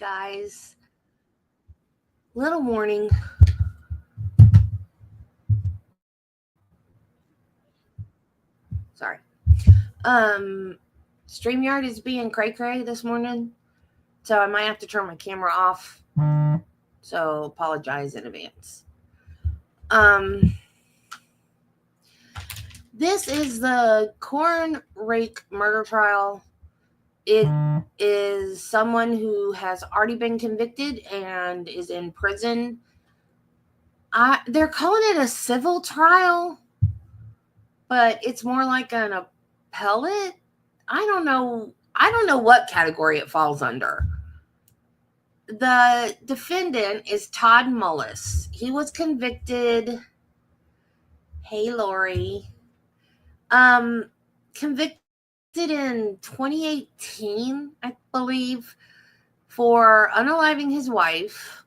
guys. Little warning. Sorry. StreamYard is being cray-cray this morning, so I might have to turn my camera off. So apologize in advance. This is the Corn Rake murder trial. It is someone who has already been convicted and is in prison. They're calling it a civil trial, but it's more like an appellate. I don't know what category it falls under. The defendant is Todd Mullis. He was convicted. Hey, Lori. Convicted in 2018, I believe, for unaliving his wife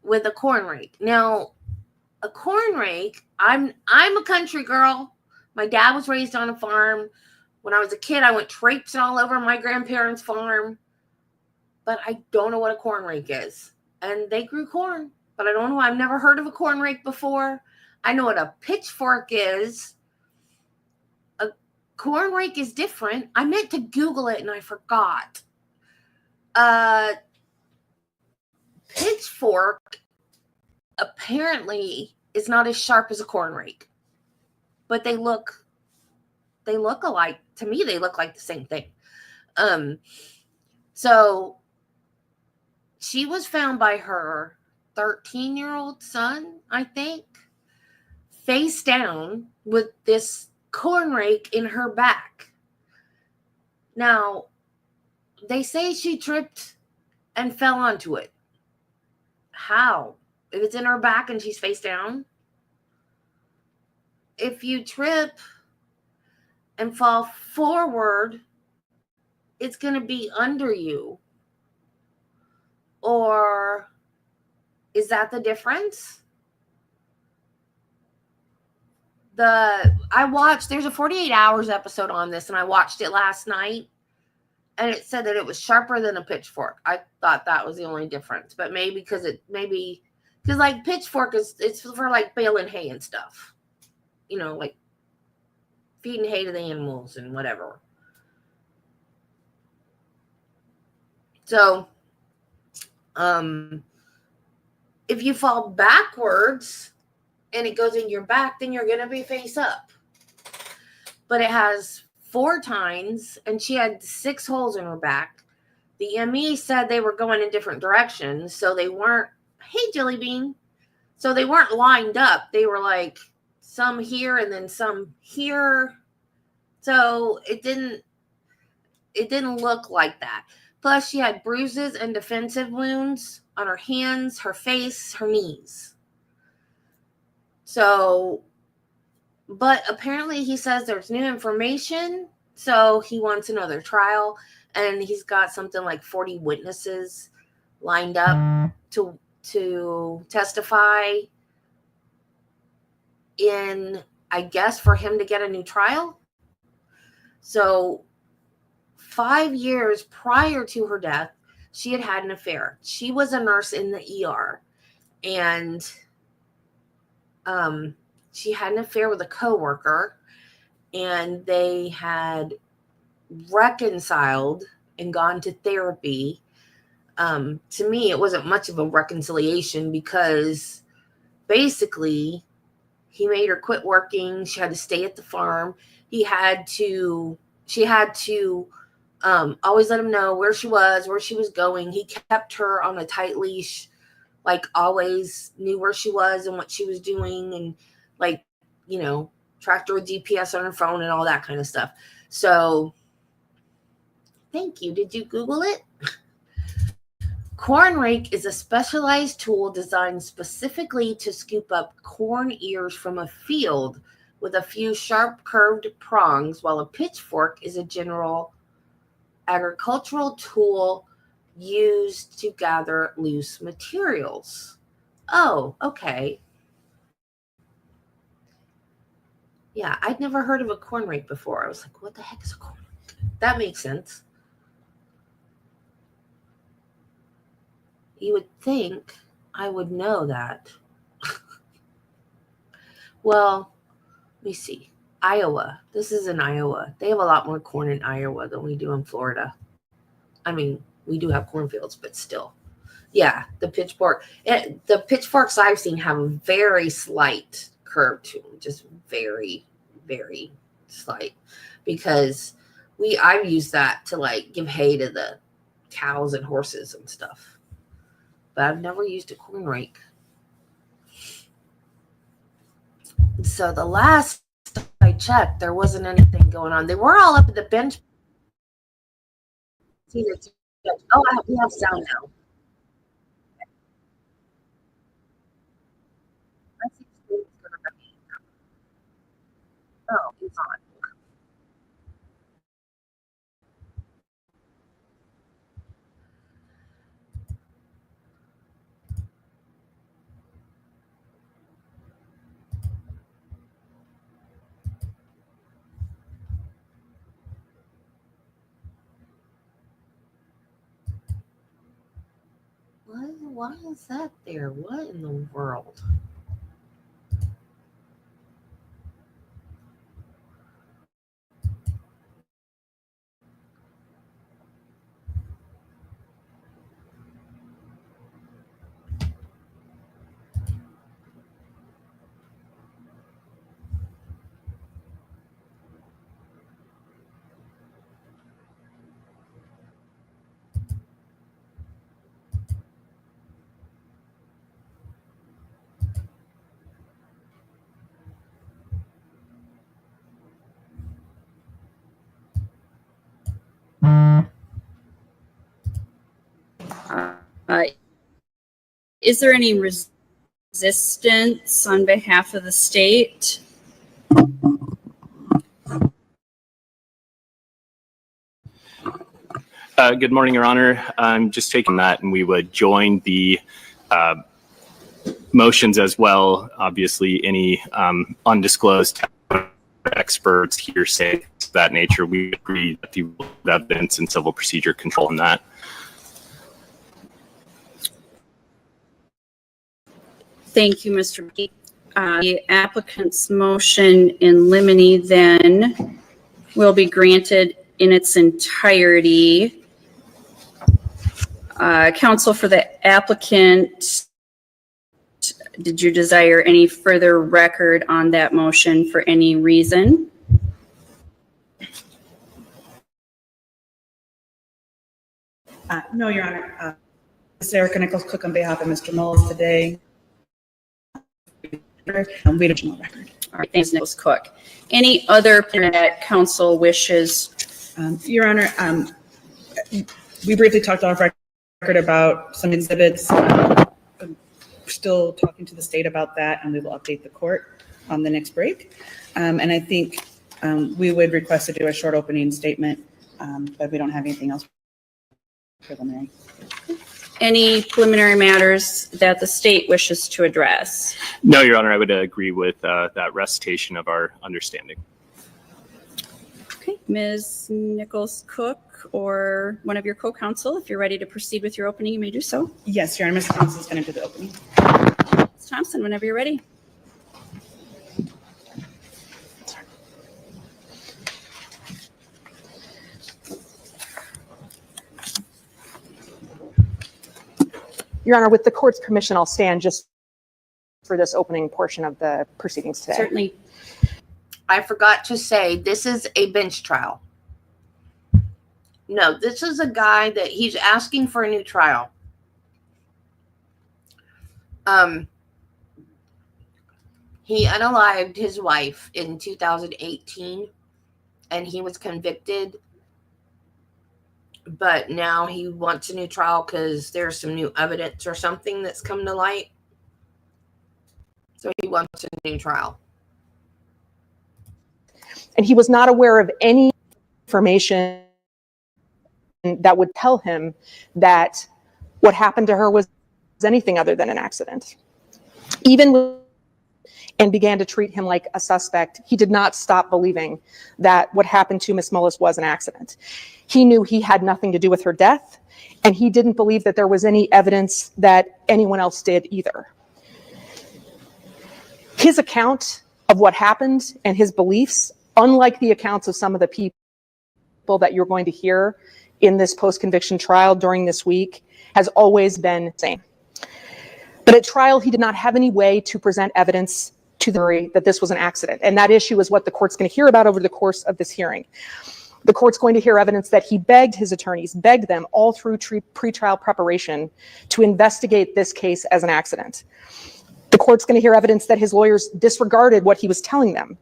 with a corn rake. Now, a corn rake, I'm a country girl. My dad was raised on a farm. When I was a kid, I went traipsing all over my grandparents' farm. But I don't know what a corn rake is. And they grew corn, but I don't know. I've never heard of a corn rake before. I know what a pitchfork is. A corn rake is different. I meant to Google it and I forgot. Pitchfork apparently is not as sharp as a corn rake, but they look alike. To me, they look like the same thing. So she was found by her 13-year-old son, I think, face down with this corn rake in her back. Now, they say she tripped and fell onto it. How? If it's in her back and she's face down? If you trip and fall forward, it's going to be under you. Or is that the difference? There's a 48 Hours episode on this, and I watched it last night, and it said that it was sharper than a pitchfork. I thought that was the only difference, but maybe because like pitchfork it's for like baling hay and stuff, like feeding hay to the animals and whatever. So, if you fall backwards and it goes in your back, then you're going to be face up. But it has 4 tines, and she had 6 holes in her back. The ME said they were going in different directions, so they weren't, hey, Jelly Bean. So they weren't lined up. They were like some here and then some here. So it didn't look like that. Plus, she had bruises and defensive wounds on her hands, her face, her knees. So, but apparently he says there's new information, so he wants another trial, and he's got something like 40 witnesses lined up to testify in, I guess, for him to get a new trial. So 5 years prior to her death, she had an affair. She was a nurse in the ER, and she had an affair with a coworker, and they had reconciled and gone to therapy. To me, it wasn't much of a reconciliation because basically he made her quit working. She had to stay at the farm. She had to always let him know where she was going. He kept her on a tight leash, like always knew where she was and what she was doing, and like, tracked her with GPS on her phone and all that kind of stuff. So thank you. Did you Google it? Corn rake is a specialized tool designed specifically to scoop up corn ears from a field with a few sharp curved prongs, while a pitchfork is a general agricultural tool used to gather loose materials. Oh, okay. Yeah, I'd never heard of a corn rake before. I was like, what the heck is a corn rake? That makes sense. You would think I would know that. Well, let me see. Iowa. This is in Iowa. They have a lot more corn in Iowa than we do in Florida. I mean, we do have cornfields, but still. Yeah, the pitchforks I've seen have a very slight curve to them, just very, very slight. Because I've used that to like give hay to the cows and horses and stuff. But I've never used a corn rake. So the last I checked, there wasn't anything going on. They were all up at the bench. Oh, we have sound now. Oh, it's on. Why is that there? What in the world? Is there any resistance on behalf of the state? Good morning, Your Honor. I'm just taking that, and we would join the motions as well. Obviously, any undisclosed experts, hearsay, that nature, we agree that the evidence and civil procedure control on that. Thank you, Mr. Rake. The applicant's motion in limine then will be granted in its entirety. Counsel for the applicant, did you desire any further record on that motion for any reason? No, Your Honor. Ms. Erica Nichols-Cook on behalf of Mr. Mullis today. We don't know record. All right, thanks, Nichols-Cook. Any other that counsel wishes? Your Honor, we briefly talked off record about some exhibits. We're still talking to the state about that, and we will update the court on the next break. And I think we would request to do a short opening statement, but we don't have anything else preliminary. Any preliminary matters that the state wishes to address? No, Your Honor, I would agree with that recitation of our understanding. Okay, Ms. Nichols-Cook or one of your co-counsel, if you're ready to proceed with your opening, you may do so. Yes, Your Honor, Mr. Thompson is going to do the opening. Ms. Thompson, whenever you're ready. Your Honor, with the court's permission, I'll stand just for this opening portion of the proceedings today. Certainly. I forgot to say, this is a bench trial. No, this is a guy that he's asking for a new trial. He unalived his wife in 2018, and he was convicted. But now he wants a new trial because there's some new evidence or something that's come to light. So he wants a new trial. And he was not aware of any information that would tell him that what happened to her was anything other than an accident. Even and began to treat him like a suspect, he did not stop believing that what happened to Ms. Mullis was an accident. He knew he had nothing to do with her death, and he didn't believe that there was any evidence that anyone else did either. His account of what happened and his beliefs, unlike the accounts of some of the people that you're going to hear in this post-conviction trial during this week, has always been the same. But at trial, he did not have any way to present evidence to the jury that this was an accident. And that issue is what the court's going to hear about over the course of this hearing. The court's going to hear evidence that he begged his attorneys, begged them all through pretrial preparation to investigate this case as an accident. The court's going to hear evidence that his lawyers disregarded what he was telling them.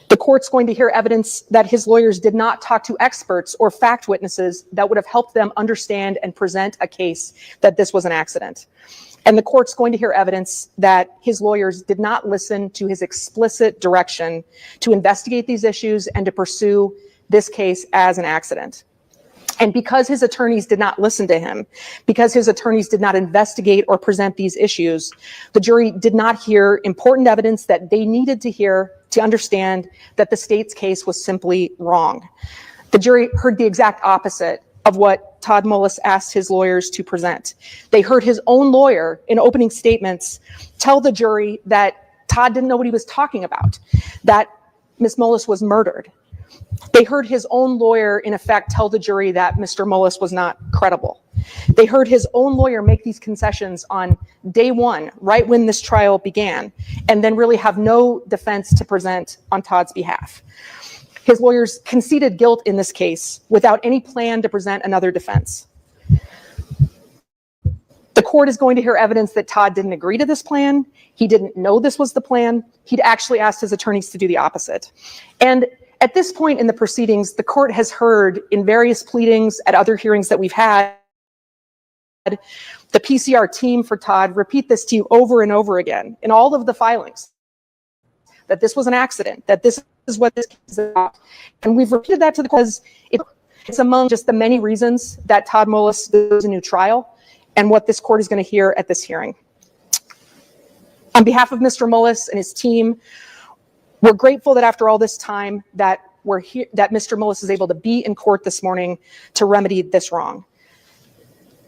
The court's going to hear evidence that his lawyers did not talk to experts or fact witnesses that would have helped them understand and present a case that this was an accident. And the court's going to hear evidence that his lawyers did not listen to his explicit direction to investigate these issues and to pursue this case as an accident. And because his attorneys did not listen to him, because his attorneys did not investigate or present these issues, the jury did not hear important evidence that they needed to hear to understand that the state's case was simply wrong. The jury heard the exact opposite of what Todd Mullis asked his lawyers to present. They heard his own lawyer in opening statements tell the jury that Todd didn't know what he was talking about, that Ms. Mullis was murdered. They heard his own lawyer, in effect, tell the jury that Mr. Mullis was not credible. They heard his own lawyer make these concessions on day one, right when this trial began, and then really have no defense to present on Todd's behalf. His lawyers conceded guilt in this case without any plan to present another defense. The court is going to hear evidence that Todd didn't agree to this plan. He didn't know this was the plan. He'd actually asked his attorneys to do the opposite. And at this point in the proceedings, the court has heard in various pleadings at other hearings that we've had, the PCR team for Todd repeat this to you over and over again in all of the filings, that this was an accident, that this is what this case is about. And we've repeated that to the court because it's among just the many reasons that Todd Mullis goes a new trial and what this court is going to hear at this hearing. On behalf of Mr. Mullis and his team, we're grateful that after all this time that we're here, that Mr. Mullis is able to be in court this morning to remedy this wrong.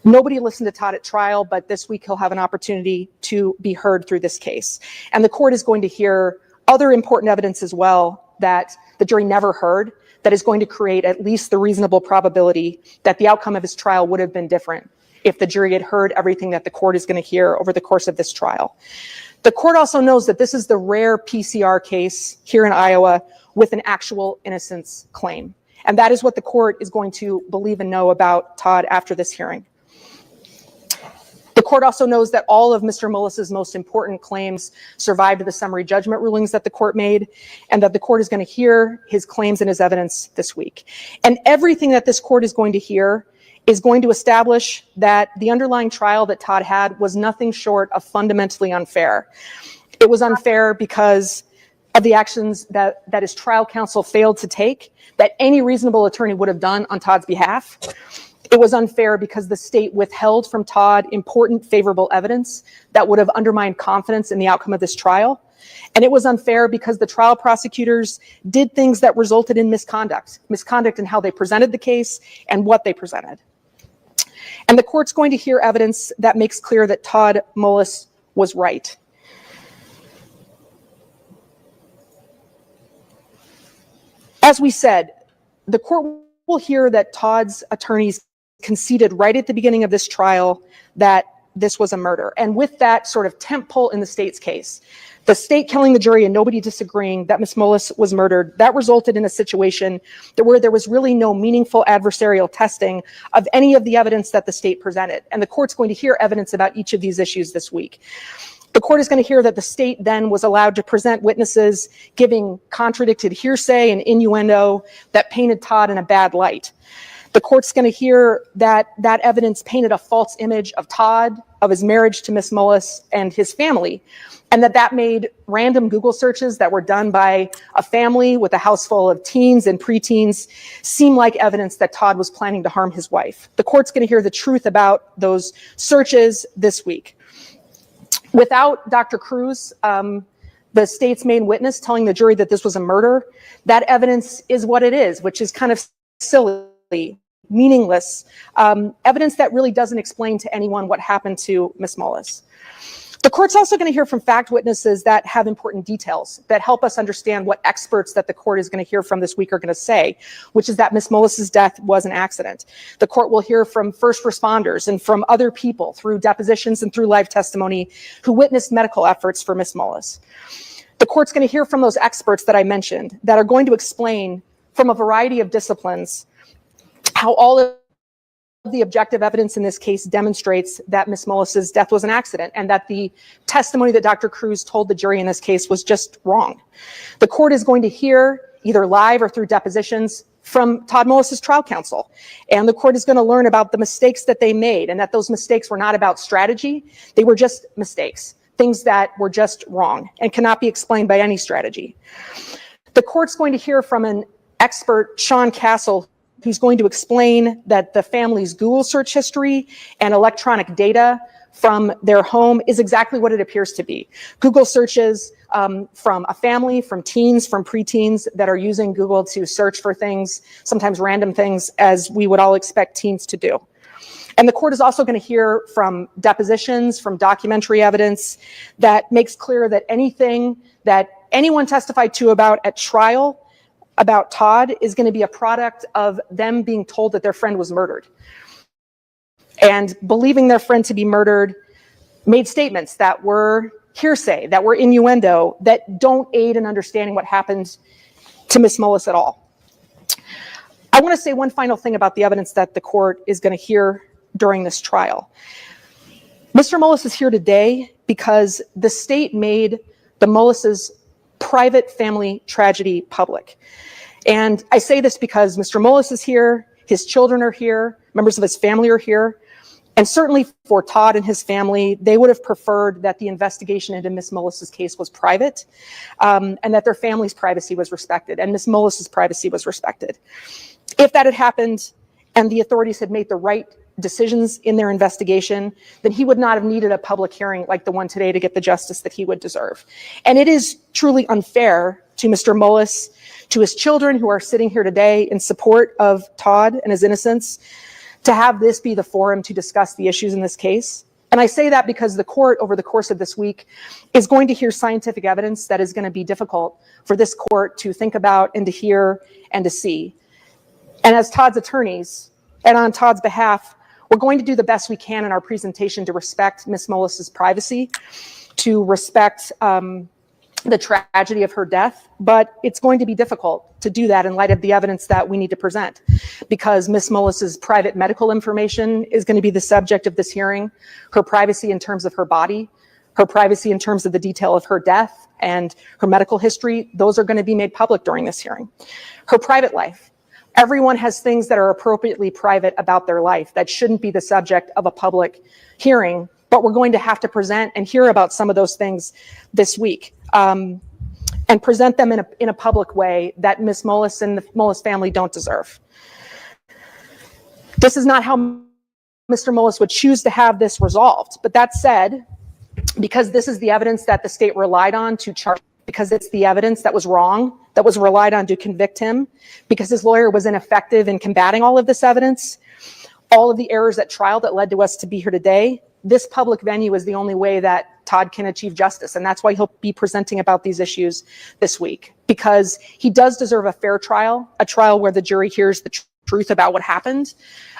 Nobody listened to Todd at trial, but this week he'll have an opportunity to be heard through this case. And the court is going to hear other important evidence as well that the jury never heard, that is going to create at least the reasonable probability that the outcome of his trial would have been different if the jury had heard everything that the court is going to hear over the course of this trial. The court also knows that this is the rare PCR case here in Iowa with an actual innocence claim. And that is what the court is going to believe and know about Todd after this hearing. The court also knows that all of Mr. Mullis's most important claims survived the summary judgment rulings that the court made, and that the court is going to hear his claims and his evidence this week. And everything that this court is going to hear is going to establish that the underlying trial that Todd had was nothing short of fundamentally unfair. It was unfair because of the actions that his trial counsel failed to take, that any reasonable attorney would have done on Todd's behalf. It was unfair because the state withheld from Todd important favorable evidence that would have undermined confidence in the outcome of this trial. And it was unfair because the trial prosecutors did things that resulted in misconduct in how they presented the case and what they presented. And the court's going to hear evidence that makes clear that Todd Mullis was right. As we said, the court will hear that Todd's attorneys conceded right at the beginning of this trial that this was a murder. And with that sort of tentpole in the state's case, the state killing the jury and nobody disagreeing that Ms. Mullis was murdered, that resulted in a situation where there was really no meaningful adversarial testing of any of the evidence that the state presented. And the court's going to hear evidence about each of these issues this week. The court is going to hear that the state then was allowed to present witnesses giving contradicted hearsay and innuendo that painted Todd in a bad light. The court's going to hear that that evidence painted a false image of Todd, of his marriage to Ms. Mullis and his family, and that made random Google searches that were done by a family with a house full of teens and preteens seem like evidence that Todd was planning to harm his wife. The court's going to hear the truth about those searches this week. Without Dr. Cruz, the state's main witness telling the jury that this was a murder, that evidence is what it is, which is kind of silly, meaningless, evidence that really doesn't explain to anyone what happened to Ms. Mullis. The court's also going to hear from fact witnesses that have important details that help us understand what experts that the court is going to hear from this week are going to say, which is that Ms. Mullis's death was an accident. The court will hear from first responders and from other people through depositions and through live testimony who witnessed medical efforts for Ms. Mullis. The court's going to hear from those experts that I mentioned that are going to explain from a variety of disciplines how all of the objective evidence in this case demonstrates that Ms. Mullis's death was an accident and that the testimony that Dr. Cruz told the jury in this case was just wrong. The court is going to hear either live or through depositions from Todd Mullis's trial counsel. And the court is going to learn about the mistakes that they made and that those mistakes were not about strategy. They were just mistakes, things that were just wrong and cannot be explained by any strategy. The court's going to hear from an expert, Sean Castle, who's going to explain that the family's Google search history and electronic data from their home is exactly what it appears to be. Google searches from a family, from teens, from preteens that are using Google to search for things, sometimes random things, as we would all expect teens to do. And the court is also going to hear from depositions, from documentary evidence that makes clear that anything that anyone testified to about at trial about Todd is going to be a product of them being told that their friend was murdered. And believing their friend to be murdered made statements that were hearsay, that were innuendo, that don't aid in understanding what happened to Ms. Mullis at all. I want to say one final thing about the evidence that the court is going to hear during this trial. Mr. Mullis is here today because the state made the Mullis's private family tragedy public. And I say this because Mr. Mullis is here, his children are here, members of his family are here, and certainly for Todd and his family, they would have preferred that the investigation into Ms. Mullis's case was private, and that their family's privacy was respected, and Ms. Mullis's privacy was respected. If that had happened and the authorities had made the right decisions in their investigation, then he would not have needed a public hearing like the one today to get the justice that he would deserve. And it is truly unfair to Mr. Mullis, to his children who are sitting here today in support of Todd and his innocence, to have this be the forum to discuss the issues in this case. And I say that because the court, over the course of this week, is going to hear scientific evidence that is going to be difficult for this court to think about and to hear and to see. And as Todd's attorneys, and on Todd's behalf, we're going to do the best we can in our presentation to respect Ms. Mullis's privacy, to respect the tragedy of her death, but it's going to be difficult to do that in light of the evidence that we need to present, because Ms. Mullis's private medical information is going to be the subject of this hearing, her privacy in terms of her body, her privacy in terms of the detail of her death and her medical history. Those are going to be made public during this hearing. Her private life. Everyone has things that are appropriately private about their life that shouldn't be the subject of a public hearing, but we're going to have to present and hear about some of those things this week, and present them in a public way that Ms. Mullis and the Mullis family don't deserve. This is not how Mr. Mullis would choose to have this resolved. But that said, because this is the evidence that the state relied on to charge, because it's the evidence that was wrong, that was relied on to convict him, because his lawyer was ineffective in combating all of this evidence, all of the errors at trial that led to us to be here today, this public venue is the only way that Todd can achieve justice. And that's why he'll be presenting about these issues this week, because he does deserve a fair trial, a trial where the jury hears the truth about what happened,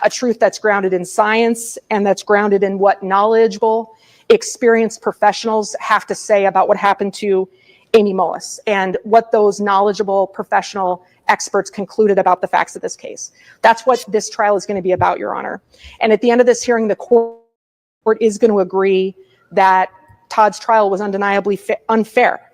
a truth that's grounded in science and that's grounded in what knowledgeable, experienced professionals have to say about what happened to Amy Mullis and what those knowledgeable professional experts concluded about the facts of this case. That's what this trial is going to be about, Your Honor. And at the end of this hearing, the court is going to agree that Todd's trial was undeniably unfair.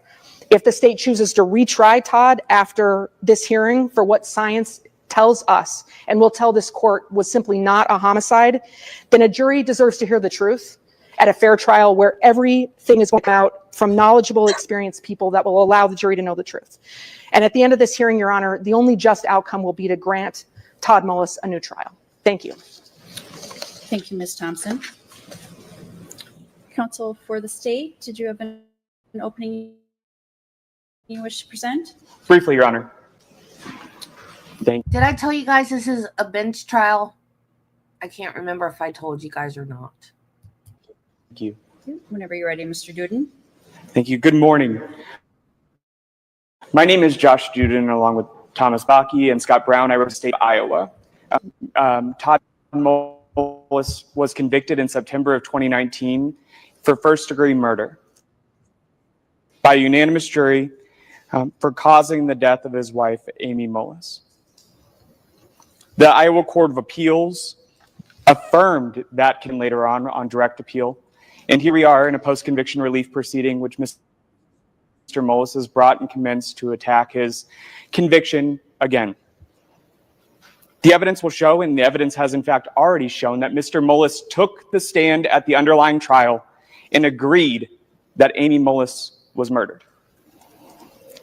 If the state chooses to retry Todd after this hearing for what science tells us and will tell this court was simply not a homicide, then a jury deserves to hear the truth at a fair trial where everything is going out from knowledgeable, experienced people that will allow the jury to know the truth. And at the end of this hearing, Your Honor, the only just outcome will be to grant Todd Mullis a new trial. Thank you. Thank you, Ms. Thompson. Counsel for the state, did you have an opening You wish to present? Briefly, Your Honor. Thank Did I tell you guys this is a bench trial? I can't remember if I told you guys or not. you. Whenever you're ready, Mr. Duden. Thank you. Good morning. My name is Josh Juden, along with Thomas Bakke and Scott Brown. I represent the state of Iowa. Todd Mullis was convicted in September of 2019 for first-degree murder by a unanimous jury for causing the death of his wife, Amy Mullis. The Iowa Court of Appeals affirmed that conviction later on direct appeal. And here we are in a post-conviction relief proceeding, which Mr. Mullis has brought and commenced to attack his conviction again. The evidence will show, and the evidence has in fact already shown, that Mr. Mullis took the stand at the underlying trial and agreed that Amy Mullis was murdered.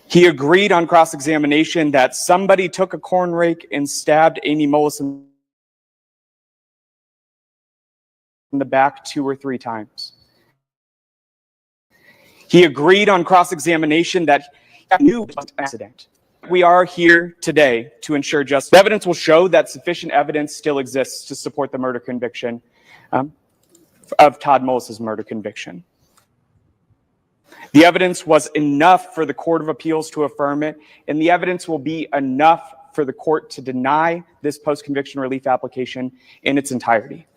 He agreed on cross-examination that somebody took a corn rake and stabbed Amy Mullis in the back 2 or 3 times. He agreed on cross-examination that he knew it was an accident. We are here today to ensure justice. The evidence will show that sufficient evidence still exists to support the murder conviction of Todd Mullis' murder conviction. The evidence was enough for the Court of Appeals to affirm it, and the evidence will be enough for the court to deny this post-conviction relief application in its entirety.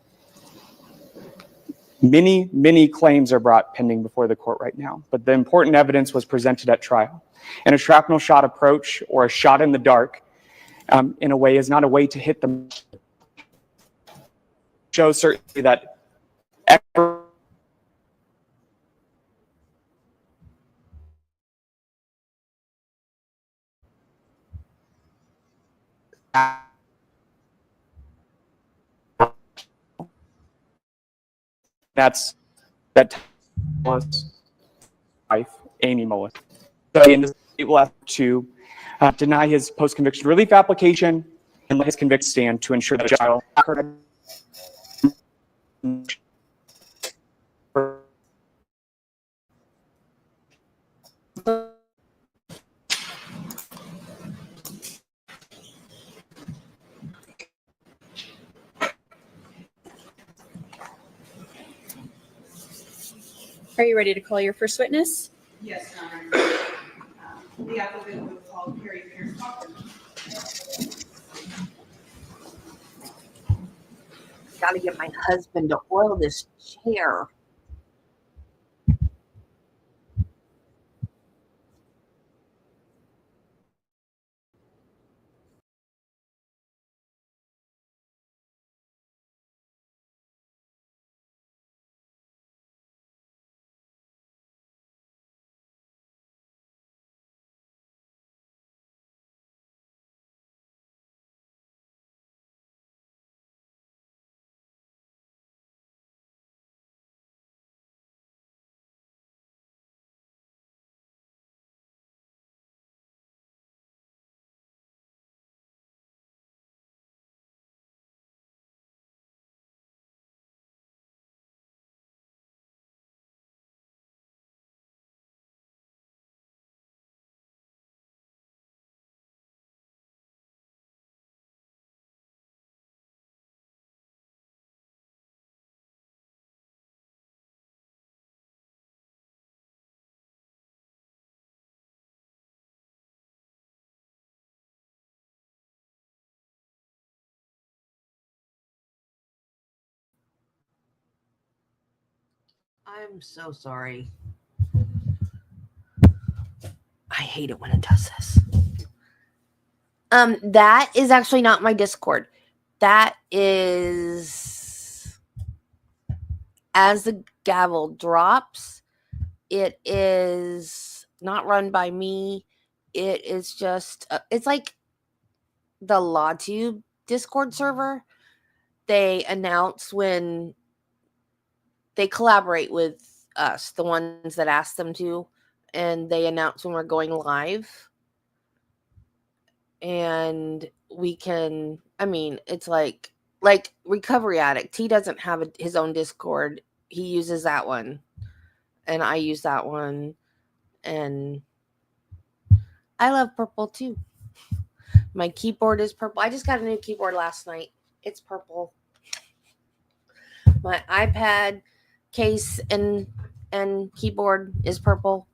Many, many claims are brought pending before the court right now, but the important evidence was presented at trial. And a shrapnel shot approach, or a shot in the dark, in a way, is not a way to hit them. Shows certainly that that was wife, Amy Mullis. So it will have to deny his post-conviction relief application and let his conviction stand to ensure that the child. Are you ready to call your first witness? Yes, Your Honor. The applicant will call Carrie Pierce Cochran. Gotta get my husband to oil this chair. I'm so sorry. I hate it when it does this. That is actually not my Discord. That is, as the gavel drops, it is not run by me. It is just, it's like the LawTube Discord server. They announce when they collaborate with us, the ones that ask them to, and they announce when we're going live. And we can, I mean, it's like Recovery Addict. He doesn't have his own Discord. He uses that one, and I use that one, and I love purple too. My keyboard is purple. I just got a new keyboard last night. It's purple. My iPad case and keyboard is purple.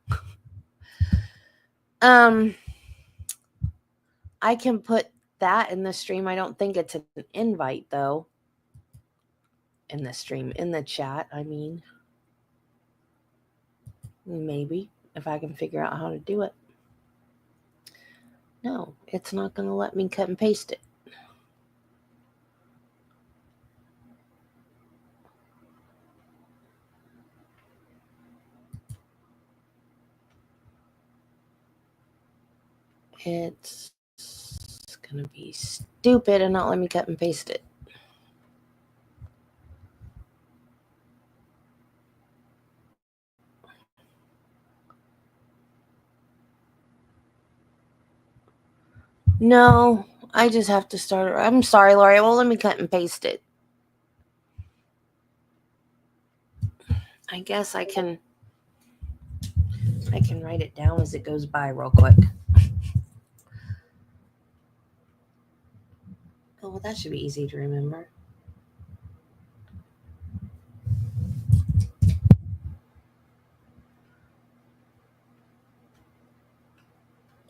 I can put that in the stream. I don't think it's an invite though. In the stream, in the chat, I mean. Maybe if I can figure out how to do it. No, it's not going to let me cut and paste it. It's going to be stupid and not let me cut and paste it. No, I just have to start. I'm sorry, Lori. Well, let me cut and paste it. I guess I can write it down as it goes by real quick. Oh, well, that should be easy to remember.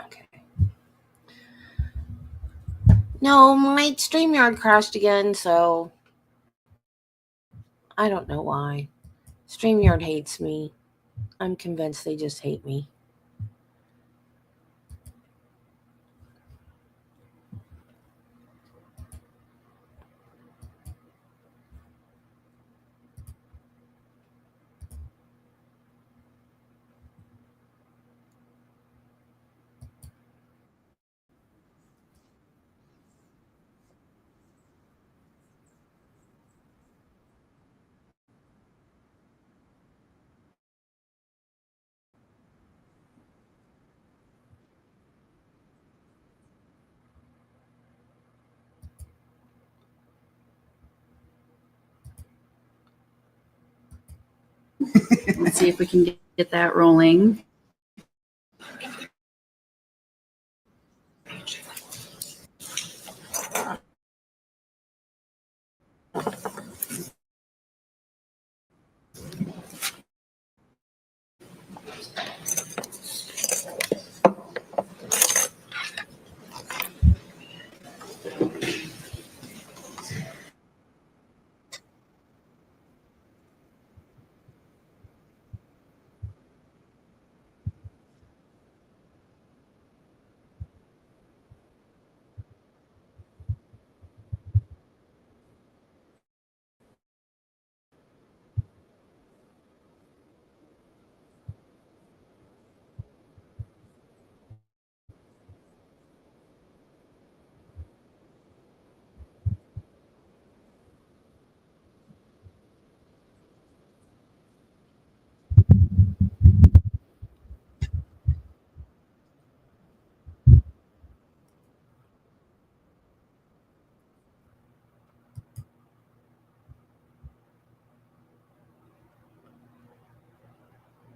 Okay. No, my StreamYard crashed again, so I don't know why. StreamYard hates me. I'm convinced they just hate me. Let's see if we can get that rolling.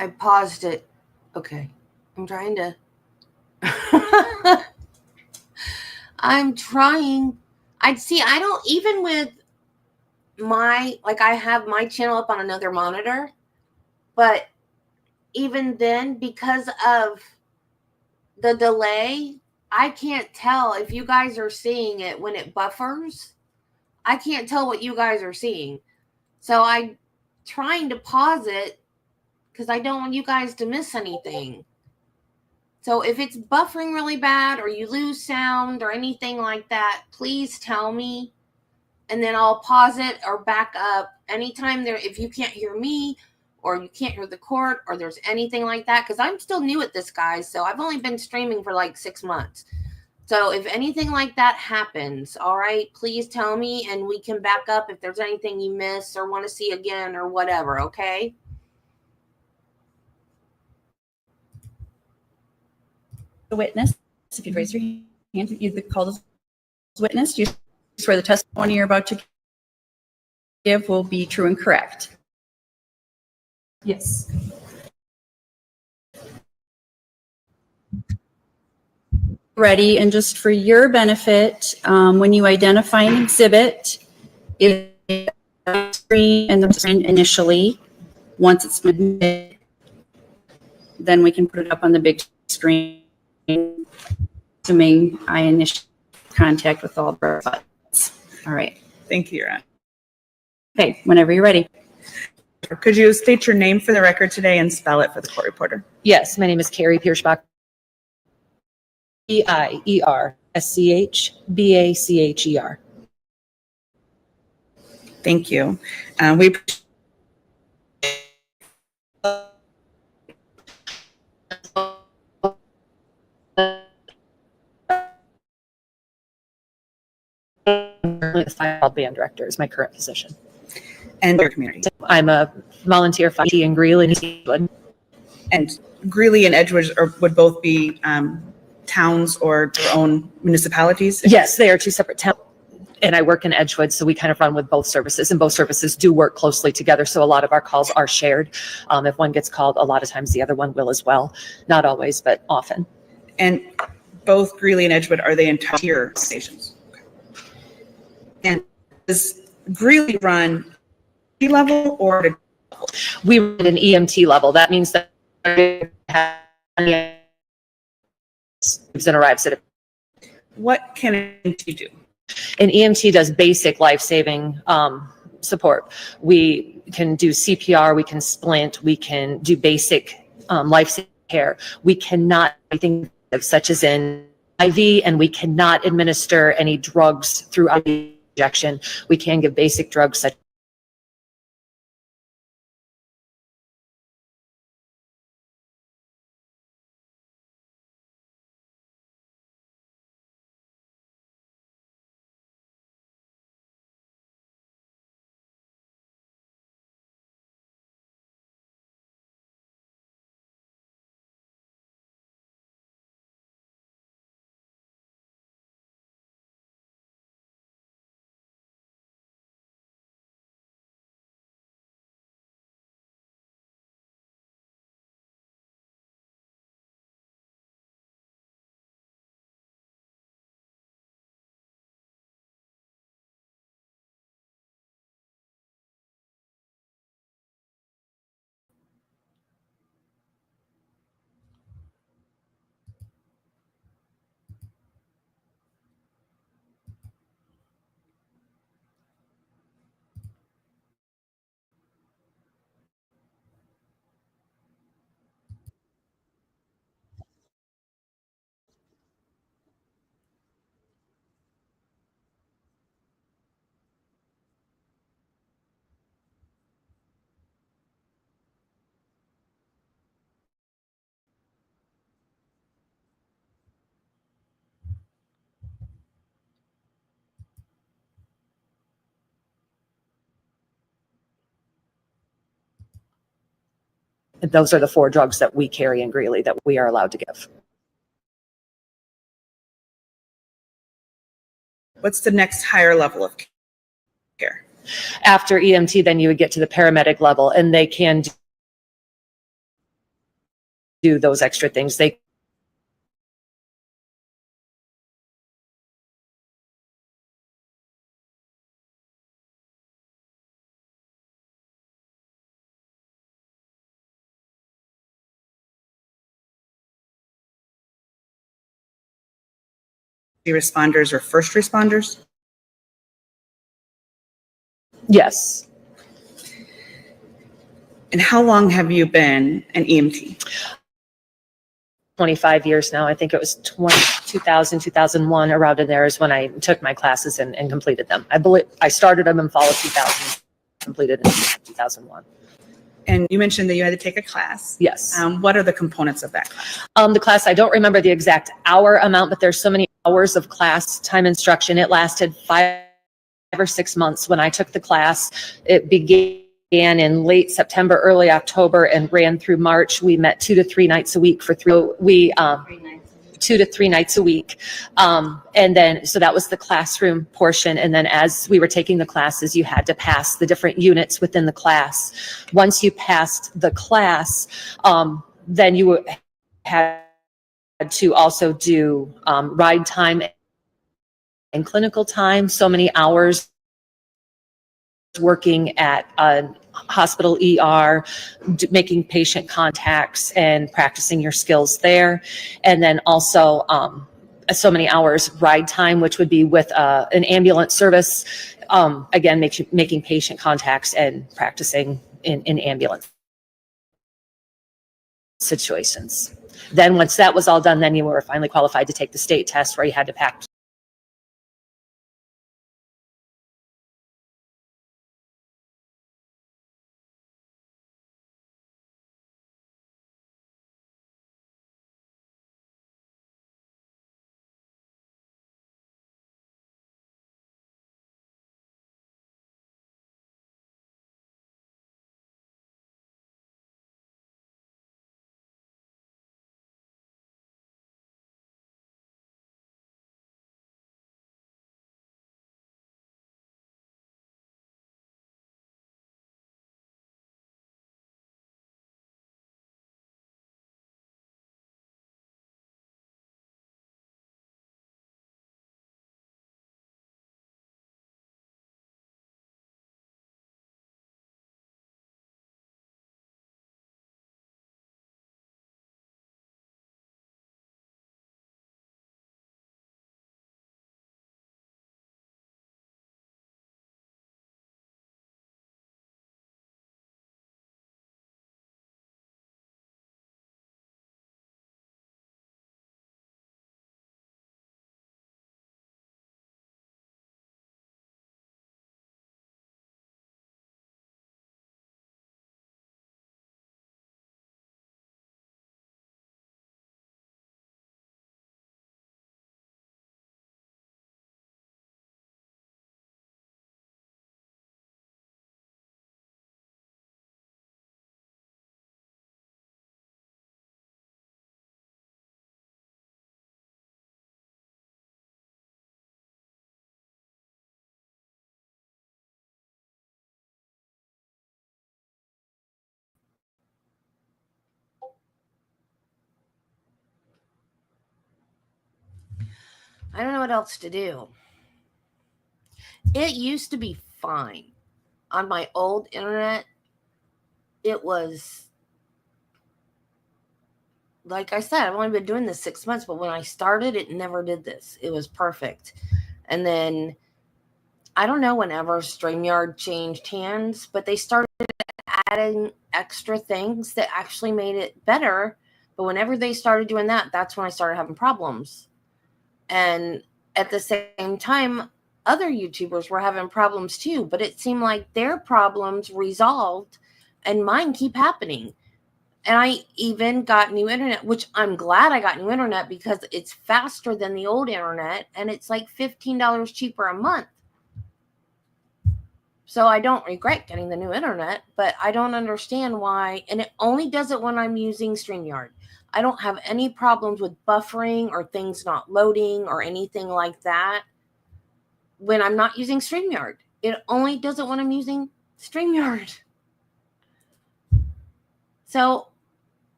I paused it. Okay. I'm trying to. I'm trying. I don't, even with my, like, I have my channel up on another monitor, but even then, because of the delay, I can't tell if you guys are seeing it when it buffers. I can't tell what you guys are seeing. So I'm trying to pause it because I don't want you guys to miss anything. So if it's buffering really bad or you lose sound or anything like that, please tell me. And then I'll pause it or back up anytime there, if you can't hear me or you can't hear the court or there's anything like that. Because I'm still new at this, guys. So I've only been streaming for like 6 months. So if anything like that happens, all right, please tell me and we can back up if there's anything you miss or want to see again or whatever, okay? The witness, if you'd raise your hand, you could call the witness. You swear the testimony you're about to give will be true and correct. Yes. ready, and just for your benefit, when you identify an exhibit, it screen and the screen initially. Once it's submitted, then we can put it up on the big screen, assuming I initiate contact with all the buttons. All right. Thank you, Your Honor. Okay, whenever you're ready. Could you state your name for the record today and spell it for the court reporter? Yes, my name is Carrie Pierschbach. Pierschbacher. Thank you. We The file band director is my current position. and your community. I'm a volunteer faculty in Greeley and Edgewood. And Greeley and Edgewood would both be towns or their own municipalities? Yes, they are two separate towns, and I work in Edgewood, so we kind of run with both services, and both services do work closely together, so a lot of our calls are shared. If one gets called, a lot of times the other one will as well. Not always, but often. And both Greeley and Edgewood, are they in tier stations? And does Greeley run T level or We run an EMT level. That means that and arrives at what can EMT do? an EMT does basic life-saving support. We can do CPR, we can splint, we can do basic life-saving care. We cannot do anything such as in IV, and we cannot administer any drugs through IV injection. We can give basic drugs such those are the 4 drugs that we carry in Greeley that we are allowed to give. What's the next higher level of care? After EMT, then you would get to the paramedic level, and they can do those extra things. They Responders or first responders? Yes. And how long have you been an EMT? 25 years now. I think it was 2000, 2001, around in there is when I took my classes and completed them. I believe I started them in fall of 2000, completed in 2001. And you mentioned that you had to take a class. Yes. What are the components of that class? The class, I don't remember the exact hour amount, but there's so many hours of class time instruction. It lasted 5 or 6 months when I took the class. It began in late September, early October, and ran through March. We met 2 to 3 nights a week for 2 to 3 nights a week. And then, so that was the classroom portion. And then as we were taking the classes, you had to pass the different units within the class. Once you passed the class, then you had to also do ride time and clinical time, so many hours working at a hospital ER, making patient contacts and practicing your skills there. And then also so many hours ride time, which would be with an ambulance service. Again, making patient contacts and practicing in ambulance situations. Then once that was all done, then you were finally qualified to take the state test where you had to pack. I don't know what else to do. It used to be fine. On my old internet, it was, like I said, I've only been doing this 6 months, but when I started, it never did this. It was perfect. And then, I don't know whenever StreamYard changed hands, but they started adding extra things that actually made it better. But whenever they started doing that, that's when I started having problems. And at the same time, other YouTubers were having problems too, but it seemed like their problems resolved and mine keep happening. And I even got new internet, which I'm glad I got new internet because it's faster than the old internet and it's like $15 cheaper a month. So I don't regret getting the new internet, but I don't understand why. And it only does it when I'm using StreamYard. I don't have any problems with buffering or things not loading or anything like that when I'm not using StreamYard. It only does it when I'm using StreamYard. So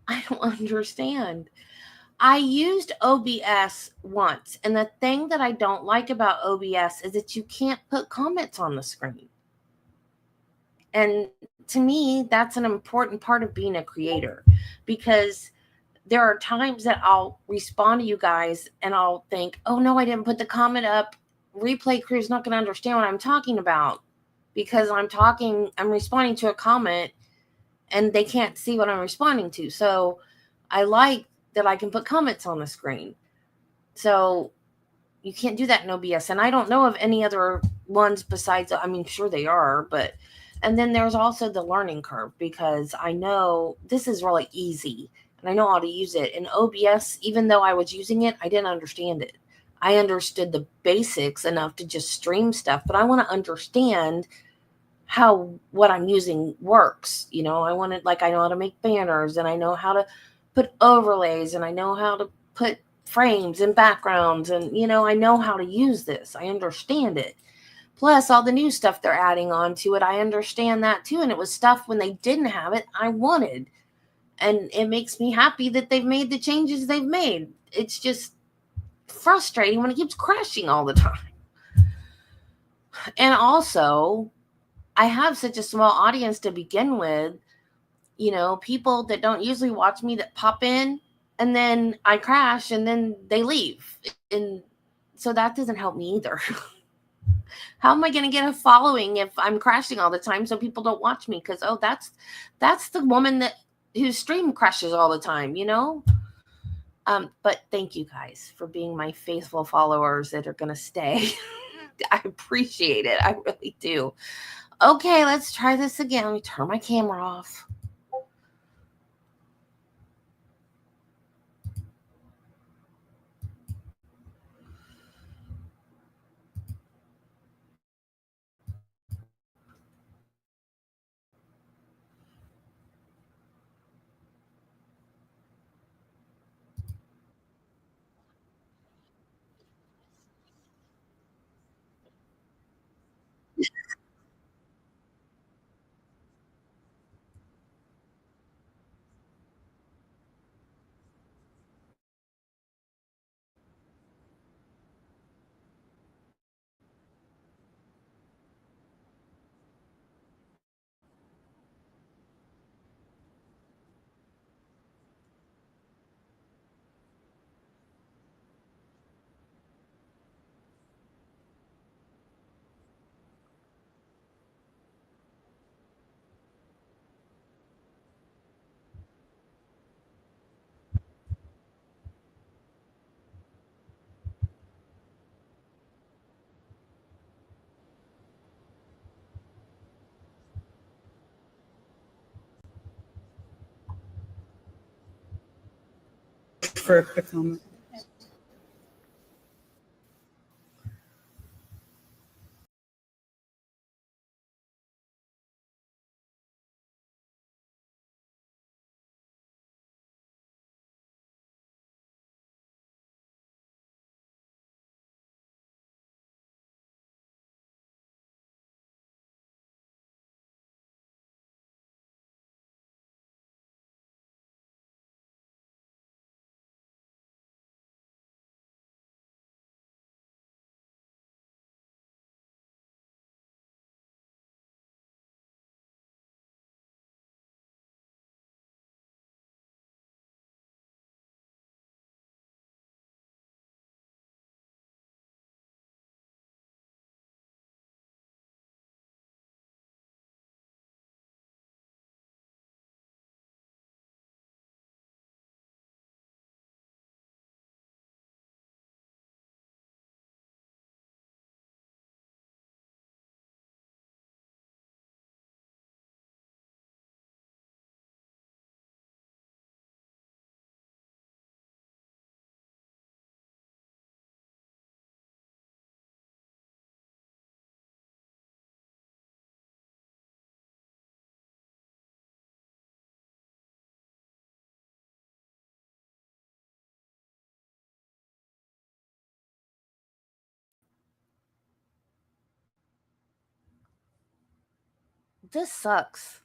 I don't understand. I used OBS once, and the thing that I don't like about OBS is that you can't put comments on the screen. And to me, that's an important part of being a creator, because there are times that I'll respond to you guys and I'll think, oh no, I didn't put the comment up. Replay crew is not going to understand what I'm talking about because I'm responding to a comment and they can't see what I'm responding to. So I like that I can put comments on the screen. So you can't do that in OBS. And I don't know of any other ones besides, I mean, sure they are, but, and then there's also the learning curve because I know this is really easy and I know how to use it. In OBS, even though I was using it, I didn't understand it. I understood the basics enough to just stream stuff, but I want to understand how what I'm using works. You know, I know how to make banners and I know how to put overlays and I know how to put frames and backgrounds and, you know, I know how to use this. I understand it. Plus all the new stuff they're adding on to it, I understand that too. And it was stuff when they didn't have it, I wanted. And it makes me happy that they've made the changes they've made. It's just frustrating when it keeps crashing all the time. And also, I have such a small audience to begin with. You know, people that don't usually watch me that pop in, and then I crash and then they leave. And so that doesn't help me either. How am I going to get a following if I'm crashing all the time so people don't watch me? Because, oh, that's the woman that whose stream crashes all the time, you know? But thank you guys for being my faithful followers that are going to stay. I appreciate it. I really do. Okay, let's try this again. Let me turn my camera off. For a quick moment. This sucks.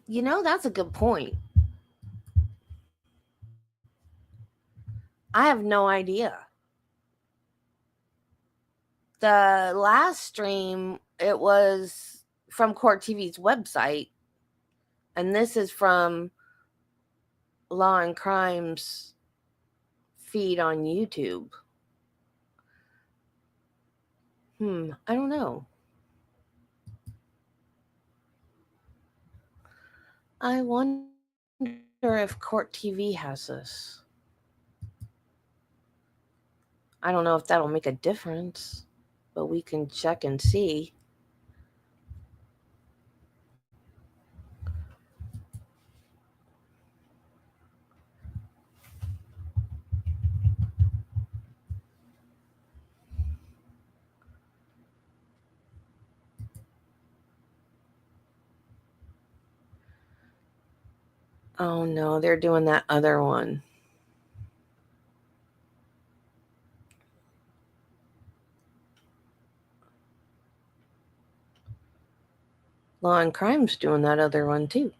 You know, that's a good point. I have no idea. The last stream, it was from Court TV's website, and this is from Law and Crime's feed on YouTube. I don't know. I wonder if Court TV has this. I don't know if that'll make a difference, but we can check and see. Oh no, they're doing that other one. Law and Crime's doing that other one too.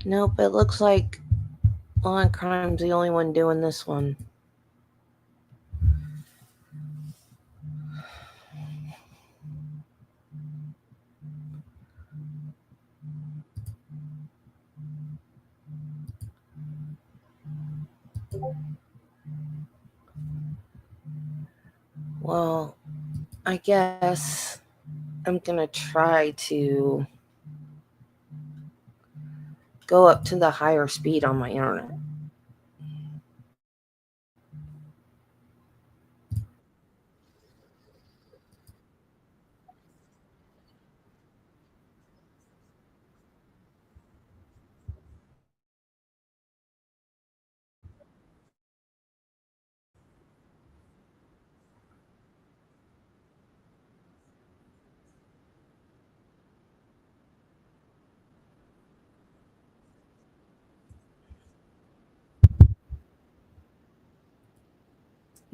Nope, it looks like Law and Crime's the only one doing this one. Well, I guess I'm gonna try to go up to the higher speed on my internet.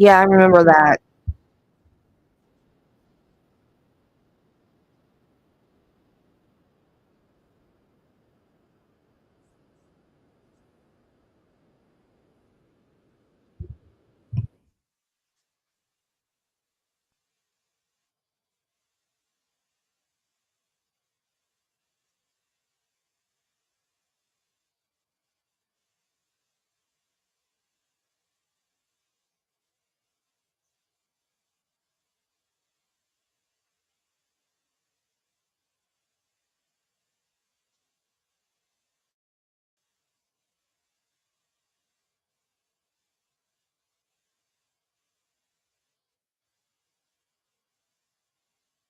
Yeah, I remember that.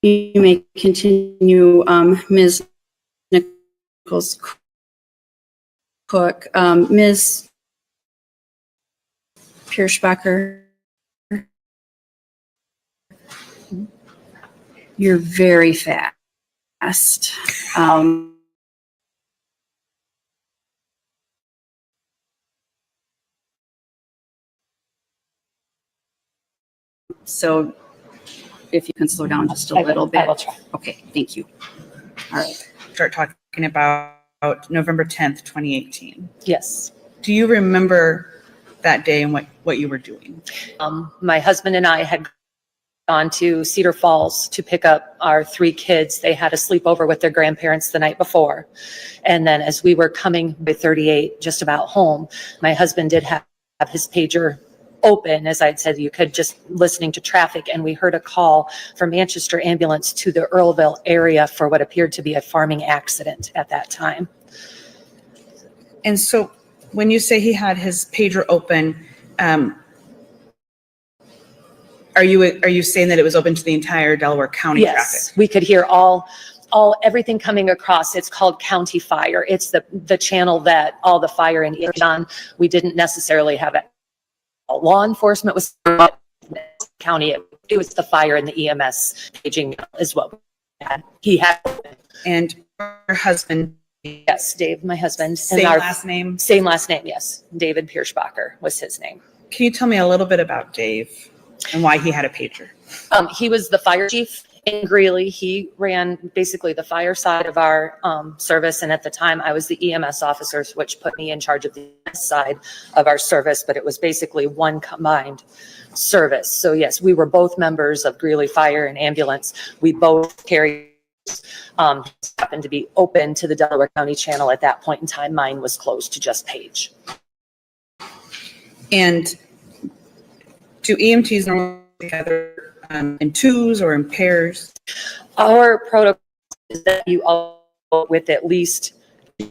You may continue, Ms. Nichols Cook. Ms. Pierschbacher, you're very fast. So if you can slow down just a little bit. I will try. Okay, thank you. All right. Start talking about November 10th, 2018. Yes. Do you remember that day and what you were doing? My husband and I had gone to Cedar Falls to pick up our 3 kids. They had a sleepover with their grandparents the night before. And then as we were coming by 38, just about home, my husband did have his pager open, as I'd said, you could just listening to traffic, and we heard a call from Manchester ambulance to the Earlville area for what appeared to be a farming accident at that time. And so when you say he had his pager open, are you saying that it was open to the entire Delaware County Yes, traffic? we could hear everything coming across. It's called County Fire. It's the channel that all the fire and on. We didn't necessarily have it. Law enforcement was county. It was the fire and the EMS paging is what we had. He had. And your husband? Yes, Dave, my husband. Same last name? Same last name, yes. David Pierschbacher was his name. Can you tell me a little bit about Dave and why he had a pager? He was the fire chief in Greeley. He ran basically the fire side of our service. And at the time I was the EMS officer, which put me in charge of the EMS side of our service, but it was basically one combined service. So yes, we were both members of Greeley Fire and Ambulance. We both carried, happened to be open to the Delaware County channel at that point in time. Mine was closed to just page. And do EMTs normally together in twos or in pairs? Our protocol is that you all with at least,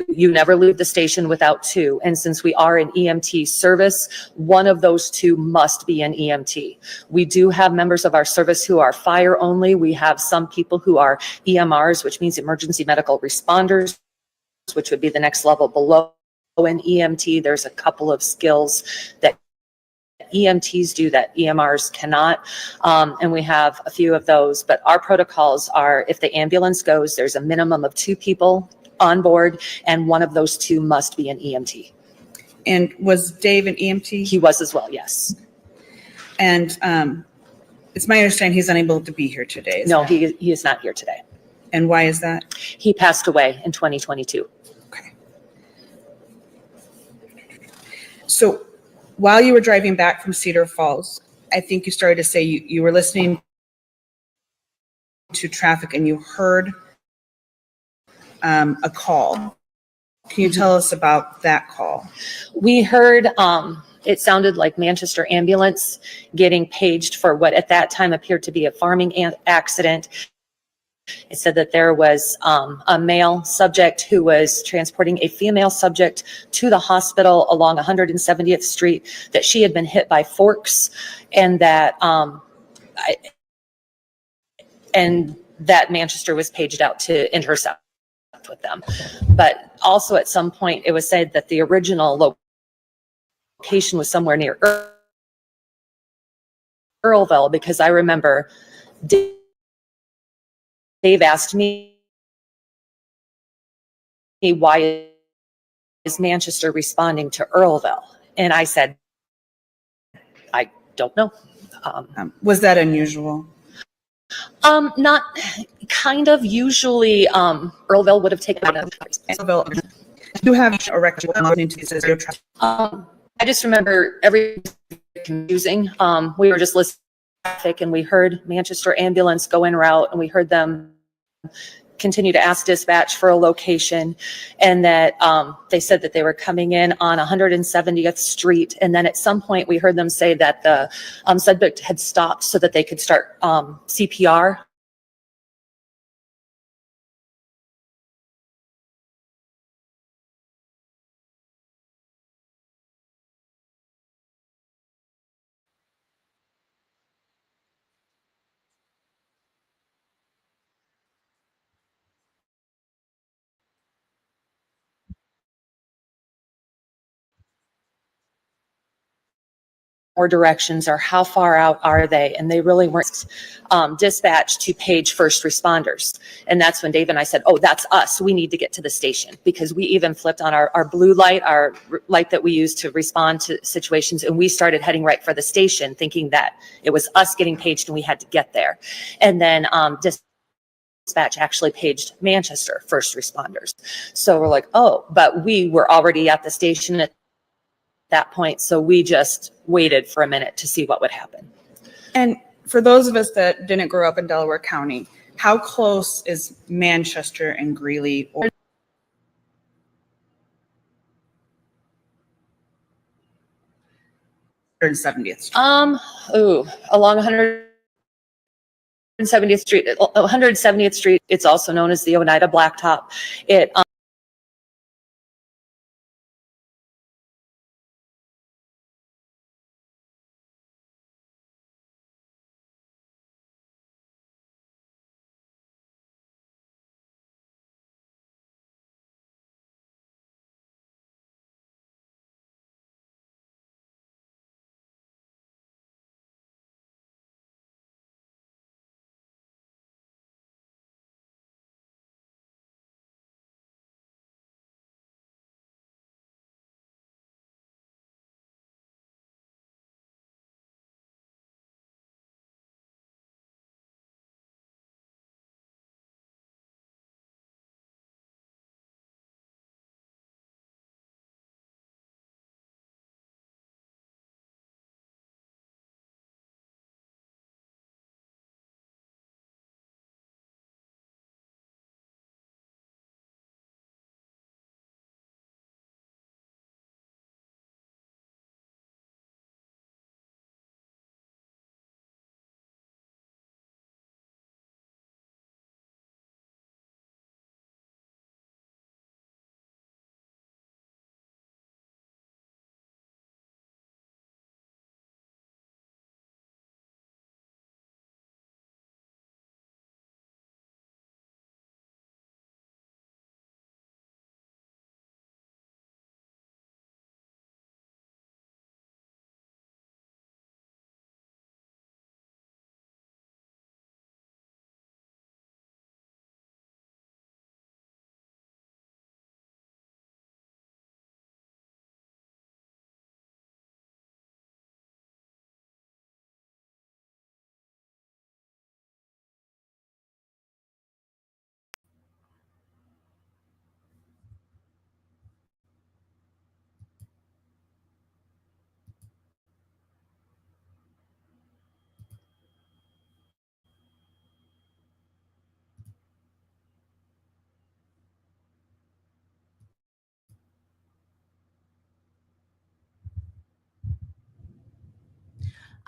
you never leave the station without 2. And since we are an EMT service, one of those 2 must be an EMT. We do have members of our service who are fire only. We have some people who are EMRs, which means emergency medical responders, which would be the next level below an EMT. There's a couple of skills that EMTs do that EMRs cannot, and we have a few of those, but our protocols are if the ambulance goes, there's a minimum of 2 people on board, and one of those 2 must be an EMT. And was Dave an EMT? He was as well, yes. And it's my understanding he's unable to be here today. No, he is not here today. And why is that? He passed away in 2022. Okay. So while you were driving back from Cedar Falls, I think you started to say you were listening to traffic and you heard a call. Can you tell us about that call? We heard, it sounded like Manchester ambulance getting paged for what at that time appeared to be a farming accident. It said that there was a male subject who was transporting a female subject to the hospital along 170th Street, that she had been hit by forks, and that that Manchester was paged out to intercept with them. But also at some point it was said that the original location was somewhere near Earlville, because I remember Dave asked me, why is Manchester responding to Earlville? And I said, I don't know. Was that unusual? Not kind of. Usually, Earlville would have taken a. You have a record of listening to these radio traffic. I just remember everything confusing. We were just listening to traffic and we heard Manchester ambulance go en route, and we heard them continue to ask dispatch for a location, and that they said that they were coming in on 170th Street. And then at some point we heard them say that the subject had stopped so that they could start CPR. Or directions, or how far out are they? And they really weren't dispatched to page first responders. And that's when Dave and I said, oh, that's us. We need to get to the station, because we even flipped on our blue light, our light that we use to respond to situations. And we started heading right for the station, thinking that it was us getting paged and we had to get there. And then dispatch actually paged Manchester first responders. So we're like, oh, but we were already at the station at that point. So we just waited for a minute to see what would happen. And for those of us that didn't grow up in Delaware County, how close is Manchester and Greeley? Or 170th Street? Along 170th Street, 170th Street, it's also known as the Oneida Blacktop. It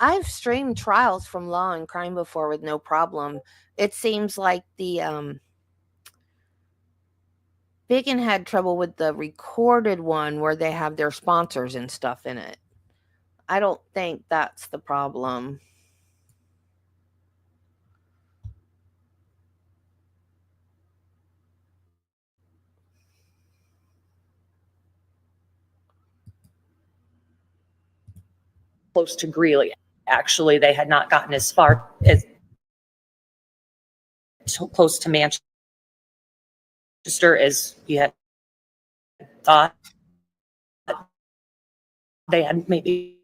I've streamed trials from Law and Crime before with no problem. It seems like the Biggin had trouble with the recorded one where they have their sponsors and stuff in it. I don't think that's the problem. Close to Greeley. Actually, they had not gotten as far as so close to Manchester as we had thought they had maybe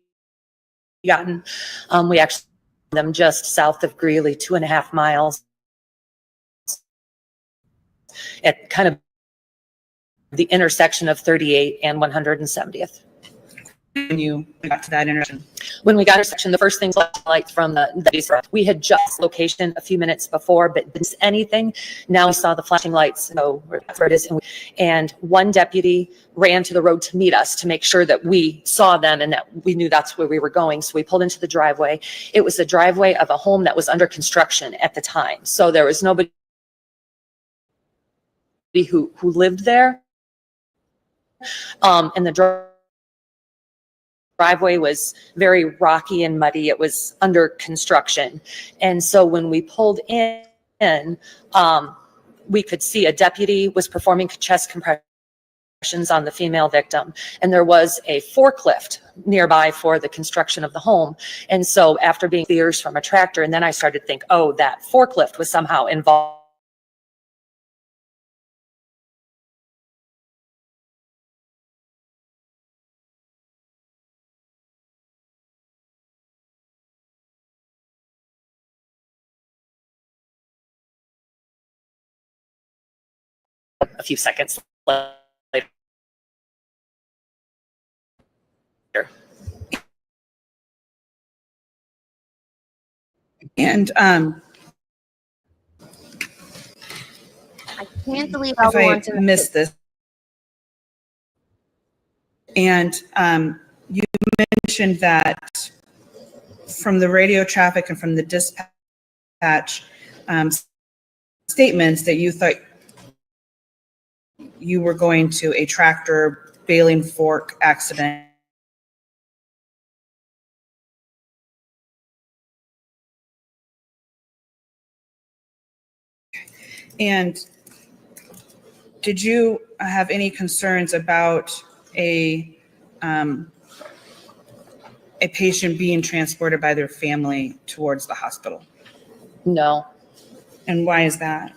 gotten. We actually them just south of Greeley, 2.5 miles, at kind of the intersection of 38 and 170th. When you got to that intersection? When we got to intersection, the first thing like from the we had just location a few minutes before, but didn't see anything. Now we saw the flashing lights. So that's where it is. And one deputy ran to the road to meet us to make sure that we saw them and that we knew that's where we were going. So we pulled into the driveway. It was the driveway of a home that was under construction at the time. So there was nobody who lived there. And the driveway was very rocky and muddy. It was under construction. And so when we pulled in, we could see a deputy was performing chest compressions on the female victim. And there was a forklift nearby for the construction of the home. And so after being years from a tractor, and then I started to think, oh, that forklift was somehow involved. A few seconds later. And I can't believe if I I missed this, and you mentioned that from the radio traffic and from the dispatch statements that you thought you were going to a tractor baling fork accident. And did you have any concerns about a patient being transported by their family towards the hospital? No. And why is that?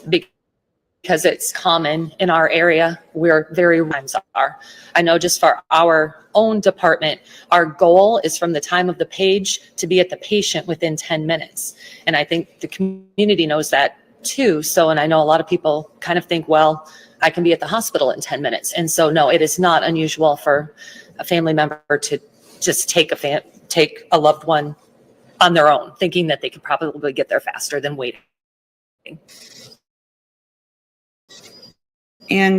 Because it's common in our area where very times are. I know just for our own department, our goal is from the time of the page to be at the patient within 10 minutes. And I think the community knows that too. So, and I know a lot of people kind of think, well, I can be at the hospital in 10 minutes. And so, no, it is not unusual for a family member to just take a loved one on their own, thinking that they could probably get there faster than waiting. And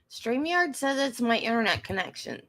StreamYard says it's my internet connection.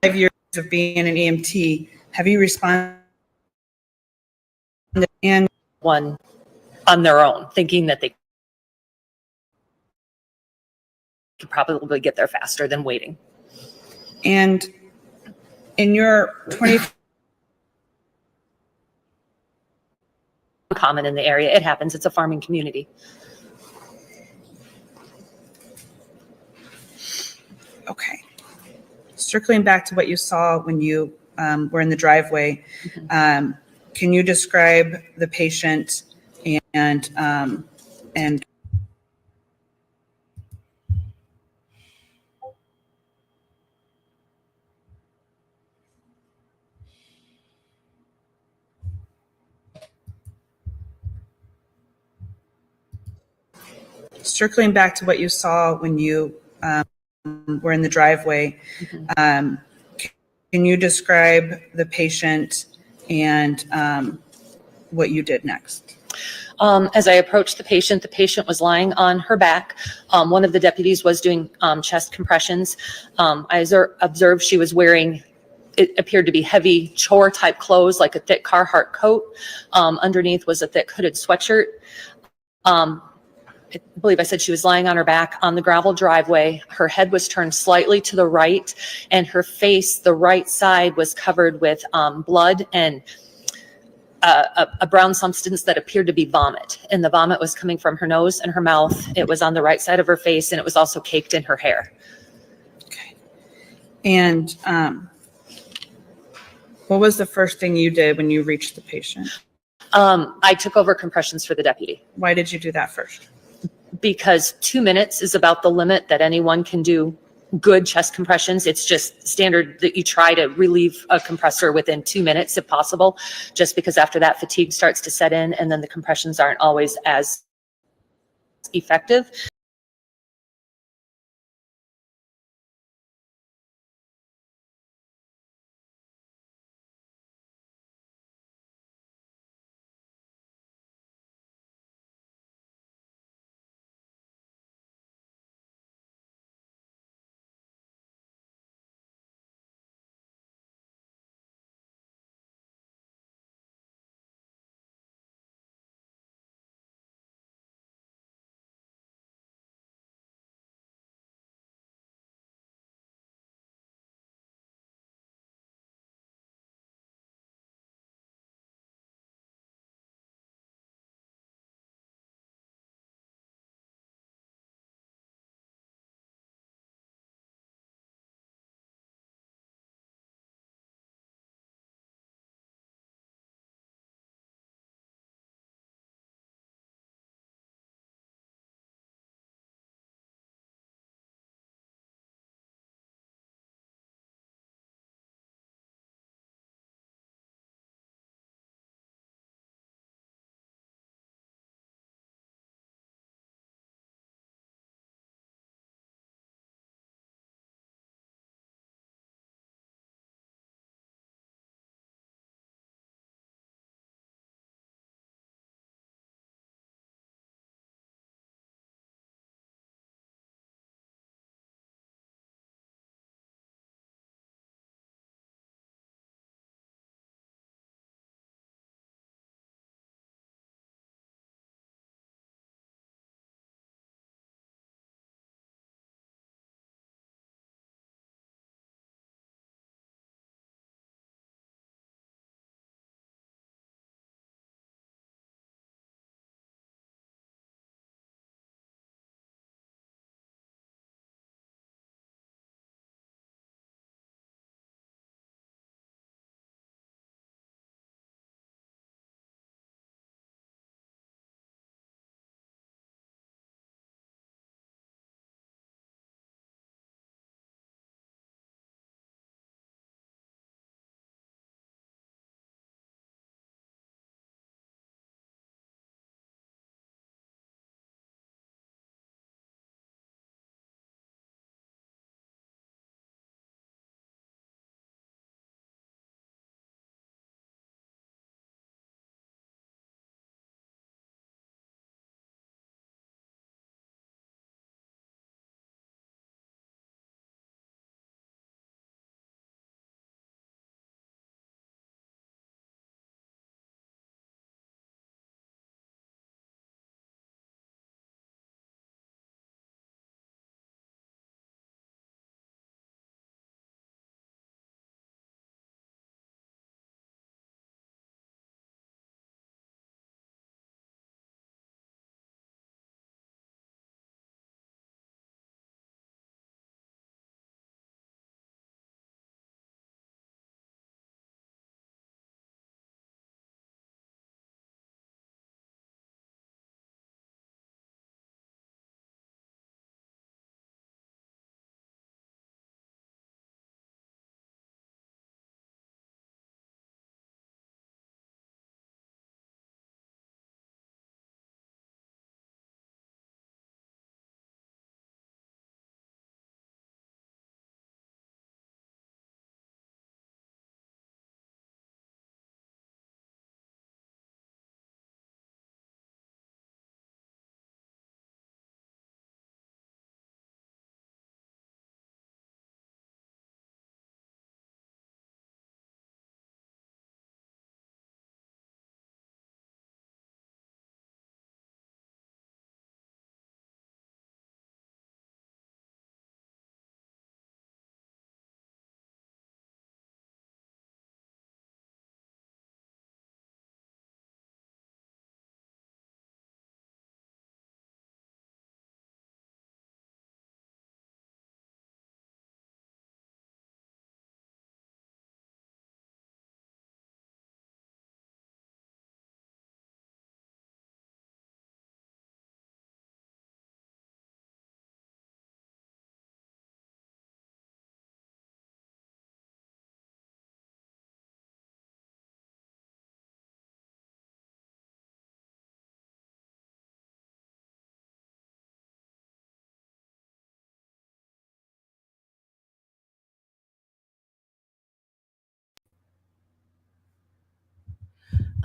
5 years of being an EMT, have you responded and One on their own, thinking that they could probably get there faster than waiting. and in your 20 Common in the area. It happens. It's a farming community. Okay. Circling back to what you saw when you were in the driveway, can you describe the patient and circling back to what you saw when you were in the driveway, can you describe the patient and what you did next? As I approached the patient was lying on her back. One of the deputies was doing chest compressions. I observed she was wearing, it appeared to be heavy chore type clothes, like a thick Carhartt coat. Underneath was a thick hooded sweatshirt. I believe I said she was lying on her back on the gravel driveway. Her head was turned slightly to the right, and her face, the right side, was covered with blood and a brown substance that appeared to be vomit. And the vomit was coming from her nose and her mouth. It was on the right side of her face, and it was also caked in her hair. Okay. And what was the first thing you did when you reached the patient? I took over compressions for the deputy. Why did you do that first? Because 2 minutes is about the limit that anyone can do good chest compressions. It's just standard that you try to relieve a compressor within 2 minutes if possible, just because after that fatigue starts to set in, and then the compressions aren't always as effective.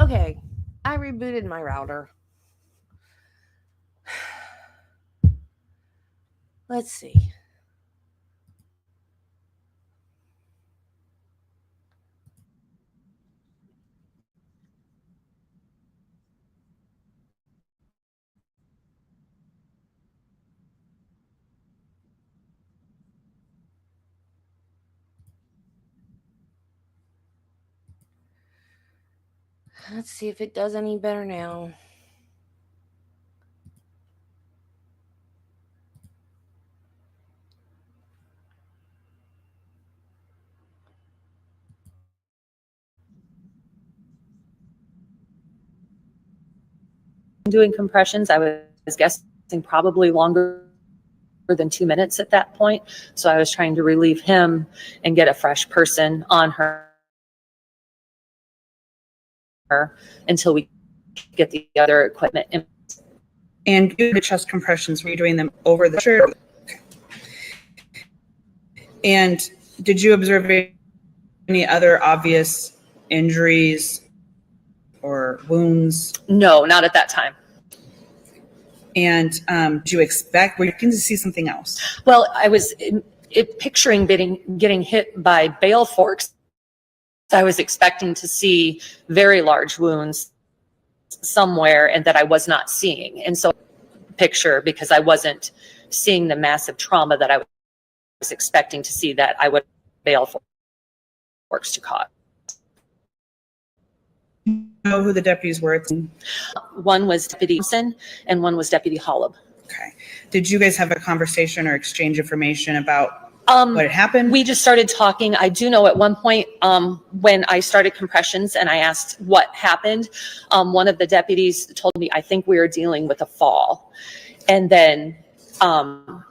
Okay, I rebooted my router. Let's see. Let's see if it does any better now. Doing compressions, I was guessing probably longer than 2 minutes at that point. So I was trying to relieve him and get a fresh person on her until we get the other equipment in. And you did chest compressions, were you doing them over the shirt? And did you observe any other obvious injuries or wounds? No, not at that time. And did you expect, were you looking to see something else? Well, I was picturing getting hit by bale forks. I was expecting to see very large wounds somewhere and that I was not seeing. And so picture, because I wasn't seeing the massive trauma that I was expecting to see, that I would bale forks to cause. You know who the deputies were? One was Deputy Thompson and one was Deputy Holub. Okay. Did you guys have a conversation or exchange information about what had happened? We just started talking. I do know at one point when I started compressions and I asked what happened, one of the deputies told me, I think we are dealing with a fall. And then I'm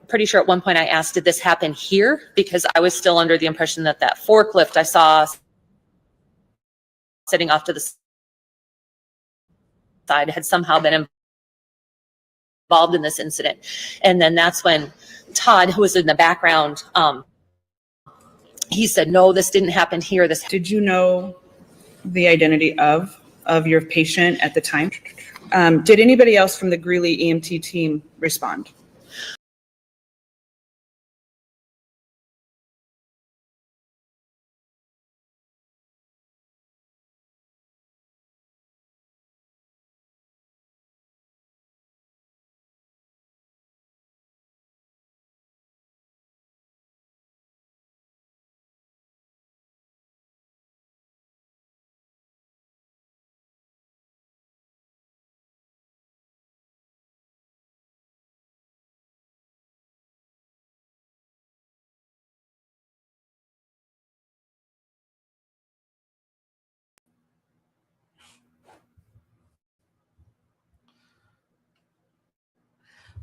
pretty sure at one point I asked, did this happen here? Because I was still under the impression that that forklift I saw sitting off to the side had somehow been involved in this incident. And then that's when Todd, who was in the background, he said, no, this didn't happen here. Did you know the identity of your patient at the time? Did anybody else from the Greeley EMT team respond?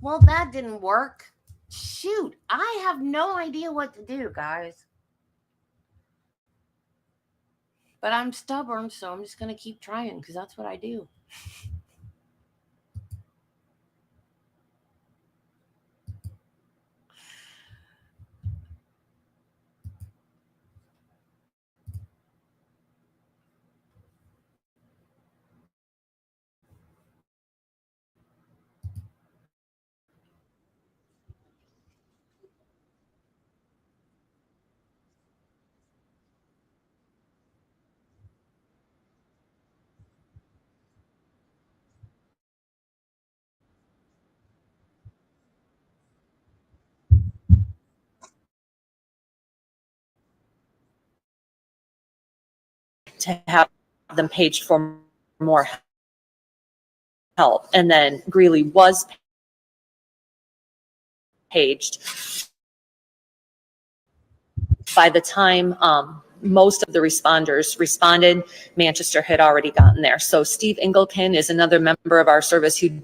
Well, that didn't work. Shoot, I have no idea what to do, guys. But I'm stubborn, so I'm just going to keep trying because that's what I do. To have them paged for more help. And then Greeley was paged. By the time most of the responders responded, Manchester had already gotten there. So Steve Engelken is another member of our service who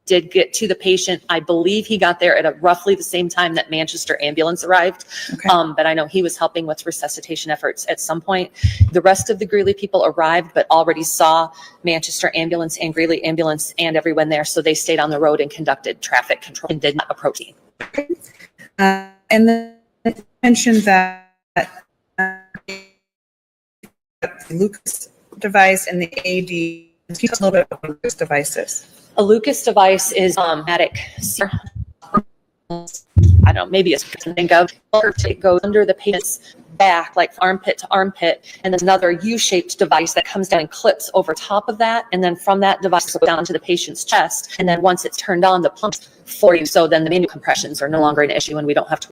did get to the patient. I believe he got there at roughly the same time that Manchester ambulance arrived. Okay. But I know he was helping with resuscitation efforts at some point. The rest of the Greeley people arrived, but already saw Manchester ambulance and Greeley ambulance and everyone there. So they stayed on the road and conducted traffic control and did not approach. And then you mentioned that Lucas device and the AED. Can you tell us a little bit about what this device is? A Lucas device is automatic. I don't know, maybe it's to think of. It goes under the patient's back, like armpit to armpit, and there's another U-shaped device that comes down and clips over top of that, and then from that device goes down to the patient's chest, and then once it's turned on, the pumps for you, so then the manual compressions are no longer an issue, and we don't have to.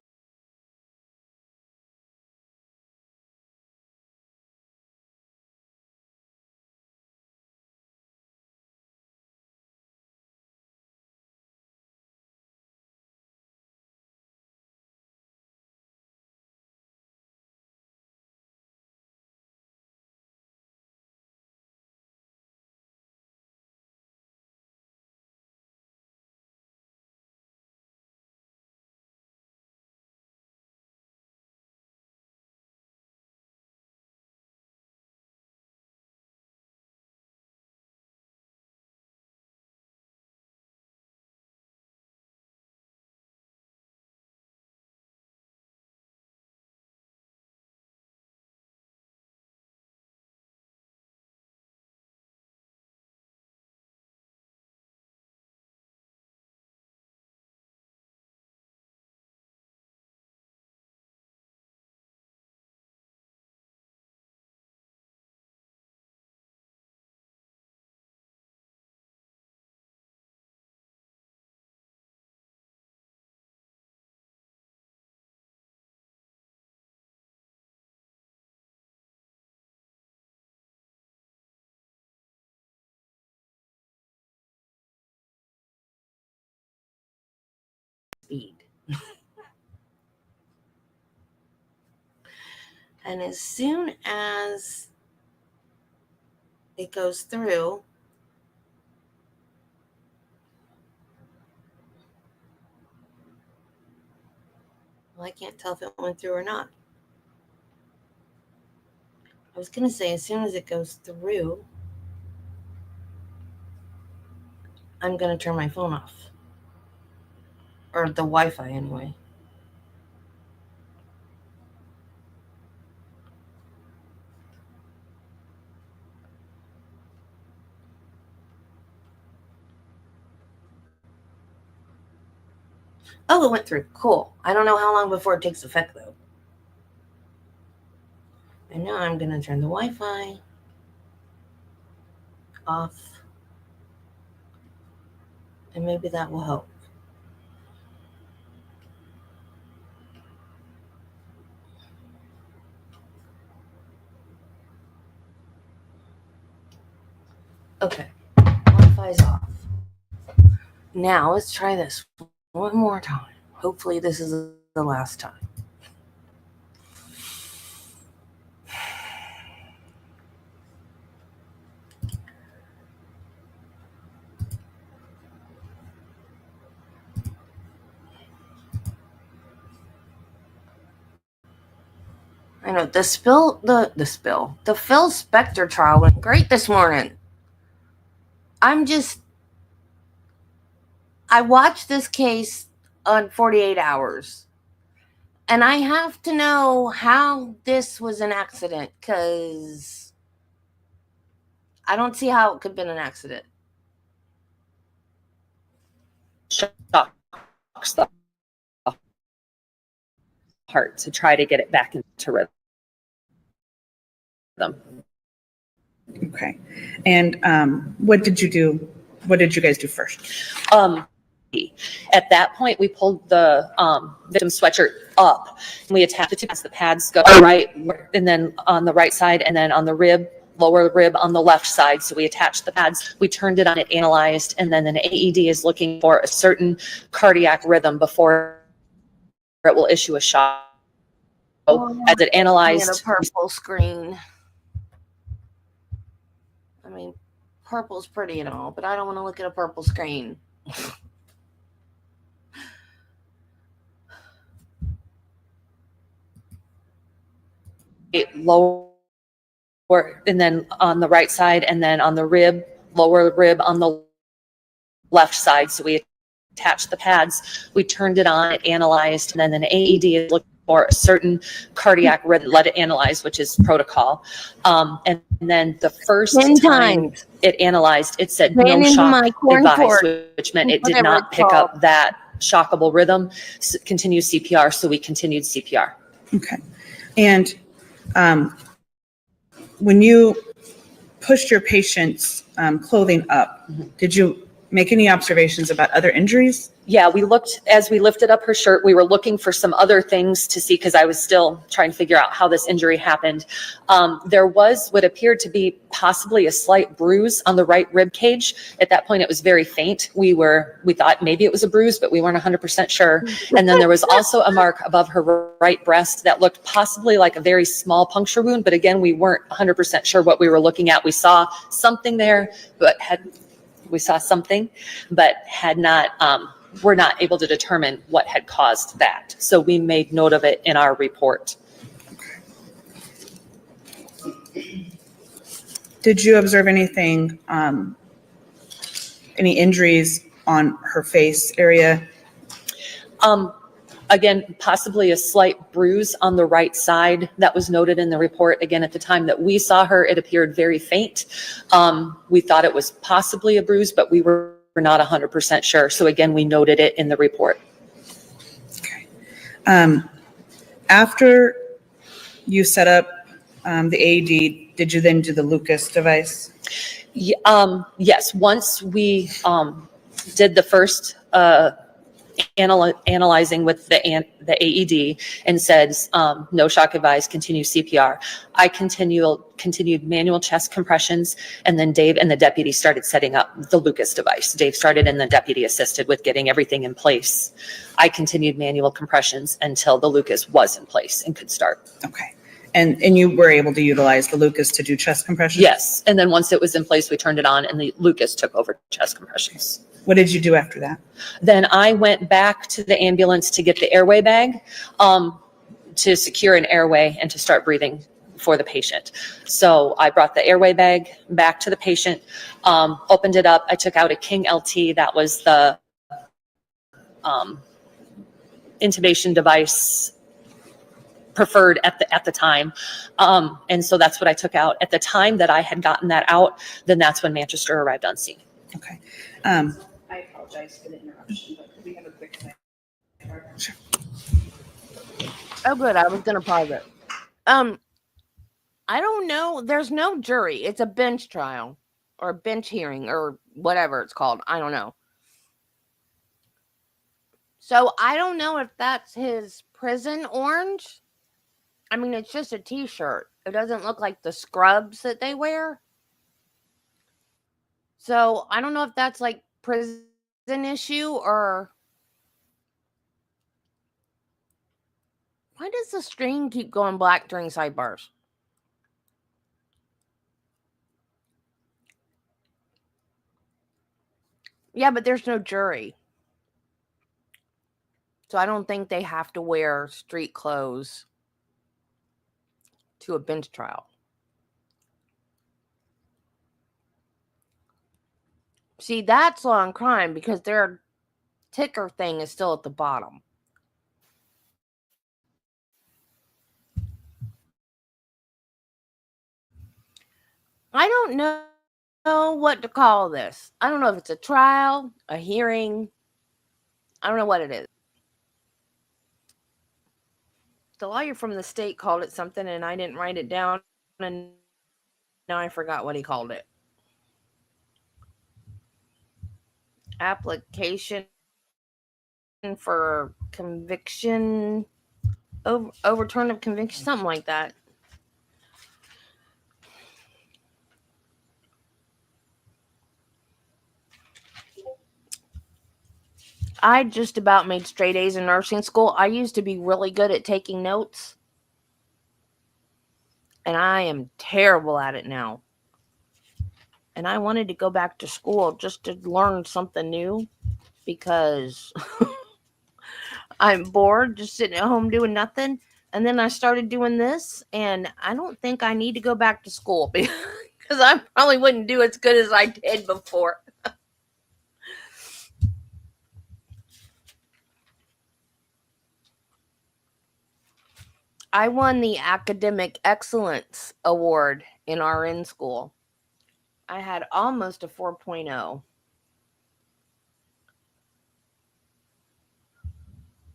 Speed. And as soon as it goes through, well, I can't tell if it went through or not. I was going to say, as soon as it goes through, I'm going to turn my phone off. Or the Wi-Fi, anyway. Oh, it went through. Cool. I don't know how long before it takes effect, though. And now I'm going to turn the Wi-Fi off. And maybe that will help. Okay. Wi-Fi's off. Now let's try this one more time. Hopefully this is the last time. I know the Phil Spector trial went great this morning. I watched this case on 48 hours. And I have to know how this was an accident, because I don't see how it could have been an accident. Shocks the heart to try to get it back into rhythm. Okay. And what did you do? What did you guys do first? At that point, we pulled the victim's sweatshirt up. And we attached it to the pads go right, and then on the right side, and then on the rib, lower rib on the left side. So we attached the pads. We turned it on, it analyzed, and then an AED is looking for a certain cardiac rhythm before it will issue a shot. As it analyzed, a purple screen. I mean, purple's pretty and all, but I don't want to look at a purple screen. lower, and then on the right side, and then on the rib, lower rib on the left side. So we attached the pads, we turned it on, it analyzed, and then an AED is looking for a certain cardiac rhythm, let it analyze, which is protocol. And then the first 10 time times. it analyzed, it said Ran no into shock my corn advice, port, which meant it did whatever not it's pick called. up that shockable rhythm, continue CPR. So we continued CPR. Okay. And when you pushed your patient's clothing up, did you make any observations about other injuries? Yeah, we looked, as we lifted up her shirt, we were looking for some other things to see because I was still trying to figure out how this injury happened. There was what appeared to be possibly a slight bruise on the right rib cage. At that point, it was very faint. We thought maybe it was a bruise, but we weren't 100% sure. And then there was also a mark above her right breast that looked possibly like a very small puncture wound. But again, we weren't 100% sure what we were looking at. We saw something there, but had not, we're not able to determine what had caused that. So we made note of it in our report. Did you observe anything, any injuries on her face area? Again, possibly a slight bruise on the right side that was noted in the report. Again, at the time that we saw her, it appeared very faint. We thought it was possibly a bruise, but we were not 100% sure. So again, we noted it in the report. Okay. After you set up the AED, did you then do the Lucas device? Yes, once we did the first analyzing with the AED and says no shock advised, continue CPR. I continued manual chest compressions, and then Dave and the deputy started setting up the Lucas device. Dave started and the deputy assisted with getting everything in place. I continued manual compressions until the Lucas was in place and could start. Okay. And you were able to utilize the Lucas to do chest compressions? Yes, and then once it was in place, we turned it on and the Lucas took over chest compressions. What did you do after that? Then I went back to the ambulance to get the airway bag to secure an airway and to start breathing for the patient. So I brought the airway bag back to the patient, opened it up. I took out a King LT. That was the intubation device preferred at the time. And so that's what I took out. At the time that I had gotten that out, then that's when Manchester arrived on scene. Okay. I apologize for the interruption, but could we have a quick second? Sure. Oh, good. I was going to pause it. I don't know. There's no jury. It's a bench trial or a bench hearing or whatever it's called. I don't know. So I don't know if that's his prison orange. I mean, it's just a t-shirt. It doesn't look like the scrubs that they wear. So I don't know if that's like prison issue or... Why does the string keep going black during sidebars? Yeah, but there's no jury. So I don't think they have to wear street clothes to a bench trial. See, that's law and crime because their ticker thing is still at the bottom. I don't know what to call this. I don't know if it's a trial, a hearing. I don't know what it is. The lawyer from the state called it something and I didn't write it down and now I forgot what he called it. Application for conviction, overturn of conviction, something like that. I just about made straight A's in nursing school. I used to be really good at taking notes. And I am terrible at it now. And I wanted to go back to school just to learn something new because I'm bored just sitting at home doing nothing. And then I started doing this and I don't think I need to go back to school because I probably wouldn't do as good as I did before. I won the Academic Excellence Award in RN school. I had almost a 4.0.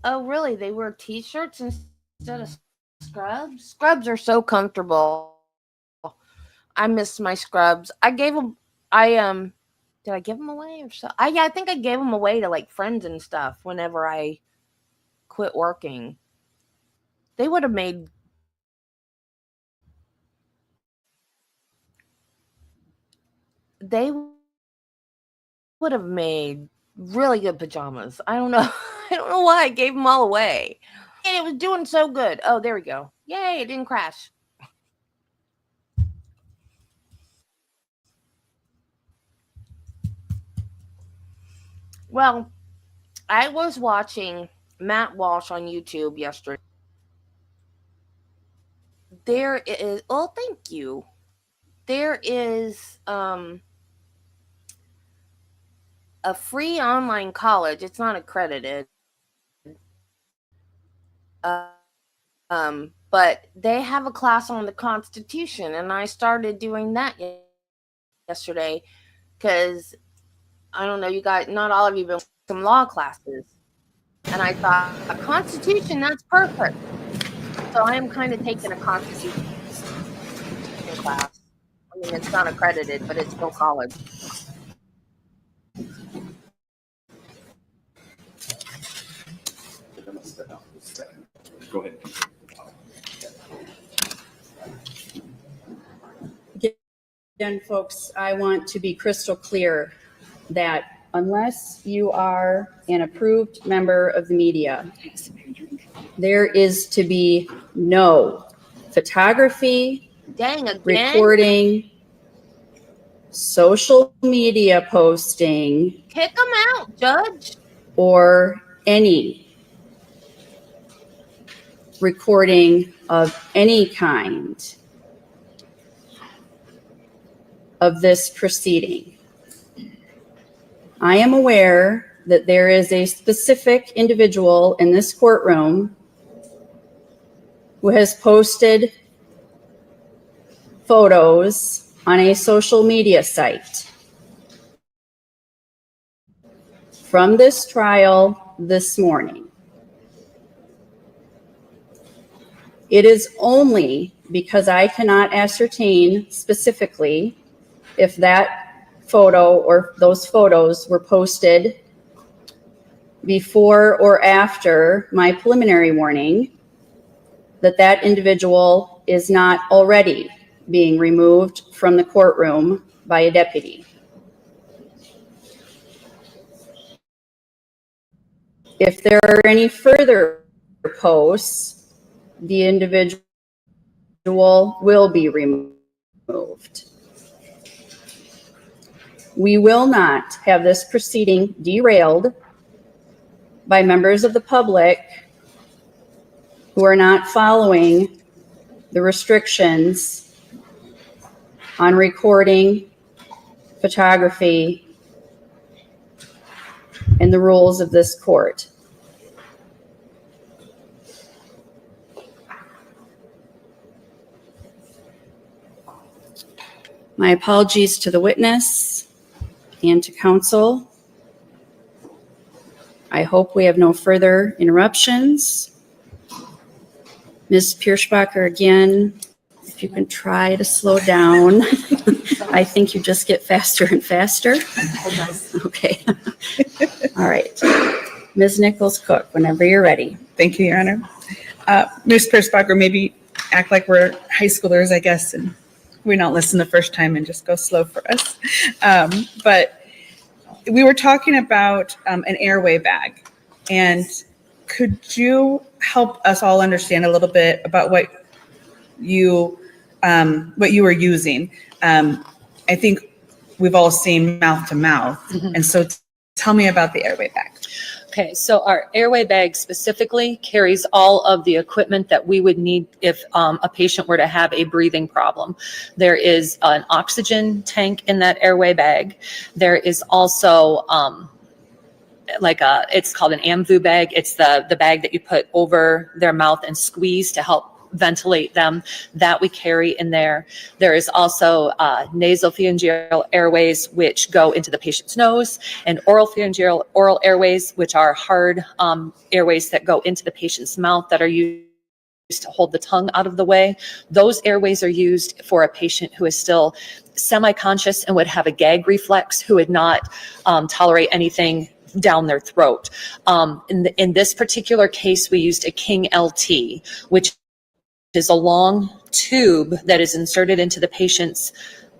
Oh, really? They wear t-shirts instead of scrubs? Scrubs are so comfortable. I miss my scrubs. I gave them, did I give them away or so? Yeah, I think I gave them away to like friends and stuff whenever I quit working. They would have made really good pajamas. I don't know. I don't know why I gave them all away. And it was doing so good. Oh, there we go. Yay, it didn't crash. Well, I was watching Matt Walsh on YouTube yesterday. There is, oh, thank you. There is a free online college. It's not accredited. But they have a class on the Constitution, and I started doing that yesterday because I don't know, you guys, not all of you, but some law classes. And I thought, a Constitution, that's perfect. So I am kind of taking a Constitution class. I mean, it's not accredited, but it's still college. Go ahead. Again, folks, I want to be crystal clear that unless you are an approved member of the media, there is to be no photography, recording, social media posting. Kick them out, Judge. Or any recording of any kind of this proceeding. I am aware that there is a specific individual in this courtroom who has posted photos on a social media site from this trial this morning. It is only because I cannot ascertain specifically if that photo or those photos were posted before or after my preliminary warning that that individual is not already being removed from the courtroom by a deputy. If there are any further posts, the individual will be removed. We will not have this proceeding derailed by members of the public who are not following the restrictions on recording, photography, and the rules of this court. My apologies to the witness and to counsel. I hope we have no further interruptions. Ms. Pierschbacher, again, if you can try to slow down. I think you just get faster and faster. Okay. All right. Ms. Nichols-Cook, whenever you're ready. Thank you, Your Honor. Ms. Pierschbacher, maybe act like we're high schoolers, I guess, and we not listen the first time and just go slow for us. But we were talking about an airway bag, and could you help us all understand a little bit about what you were using? I think we've all seen mouth to mouth, and so tell me about the airway bag. Okay, so our airway bag specifically carries all of the equipment that we would need if a patient were to have a breathing problem. There is an oxygen tank in that airway bag. There is also it's called an AMVU bag. It's the bag that you put over their mouth and squeeze to help ventilate them, that we carry in there. There is also nasopharyngeal airways, which go into the patient's nose, and oral airways, which are hard airways that go into the patient's mouth that are used to hold the tongue out of the way. Those airways are used for a patient who is still semi-conscious and would have a gag reflex, who would not tolerate anything down their throat. In this particular case, we used a King LT, which is a long tube that is inserted into the patient's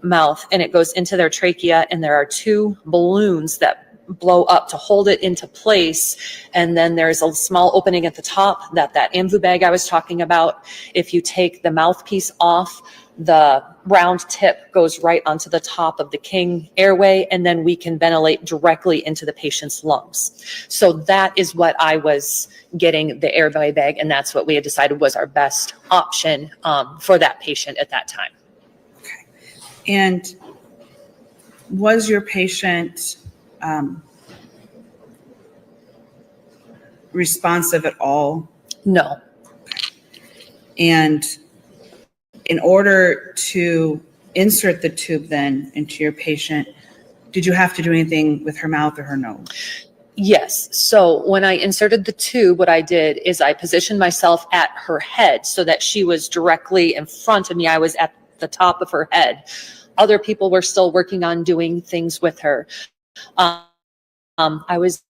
mouth, and it goes into their trachea, and there are 2 balloons that blow up to hold it into place, and then there's a small opening at the top that ambu bag I was talking about. If you take the mouthpiece off, the round tip goes right onto the top of the King airway, and then we can ventilate directly into the patient's lungs. So that is what I was getting, the airway bag, and that's what we had decided was our best option for that patient at that time. Okay. And was your patient responsive at all? No. And in order to insert the tube then into your patient, did you have to do anything with her mouth or her nose? Yes. So when I inserted the tube, what I did is I positioned myself at her head so that she was directly in front of me. I was at the top of her head. Other people were still working on doing things with her. I was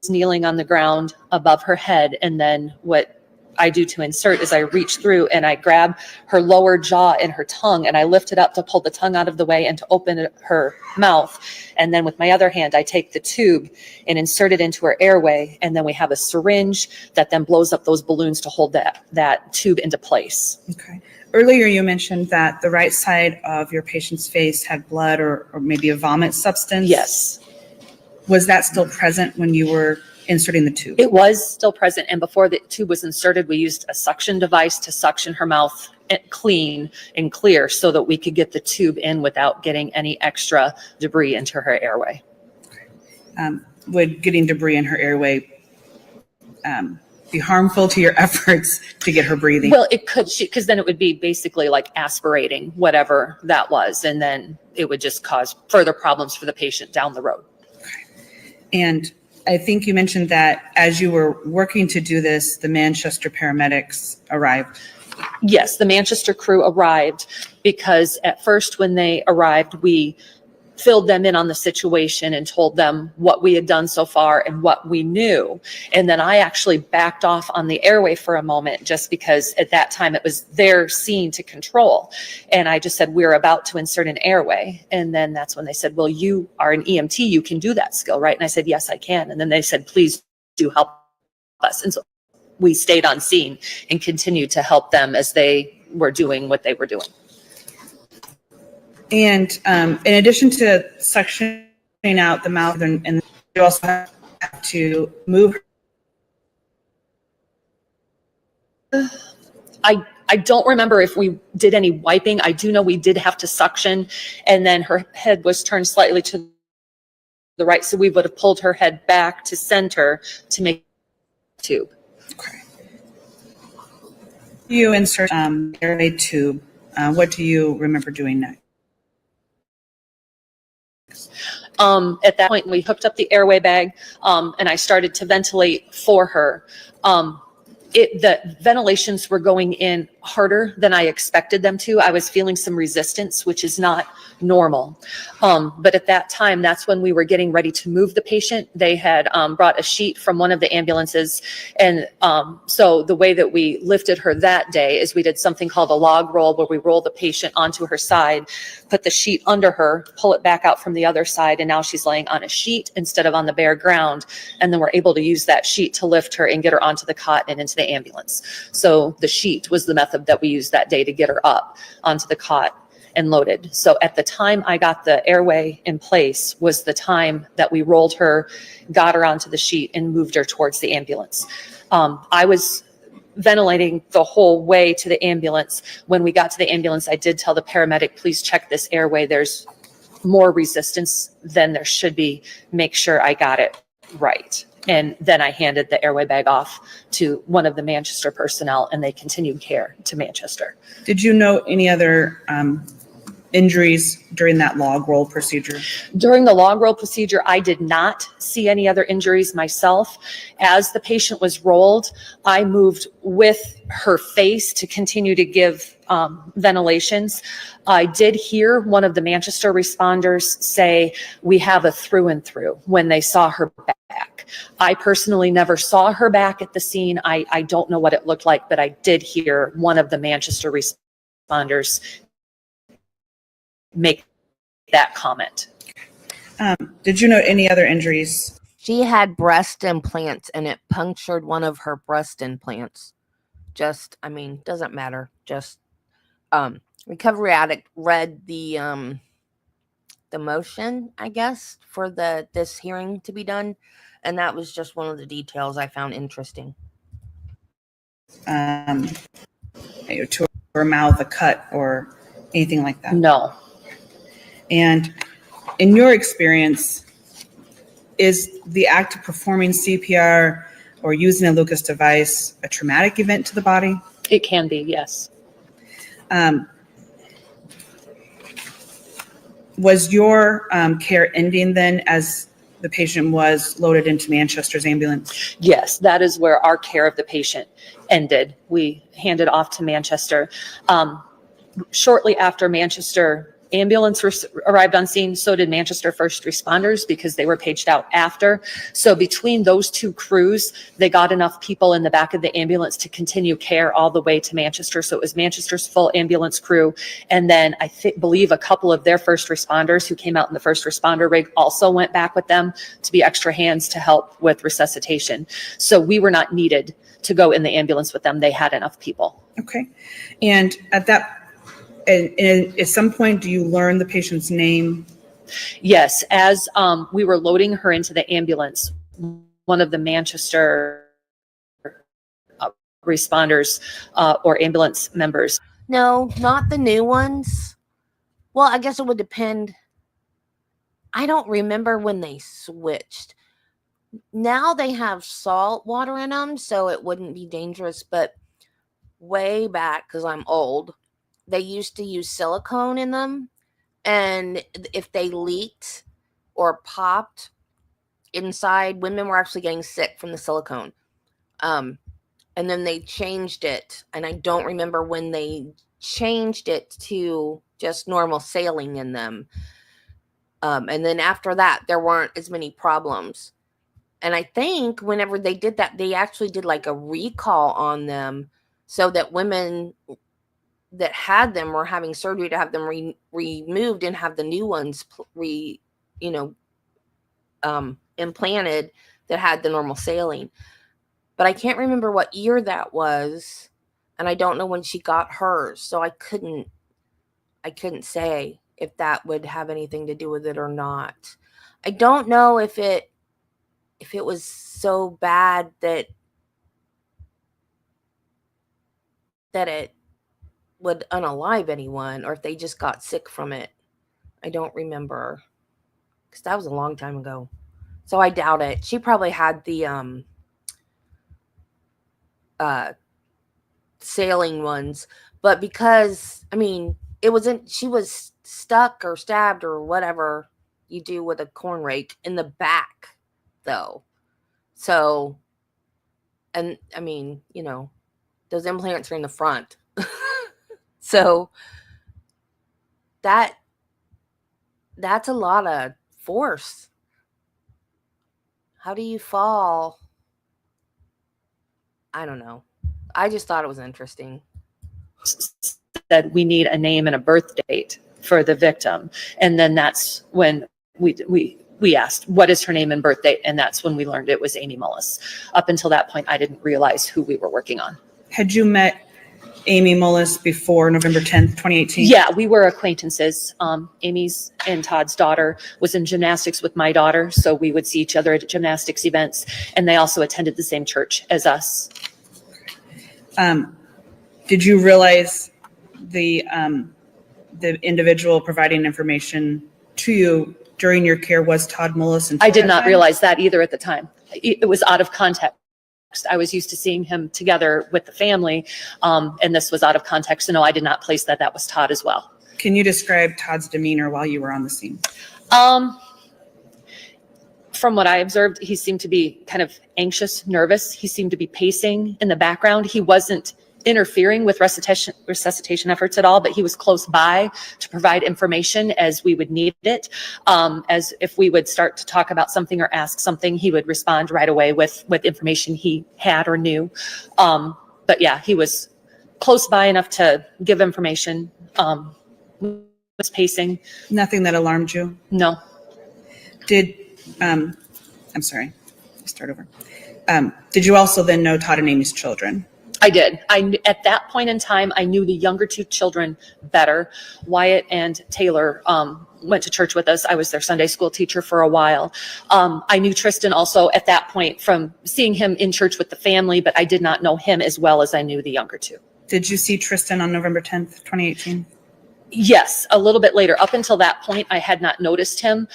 kneeling on the ground above her head, and then what I do to insert is I reach through and I grab her lower jaw and her tongue, and I lift it up to pull the tongue out of the way and to open her mouth. And then with my other hand, I take the tube and insert it into her airway, and then we have a syringe that then blows up those balloons to hold that tube into place. Okay. Earlier, you mentioned that the right side of your patient's face had blood or maybe a vomit substance. Yes. Was that still present when you were inserting the tube? It was still present, and before the tube was inserted, we used a suction device to suction her mouth clean and clear so that we could get the tube in without getting any extra debris into her airway. Would getting debris in her airway be harmful to your efforts to get her breathing? Well, it could, because then it would be basically like aspirating whatever that was, and then it would just cause further problems for the patient down the road. And I think you mentioned that as you were working to do this, the Manchester paramedics arrived. Yes, the Manchester crew arrived because at first when they arrived, we filled them in on the situation and told them what we had done so far and what we knew. And then I actually backed off on the airway for a moment, just because at that time it was their scene to control. And I just said, we're about to insert an airway. And then that's when they said, well, you are an EMT, you can do that skill, right? And I said, yes, I can. And then they said, please do help us. And so we stayed on scene and continued to help them as they were doing what they were doing. And in addition to suctioning out the mouth, and you also have to move. I don't remember if we did any wiping. I do know we did have to suction, and then her head was turned slightly to the right, so we would have pulled her head back to center to make the tube. Okay. You insert airway tube. What do you remember doing next? At that point, we hooked up the airway bag, and I started to ventilate for her. The ventilations were going in harder than I expected them to. I was feeling some resistance, which is not normal. But at that time, that's when we were getting ready to move the patient. They had brought a sheet from one of the ambulances. And so the way that we lifted her that day is we did something called a log roll, where we roll the patient onto her side, put the sheet under her, pull it back out from the other side, and now she's laying on a sheet instead of on the bare ground. And then we're able to use that sheet to lift her and get her onto the cot and into the ambulance. So the sheet was the method that we used that day to get her up onto the cot and loaded. So at the time I got the airway in place was the time that we rolled her, got her onto the sheet, and moved her towards the ambulance. I was ventilating the whole way to the ambulance. When we got to the ambulance, I did tell the paramedic, please check this airway. There's more resistance than there should be. Make sure I got it right. And then I handed the airway bag off to one of the Manchester personnel, and they continued care to Manchester. Did you note any other injuries during that log roll procedure? During the log roll procedure, I did not see any other injuries myself. As the patient was rolled, I moved with her face to continue to give ventilations. I did hear one of the Manchester responders say, "We have a through and through," when they saw her back. I personally never saw her back at the scene. I don't know what it looked like, but I did hear one of the Manchester responders make that comment. Did you note any other injuries? She had breast implants and it punctured one of her breast implants. Just, I mean, doesn't matter. Just, recovery addict read the motion, I guess, for this hearing to be done. And that was just one of the details I found interesting. To her mouth, a cut, or anything like that? No. And in your experience, is the act of performing CPR or using a Lucas device a traumatic event to the body? It can be, yes. Was your care ending then as the patient was loaded into Manchester's ambulance? Yes, that is where our care of the patient ended. We handed off to Manchester. Shortly after Manchester ambulance arrived on scene, so did Manchester first responders, because they were paged out after. So between those two crews, they got enough people in the back of the ambulance to continue care all the way to Manchester. So it was Manchester's full ambulance crew. And then I believe a couple of their first responders who came out in the first responder rig also went back with them to be extra hands to help with resuscitation. So we were not needed to go in the ambulance with them. They had enough people. Okay. And at some point, do you learn the patient's name? Yes, as we were loading her into the ambulance, one of the Manchester responders or ambulance members. No, not the new ones. Well, I guess it would depend. I don't remember when they switched. Now they have salt water in them, so it wouldn't be dangerous. But way back, because I'm old, they used to use silicone in them. And if they leaked or popped inside, women were actually getting sick from the silicone. And then they changed it. And I don't remember when they changed it to just normal saline in them. And then after that, there weren't as many problems. And I think whenever they did that, they actually did like a recall on them so that women that had them were having surgery to have them removed and have the new ones implanted that had the normal saline. But I can't remember what year that was, and I don't know when she got hers, so I couldn't say if that would have anything to do with it or not. I don't know if it was so bad that it would unalive anyone, or if they just got sick from it. I don't remember, because that was a long time ago. So I doubt it. She probably had the saline ones, but because, I mean, she was stuck or stabbed or whatever you do with a corn rake in the back, though. So, and I mean, those implants are in the front. So that's a lot of force. How do you fall? I don't know. I just thought it was interesting. Said we need a name and a birth date for the victim. And then that's when we asked, what is her name and birth date? And that's when we learned it was Amy Mullis. Up until that point, I didn't realize who we were working on. Had you met Amy Mullis before November 10th, 2018? Yeah, we were acquaintances. Amy's and Todd's daughter was in gymnastics with my daughter, so we would see each other at gymnastics events, and they also attended the same church as us. Did you realize the individual providing information to you during your care was Todd Mullis? And I did not realize that either at the time. It was out of context. I was used to seeing him together with the family, and this was out of context. So no, I did not place that that was Todd as well. Can you describe Todd's demeanor while you were on the scene? From what I observed, he seemed to be kind of anxious, nervous. He seemed to be pacing in the background. He wasn't interfering with resuscitation efforts at all, but he was close by to provide information as we would need it. As if we would start to talk about something or ask something, he would respond right away with information he had or knew. But yeah, he was close by enough to give information. Was pacing. Nothing that alarmed you? No. I'm sorry, I'll start over. Did you also then know Todd and Amy's children? I did. At that point in time, I knew the younger two children better. Wyatt and Taylor went to church with us. I was their Sunday school teacher for a while. I knew Tristan also at that point from seeing him in church with the family, but I did not know him as well as I knew the younger two. Did you see Tristan on November 10th, 2018? Yes, a little bit later. Up until that point, I had not noticed him.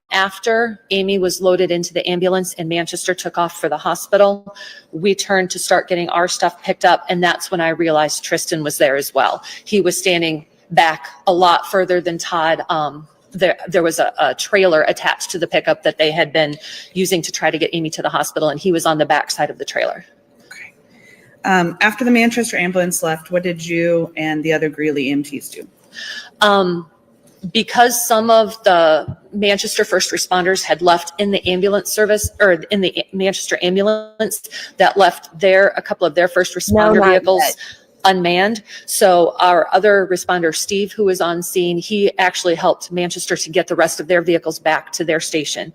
After Amy was loaded into the ambulance and Manchester took off for the hospital, we turned to start getting our stuff picked up. And that's when I realized Tristan was there as well. He was standing back a lot further than Todd. There was a trailer attached to the pickup that they had been using to try to get Amy to the hospital. And he was on the back side of the trailer. Okay. After the Manchester ambulance left, what did you and the other Greeley EMTs do? Because some of the Manchester first responders had left in the ambulance service or in the Manchester ambulance that left a couple of their first responder vehicles unmanned. So our other responder, Steve, who was on scene, he actually helped Manchester to get the rest of their vehicles back to their station.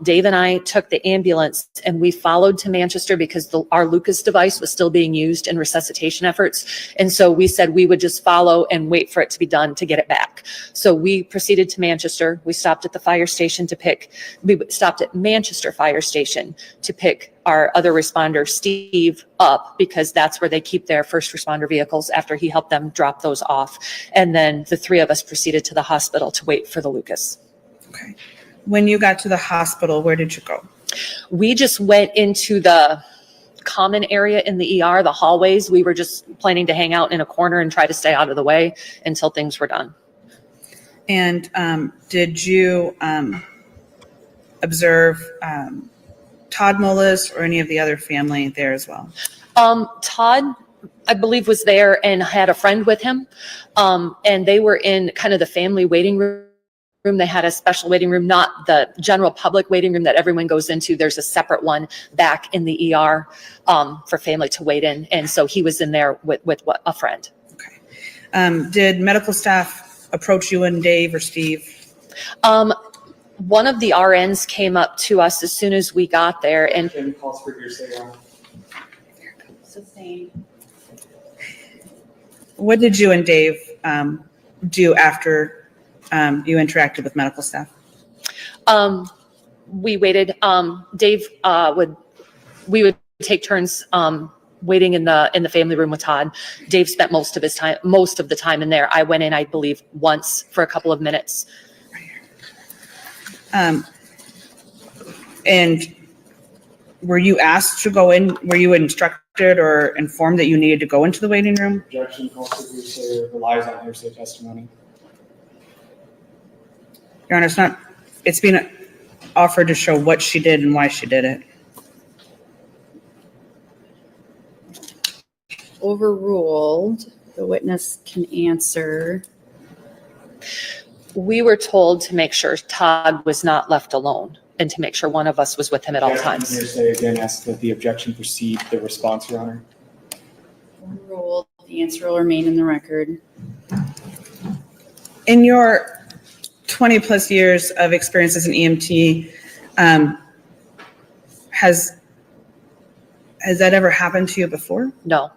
Dave and I took the ambulance and we followed to Manchester because our Lucas device was still being used in resuscitation efforts. And so we said we would just follow and wait for it to be done to get it back. So we proceeded to Manchester. We stopped at the fire station we stopped at Manchester Fire Station to pick our other responder, Steve, up because that's where they keep their first responder vehicles after he helped them drop those off. And then the three of us proceeded to the hospital to wait for the Lucas. Okay. When you got to the hospital, where did you go? We just went into the common area in the ER, the hallways. We were just planning to hang out in a corner and try to stay out of the way until things were done. And did you observe Todd Mullis or any of the other family there as well? Todd, I believe, was there and had a friend with him. And they were in kind of the family waiting room. They had a special waiting room, not the general public waiting room that everyone goes into. There's a separate one back in the ER for family to wait in. And so he was in there with a friend. Okay. Did medical staff approach you and Dave or Steve? One of the RNs came up to us as soon as we got there and what did you and Dave do after you interacted with medical staff? We waited. Dave we would take turns waiting in the family room with Todd. Dave spent most of the time in there. I went in, I believe, once for a couple of minutes. And were you asked to go in? Were you instructed or informed that you needed to go into the waiting room? Objection, hearsay relies on hearsay testimony. Your Honor, it's been offered to show what she did and why she did it. Overruled. The witness can answer. We were told to make sure Todd was not left alone and to make sure one of us was with him at all times. Hearsay again asks that the objection precede the response, Your Honor. Overruled. The answer will remain in the record. In your 20 plus years of experience as an EMT, has that ever happened to you before? No.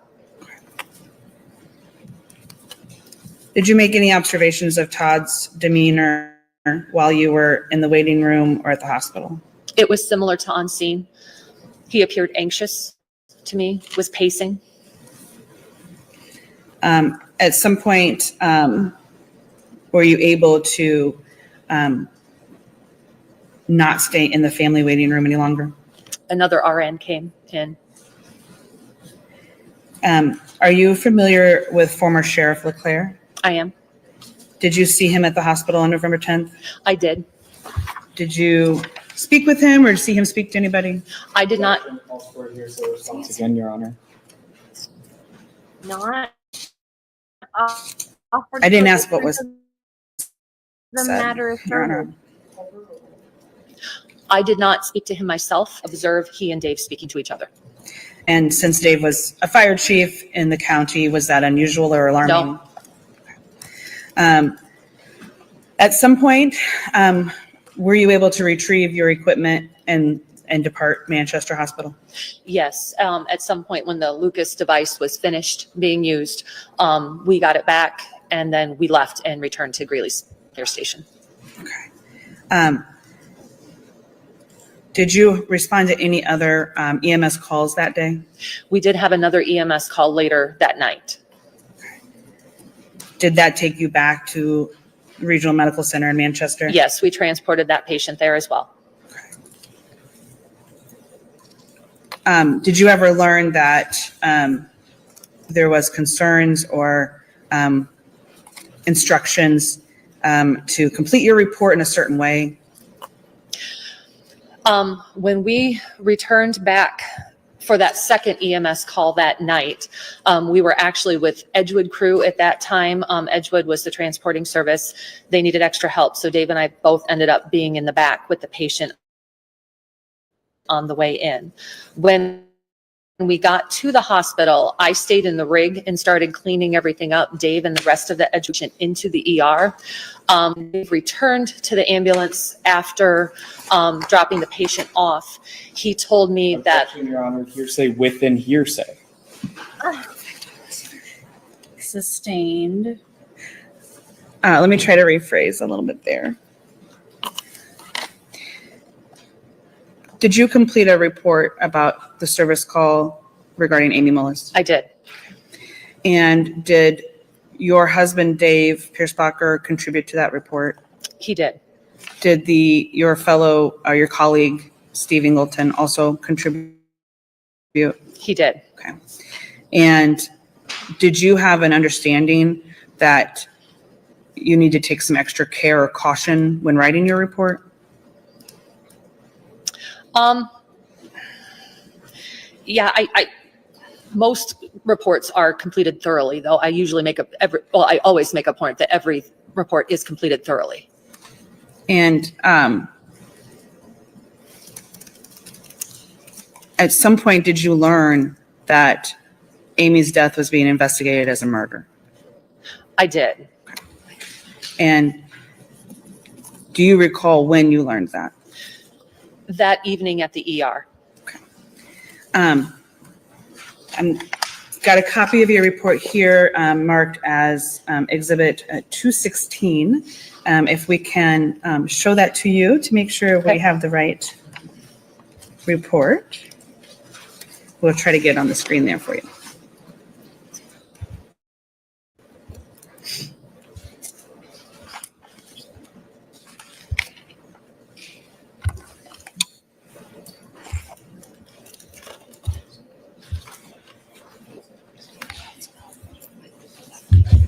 Did you make any observations of Todd's demeanor while you were in the waiting room or at the hospital? It was similar to on scene. He appeared anxious to me, was pacing. At some point, were you able to not stay in the family waiting room any longer? Another RN came in. Are you familiar with former Sheriff LeClaire? I am. Did you see him at the hospital on November 10th? I did. Did you speak with him or see him speak to anybody? I did not. Once again, Your Honor. Not. I didn't ask what was the said, matter is Your Honor. I did not speak to him myself. Observe he and Dave speaking to each other. And since Dave was a fire chief in the county, was that unusual or alarming? No. At some point, were you able to retrieve your equipment and depart Manchester Hospital? Yes. At some point when the Lucas device was finished being used, we got it back and then we left and returned to Greeley's Air Station. Okay. Did you respond to any other EMS calls that day? We did have another EMS call later that night. Did that take you back to Regional Medical Center in Manchester? Yes, we transported that patient there as well. Did you ever learn that there was concerns or instructions to complete your report in a certain way? When we returned back for that second EMS call that night, we were actually with Edgewood crew at that time. Edgewood was the transporting service. They needed extra help. So Dave and I both ended up being in the back with the patient on the way in. When we got to the hospital, I stayed in the rig and started cleaning everything up. Dave and the rest of the Edgewood into the ER. Dave returned to the ambulance after dropping the patient off. He told me that— Objection, Your Honor, hearsay within hearsay. Sustained. Let me try to rephrase a little bit there. Did you complete a report about the service call regarding Amy Mullis? I did. And did your husband, Dave Piercebacher, contribute to that report? He did. Did your colleague, Steve Ingleton, also contribute? He did. Okay. And did you have an understanding that you need to take some extra care or caution when writing your report? Yeah, most reports are completed thoroughly, though. I usually I always make a point that every report is completed thoroughly. And at some point, did you learn that Amy's death was being investigated as a murder? I did. And do you recall when you learned that? That evening at the ER. I've got a copy of your report here marked as Exhibit 216. If we can show that to you to make sure we have the right report. We'll try to get it on the screen there for you.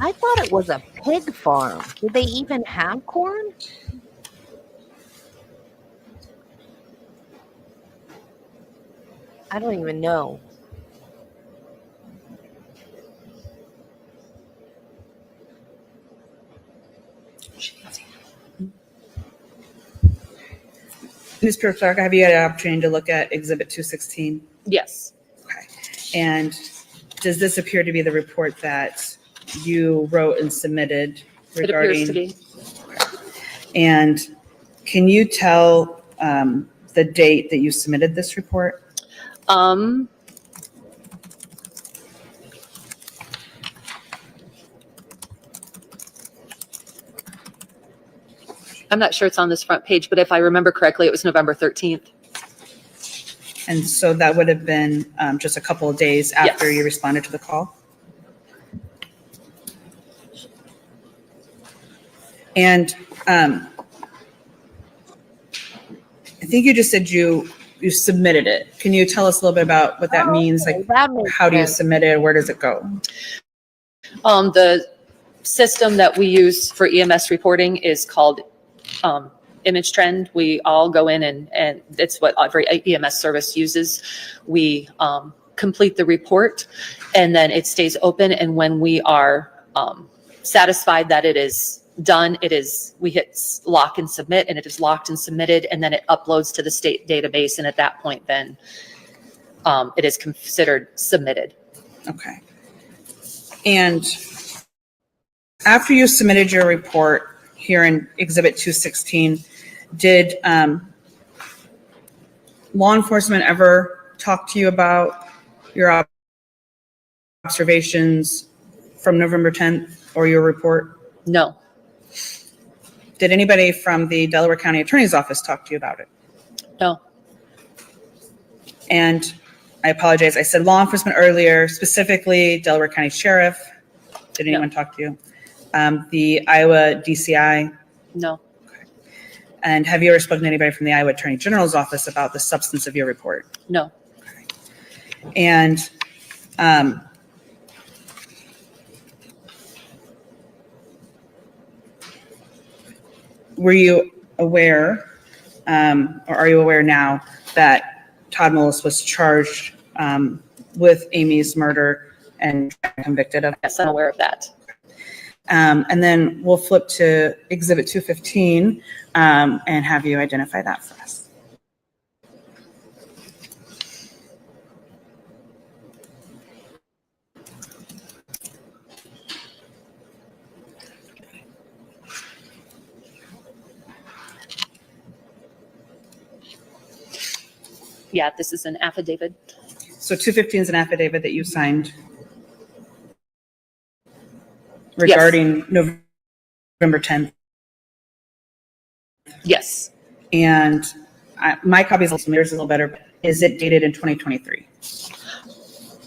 I thought it was a pig farm. Did they even have corn? I don't even know. Ms. Pierce-Clark, have you had an opportunity to look at Exhibit 216? Yes. Okay. And does this appear to be the report that you wrote and submitted regarding? It appears to be. And can you tell the date that you submitted this report? I'm not sure it's on this front page, but if I remember correctly, it was November 13th. And so that would have been just a couple of days after Yes. you responded to the call? And think you just said you submitted it. Can you tell us a little bit about what that means? Okay, Like, that makes how do you sense. submit it? Where does it go? The system that we use for EMS reporting is called Image Trend. We all go in and it's what every EMS service uses. We complete the report and then it stays open. And when we are satisfied that it is done, we hit lock and submit, and it is locked and submitted, and then it uploads to the state database. And at that point, then it is considered submitted. Okay. And after you submitted your report here in Exhibit 216, did law enforcement ever talk to you about your observations from November 10th or your report? No, Did anybody from the Delaware County Attorney's Office talk to you about it? no, And I apologize, I said law enforcement earlier, specifically Delaware County Sheriff. Did anyone talk to you? The Iowa DCI? no, And have you ever spoken to anybody from the Iowa Attorney General's office about the substance of your report? no, And were you aware, or are you aware now, that Todd Mullis was charged with Amy's murder and convicted of? yes, I'm aware of that. And then we'll flip to Exhibit 215 and have you identify that for us. Yeah, this is an affidavit. So 215 is an affidavit that you signed regarding November 10th. Yes, And my copy is yours is a little better. But is it dated in 2023?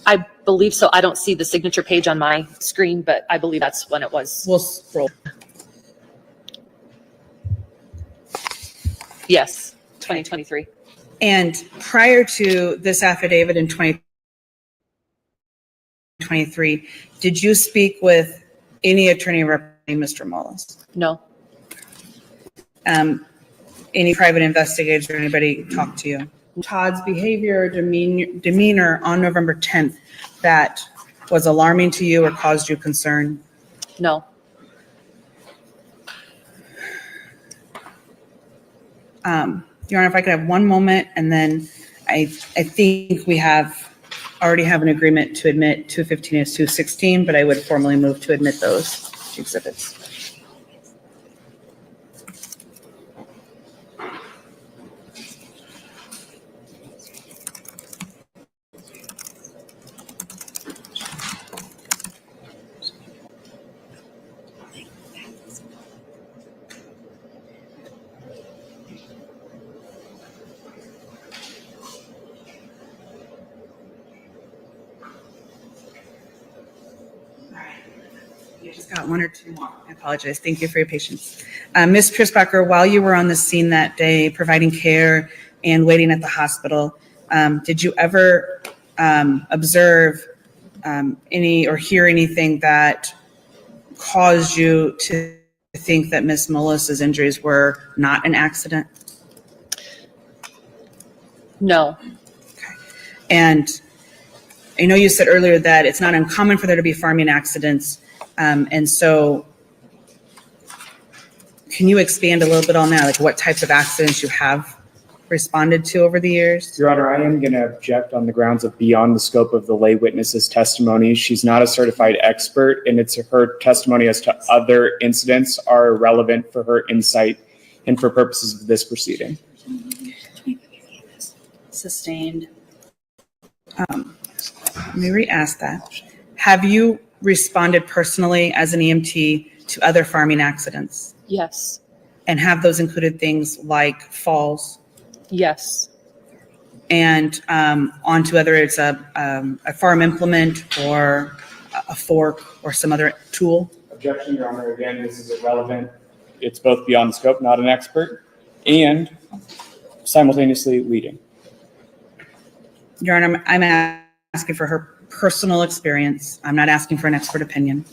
I believe so. I don't see the signature page on my screen, but I believe that's when it was. We'll scroll. Yes, 2023. And prior to this affidavit in 2023, did you speak with any attorney representing Mr. Mullis? No, Any private investigators or anybody talk to you? Todd's behavior, demeanor on November 10th that was alarming to you or caused you concern? no, Your Honor, if I could have one moment, and then I think we already have an agreement to admit 215 and 216, but I would formally move to admit those exhibits. You just got one or two more. I apologize. Thank you for your patience. Ms. Piersbacher, while you were on the scene that day, providing care and waiting at the hospital, did you ever observe any or hear anything that caused you to think that Ms. Mullis's injuries were not an accident? no, And I know you said earlier that it's not uncommon for there to be farming accidents. And so can you expand a little bit on that? Like what types of accidents you have responded to over the years? Your Honor, I am going to object on the grounds of beyond the scope of the lay witness's testimony. She's not a certified expert, and it's her testimony as to other incidents are relevant for her insight and for purposes of this proceeding. Sustained. Let me re-ask that. Have you responded personally as an EMT to other farming accidents? yes, And have those included things like falls yes, and onto whether it's a farm implement or a fork or some other tool? Objection, Your Honor. Again, this is irrelevant. It's both beyond the scope, not an expert. And simultaneously leading. Your Honor, I'm asking for her personal experience. I'm not asking for an expert opinion.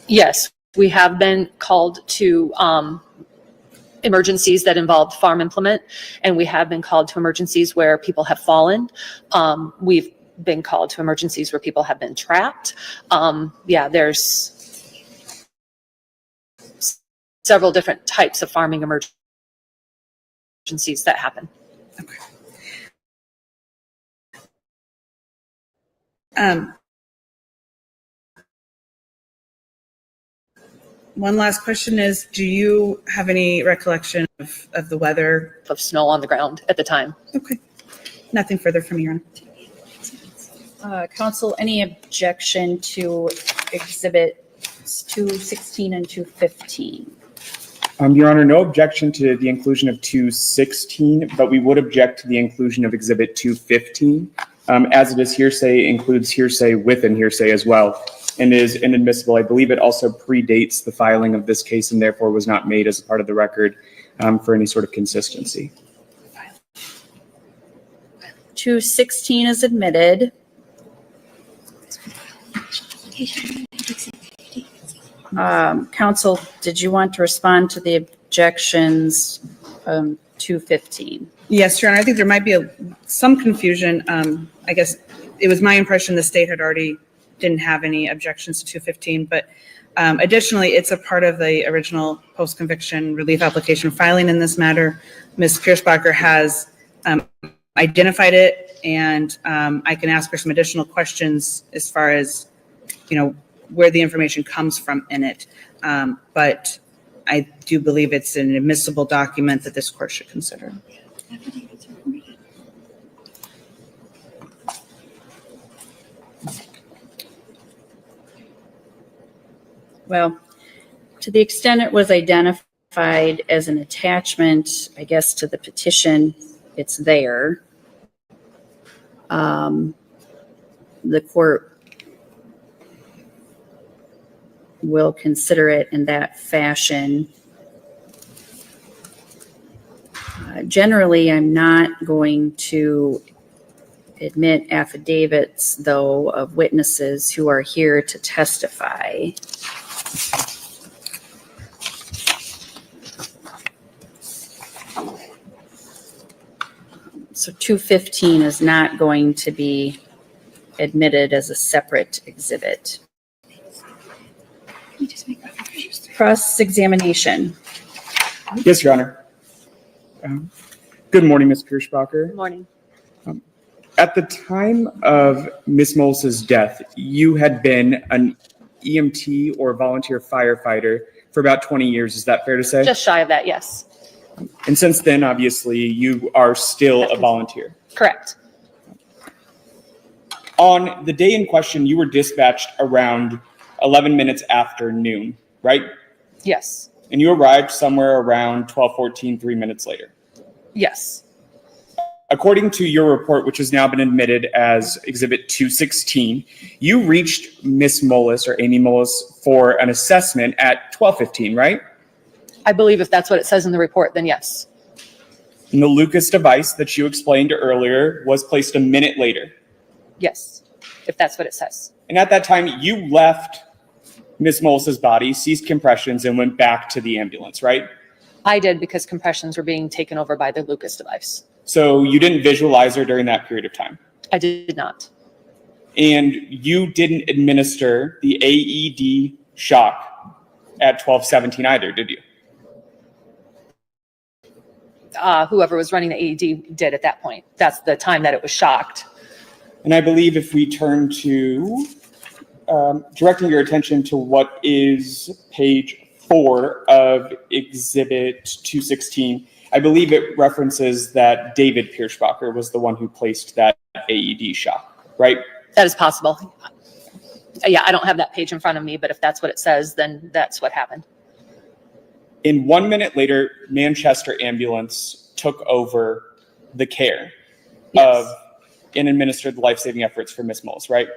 Yes, we have been called to emergencies that involved farm implement, and we have been called to emergencies where people have fallen. We've been called to emergencies where people have been trapped. Yeah, there's several different types of farming emergencies that happen. Okay. One last question is, do you have any recollection of the weather? Of snow on the ground at the time. Okay. Nothing further from Your Honor. Council, any objection to exhibits 216 and 215? Your Honor, no objection to the inclusion of 216, but we would object to the inclusion of Exhibit 215. As it is hearsay, includes hearsay within hearsay as well, and is inadmissible. I believe it also predates the filing of this case and therefore was not made as a part of the record for any sort of consistency. 216 is admitted. Council, did you want to respond to the objections 215? Yes, Your Honor, I think there might be some confusion. I guess it was my impression the state had already didn't have any objections to 215, but additionally, it's a part of the original post-conviction relief application filing in this matter. Ms. Piersbacher has identified it, and I can ask her some additional questions as far as, where the information comes from in it. But I do believe it's an admissible document that this court should consider. Well, to the extent it was identified as an attachment, I guess, to the petition, it's there. The court will consider it in that fashion. Generally, I'm not going to admit affidavits, though, of witnesses who are here to testify. So 215 is not going to be admitted as a separate exhibit. Cross-examination. Yes, Your Honor. Good morning, Ms. Piersbacher. Good morning. At the time of Ms. Mullis's death, you had been an EMT or volunteer firefighter for about 20 years. Is that fair to say? Just shy of that, yes. And since then, obviously, you are still a volunteer. Correct. On the day in question, you were dispatched around 11 minutes after noon, right? Yes. And you arrived somewhere around 12:14, 3 minutes later. Yes. According to your report, which has now been admitted as Exhibit 216, you reached Ms. Mullis or Amy Mullis for an assessment at 12:15, right? I believe if that's what it says in the report, then yes. And the Lucas device that you explained earlier was placed a minute later. Yes, if that's what it says. And at that time, you left Ms. Mullis's body, ceased compressions, and went back to the ambulance, right? I did because compressions were being taken over by the Lucas device. So you didn't visualize her during that period of time. I did not. And you didn't administer the AED shock at 12:17 either, did you? Whoever was running the AED did at that point. That's the time that it was shocked. And I believe if we turn to directing your attention to what is page 4 of Exhibit 216, I believe it references that David Piersbacher was the one who placed that AED shock, right? That is possible. Yeah, I don't have that page in front of me, but if that's what it says, then that's what happened. And 1 minute later, Manchester Ambulance took over the care Yes. of and administered the life-saving efforts for Ms. Mullis, right?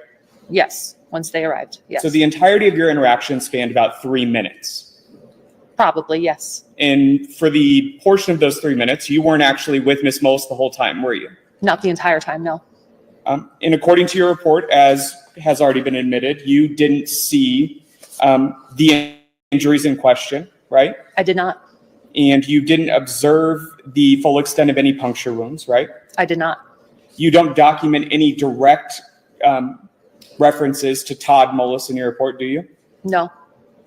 Yes, once they arrived. Yes. So the entirety of your interaction spanned about 3 minutes. Probably, yes. And for the portion of those 3 minutes, you weren't actually with Ms. Mullis the whole time, were you? Not the entire time, no. And according to your report, as has already been admitted, you didn't see the injuries in question, right? I did not. And you didn't observe the full extent of any puncture wounds, right? I did not. You don't document any direct references to Todd Mullis in your report, do you? No.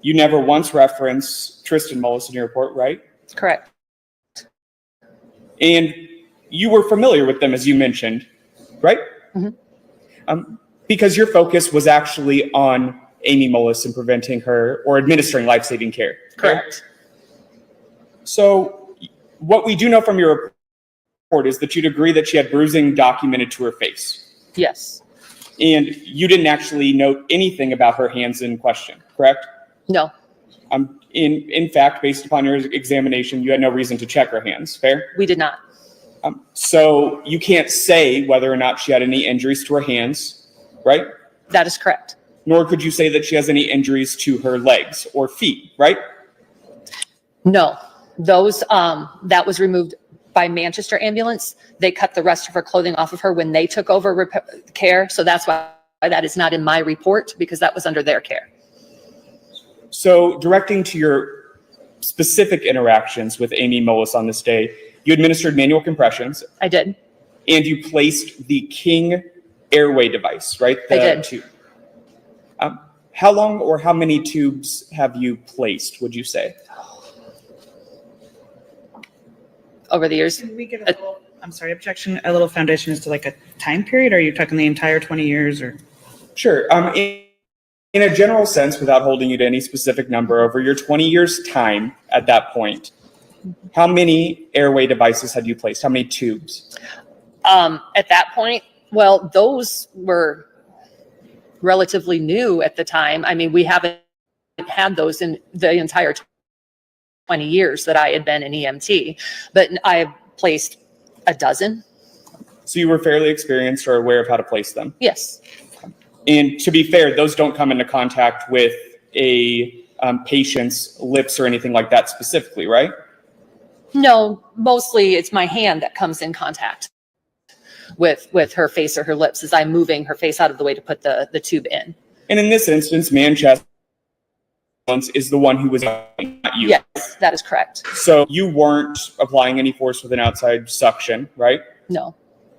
You never once reference Tristan Mullis in your report, right? Correct. And you were familiar with them, as you mentioned, right? Mm-hmm. Because your focus was actually on Amy Mullis and preventing her or administering life-saving care. Correct. So what we do know from your report is that you'd agree that she had bruising documented to her face. Yes. And you didn't actually note anything about her hands in question, correct? No. In fact, based upon your examination, you had no reason to check her hands, fair? We did not. So you can't say whether or not she had any injuries to her hands, right? That is correct. Nor could you say that she has any injuries to her legs or feet, right? No. Those, that was removed by Manchester Ambulance. They cut the rest of her clothing off of her when they took over care. So that's why that is not in my report, because that was under their care. So directing to your specific interactions with Amy Mullis on this day, you administered manual compressions. I did. And you placed the King airway device, right? I did. Tube. How long or how many tubes have you placed, would you say? Over the years. Can we get a little, I'm sorry, objection, a little foundation as to like a time period? Are you talking the entire 20 years or? Sure. In a general sense, without holding you to any specific number, over your 20 years time at that point, how many airway devices had you placed? How many tubes? At that point, well, those were relatively new at the time. I mean, we haven't had those in the entire 20 years that I had been an EMT, but I have placed a dozen. So you were fairly experienced or aware of how to place them? Yes. And to be fair, those don't come into contact with a patient's lips or anything like that specifically, right? No, mostly it's my hand that comes in contact with her face or her lips as I'm moving her face out of the way to put the tube in. And in this instance, Manchester is the one who was not you. Yes, that is correct. So you weren't applying any force with an outside suction, right? No.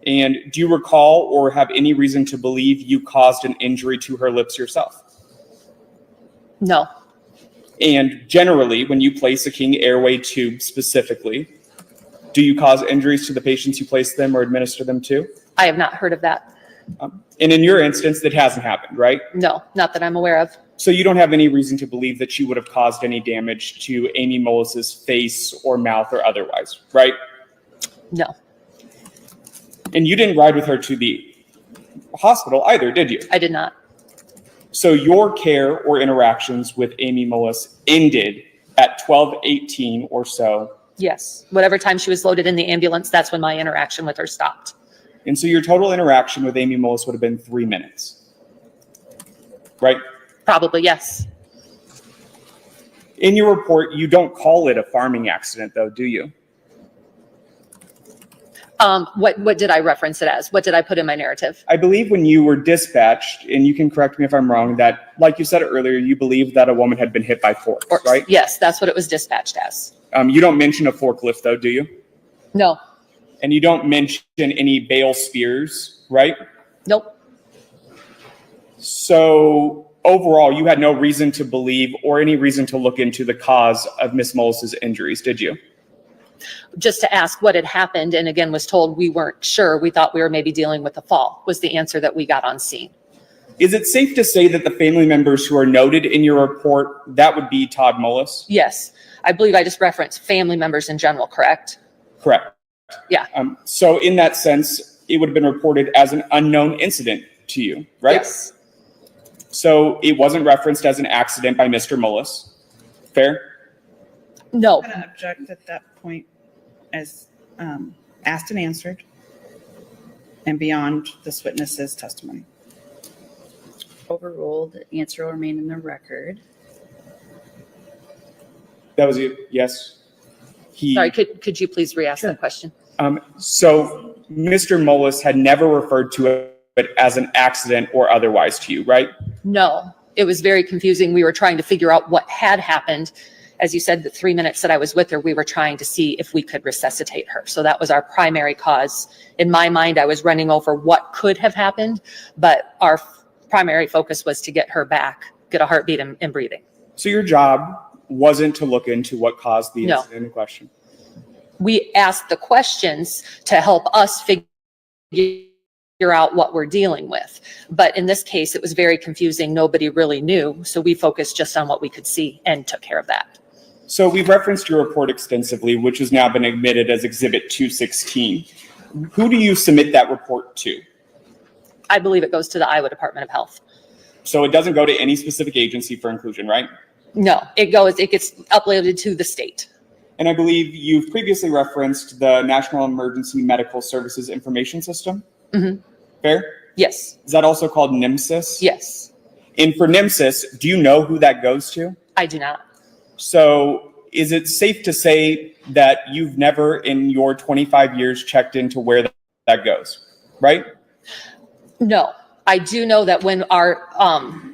And do you recall or have any reason to believe you caused an injury to her lips yourself? No. And generally, when you place a King airway tube specifically, do you cause injuries to the patients you place them or administer them to? I have not heard of that. And in your instance, that hasn't happened, right? No, not that I'm aware of. So you don't have any reason to believe that she would have caused any damage to Amy Mullis's face or mouth or otherwise, right? No, And you didn't ride with her to the hospital either, did you? I did not. So your care or interactions with Amy Mullis ended at 12:18 or so. Yes. Whatever time she was loaded in the ambulance, that's when my interaction with her stopped. And so your total interaction with Amy Mullis would have been 3 minutes, right? Probably, yes. In your report, you don't call it a farming accident though, do you? What did I reference it as? What did I put in my narrative? I believe when you were dispatched, and you can correct me if I'm wrong, that, like you said earlier, you believed that a woman had been hit by forks, right? Yes, that's what it was dispatched as. You don't mention a forklift though, do you? No. And you don't mention any bale spears, right? Nope. So overall, you had no reason to believe or any reason to look into the cause of Miss Mullis's injuries, did you? Just to ask what had happened, and again was told we weren't sure. We thought we were maybe dealing with a fall, was the answer that we got on scene. Is it safe to say that the family members who are noted in your report, that would be Todd Mullis? Yes. I believe I just referenced family members in general, correct? Correct. Yeah. So in that sense, it would have been reported as an unknown incident to you, right? Yes. So it wasn't referenced as an accident by Mr. Mullis. Fair? No. I'm going to object at that point as asked and answered and beyond this witness's testimony. Overruled. Answer will remain in the record. That was it, yes? Sorry, could you please re-ask the question? So Mr. Mullis had never referred to it as an accident or otherwise to you, right? No, it was very confusing. We were trying to figure out what had happened. As you said, the 3 minutes that I was with her, we were trying to see if we could resuscitate her. So that was our primary cause. In my mind, I was running over what could have happened, but our primary focus was to get her back, get a heartbeat and breathing. So your job wasn't to look into what caused the incident in question? We asked the questions to help us figure out what we're dealing with. But in this case, it was very confusing. Nobody really knew. So we focused just on what we could see and took care of that. So we've referenced your report extensively, which has now been admitted as Exhibit 216. Who do you submit that report to? I believe it goes to the Iowa Department of Health. So it doesn't go to any specific agency for inclusion, right? No, it gets uploaded to the state. And I believe you've previously referenced the National Emergency Medical Services Information System. Mm-hmm. Fair? Yes. Is that also called NIMSIS? Yes. And for NIMSIS, do you know who that goes to? I do not. So is it safe to say that you've never in your 25 years checked into where that goes, right? No, I do know that when our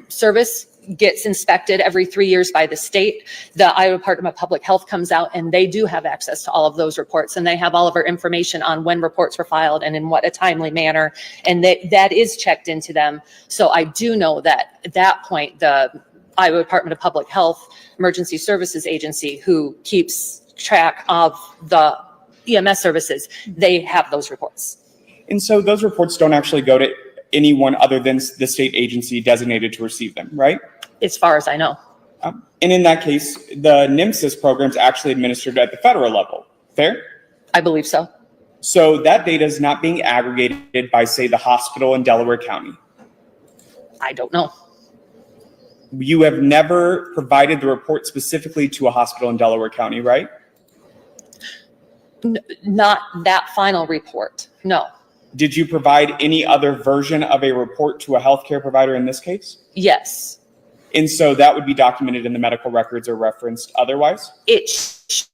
service gets inspected every 3 years by the state, the Iowa Department of Public Health comes out and they do have access to all of those reports, and they have all of our information on when reports were filed and in what a timely manner, and that is checked into them. So I do know that at that point, the Iowa Department of Public Health Emergency Services Agency, who keeps track of the EMS services, they have those reports. And so those reports don't actually go to anyone other than the state agency designated to receive them, right? As far as I know. And in that case, the NIMSIS program is actually administered at the federal level. Fair? I believe so. So that data is not being aggregated by, say, the hospital in Delaware County. I don't know. You have never provided the report specifically to a hospital in Delaware County, right? Not that final report, no. Did you provide any other version of a report to a healthcare provider in this case? Yes. And so that would be documented in the medical records or referenced otherwise? It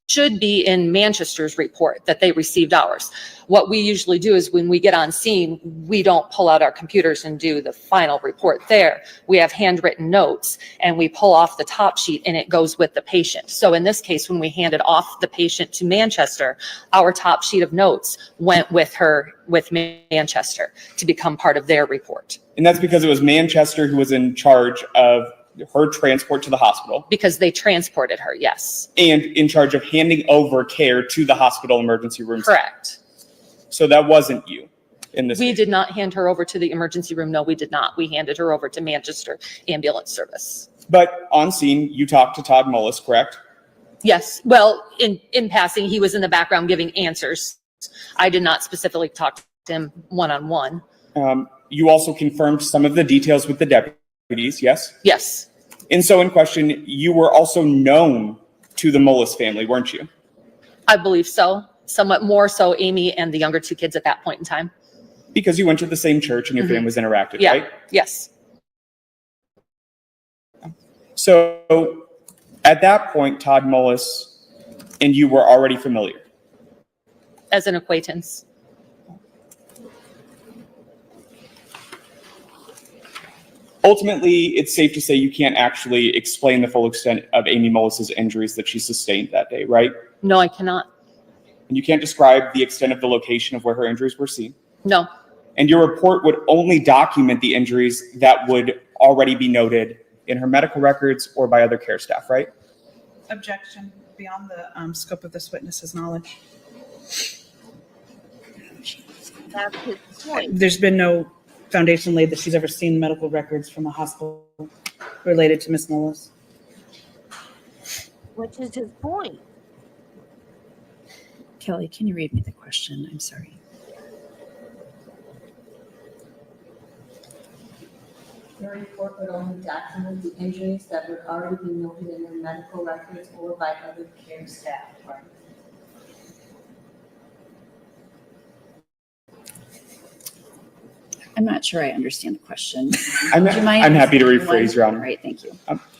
should be in Manchester's report that they received ours. What we usually do is when we get on scene, we don't pull out our computers and do the final report there. We have handwritten notes and we pull off the top sheet and it goes with the patient. So in this case, when we handed off the patient to Manchester, our top sheet of notes went with Manchester to become part of their report. And that's because it was Manchester who was in charge of her transport to the hospital. Because they transported her, yes. And in charge of handing over care to the hospital emergency room. Correct. So that wasn't you in this We case. did not hand her over to the emergency room. No, we did not. We handed her over to Manchester Ambulance Service. But on scene, you talked to Todd Mullis, correct? Yes. Well, in passing, he was in the background giving answers. I did not specifically talk to him one-on-one. You also confirmed some of the details with the deputies, yes? Yes. And so in question, you were also known to the Mullis family, weren't you? I believe so. Somewhat more so Amy and the younger two kids at that point in time. Because you went to the same church and your families interacted, Yeah. right? Yes. So at that point, Todd Mullis and you were already familiar. As an acquaintance. Ultimately, it's safe to say you can't actually explain the full extent of Amy Mullis's injuries that she sustained that day, right? No, I cannot. And you can't describe the extent of the location of where her injuries were seen. No. And your report would only document the injuries that would already be noted in her medical records or by other care staff, right? Objection beyond the scope of this witness's knowledge. That's his point. There's been no foundation laid that she's ever seen medical records from a hospital related to Ms. Mullis. Which is his point. Kelly, can you read me the question? I'm sorry. Your report would only document the injuries that would already be noted in their medical records or by other care staff. I'm not sure I understand the question. I'm Would you mind happy to repeating rephrase, one? Your Honor. All right, thank you.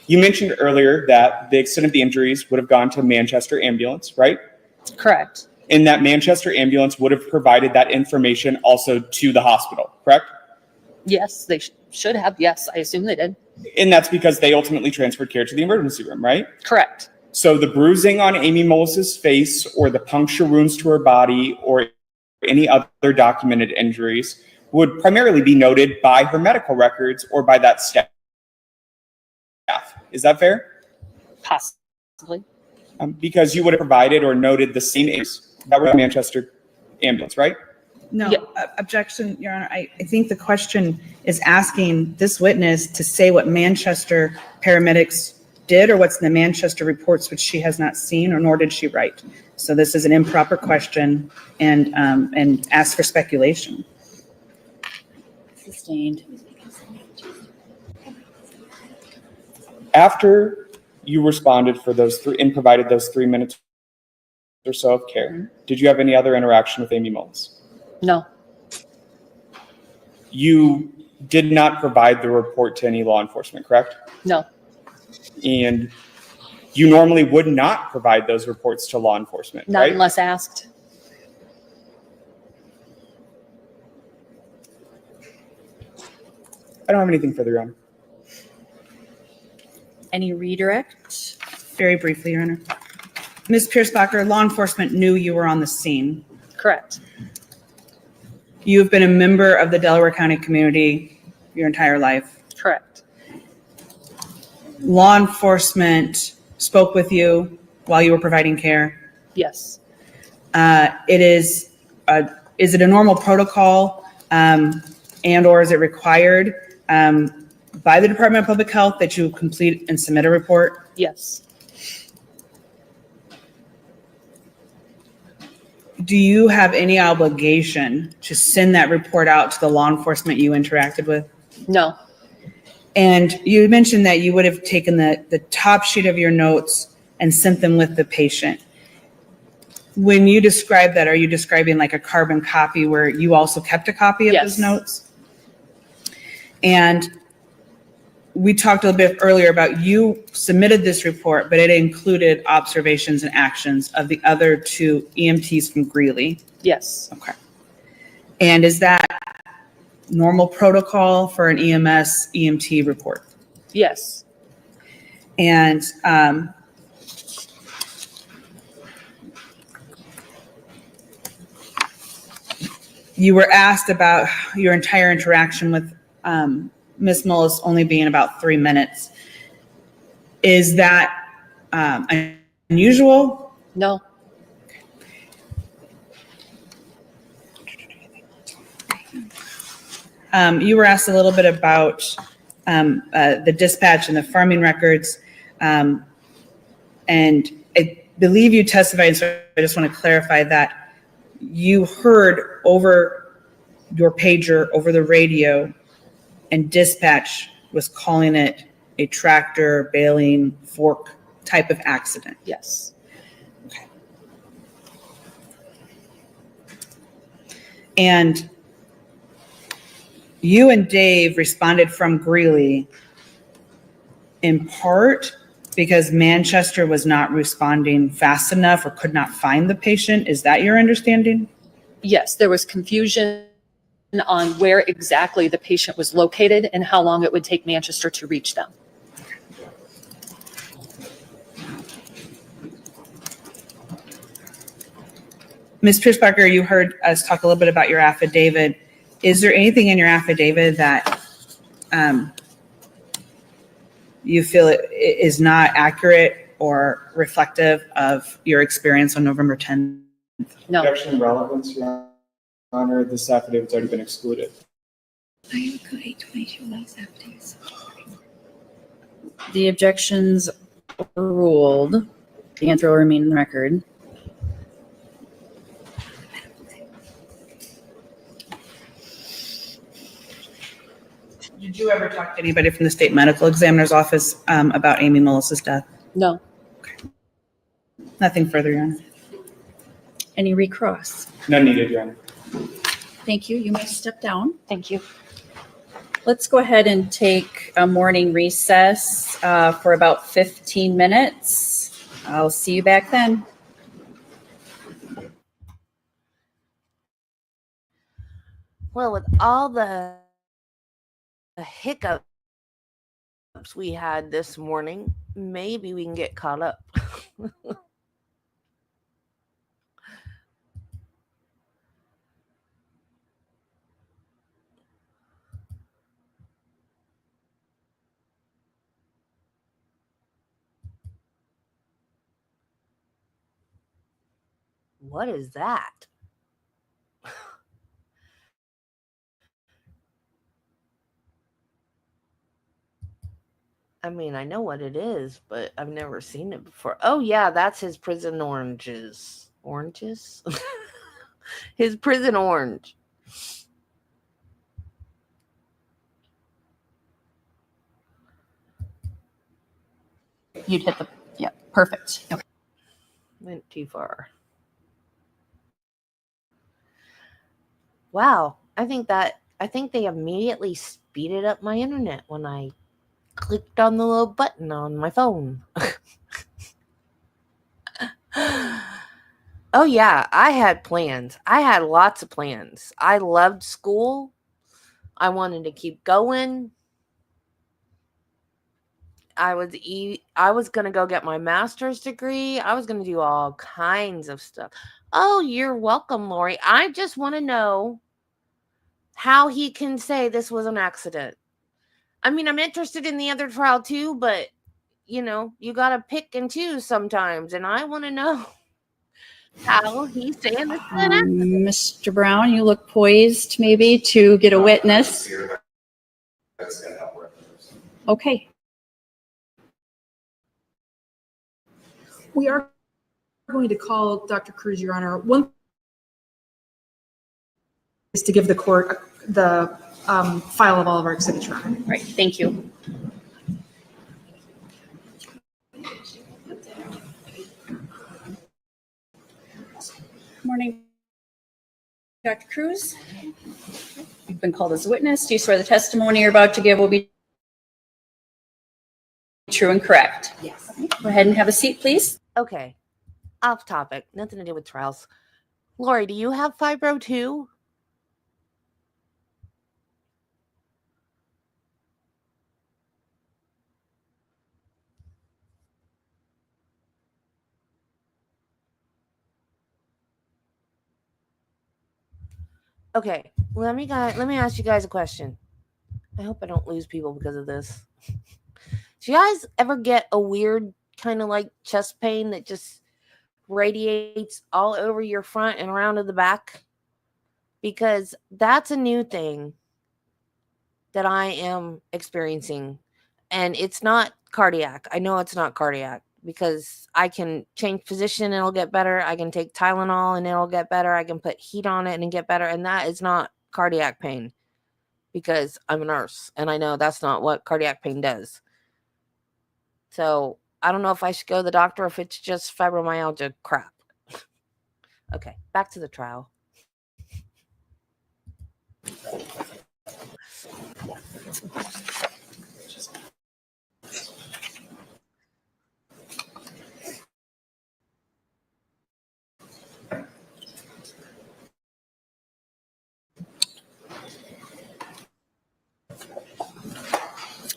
You mentioned earlier that the extent of the injuries would have gone to Manchester ambulance, right? Correct. And that Manchester ambulance would have provided that information also to the hospital, correct? Yes, they should have. Yes, I assume they did. And that's because they ultimately transferred care to the emergency room, right? Correct. So the bruising on Amy Mullis's face or the puncture wounds to her body or any other documented injuries would primarily be noted by her medical records or by that staff. Is that fair? Possibly. Because you would have provided or noted the same names that were in Manchester ambulance, right? No, Yeah. Objection, Your Honor. I think the question is asking this witness to say what Manchester paramedics did or what's in the Manchester reports, which she has not seen or nor did she write. So this is an improper question and asks for speculation. Sustained. After you responded for those three and provided those 3 minutes or so of care, did you have any other interaction with Amy Mullis? No. You did not provide the report to any law enforcement, correct? No. And you normally would not provide those reports to law enforcement, Not right? unless asked. I don't have anything further on. Any redirect? Very briefly, Your Honor. Ms. Pierce-Bacher, law enforcement knew you were on the scene. Correct. You have been a member of the Delaware County community your entire life. Correct. Law enforcement spoke with you while you were providing care. Yes. Is it a normal protocol and or is it required by the Department of Public Health that you complete and submit a report? Yes. Do you have any obligation to send that report out to the law enforcement you interacted with? No. And you mentioned that you would have taken the top sheet of your notes and sent them with the patient. When you describe that, are you describing like a carbon copy where you also kept a copy of those Yes. notes? And we talked a little bit earlier about you submitted this report, but it included observations and actions of the other two EMTs from Greeley. Yes. Okay. And is that normal protocol for an EMS EMT report? Yes. And you were asked about your entire interaction with Ms. Mullis only being about 3 minutes. Is that unusual? No. You were asked a little bit about the dispatch and the farming records. And I believe you testified, so I just want to clarify that you heard over your pager, over the radio, and dispatch was calling it a tractor, baling, fork type of accident. Yes. And you and Dave responded from Greeley in part because Manchester was not responding fast enough or could not find the patient. Is that your understanding? Yes. There was confusion on where exactly the patient was located and how long it would take Manchester to reach them. Ms. Pierce-Bacher, you heard us talk a little bit about your affidavit. Is there anything in your affidavit that you feel it is not accurate or reflective of your experience on November 10th? No. Objection and relevance, Your Honor, this affidavit's already been excluded. The objections overruled. The answer will remain in the record. Did you ever talk to anybody from the state medical examiner's office about Amy Mullis's death? No. Nothing further, Your Honor. Any recross? None needed, Your Honor. Thank you. You may step down. Thank you. Let's go ahead and take a morning recess for about 15 minutes. I'll see you back then. Well, with all the hiccups we had this morning, maybe we can get caught up. What is that? I mean, I know what it is, but I've never seen it before. Oh, yeah, that's his prison oranges. Oranges? His prison orange. You'd hit the, yeah, perfect. Okay. Went too far. Wow. I think they immediately speeded up my internet when I clicked on the little button on my phone. Oh, yeah, I had plans. I had lots of plans. I loved school. I wanted to keep going. I was going to go get my master's degree. I was going to do all kinds of stuff. Oh, you're welcome, Lori. I just want to know how he can say this was an accident. I mean, I'm interested in the other trial too, but you got to pick and choose sometimes. And I want to know how he's saying this is an accident. Mr. Brown, you look poised maybe to get a witness. Okay. We are going to call Dr. Cruz, Your Honor. One is to give the court the file of all of our exhibits, Your Honor. Right, thank you. Morning, Dr. Cruz. You've been called as a witness. Do you swear the testimony you're about to give will be true and correct? Yes. Go ahead and have a seat, please. Okay. Off topic. Nothing to do with trials. Lori, do you have fibro too? Okay, let me ask you guys a question. I hope I don't lose people because of this. Do you guys ever get a weird kind of like chest pain that just radiates all over your front and around to the back? Because that's a new thing that I am experiencing. And it's not cardiac. I know it's not cardiac because I can change position and it'll get better. I can take Tylenol and it'll get better. I can put heat on it and get better. And that is not cardiac pain because I'm a nurse and I know that's not what cardiac pain does. So I don't know if I should go to the doctor or if it's just fibromyalgia crap. Okay, back to the trial.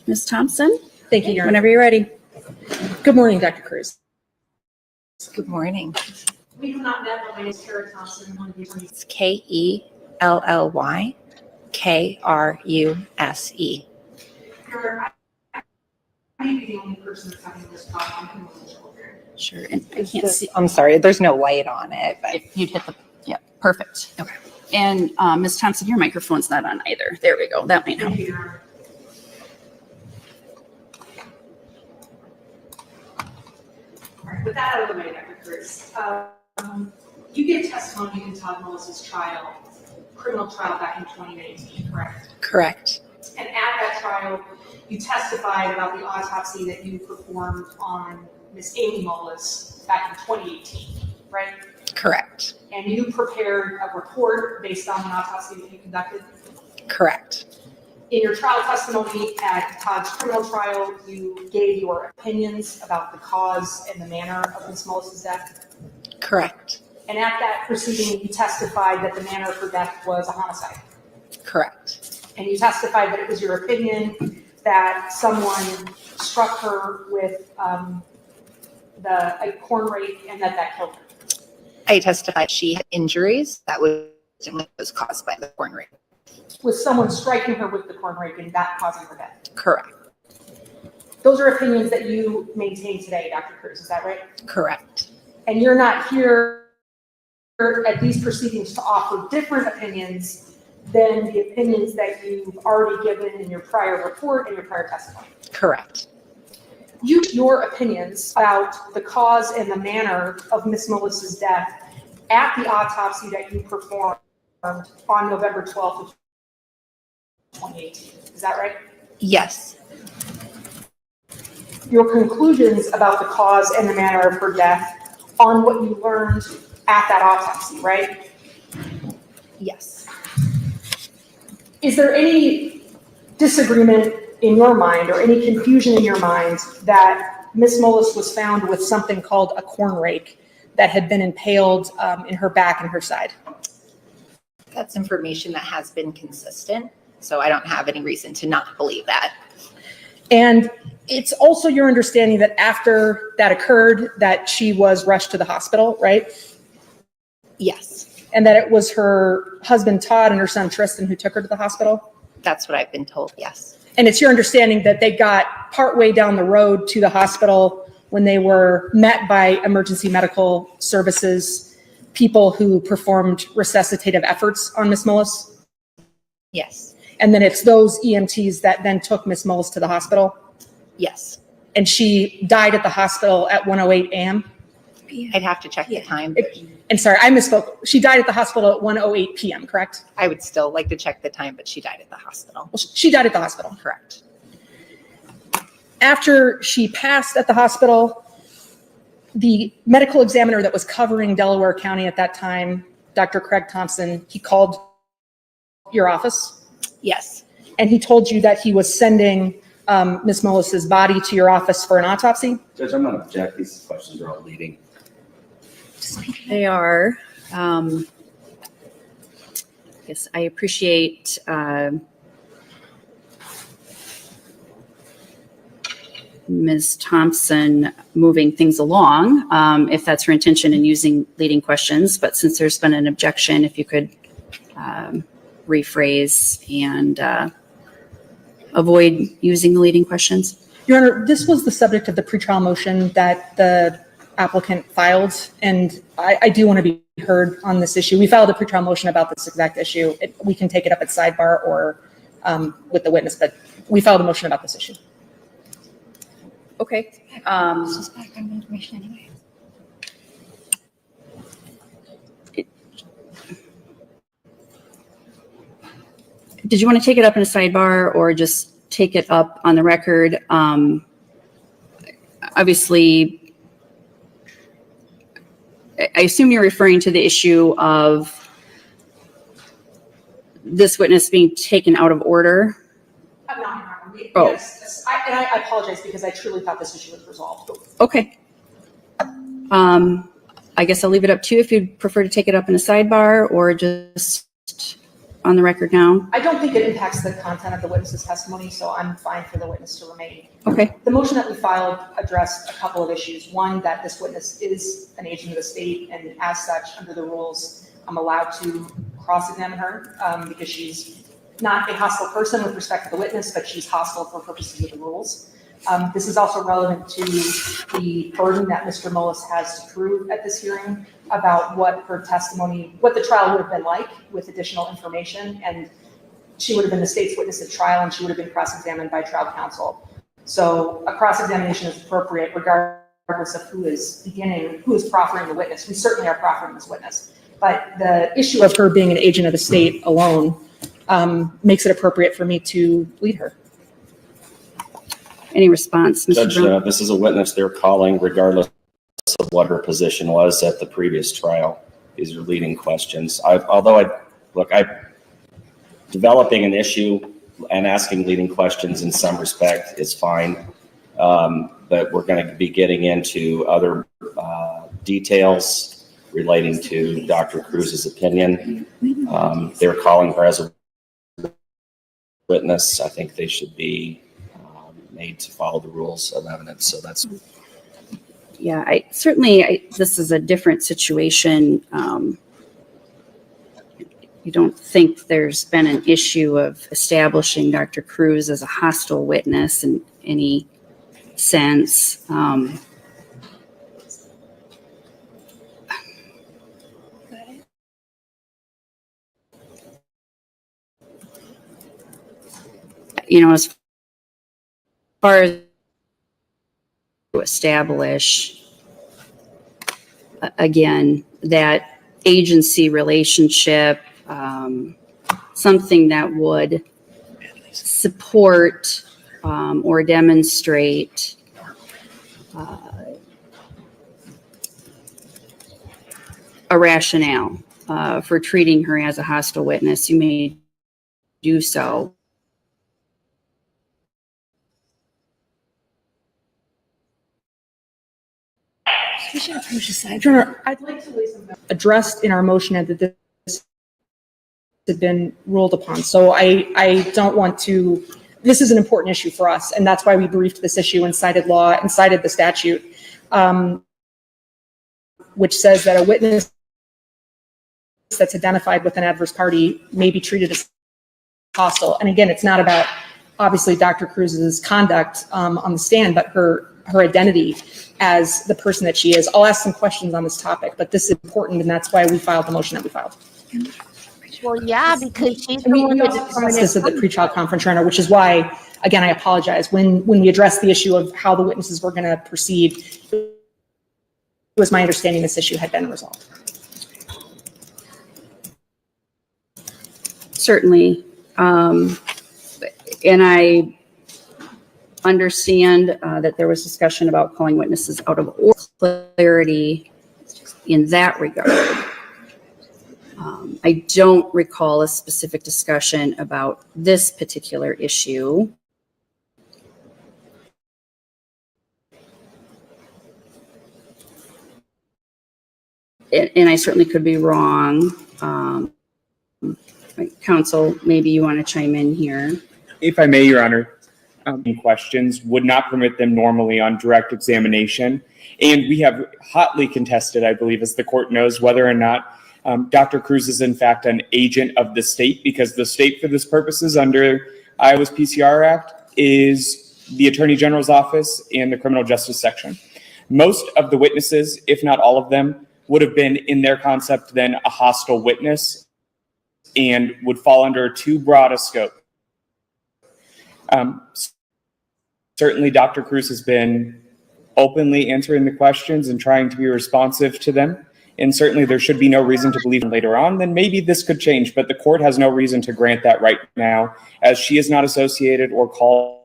Ms. Thompson? Thank you, Your Honor. Whenever you're ready. Good morning, Dr. Cruz. Good morning. We have not met, but my name is Kara Thompson. One of the attorneys. It's KELLYKRUSE. Kara, I may be the only person that's having this problem in with children. Sure, and I can't see. I'm sorry, there's no light on it, but If you'd hit the, yeah, perfect. Okay. And Ms. Thompson, your microphone's not on either. There we go. That might help. Thank you, Your Honor. All right, with that out of the way, Dr. Cruz, you gave testimony in Todd Mullis' trial, criminal trial back in 2019, correct? correct. And at that trial, you testified about the autopsy that you performed on Miss Amy Mullis back in 2018, right? Correct. And you prepared a report based on the autopsy that you conducted? Correct. In your trial testimony at Todd's criminal trial, you gave your opinions about the cause and the manner of Ms. Mullis's death. Correct. And at that proceeding, you testified that the manner of her death was a homicide. Correct. And you testified that it was your opinion that someone struck her with a corn rake and that killed her. I testified she had injuries that was caused by the corn rake. Was someone striking her with the corn rake and that causing her death? Correct. Those are opinions that you maintain today, Dr. Cruz, is that right? Correct. And you're not here at these proceedings to offer different opinions than the opinions that you've already given in your prior report and your prior testimony. Correct. Your opinions about the cause and the manner of Ms. Mullis's death at the autopsy that you performed on November 12th of 2018. Is that right? Yes. Your conclusions about the cause and the manner of her death on what you learned at that autopsy, right? Yes. Is there any disagreement in your mind or any confusion in your mind that Ms. Mullis was found with something called a corn rake that had been impaled in her back and her side? That's information that has been consistent, so I don't have any reason to not believe that. And it's also your understanding that after that occurred, that she was rushed to the hospital, right? Yes. And that it was her husband, Todd, and her son, Tristan, who took her to the hospital? That's what I've been told, yes. And it's your understanding that they got partway down the road to the hospital when they were met by emergency medical services, people who performed resuscitative efforts on Ms. Mullis? Yes. And then it's those EMTs that then took Ms. Mullis to the hospital? Yes. And she died at the hospital at 1:08 a.m.? I'd have to check the time. And sorry, I misspoke. She died at the hospital at 1:08 p.m., correct? I would still like to check the time, but she died at the hospital. Well, she died at the hospital. Correct. After she passed at the hospital, the medical examiner that was covering Delaware County at that time, Dr. Craig Thompson, he called your office? Yes. And he told you that he was sending Ms. Mullis's body to your office for an autopsy? Judge, I'm going to object. These questions are all leading. They are. Yes, I appreciate Ms. Thompson moving things along, if that's her intention in using leading questions. But since there's been an objection, if you could rephrase and avoid using the leading questions. Your Honor, this was the subject of the pretrial motion that the applicant filed, and I do want to be heard on this issue. We filed a pretrial motion about this exact issue. We can take it up at sidebar or with the witness, but we filed a motion about this issue. Okay. This is background information anyway. Did you want to take it up in a sidebar or just take it up on the record? Obviously, I assume you're referring to the issue of this witness being taken out of order. I'm not, Your Honor. Oh. Yes, I apologize because I truly thought this issue was resolved. Okay. I guess I'll leave it up to you if you'd prefer to take it up in a sidebar or just on the record now. I don't think it impacts the content of the witness's testimony, so I'm fine for the witness to remain. Okay. The motion that we filed addressed a couple of issues. One, that this witness is an agent of the state, and as such, under the rules, I'm allowed to cross-examine her because she's not a hostile person with respect to the witness, but she's hostile for purposes of the rules. This is also relevant to the burden that Mr. Mullis has to prove at this hearing about what her testimony, what the trial would have been like with additional information. And she would have been the state's witness at trial, and she would have been cross-examined by trial counsel. So a cross-examination is appropriate regardless of who is proffering the witness. We certainly are proffering this witness. But the issue of her being an agent of the state alone makes it appropriate for me to lead her. Any response, Mr. Judge, Brown? this is a witness they're calling regardless of what her position was at the previous trial. These are leading questions. Developing an issue and asking leading questions in some respect is fine. But we're going to be getting into other details relating to Dr. Cruz's opinion. They're calling her as a witness. I think they should be made to follow the rules of evidence. So that's. Yeah, this is a different situation. You don't think there's been an issue of establishing Dr. Cruz as a hostile witness in any sense. As far as to establish, again, that agency relationship, something that would support or demonstrate a rationale for treating her as a hostile witness, you may do so. I'd like to lay something addressed in our motion that this had been ruled upon. So I don't want to, this is an important issue for us, and that's why we briefed this issue and cited law and cited the statute, which says that a witness that's identified with an adverse party may be treated as hostile. And again, it's not about, obviously, Dr. Cruz's conduct on the stand, but her identity as the person that she is. I'll ask some questions on this topic, but this is important, and that's why we filed the motion that we filed. Well, yeah, because she's And we also discussed this at the pretrial conference, Your Honor, which is why, again, I apologize. When we addressed the issue of how the witnesses were going to proceed, it was my understanding this issue had been resolved. Certainly. And I understand that there was discussion about calling witnesses out of order, clarity in that regard. I don't recall a specific discussion about this particular issue. And I certainly could be wrong. Counsel, maybe you want to chime in here. If I may, Your Honor, questions would not permit them normally on direct examination. And we have hotly contested, I believe, as the court knows, whether or not Dr. Cruz is in fact an agent of the state, because the state for this purposes under Iowa's PCR Act is the Attorney General's office and the criminal justice section. Most of the witnesses, if not all of them, would have been in their concept then a hostile witness and would fall under too broad a scope. Certainly Dr. Cruz has been openly answering the questions and trying to be responsive to them. And certainly there should be no reason to believe later on, then maybe this could change, but the court has no reason to grant that right now, as she is not associated or called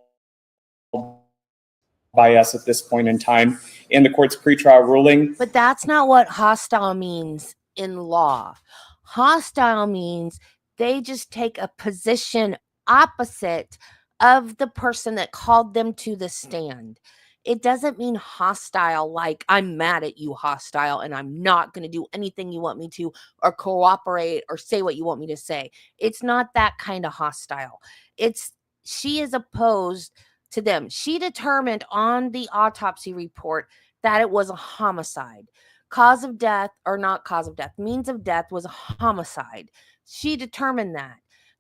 by us at this point in time in the court's pretrial ruling. But that's not what hostile means in law. Hostile means they just take a position opposite of the person that called them to the stand. It doesn't mean hostile like I'm mad at you, hostile, and I'm not going to do anything you want me to or cooperate or say what you want me to say. It's not that kind of hostile. It's she is opposed to them. She determined on the autopsy report that it was a homicide. Cause of death or not cause of death, means of death was a homicide. She determined that.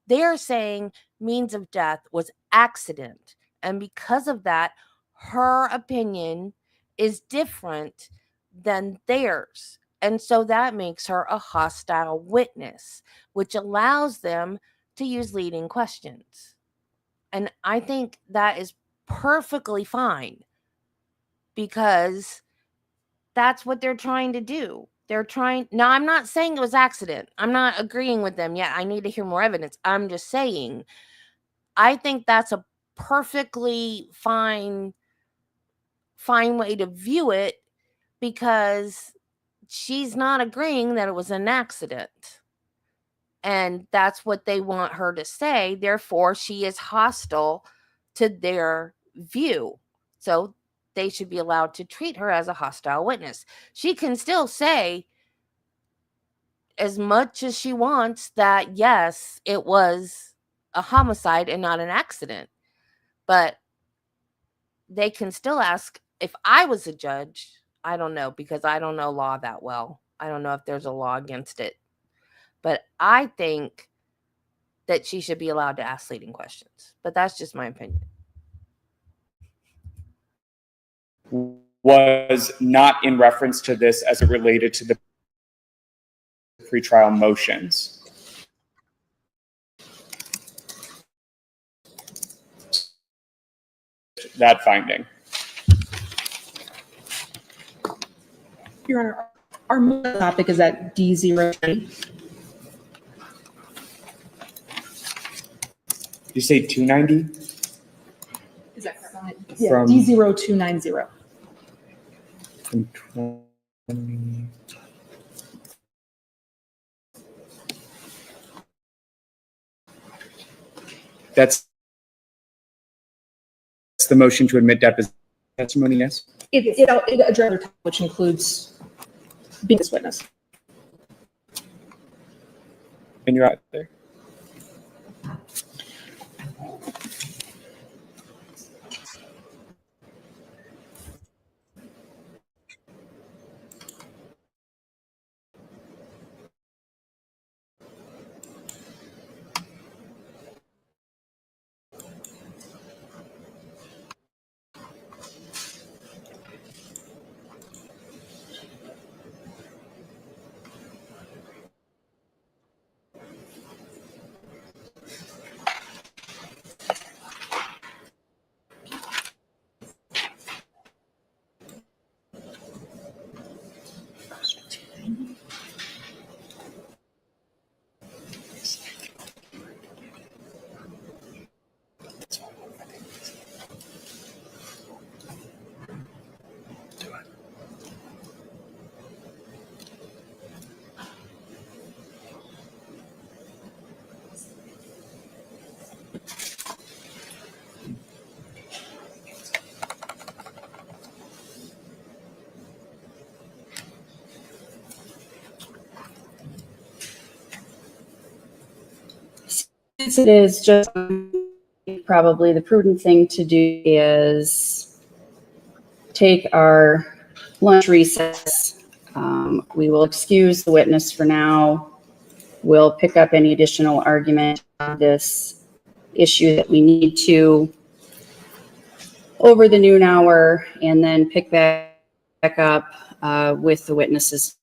They're saying means of death was accident. And because of that, her opinion is different than theirs. And so that makes her a hostile witness, which allows them to use leading questions. And I think that is perfectly fine because that's what they're trying to do. They're trying. Now, I'm not saying it was accident. I'm not agreeing with them yet. I need to hear more evidence. I'm just saying, I think that's a perfectly fine way to view it because she's not agreeing that it was an accident. And that's what they want her to say. Therefore, she is hostile to their view. So they should be allowed to treat her as a hostile witness. She can still say as much as she wants that, yes, it was a homicide and not an accident. But they can still ask, if I was a judge, I don't know, because I don't know law that well. I don't know if there's a law against it. But I think that she should be allowed to ask leading questions. But that's just my opinion. Was not in reference to this as it related to the pretrial motions. That finding. Your Honor, our topic is at D03. You say 290? Is that correct? Yeah, From- D0290. From 20. That's the motion to admit deposition testimony, yes? It addresses, which includes being this witness. And you're out there. Since it is just probably the prudent thing to do is take our lunch recess. We will excuse the witness for now. We'll pick up any additional argument on this issue that we need to over the noon hour, and then pick back up with the witness's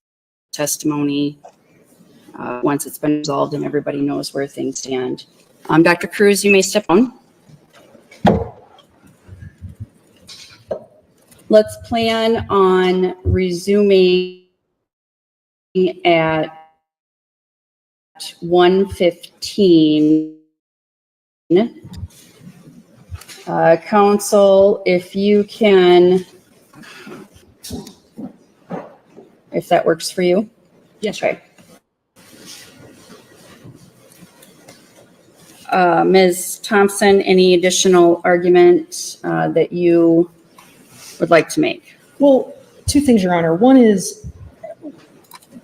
testimony once it's been resolved and everybody knows where things stand. Dr. Cruz, you may step on. Let's plan on resuming at 1:15. Counsel, if you can, if that works for you. Yes. Okay. Ms. Thompson, any additional argument that you would like to make? Well, two things, Your Honor. One is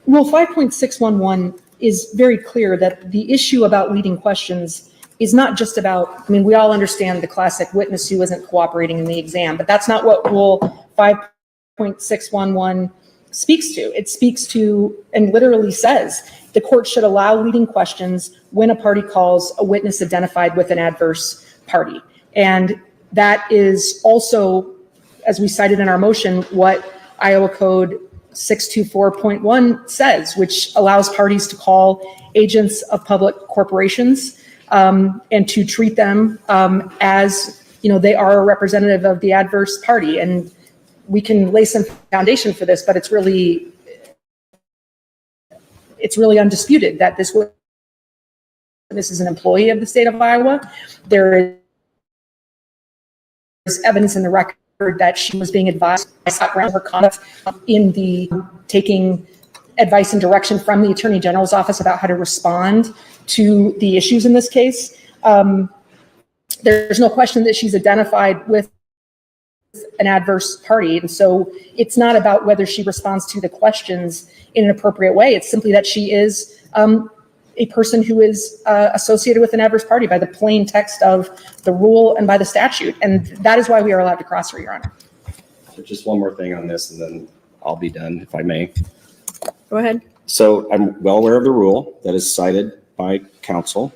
Rule 5.611 is very clear that the issue about leading questions is not just about, we all understand the classic witness who isn't cooperating in the exam, but that's not what Rule 5.611 speaks to. It speaks to and literally says the court should allow leading questions when a party calls a witness identified with an adverse party. And that is also, as we cited in our motion, what Iowa Code 624.1 says, which allows parties to call agents of public corporations and to treat them as, they are a representative of the adverse party. And we can lay some foundation for this, but it's really undisputed that this is an employee of the state of Iowa. There is evidence in the record that she was being advised by Scott Brown, her conduct in the taking advice and direction from the Attorney General's office about how to respond to the issues in this case. There's no question that she's identified with an adverse party. And so it's not about whether she responds to the questions in an appropriate way. It's simply that she is a person who is associated with an adverse party by the plain text of the rule and by the statute. And that is why we are allowed to cross her, Your Honor. So just one more thing on this, and then I'll be done, if I may. Go ahead. So I'm well aware of the rule that is cited by counsel.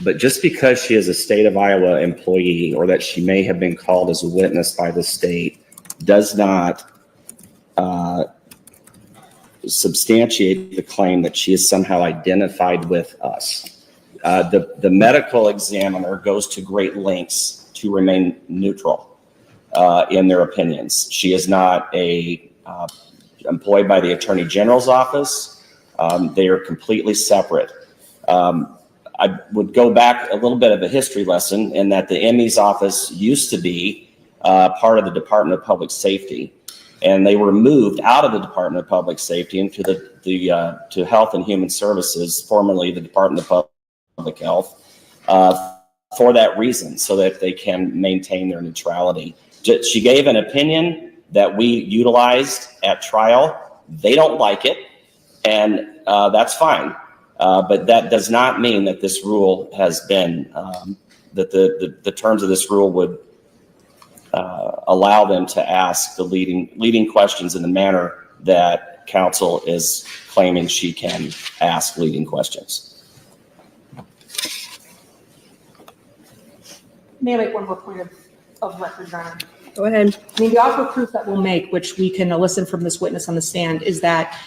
But just because she is a state of Iowa employee, or that she may have been called as a witness by the state, does not substantiate the claim that she is somehow identified with us. The medical examiner goes to great lengths to remain neutral in their opinions. She is not employed by the Attorney General's office. They are completely separate. I would go back a little bit of a history lesson in that the ME's office used to be part of the Department of Public Safety, and they were moved out of the Department of Public Safety into to Health and Human Services, formerly the Department of Public Health, for that reason, so that they can maintain their neutrality. She gave an opinion that we utilized at trial. They don't like it, and that's fine. But that does not mean that this rule has been, that the terms of this rule would allow them to ask the leading questions in the manner that counsel is claiming she can ask leading questions. May I make one more point of record, Your Honor? Go ahead. I mean, the offer of proof that we'll make, which we can elicit from this witness on the stand, is that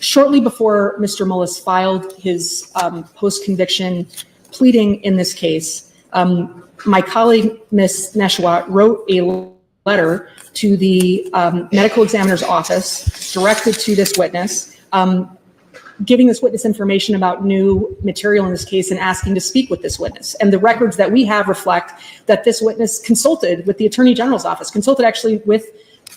shortly before Mr. Mullis filed his post-conviction pleading in this case, my colleague, Ms. Neshawat, wrote a letter to the medical examiner's office directed to this witness, giving this witness information about new material in this case and asking to speak with this witness. And the records that we have reflect that this witness consulted with the Attorney General's office, consulted actually with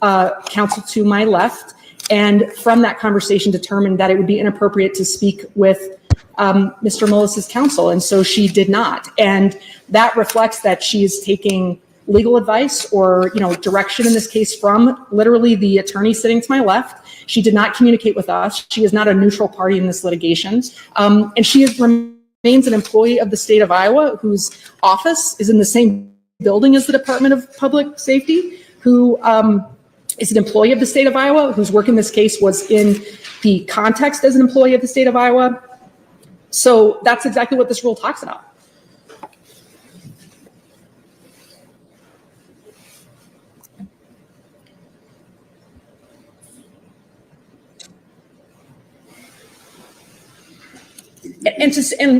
counsel to my left, and from that conversation determined that it would be inappropriate to speak with Mr. Mullis's counsel, and so she did not. And that reflects that she is taking legal advice or direction in this case from literally the attorney sitting to my left. She did not communicate with us. She is not a neutral party in this litigation, and she remains an employee of the state of Iowa, whose office is in the same building as the Department of Public Safety, who is an employee of the state of Iowa, whose work in this case was in the context as an employee of the state of Iowa. So that's exactly what this rule talks about. And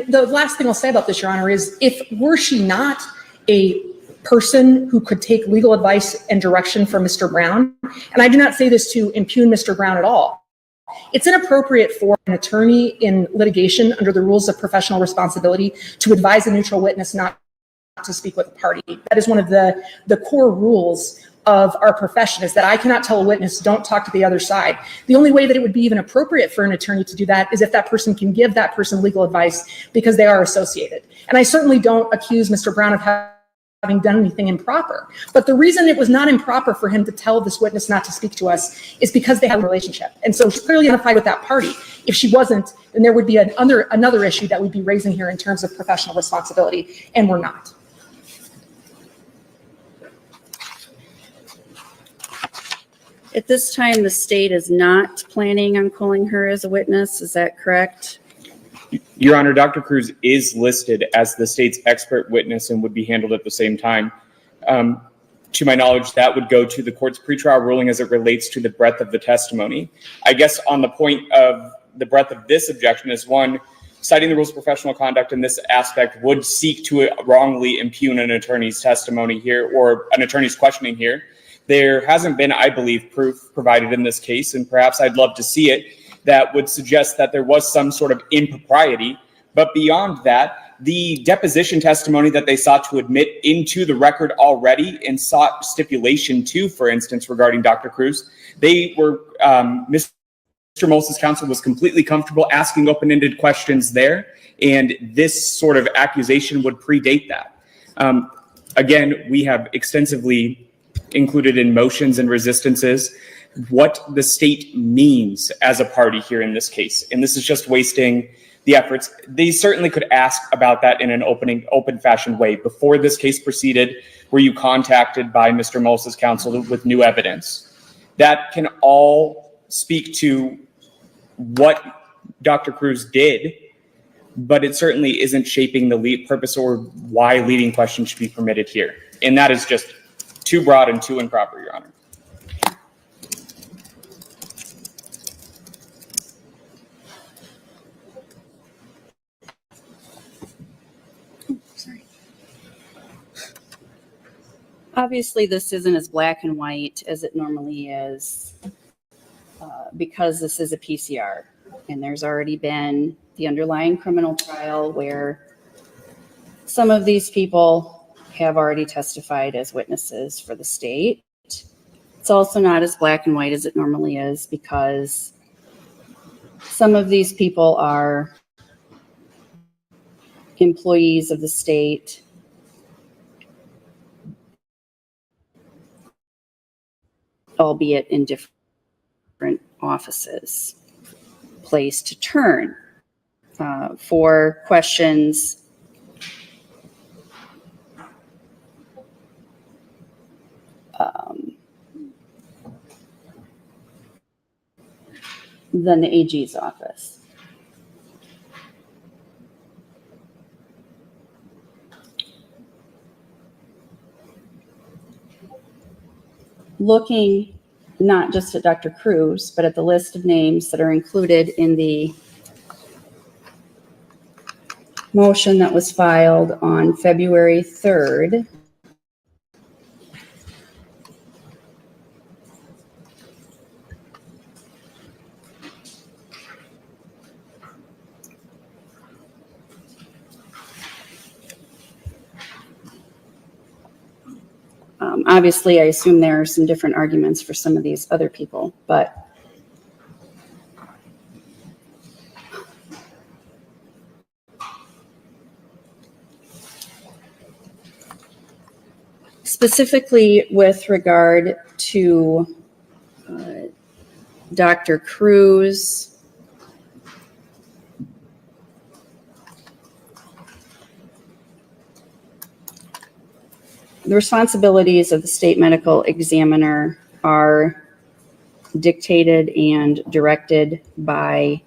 the last thing I'll say about this, Your Honor, is were she not a person who could take legal advice and direction from Mr. Brown, and I do not say this to impugn Mr. Brown at all, it's inappropriate for an attorney in litigation under the rules of professional responsibility to advise a neutral witness not to speak with a party. That is one of the core rules of our profession, is that I cannot tell a witness, don't talk to the other side. The only way that it would be even appropriate for an attorney to do that is if that person can give that person legal advice because they are associated. And I certainly don't accuse Mr. Brown of having done anything improper. But the reason it was not improper for him to tell this witness not to speak to us is because they had a relationship. And so she's clearly identified with that party. If she wasn't, then there would be another issue that we'd be raising here in terms of professional responsibility, and we're not. At this time, the state is not planning on calling her as a witness. Is that correct? Your Honor, Dr. Cruz is listed as the state's expert witness and would be handled at the same time. To my knowledge, that would go to the court's pretrial ruling as it relates to the breadth of the testimony. I guess on the point of the breadth of this objection is, one, citing the rules of professional conduct in this aspect would seek to wrongly impugn an attorney's testimony here or an attorney's questioning here. There hasn't been, I believe, proof provided in this case, and perhaps I'd love to see it, that would suggest that there was some sort of impropriety. But beyond that, the deposition testimony that they sought to admit into the record already and sought stipulation to, for instance, regarding Dr. Cruz, they were, Mr. Mullis' counsel was completely comfortable asking open-ended questions there, and this sort of accusation would predate that. Again, we have extensively included in motions and resistances what the state means as a party here in this case, and this is just wasting the efforts. They certainly could ask about that in an open-fashioned way. Before this case proceeded, were you contacted by Mr. Mullis' counsel with new evidence? That can all speak to what Dr. Cruz did, but it certainly isn't shaping the lead purpose or why leading questions should be permitted here. And that is just too broad and too improper, Your Honor. Obviously, this isn't as black and white as it normally is because this is a PCR, and there's already been the underlying criminal trial where some of these people have already testified as witnesses for the state. It's also not as black and white as it normally is because some of these people are employees of the state, albeit in different offices. Place to turn for questions than the AG's office. Looking not just at Dr. Cruz, but at the list of names that are included in the motion that was filed on February 3rd. Obviously, I assume there are some different arguments for some of these other people, but specifically with regard to Dr. Cruz, the responsibilities of the state medical examiner are dictated and directed by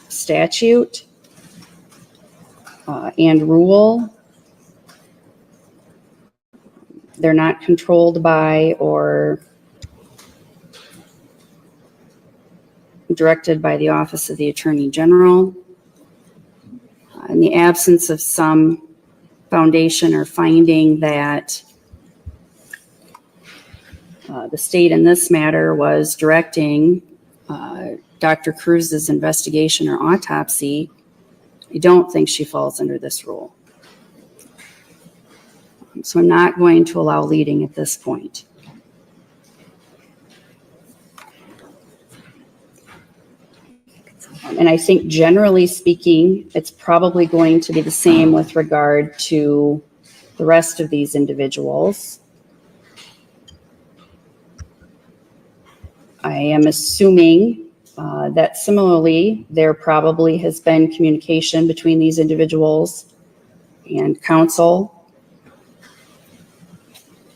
statute and rule. They're not controlled by or directed by the Office of the Attorney General. In the absence of some foundation or finding that the state in this matter was directing Dr. Cruz's investigation or autopsy, I don't think she falls under this rule. So I'm not going to allow leading at this point. And I think generally speaking, it's probably going to be the same with regard to the rest of these individuals. I am assuming that similarly, there probably has been communication between these individuals and counsel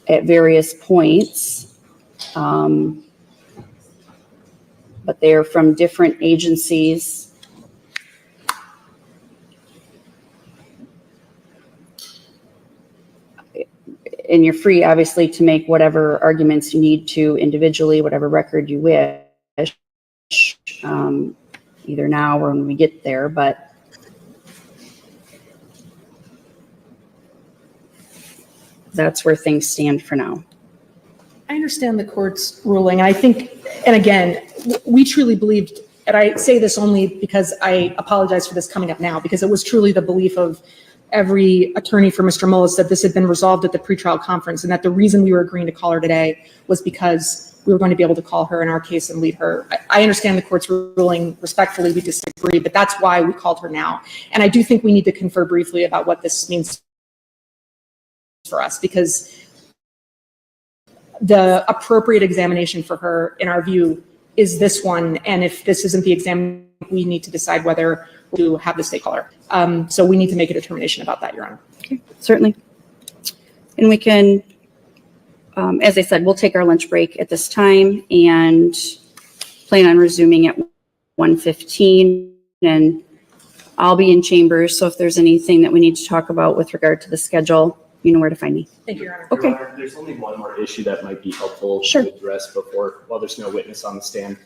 at various points, but they are from different agencies. And you're free, obviously, to make whatever arguments you need to individually, whatever record you wish, either now or when we get there, but that's where things stand for now. I understand the court's ruling. I think, and again, we truly believed, and I say this only because I apologize for this coming up now, because it was truly the belief of every attorney for Mr. Mullis said this had been resolved at the pretrial conference, and that the reason we were agreeing to call her today was because we were going to be able to call her in our case and lead her. I understand the court's ruling. Respectfully, we disagree, but that's why we called her now. And I do think we need to confer briefly about what this means for us, because the appropriate examination for her, in our view, is this one. And if this isn't the exam, we need to decide whether to have the state call her. So we need to make a determination about that, Your Honor. Okay, certainly. And we can, as I said, we'll take our lunch break at this time and plan on resuming at 1:15. And I'll be in chambers, so if there's anything that we need to talk about with regard to the schedule, you know where to find me. Thank you, Your Honor. Okay. Your Honor, there's only one more issue that might be helpful Sure. to address while there's no witness on the stand.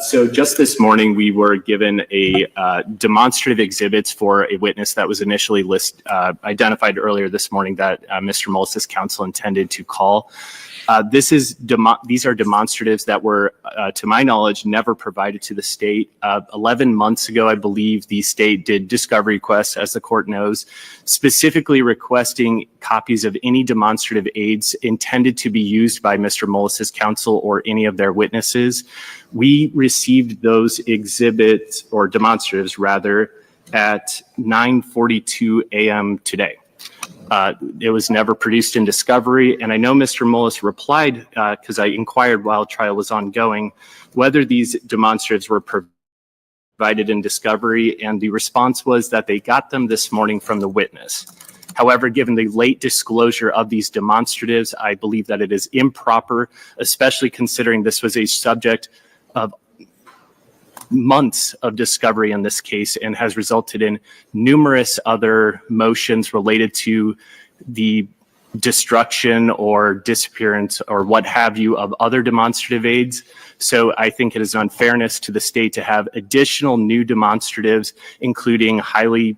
So just this morning, we were given a demonstrative exhibits for a witness that was initially identified earlier this morning that Mr. Mullis' counsel intended to call. These are demonstratives that were, to my knowledge, never provided to the state. 11 months ago, I believe the state did discovery requests, as the court knows, specifically requesting copies of any demonstrative aids intended to be used by Mr. Mullis' counsel or any of their witnesses. We received those exhibits, or demonstratives rather, at 9:42 a.m. today. It was never produced in discovery, and I know Mr. Mullis replied, because I inquired while trial was ongoing, whether these demonstratives were provided in discovery, and the response was that they got them this morning from the witness. However, given the late disclosure of these demonstratives, I believe that it is improper, especially considering this was a subject of months of discovery in this case and has resulted in numerous other motions related to the destruction or disappearance or what have you of other demonstrative aids. So I think it is an unfairness to the state to have additional new demonstratives, including highly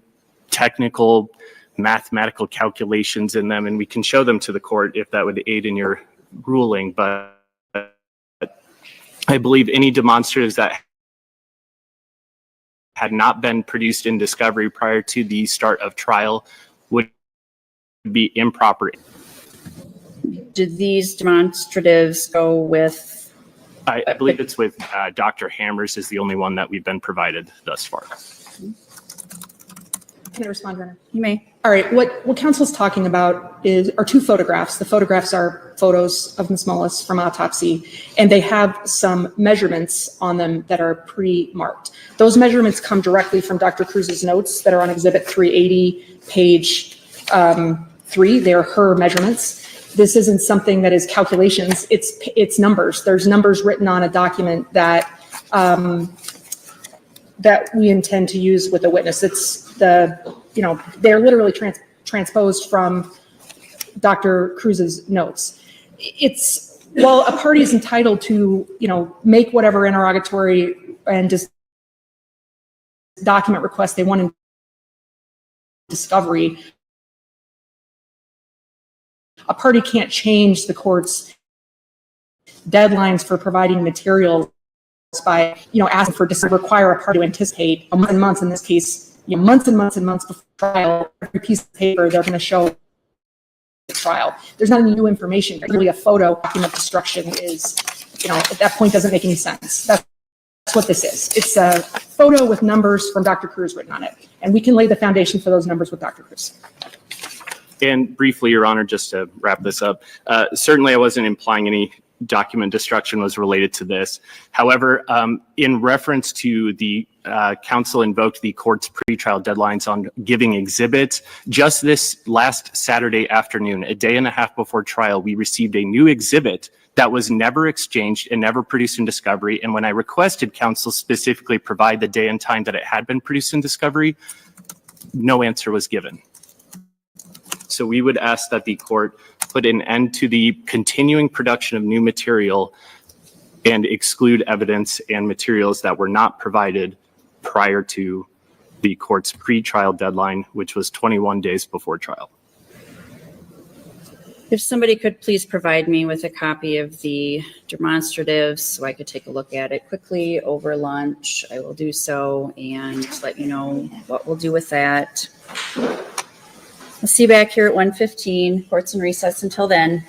technical mathematical calculations in them, and we can show them to the court if that would aid in your ruling. But I believe any demonstratives that had not been produced in discovery prior to the start of trial would be improper. Did these demonstratives go with? I believe it's with Dr. Hammers is the only one that we've been provided thus far. Can I respond, Your Honor? You may. All right, what counsel's talking about are two photographs. The photographs are photos of Ms. Mullis from autopsy, and they have some measurements on them that are pre-marked. Those measurements come directly from Dr. Cruz's notes that are on Exhibit 380, page 3. They're her measurements. This isn't something that is calculations. It's numbers. There's numbers written on a document that that we intend to use with a witness. It's they're literally transposed from Dr. Cruz's notes. It's, well, a party is entitled to, make whatever interrogatory and just document request they want in discovery. A party can't change the court's deadlines for providing materials by, asking for to require a party to anticipate a month and months, in this case, months and months and months before trial, every piece of paper they're going to show the trial. There's not any new information. Really, a photo document destruction is, at that point doesn't make any sense. That's what this is. It's a photo with numbers from Dr. Cruz written on it. And we can lay the foundation for those numbers with Dr. Cruz. And briefly, Your Honor, just to wrap this up, certainly I wasn't implying any document destruction was related to this. However, in reference to the counsel invoked the court's pretrial deadlines on giving exhibits, just this last Saturday afternoon, a day and a half before trial, we received a new exhibit that was never exchanged and never produced in discovery. And when I requested counsel specifically provide the day and time that it had been produced in discovery, no answer was given. So we would ask that the court put an end to the continuing production of new material and exclude evidence and materials that were not provided prior to the court's pre-trial deadline, which was 21 days before trial. If somebody could please provide me with a copy of the demonstratives so I could take a look at it quickly over lunch, I will do so and let you know what we'll do with that. We'll see you back here at 1:15. Court's in recess until then.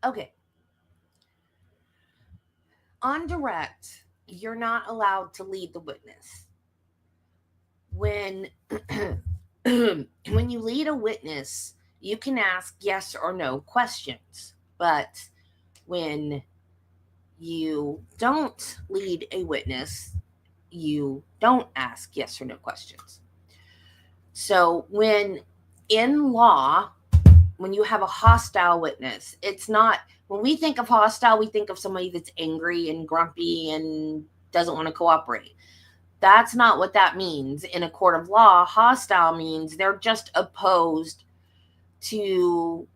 Okay. On direct, you're not allowed to lead the witness. When when you lead a witness, you can ask yes or no questions. But when you don't lead a witness, you don't ask yes or no questions. So when in law, when you have a hostile witness, it's not, when we think of hostile, we think of somebody that's angry and grumpy and doesn't want to cooperate. That's not what that means in a court of law. Hostile means they're just opposed to,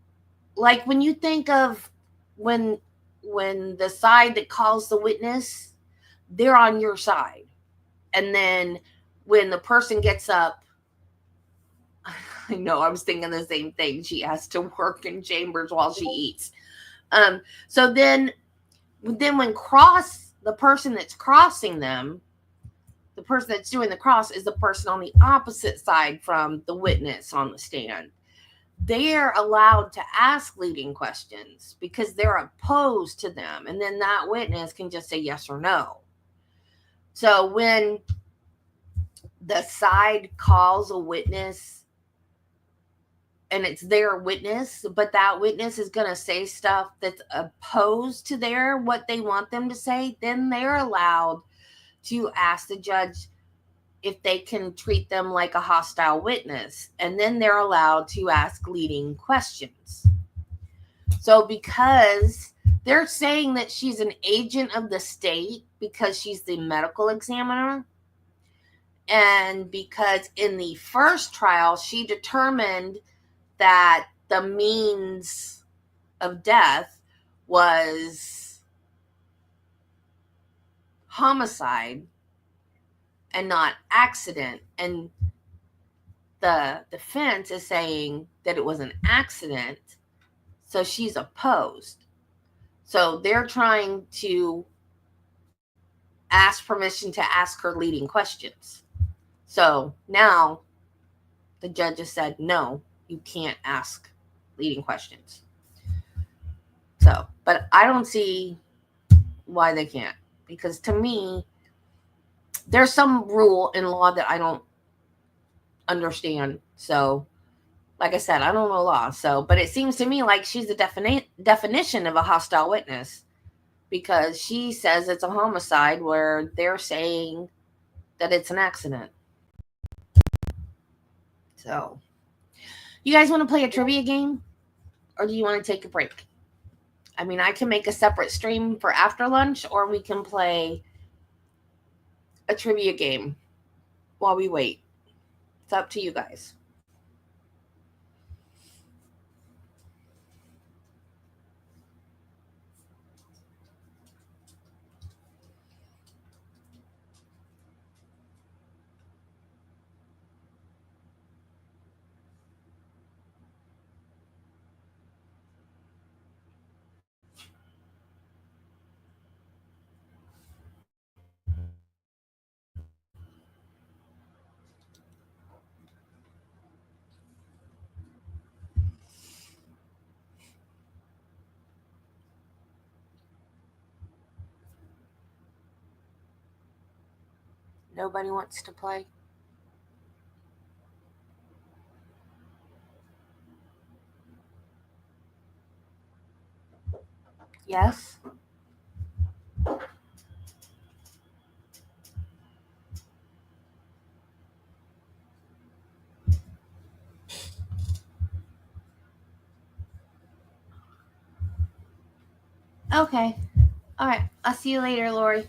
like when you think of when the side that calls the witness, they're on your side. And then when the person gets up, I know, I was thinking the same thing. She has to work in chambers while she eats. So then when the person that's crossing them, the person that's doing the cross is the person on the opposite side from the witness on the stand. They're allowed to ask leading questions because they're opposed to them. And then that witness can just say yes or no. So when the side calls a witness and it's their witness, but that witness is going to say stuff that's opposed to what they want them to say, then they're allowed to ask the judge if they can treat them like a hostile witness. And then they're allowed to ask leading questions. So because they're saying that she's an agent of the state because she's the medical examiner, and because in the first trial, she determined that the means of death was homicide and not accident. And the defense is saying that it was an accident. So she's opposed. So they're trying to ask permission to ask her leading questions. So now the judge has said, no, you can't ask leading questions. So, but I don't see why they can't, because to me, there's some rule in law that I don't understand. So, like I said, I don't know law. So, but it seems to me like she's the definition of a hostile witness, because she says it's a homicide where they're saying that it's an accident. So, you guys want to play a trivia game, or do you want to take a break? I mean, I can make a separate stream for after lunch, or we can play a trivia game while we wait. It's up to you guys. Nobody wants to play? Yes? Okay. All right. I'll see you later, Lori.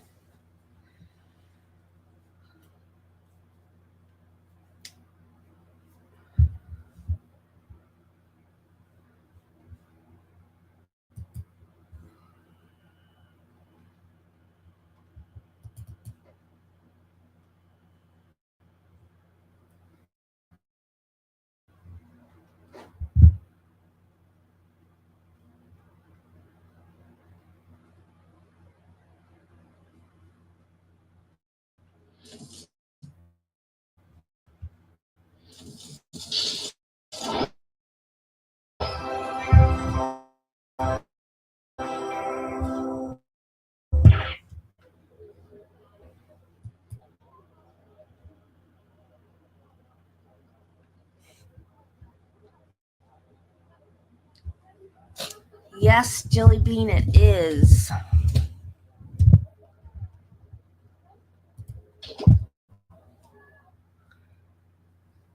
Yes, Jelly Bean, it is.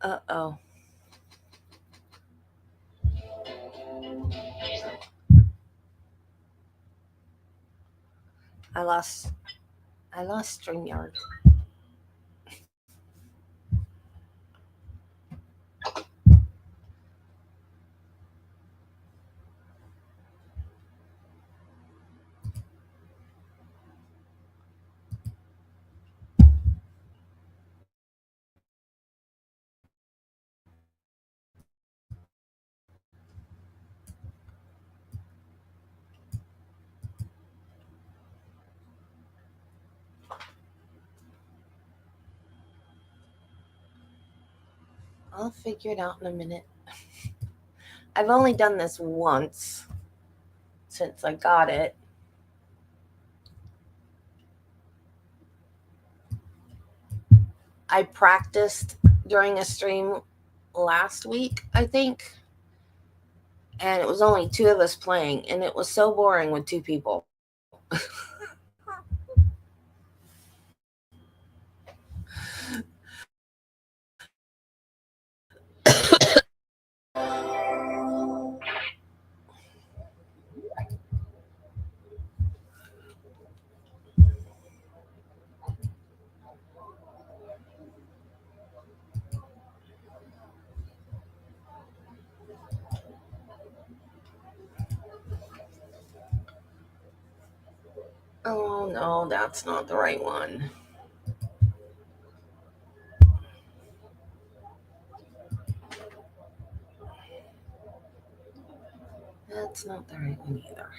Uh-oh. I lost StreamYard. I'll figure it out in a minute. I've only done this once since I got it. I practiced during a stream last week, I think. And it was only 2 of us playing, and it was so boring with 2 people. Oh no, that's not the right one. That's not the right one either.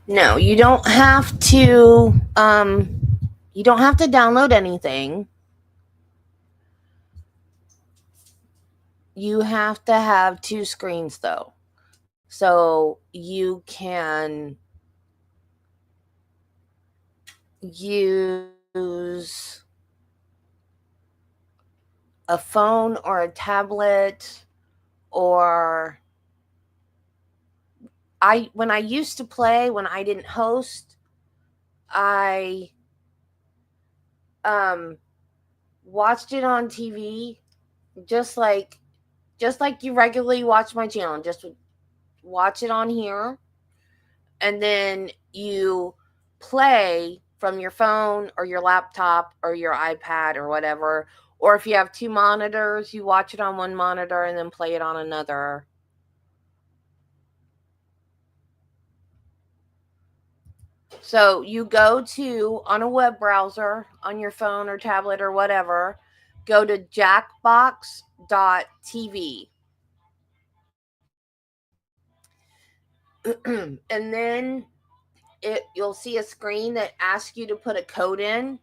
No, you don't have to download anything. You have to have 2 screens though. So you can use a phone or a tablet, or when I used to play, when I didn't host, I watched it on TV just like you regularly watch my channel. Just watch it on here, and then you play from your phone or your laptop or your iPad or whatever. Or if you have 2 monitors, you watch it on one monitor and then play it on another. So you go to, on a web browser, on your phone or tablet or whatever, go to jackbox.tv. And then you'll see a screen that asks you to put a code in.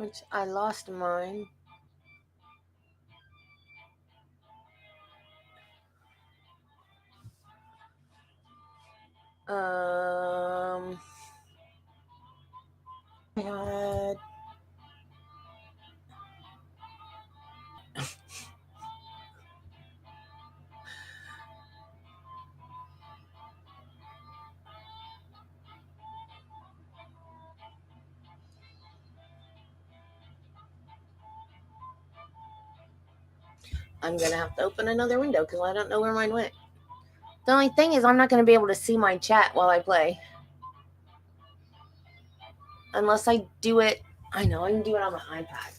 Which I lost mine. God. I'm going to have to open another window because I don't know where mine went. The only thing is I'm not going to be able to see my chat while I play. Unless I do it. I know, I can do it on my iPad.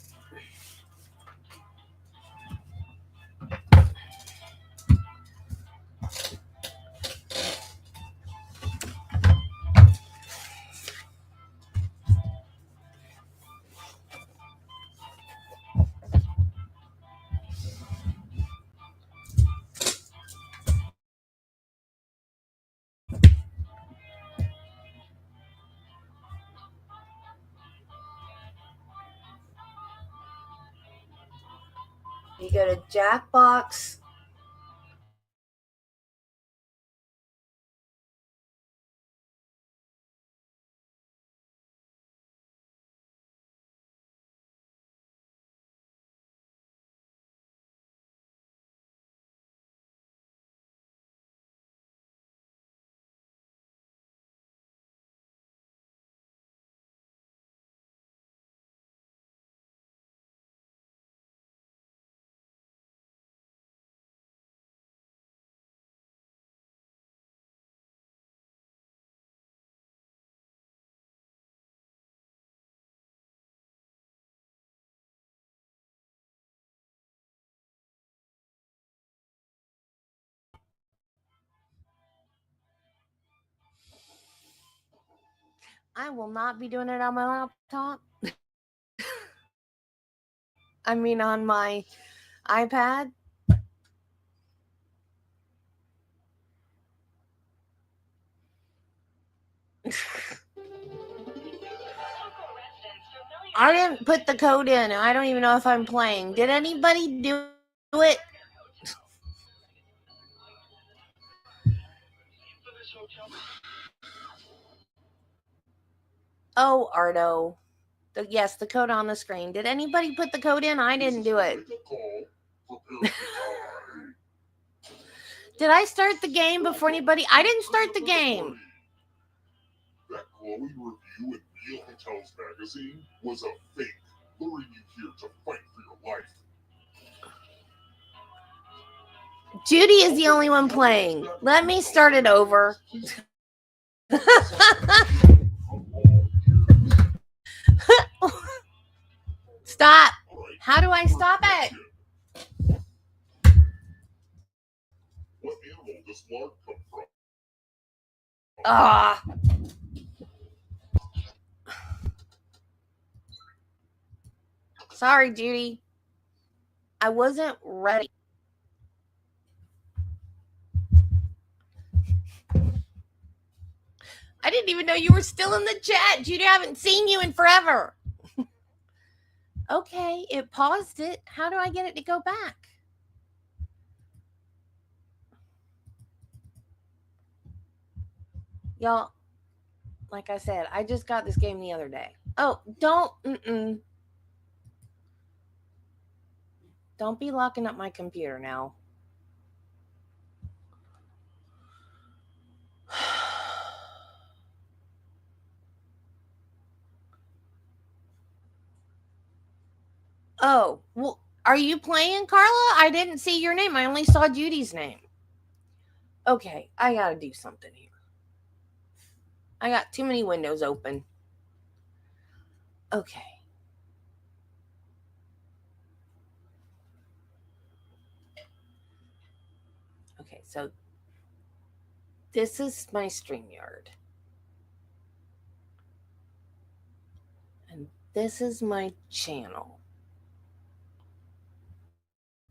You go to Jackbox. I will not be doing it on my laptop. I mean, on my iPad. I didn't put the code in. I don't even know if I'm playing. Did anybody do it? Oh, Ardo. Yes, the code on the screen. Did anybody put the code in? I didn't do it. Did I start the game before anybody? I didn't start the game. That Chloe review in Neil Patel's magazine was a fake, luring you here to fight for your life. Judy is the only one playing. Let me start it over. Stop. How do I stop it? What animal does Lark come from? Ah. Sorry, Judy. I wasn't ready. I didn't even know you were still in the chat. Judy, I haven't seen you in forever. Okay, it paused it. How do I get it to go back? Y'all, like I said, I just got this game the other day. Oh, don't be locking up my computer now. Oh, well, are you playing, Carla? I didn't see your name. I only saw Judy's name. Okay, I gotta do something here. I got too many windows open. Okay. Okay, so this is my StreamYard. And this is my channel.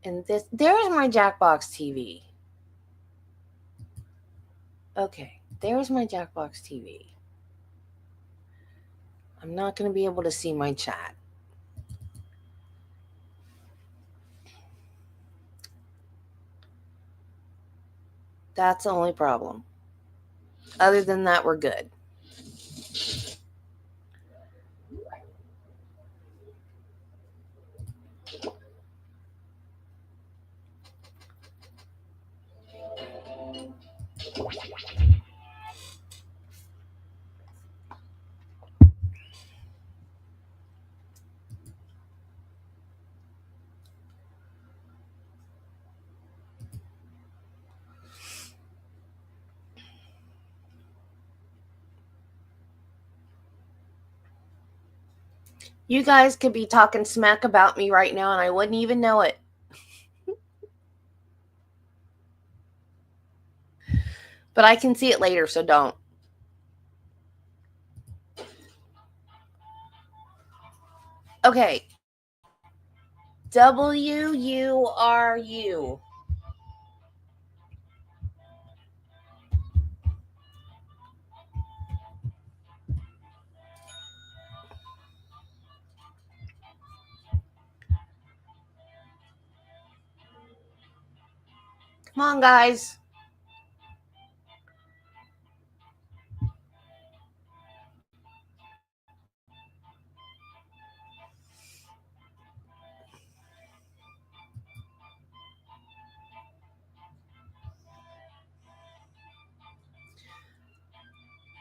And there's my Jackbox TV. Okay, there's my Jackbox TV. I'm not going to be able to see my chat. That's the only problem. Other than that, we're good. You guys could be talking smack about me right now and I wouldn't even know it. But I can see it later, so don't. Okay. WURU. Come on, guys.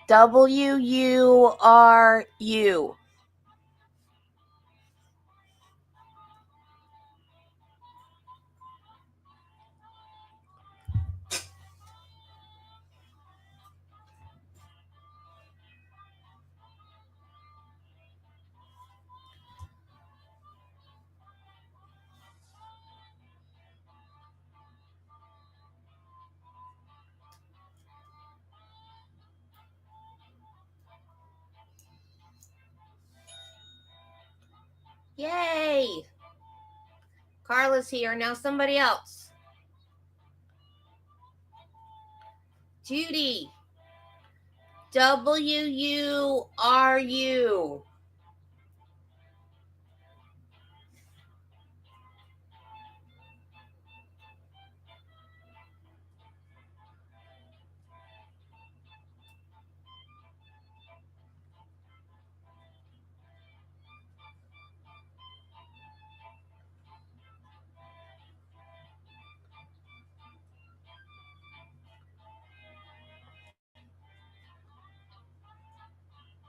WURU. Yay! Carla's here. Now somebody else. Judy. WURU.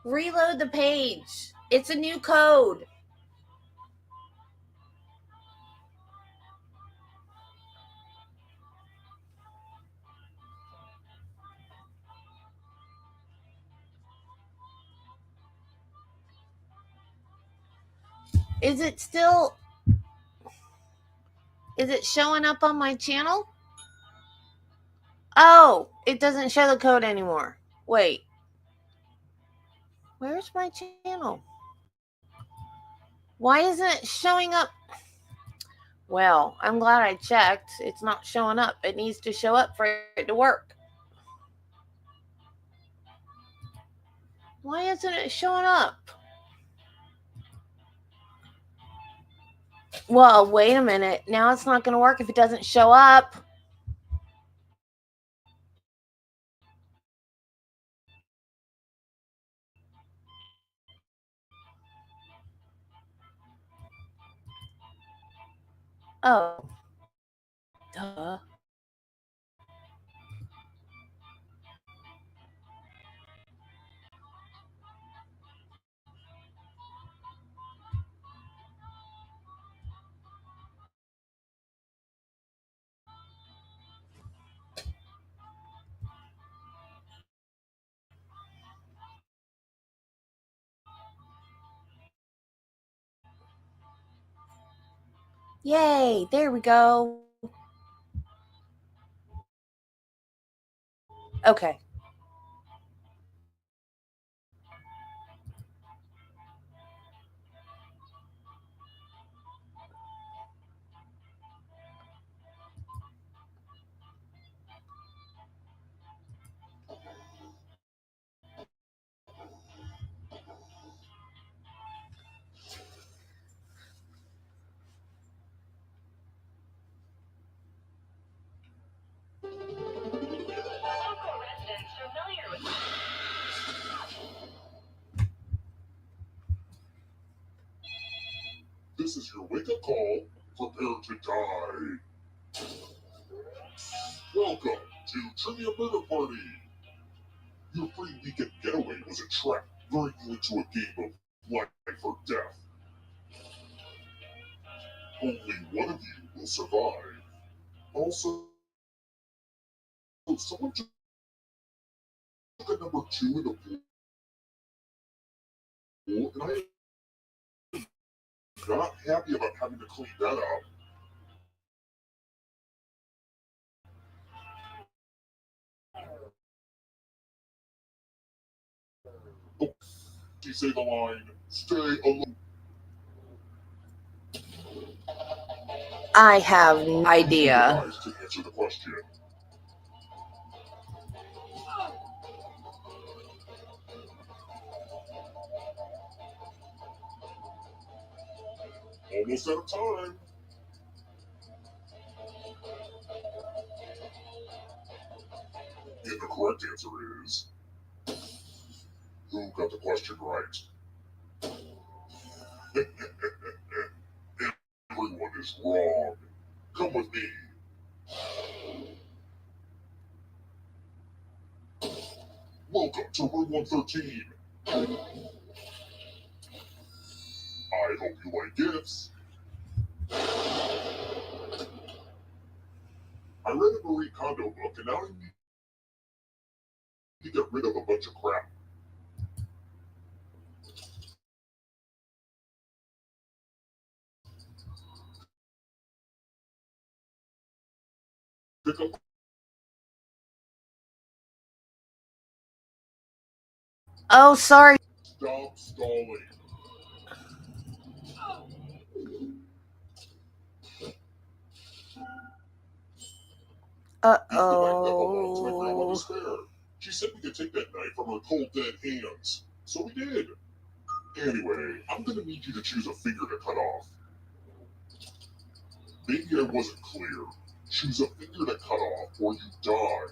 Reload the page. It's a new code. Is it showing up on my channel? Oh, it doesn't show the code anymore. Wait. Where's my channel? Why isn't it showing up? Well, I'm glad I checked. It's not showing up. It needs to show up for it to work. Why isn't it showing up? Well, wait a minute. Now it's not going to work if it doesn't show up. Oh. Duh. Yay, there we go. Okay. This is your wake-up call. Prepare to die. Welcome to Trivia Murder Party. Your free weekend getaway was a trap, luring you into a game of life or death. Only one of you will survive. Also, someone took a number 2 in the pool, and I am not happy about having to clean that up. Oh, you say the line, stay alone. I have no idea. To answer the question. Almost out of time. And the correct answer is, who got the question right? Everyone is wrong. Come with me. Welcome to room 113. I hope you like gifts. I read a Marie Kondo book, and now I need to get rid of a bunch of crap. Pick up. Oh, sorry. Stop stalling. Uh-oh. She said we could take that knife from her cold dead hands. So we did. Anyway, I'm gonna need you to choose a finger to cut off. Maybe I wasn't clear. Choose a finger to cut off or you die.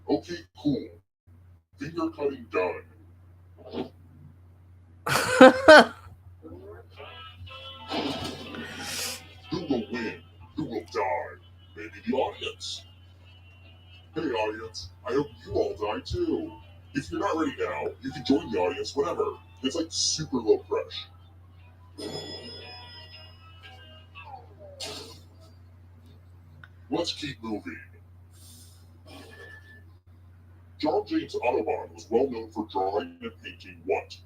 Okay, cool. Finger cutting done. Who will win? Who will die? Maybe the audience. Hey audience, I hope you all die too. If you're not ready now, you can join the audience whenever. It's like super low pressure. Let's keep moving. John James Audubon was well known for drawing and painting what?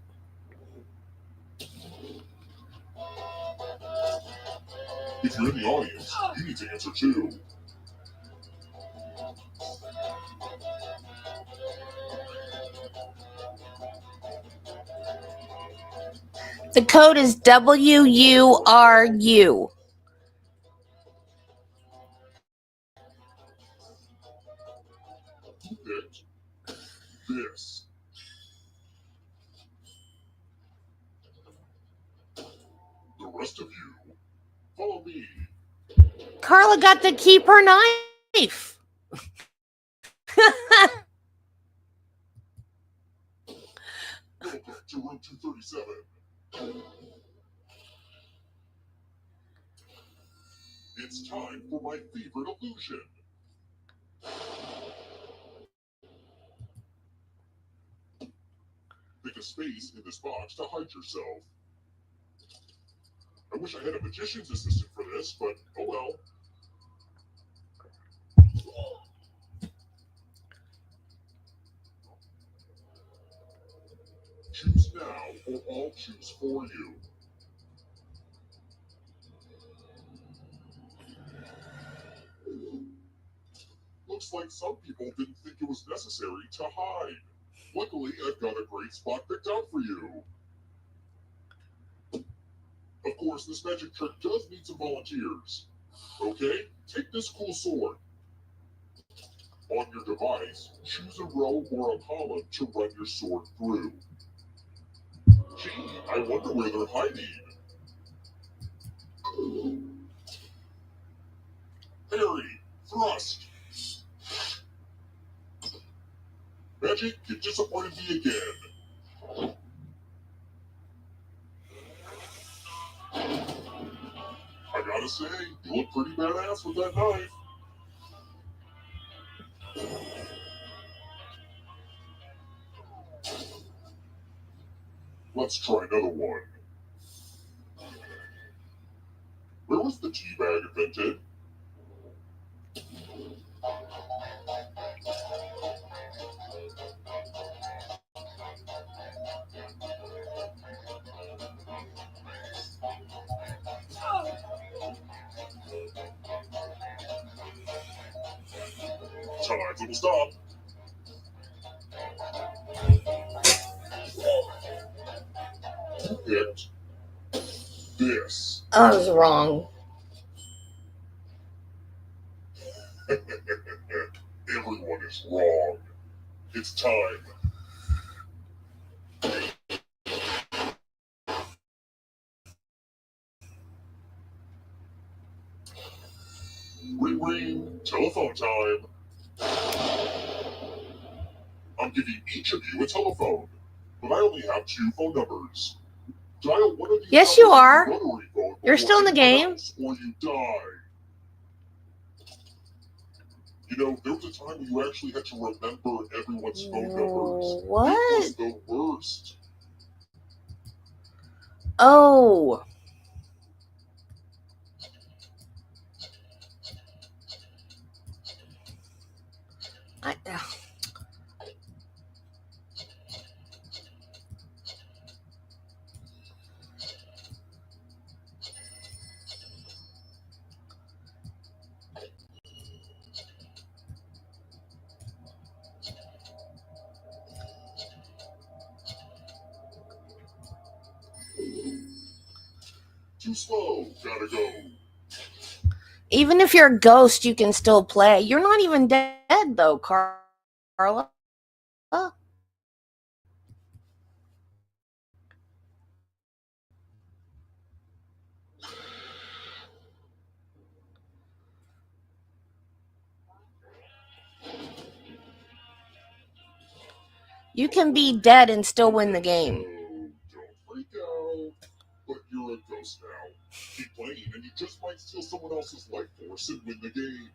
If you're in the audience, you need to answer too. The code is WURU. Who picked this? The rest of you, follow me. Carla got to keep her knife. Welcome to room 237. It's time for my favorite illusion. Pick a space in this box to hide yourself. I wish I had a magician's assistant for this, but oh well. Choose now, or I'll choose for you. Looks like some people didn't think it was necessary to hide. Luckily, I've got a great spot picked out for you. Of course, this magic trick does need some volunteers. Okay, take this cool sword. On your device, choose a row or a column to run your sword through. Gee, I wonder where they're hiding. Parry, thrust. Magic, you disappointed me again. I gotta say, you look pretty badass with that knife. Let's try another one. Where was the tea bag invented? Time's will stop. Who picked this? I was wrong. Everyone is wrong. It's time. Ring ring, telephone time. I'm giving each of you a telephone, but I only have 2 phone numbers. Dial one of these Yes, you numbers are. on your rotary phone You're still in the before anyone game. else, or you die. You know, there was a time when you actually had to remember everyone's phone numbers. What? It was the worst. Oh. Too slow. Gotta go. Even if you're a ghost, you can still play. You're not even dead, though, Carla. You can be dead and still win the game. Don't freak out. But you're a ghost now. Keep playing and you just might steal someone else's life force and win the game.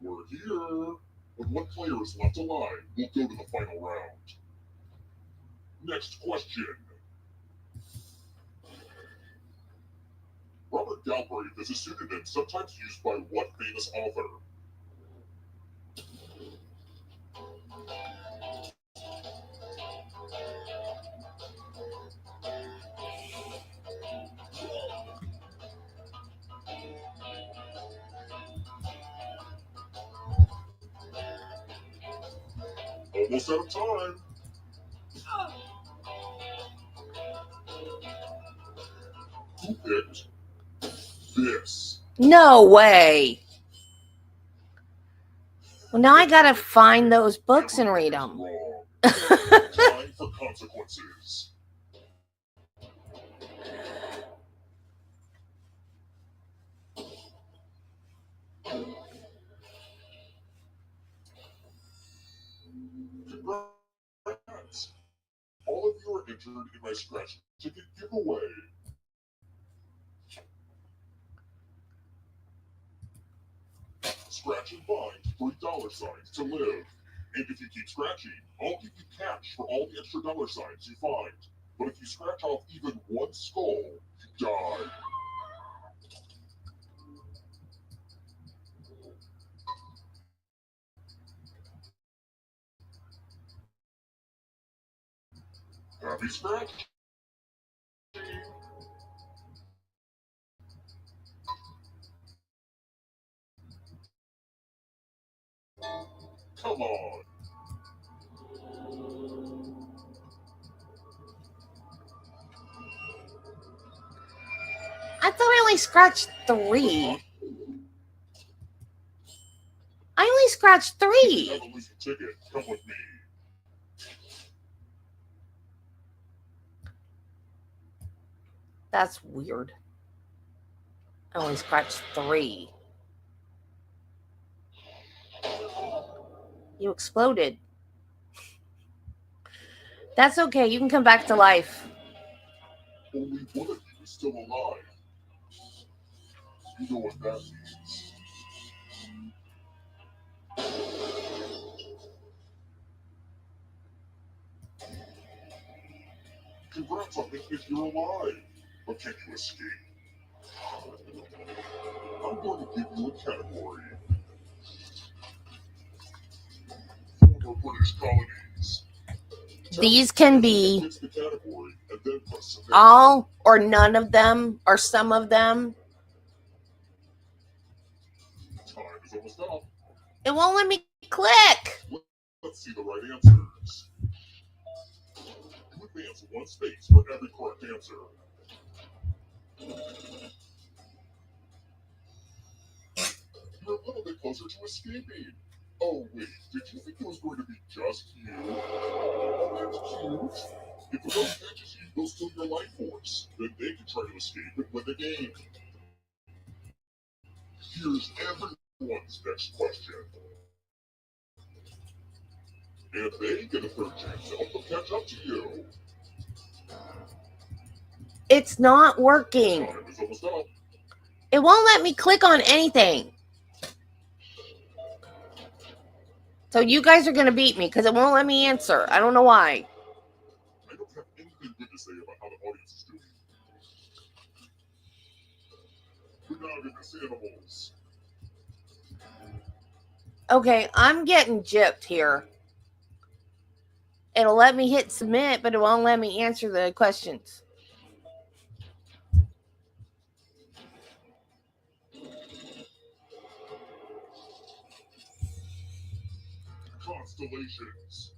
We're here. With 1 player is left alive, we'll go to the final round. Next question. Robert Galbraith is a pseudonym sometimes used by what famous author? Almost out of time. Who picked this? No way. Well, now I gotta find those books and read them. Wrong. Time for consequences. Congrats. All of you are entered in my scratch ticket giveaway. Scratch and find $3 to live. And if you keep scratching, I'll give you cash for all the extra $signs you find. But if you scratch off even 1 skull, you die. Happy scratch! Come on! I thought I only scratched 3. I only scratched 3. Have a losing ticket. Come with me. That's weird. I only scratched 3. You exploded. That's okay. You can come back to life. Only one of you is still alive. You know what that means. Congrats on thinking you're alive. But can you escape? I'm going to give you a category. Former British colonies. These can be Fix the category and then press submit. all or none of them or some of them. Time is almost up. It won't let me click. Let's see the right answers. You advance 1 space for every correct answer. You're a little bit closer to escaping. Oh wait, did you think it was going to be just you? Oh, that's cute. If the ghost catches you, they'll steal your life force. Then they can try to escape and win the game. Here's everyone's next question. And they get a third chance to help them catch up to you. It's not working. Time is almost up. It won't let me click on anything. So you guys are going to beat me because it won't let me answer. I don't know why. I don't have anything good to say about how the audience is doing. We're not innocent animals. Okay, I'm getting gypped here. It'll let me hit submit, but it won't let me answer the questions. Constellations.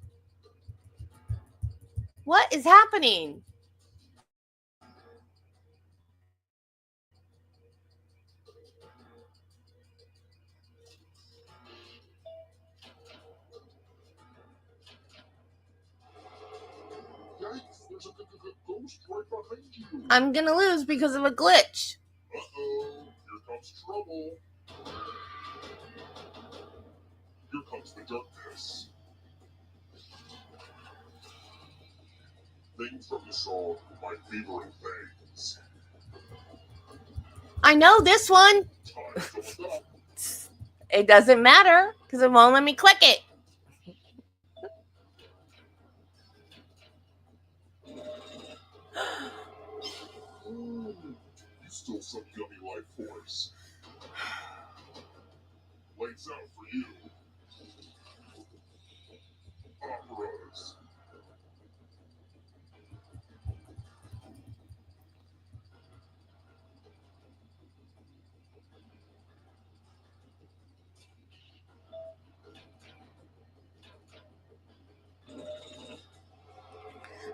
What is happening? Yikes, there's a ghost right behind you. I'm going to lose because of a glitch. Uh-oh, here comes trouble. Here comes the darkness. Things from the song, My Favorite Things. I know this one. Time is almost up. It doesn't matter because it won't let me click it. You stole some yummy life force. Lights out for you. Operas.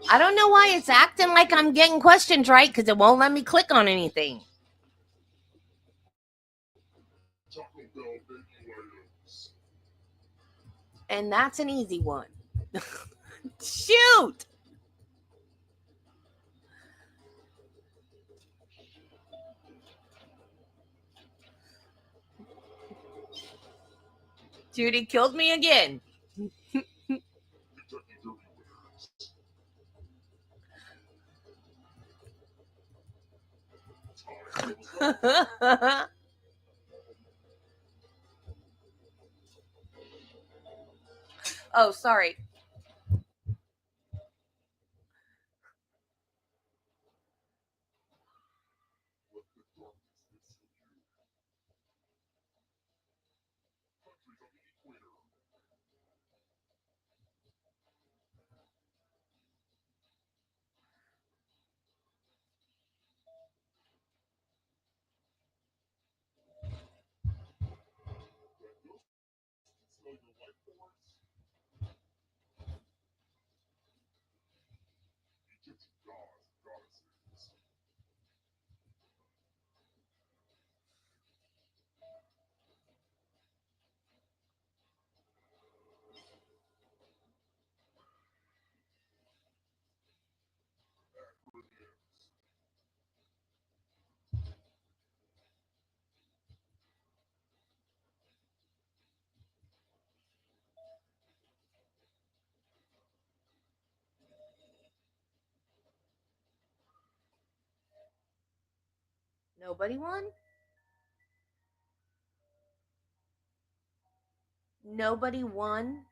I don't know why it's acting like I'm getting questions right because it won't let me click on anything. Taco Bell menu items. And that's an easy one. Shoot! Judy killed me again. Kentucky Derby winners. Time is almost up. Oh, sorry. Let the darkness consume you. Countries on the equator. That ghost can smell your life force. Egyptian gods and goddesses. Acronyms. Nobody won? Nobody won?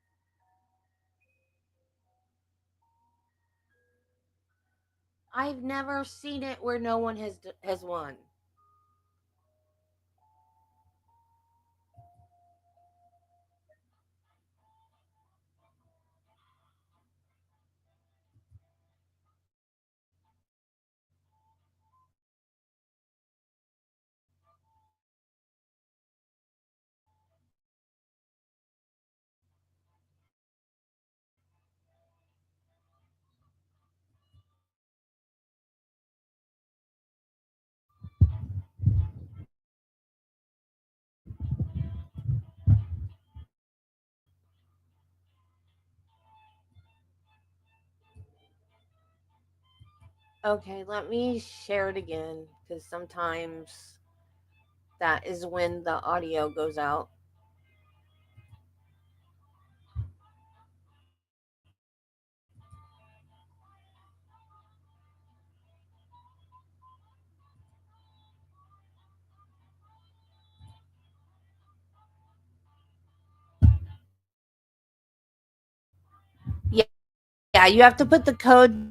I've never seen it where no one has won. Okay, let me share it again because sometimes that is when the audio goes out. Yeah, yeah, you have to put the code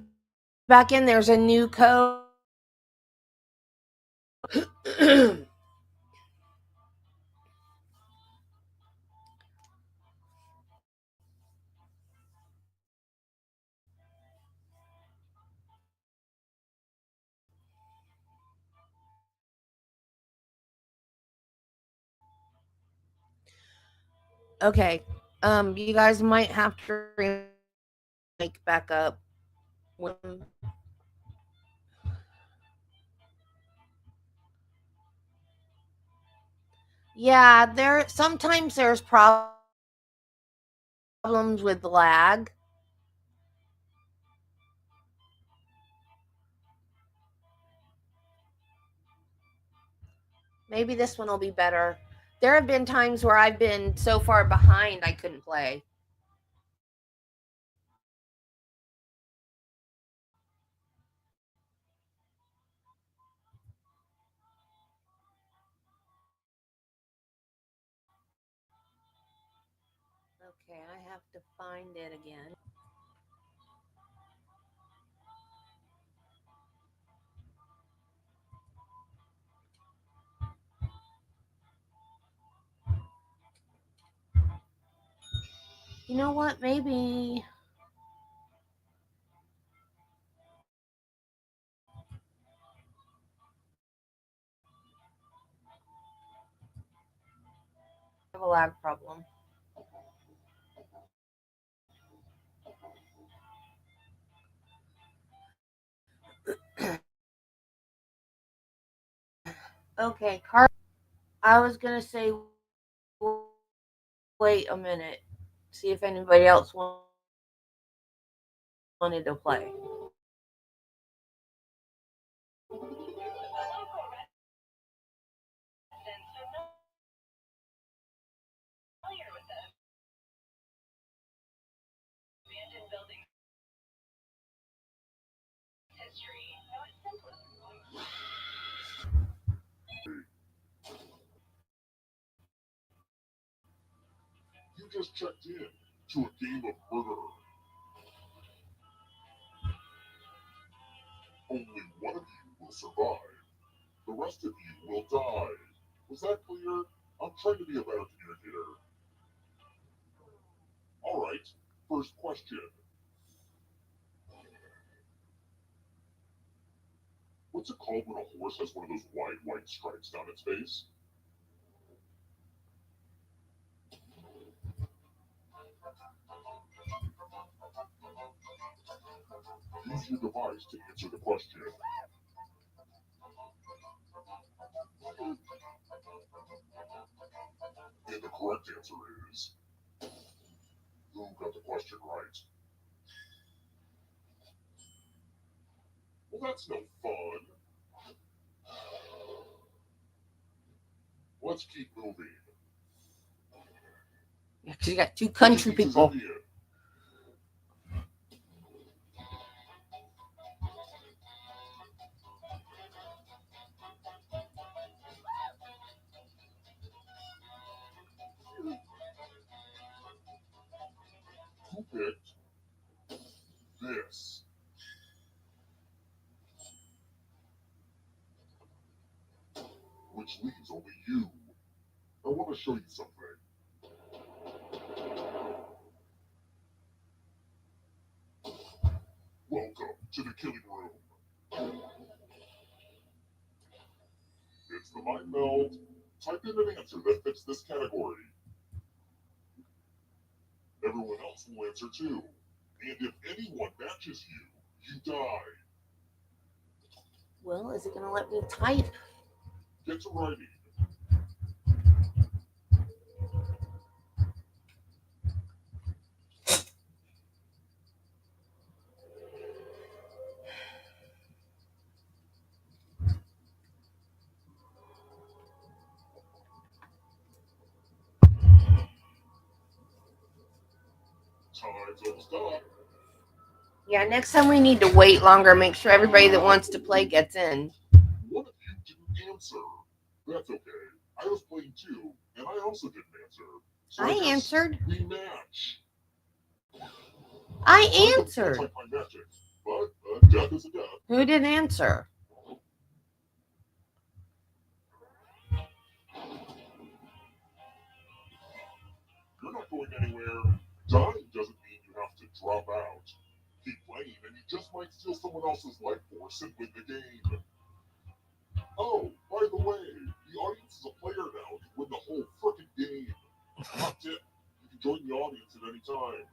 back in. There's a new code. Okay. You guys might have to make back up. Yeah, sometimes there's problems with lag. Maybe this one will be better. There have been times where I've been so far behind I couldn't play. Okay, I have to find it again. You know what? Maybe I have a lag problem. Okay, I was gonna say, wait a minute, see if anybody else wanted to play. You just checked in to a game of murder. Only one of you will survive. The rest of you will die. Was that clear? I'm trying to be a better communicator. All right, first question. What's it called when a horse has one of those wide white stripes down its face? Use your device to answer the question. And the correct answer is... Who got the question right? Well, that's no fun. Let's keep moving. Yeah, 'cause you got two country people. this. Which leaves only you. I want to show you something. Welcome to the killing room. It's the mind meld. Type in an answer that fits this category. Everyone else will answer too. And if anyone matches you, you die. Well, is it going to let me type? Get to writing. Time's almost up. Yeah, next time we need to wait longer. Make sure everybody that wants to play gets in. One of you didn't answer. That's okay. I was playing too, and I also didn't answer. So I guess answered. We match. I answered. Type my magic, but death is a death. Who didn't answer? You're not going anywhere. Dying doesn't mean you have to drop out. Keep playing, and you just might steal someone else's life force and win the game. Oh, by the way, the audience is a player now to win the whole frickin' game. Hot tip, you can join the audience at any time.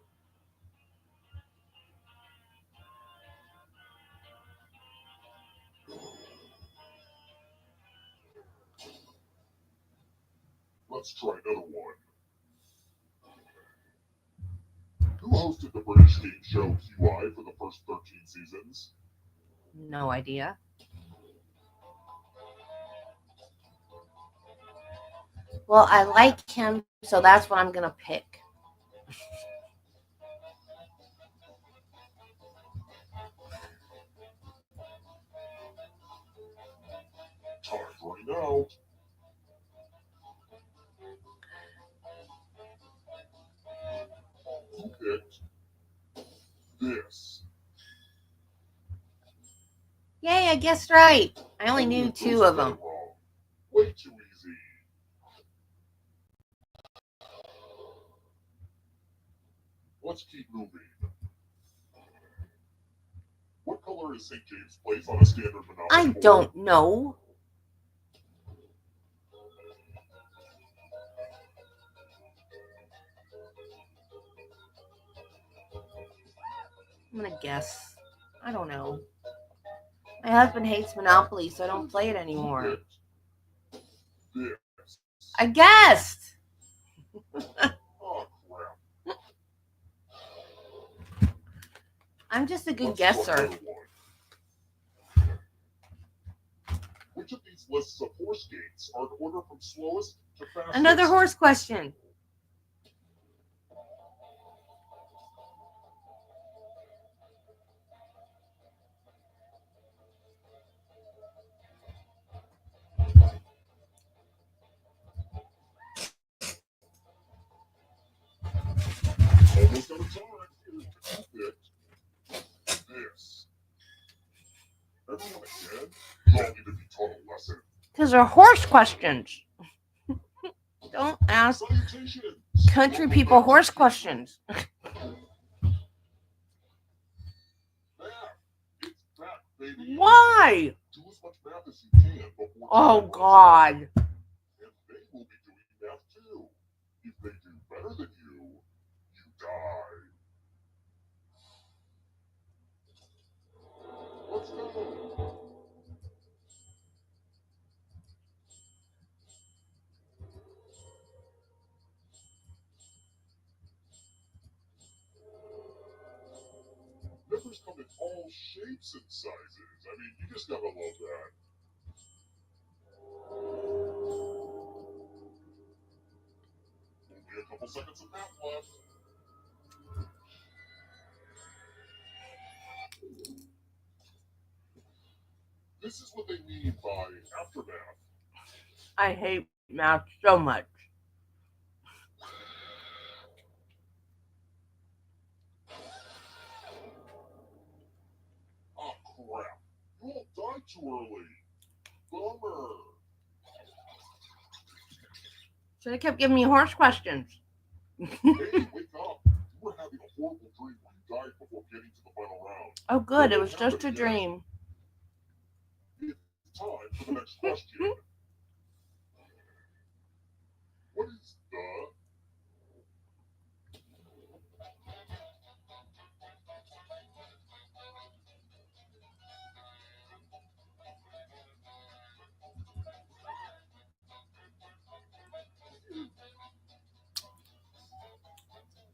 Let's try another one. Who hosted the British game show QI for the first 13 seasons? No idea. Well, I like him, so that's what I'm going to pick. Time's running out. Who picked this? Yay, I guessed right. I only knew two of them. Wrong. Way too easy. Let's keep moving. What color is St. James Place on a standard Monopoly I board? don't know. I'm going to guess. I don't know. My husband hates Monopoly, so I don't play it anymore. This. I guessed. Oh, crap. I'm just a good Let's try guesser. another one. Which of these lists of horse gates are in order from slowest to fastest? Another horse question. Almost out of time. Who picked this? Everyone again? You all need to be taught a lesson. Because they're horse questions. Don't ask Salutations. country people horse questions. Math. It's back, baby. Why? Do as much math as you can before Oh, time runs out. God. And they will be doing math too. If they do better than you, you die. Let's go. Numbers come in all shapes and sizes. I mean, you just gotta love that. Only a couple seconds of math left. This is what they mean by aftermath. I hate math so much. Crap. You all died too early. Bummer. Should have kept giving me horse questions. Hey, wake up. You were having a horrible dream where you died before getting to the final round. Oh, good. It was just a dream. It's time for the next question. What is the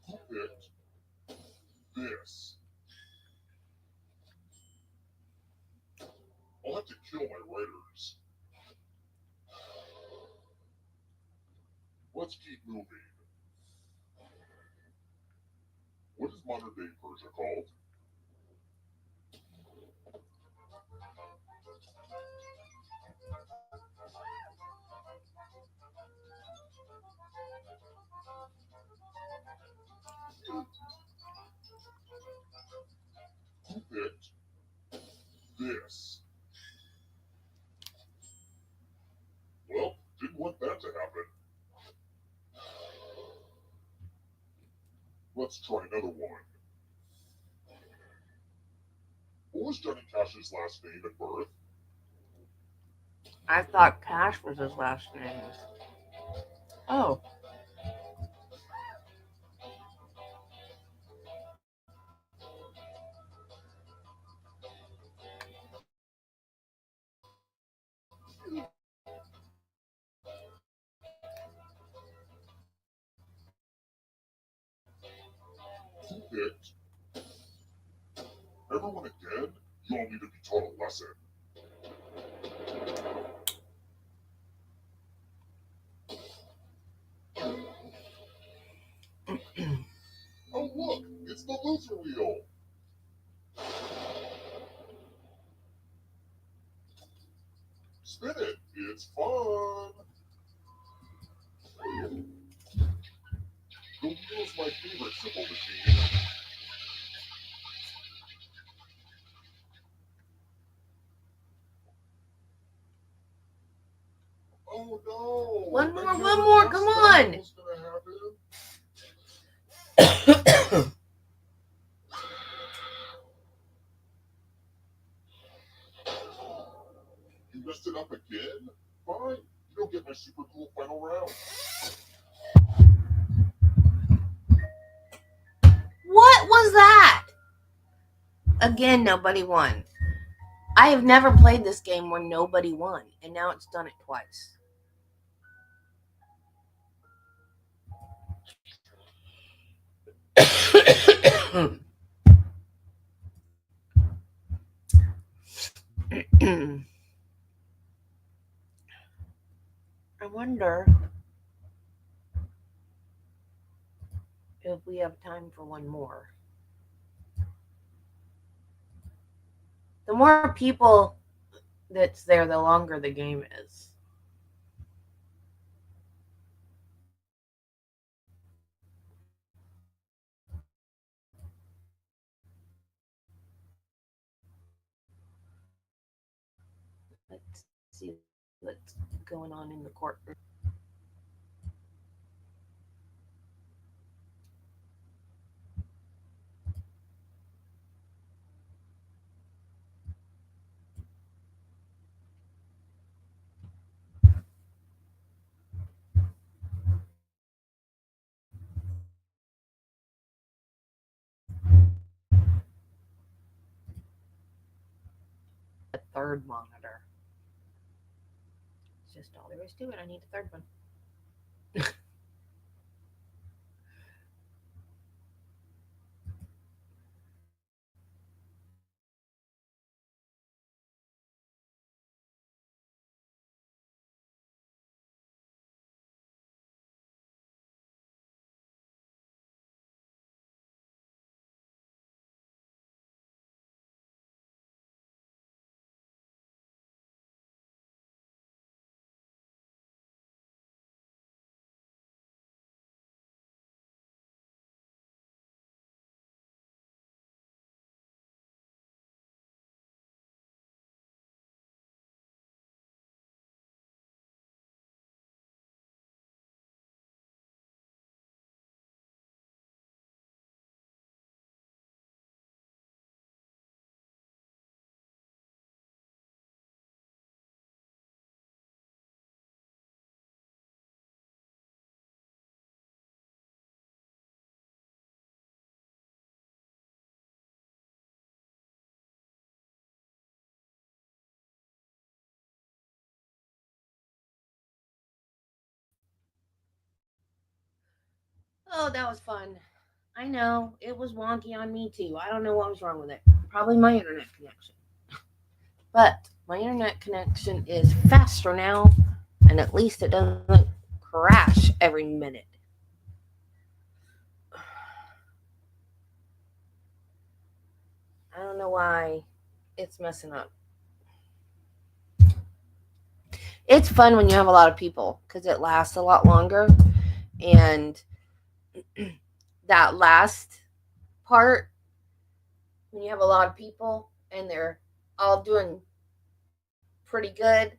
who picked this? I'll have to kill my writers. Let's keep moving. What is modern day Persia called? Who picked this? Well, didn't want that to happen. Let's try another one. What was Johnny Cash's last name at birth? I thought Cash was his last name. Oh. Who picked? Everyone again? You all need to be taught a lesson. Oh look, it's the loser wheel. Spin it, it's fun. The wheel is my favorite simple machine. Oh no! One more, come on! What's gonna happen? You messed it up again? Fine, you don't get my super cool final round. What was that? Again, nobody won. I have never played this game where nobody won, and now it's done it twice. I wonder if we have time for one more. The more people that's there, the longer the game is. Let's see what's going on in the courtroom. A third monitor. It's just all there is to it. I need a third one. Oh, that was fun. I know it was wonky on me too. I don't know what was wrong with it. Probably my internet connection. But my internet connection is faster now, and at least it doesn't crash every minute. I don't know why it's messing up. It's fun when you have a lot of people because it lasts a lot longer. And that last part, when you have a lot of people and they're all doing pretty good,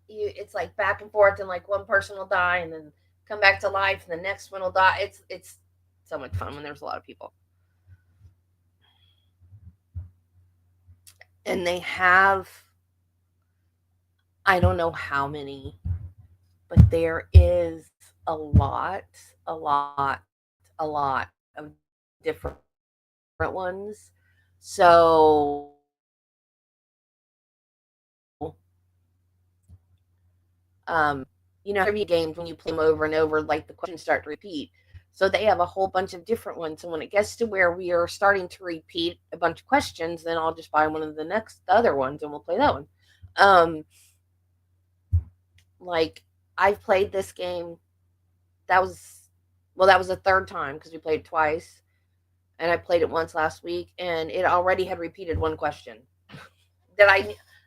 it's like back and forth, and like one person will die and then come back to life, and the next one will die. It's so much fun when there's a lot of people. And they have, I don't know how many, but there is a lot of different ones. So trivia games, when you play them over and over, like the questions start to repeat. So they have a whole bunch of different ones. So when it gets to where we are starting to repeat a bunch of questions, then I'll just buy one of the other ones and we'll play that one. Like I've played this game. That was the third time because we played it twice, and I played it once last week, and it already had repeated one question that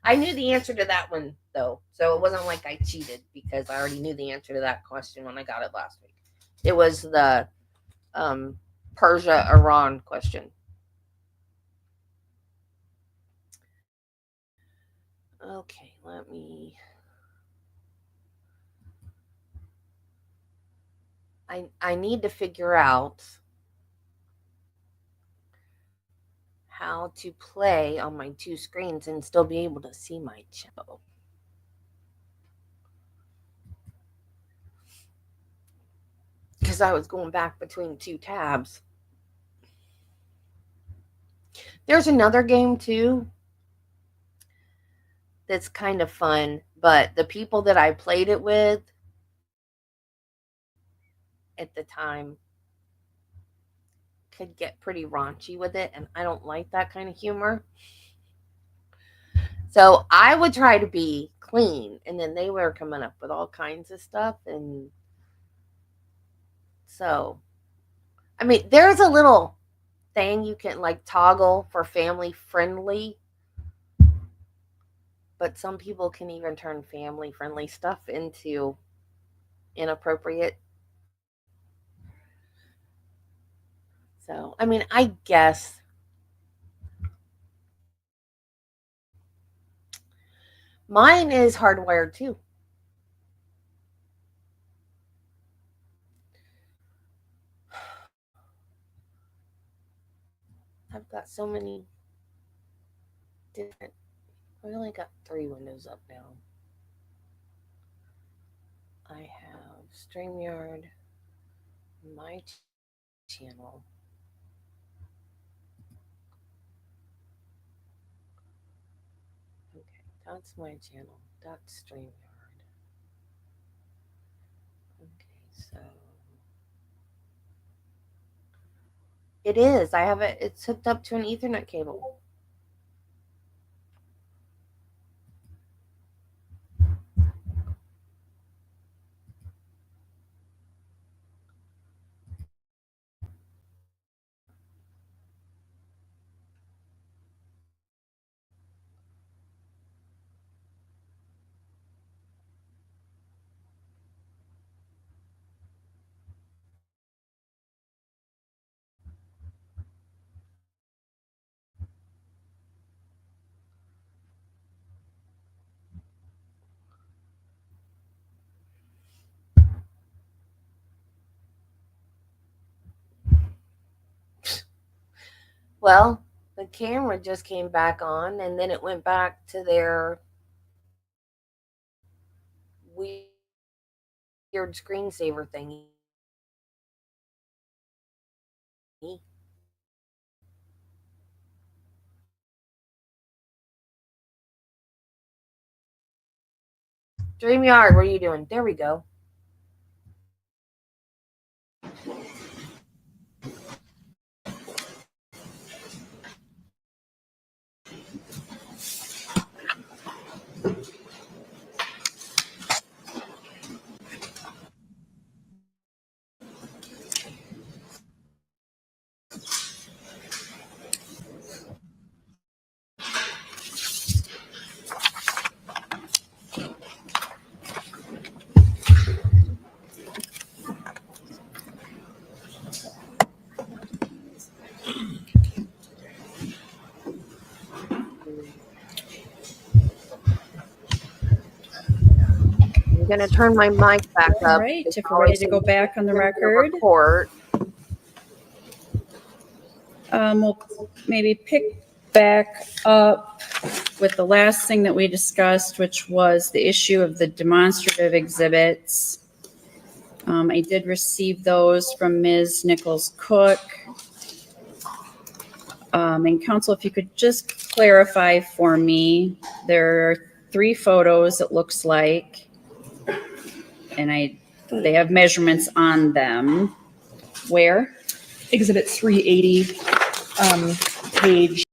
I knew the answer to that one though, so it wasn't like I cheated because I already knew the answer to that question when I got it last week. It was the Persia Iran question. Okay, let me. I need to figure out how to play on my two screens and still be able to see my channel. Because I was going back between two tabs. There's another game too that's kind of fun, but the people that I played it with at the time could get pretty raunchy with it, and I don't like that kind of humor. So I would try to be clean, and then they were coming up with all kinds of stuff. And so, I mean, there's a little thing you can like toggle for family friendly, but some people can even turn family friendly stuff into inappropriate. So, I mean, I guess mine is hardwired too. I've got so many different. I only got 3 windows up now. I have StreamYard, my channel. Okay, that's my channel. That's StreamYard. Okay, so it is. I have it. It's hooked up to an Ethernet cable. Well, the camera just came back on, and then it went back to their weird screensaver thingy. StreamYard, what are you doing? There we go. going to turn my mic back All up. right, if we're ready to go back on the record, Report. we'll maybe pick back up with the last thing that we discussed, which was the issue of the demonstrative exhibits. I did receive those from Ms. Nichols-Cook. And counsel, if you could just clarify for me, there are 3 photos, it looks like, and they have measurements on them. Where? Exhibit 380, page.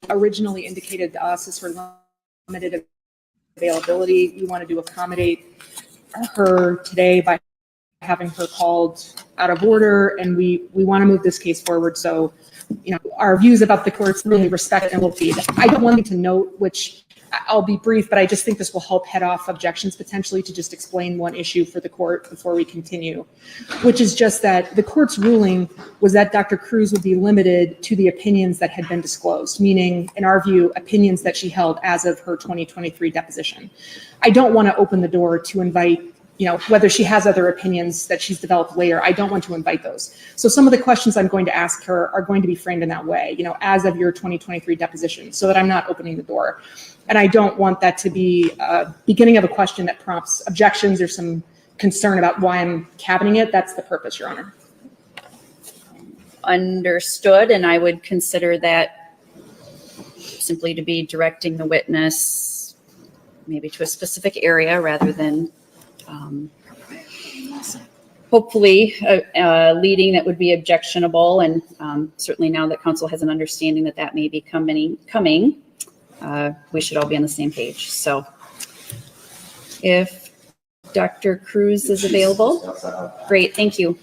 Originally indicated to us as for limited availability. We wanted to accommodate her today by having her called out of order, and we want to move this case forward. So, our views about the courts really respect and will feed. I don't want to note, which I'll be brief, but I just think this will help head off objections potentially to just explain one issue for the court before we continue, which is just that the court's ruling was that Dr. Cruz would be limited to the opinions that had been disclosed, meaning, in our view, opinions that she held as of her 2023 deposition. I don't want to open the door to invite, whether she has other opinions that she's developed later, I don't want to invite those. So some of the questions I'm going to ask her are going to be framed in that way, as of your 2023 deposition, so that I'm not opening the door. And I don't want that to be a beginning of a question that prompts objections or some concern about why I'm cabining it. That's the purpose, Your Honor. Understood, and I would consider that simply to be directing the witness maybe to a specific area rather than hopefully a leading that would be objectionable. And certainly now that counsel has an understanding that that may be coming, we should all be on the same page. So if Dr. Cruz is available, great, thank you.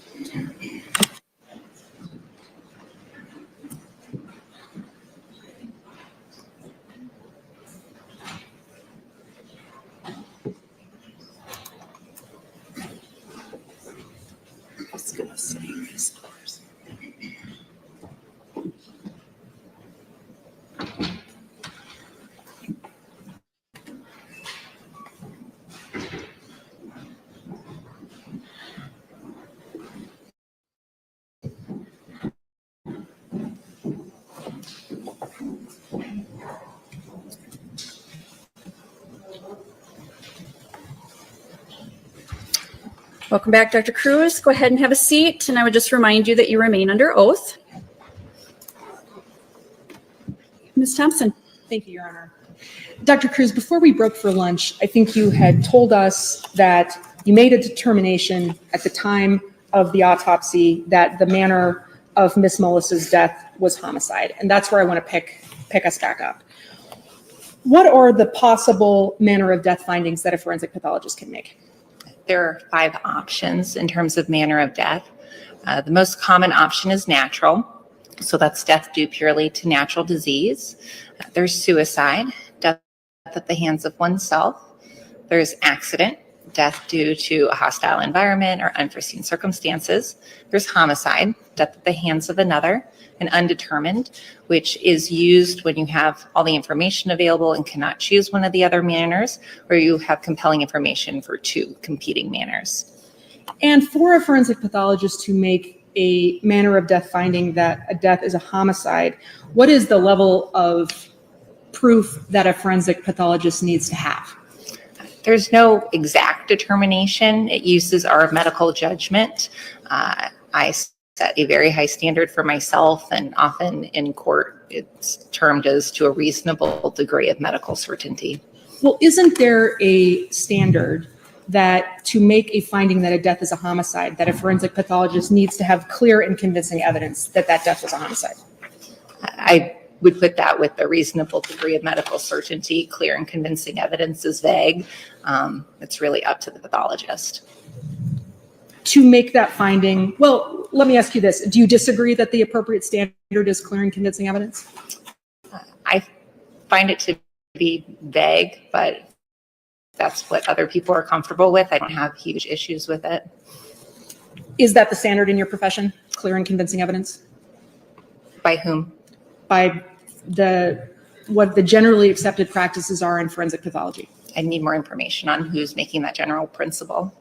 Welcome back, Dr. Cruz. Go ahead and have a seat, and I would just remind you that you remain under oath. Ms. Thompson. Thank you, Your Honor. Dr. Cruz, before we broke for lunch, I think you had told us that you made a determination at the time of the autopsy that the manner of Ms. Mullis's death was homicide, and that's where I want to pick us back up. What are the possible manner of death findings that a forensic pathologist can make? There are 5 options in terms of manner of death. The most common option is natural. So that's death due purely to natural disease. There's suicide, death at the hands of oneself. There's accident, death due to a hostile environment or unforeseen circumstances. There's homicide, death at the hands of another. And undetermined, which is used when you have all the information available and cannot choose one of the other manners, or you have compelling information for 2 competing manners. And for a forensic pathologist to make a manner of death finding that a death is a homicide, what is the level of proof that a forensic pathologist needs to have? There's no exact determination. It uses our medical judgment. I set a very high standard for myself, and often in court, it's termed as to a reasonable degree of medical certainty. Well, isn't there a standard that to make a finding that a death is a homicide, that a forensic pathologist needs to have clear and convincing evidence that that death was a homicide? I would put that with a reasonable degree of medical certainty. Clear and convincing evidence is vague. It's really up to the pathologist. To make that finding, well, let me ask you this. Do you disagree that the appropriate standard is clear and convincing evidence? I find it to be vague, but that's what other people are comfortable with. I don't have huge issues with it. Is that the standard in your profession, clear and convincing evidence? By whom? By what the generally accepted practices are in forensic pathology. I need more information on who's making that general principle.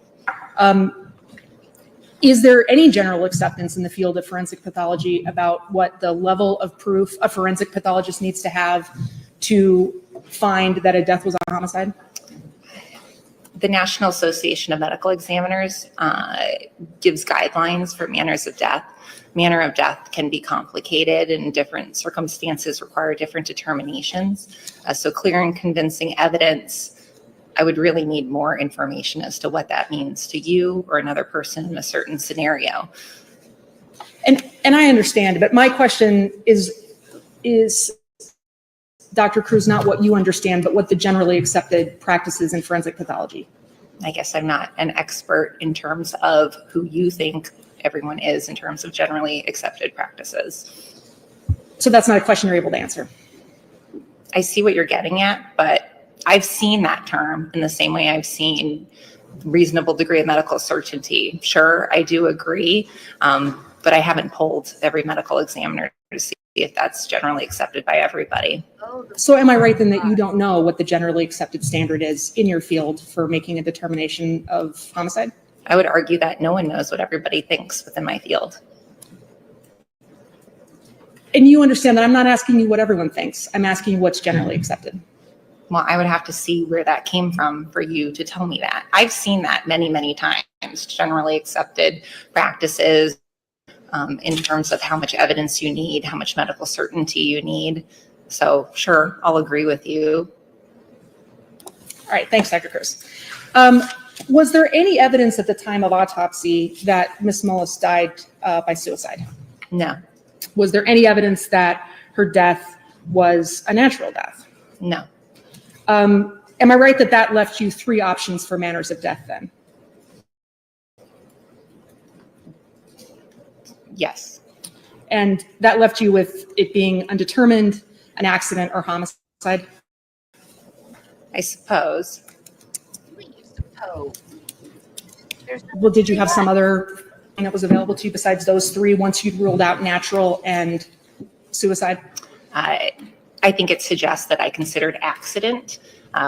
Is there any general acceptance in the field of forensic pathology about what the level of proof a forensic pathologist needs to have to find that a death was a homicide? The National Association of Medical Examiners gives guidelines for manners of death. Manner of death can be complicated, and different circumstances require different determinations. So clear and convincing evidence, I would really need more information as to what that means to you or another person in a certain scenario. And I understand, but my question is, Dr. Cruz, not what you understand, but what the generally accepted practices in forensic pathology. I guess I'm not an expert in terms of who you think everyone is in terms of generally accepted practices. So that's not a question you're able to answer. I see what you're getting at, but I've seen that term in the same way I've seen reasonable degree of medical certainty. Sure, I do agree, but I haven't polled every medical examiner to see if that's generally accepted by everybody. So am I right then that you don't know what the generally accepted standard is in your field for making a determination of homicide? I would argue that no one knows what everybody thinks within my field. And you understand that I'm not asking you what everyone thinks. I'm asking you what's generally accepted. Well, I would have to see where that came from for you to tell me that. I've seen that many, many times, generally accepted practices in terms of how much evidence you need, how much medical certainty you need. So sure, I'll agree with you. All right, thanks, Dr. Cruz. Was there any evidence at the time of autopsy that Ms. Mullis died by suicide? No. Was there any evidence that her death was a natural death? No. Am I right that that left you three options for manners of death then? Yes. And that left you with it being undetermined, an accident, or homicide? I suppose. Well, did you have some other thing that was available to you besides those three once you'd ruled out natural and suicide? I think it suggests that I considered accident,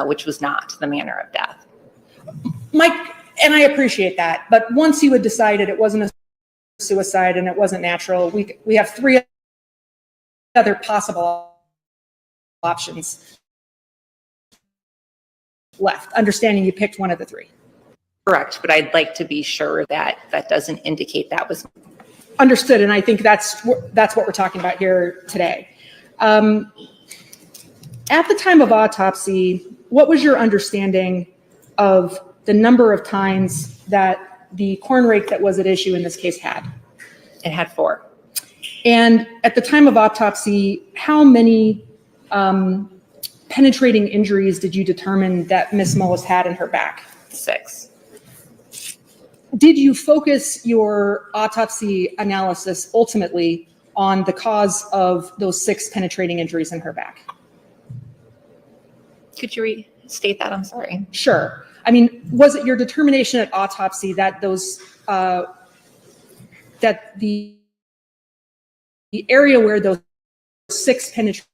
which was not the manner of death. Mike, and I appreciate that, but once you had decided it wasn't a suicide and it wasn't natural, we have three other possible options left, understanding you picked one of the three. Correct, but I'd like to be sure that that doesn't indicate that was. Understood, and I think that's what we're talking about here today. At the time of autopsy, what was your understanding of the number of times that the corn rake that was at issue in this case had? It had 4. And at the time of autopsy, how many penetrating injuries did you determine that Ms. Mullis had in her back? 6. Did you focus your autopsy analysis ultimately on the cause of those 6 penetrating injuries in her back? Could you restate that? I'm sorry. Sure. I mean, was it your determination at autopsy that those that the area where those 6 penetrating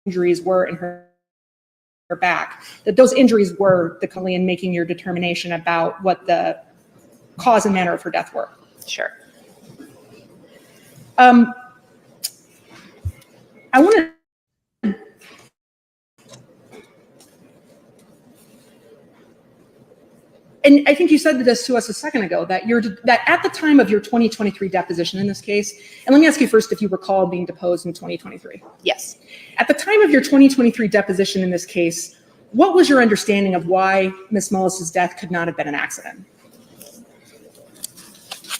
injuries were in her back, that those injuries were the key in making your determination about what the cause and manner of her death were. Sure. I want to. And I think you said this to us a second ago, that that at the time of your 2023 deposition in this case, and let me ask you first if you recall being deposed in 2023. Yes. At the time of your 2023 deposition in this case, what was your understanding of why Ms. Mullis's death could not have been an accident?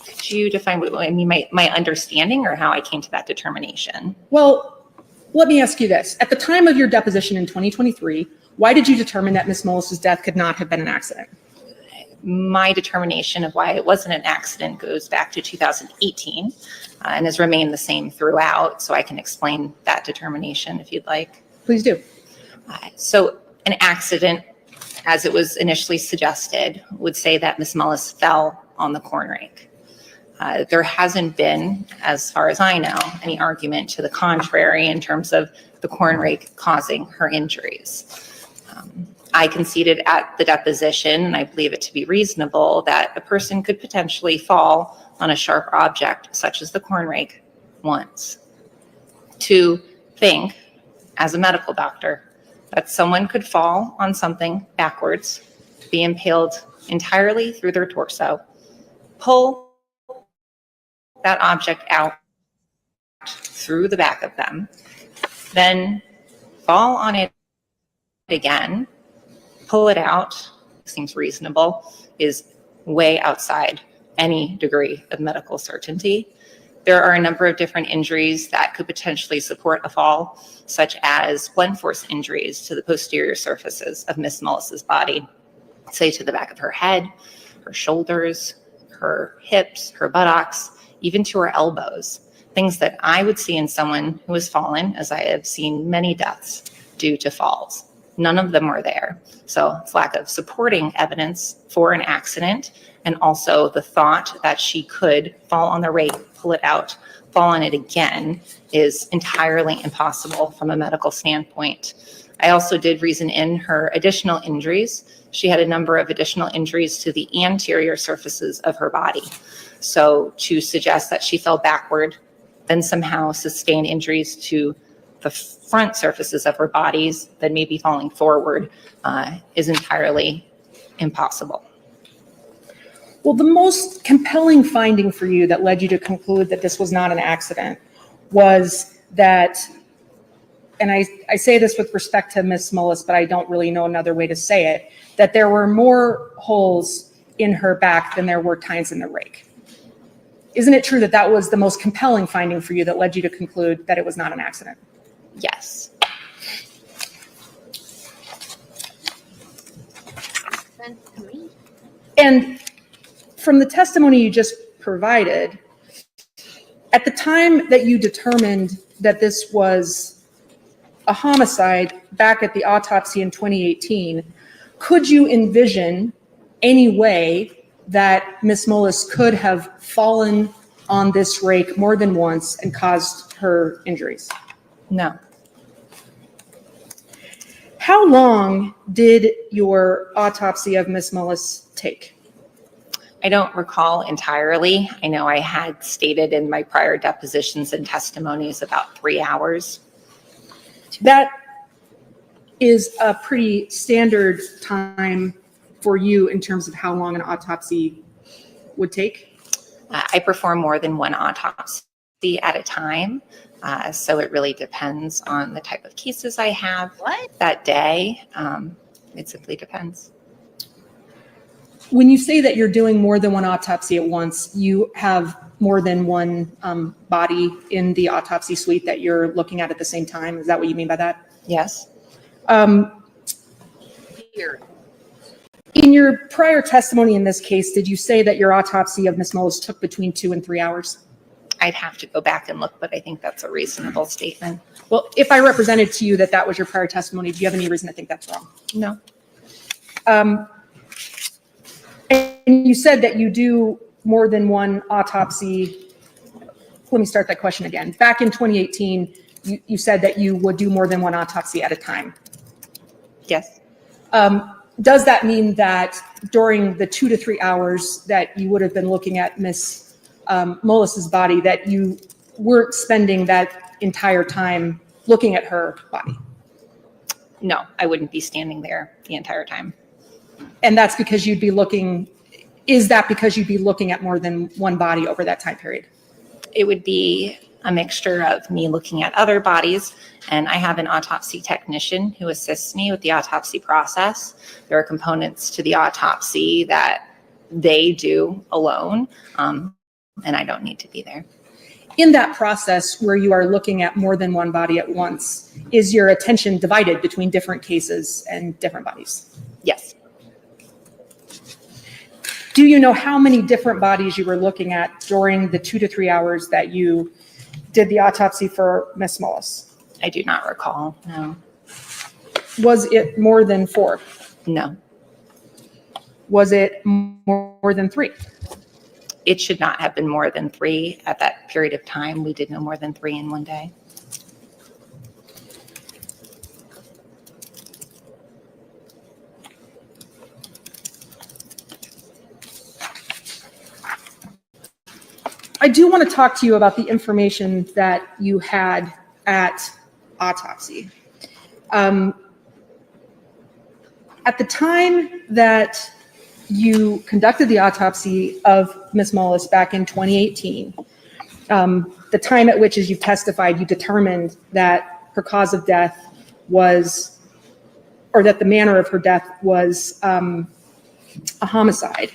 Could you define what I mean, my understanding, or how I came to that determination? Well, let me ask you this. At the time of your deposition in 2023, why did you determine that Ms. Mullis's death could not have been an accident? My determination of why it wasn't an accident goes back to 2018 and has remained the same throughout. So I can explain that determination if you'd like. Please do. So an accident, as it was initially suggested, would say that Ms. Mullis fell on the corn rake. There hasn't been, as far as I know, any argument to the contrary in terms of the corn rake causing her injuries. I conceded at the deposition, and I believe it to be reasonable, that a person could potentially fall on a sharp object, such as the corn rake, once. To think, as a medical doctor, that someone could fall on something backwards, be impaled entirely through their torso, pull that object out through the back of them, then fall on it again, pull it out, seems reasonable, is way outside any degree of medical certainty. There are a number of different injuries that could potentially support a fall, such as blunt force injuries to the posterior surfaces of Ms. Mullis's body, say to the back of her head, her shoulders, her hips, her buttocks, even to her elbows, things that I would see in someone who has fallen, as I have seen many deaths due to falls. None of them were there. So it's lack of supporting evidence for an accident, and also the thought that she could fall on the rake, pull it out, fall on it again, is entirely impossible from a medical standpoint. I also did reason in her additional injuries. She had a number of additional injuries to the anterior surfaces of her body. So to suggest that she fell backward, then somehow sustained injuries to the front surfaces of her bodies, then maybe falling forward, is entirely impossible. Well, the most compelling finding for you that led you to conclude that this was not an accident was that, and I say this with respect to Ms. Mullis, but I don't really know another way to say it, that there were more holes in her back than there were tines in the rake. Isn't it true that that was the most compelling finding for you that led you to conclude that it was not an accident? Yes. And from the testimony you just provided, at the time that you determined that this was a homicide back at the autopsy in 2018, could you envision any way that Ms. Mullis could have fallen on this rake more than once and caused her injuries? No. How long did your autopsy of Ms. Mullis take? I don't recall entirely. I know I had stated in my prior depositions and testimonies about 3 hours. That is a pretty standard time for you in terms of how long an autopsy would take? I perform more than one autopsy at a time. So it really depends on the type of cases I have that day. It simply depends. When you say that you're doing more than one autopsy at once, you have more than one body in the autopsy suite that you're looking at the same time? Is that what you mean by that? Yes. In your prior testimony in this case, did you say that your autopsy of Ms. Mullis took between 2 and 3 hours? I'd have to go back and look, but I think that's a reasonable statement. Well, if I represented to you that that was your prior testimony, do you have any reason to think that's wrong? No. And you said that you do more than one autopsy. Let me start that question again. Back in 2018, you said that you would do more than one autopsy at a time. Yes. does that mean that during the 2 to 3 hours that you would have been looking at Miss Mullis's body, that you weren't spending that entire time looking at her body? No, I wouldn't be standing there the entire time. And that's because you'd be looking, is that because you'd be looking at more than one body over that time period? It would be a mixture of me looking at other bodies, and I have an autopsy technician who assists me with the autopsy process. There are components to the autopsy that they do alone, and I don't need to be there. In that process where you are looking at more than one body at once, is your attention divided between different cases and different bodies? Yes. Do you know how many different bodies you were looking at during the 2 to 3 hours that you did the autopsy for Miss Mullis? I do not recall, no. Was it more than 4? No. Was it more than 3? It should not have been more than 3 at that period of time. We did no more than 3 in one day. I do want to talk to you about the information that you had at autopsy. At the time that you conducted the autopsy of Ms. Mullis back in 2018, the time at which, as you testified, you determined that her cause of death was, or that the manner of her death was a homicide.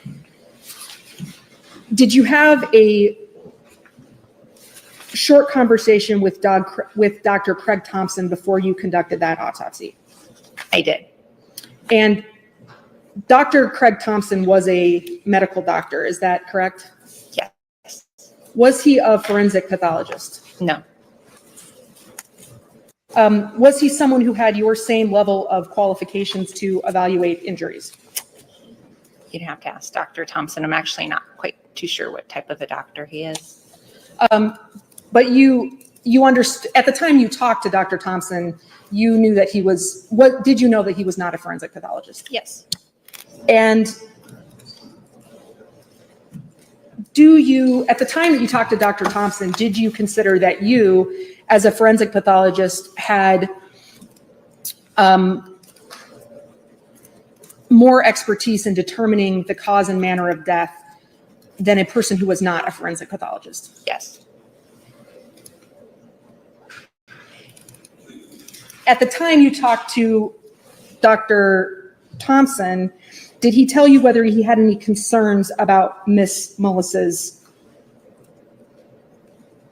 Did you have a short conversation with Dr. Craig Thompson before you conducted that autopsy? I did. And Dr. Craig Thompson was a medical doctor, is that correct? Yes. Was he a forensic pathologist? No. Was he someone who had your same level of qualifications to evaluate injuries? You'd have to ask Dr. Thompson. I'm actually not quite too sure what type of a doctor he is. But you understood, at the time you talked to Dr. Thompson, you knew that he was, what did you know that he was not a forensic pathologist? Yes. And do you, at the time that you talked to Dr. Thompson, did you consider that you, as a forensic pathologist, had more expertise in determining the cause and manner of death than a person who was not a forensic pathologist? Yes. At the time you talked to Dr. Thompson, did he tell you whether he had any concerns about Miss Mullis's,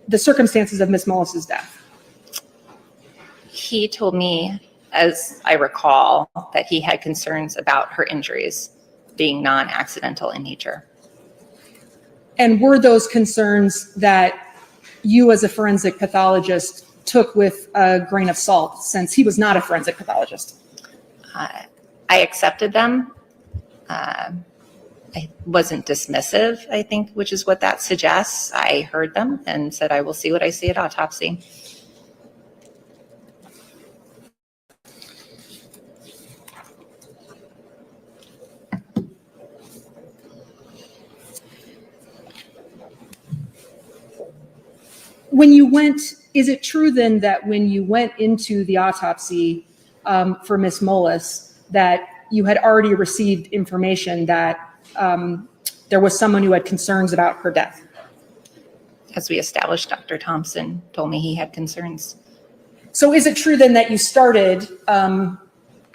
the circumstances of Miss Mullis's death? He told me, as I recall, that he had concerns about her injuries being non-accidental in nature. And were those concerns that you as a forensic pathologist took with a grain of salt, since he was not a forensic pathologist? I accepted them. I wasn't dismissive, I think, which is what that suggests. I heard them and said, I will see what I see at autopsy. When you went, is it true then that when you went into the autopsy for Miss Mullis, that you had already received information that there was someone who had concerns about her death? As we established, Dr. Thompson told me he had concerns. So is it true then that you started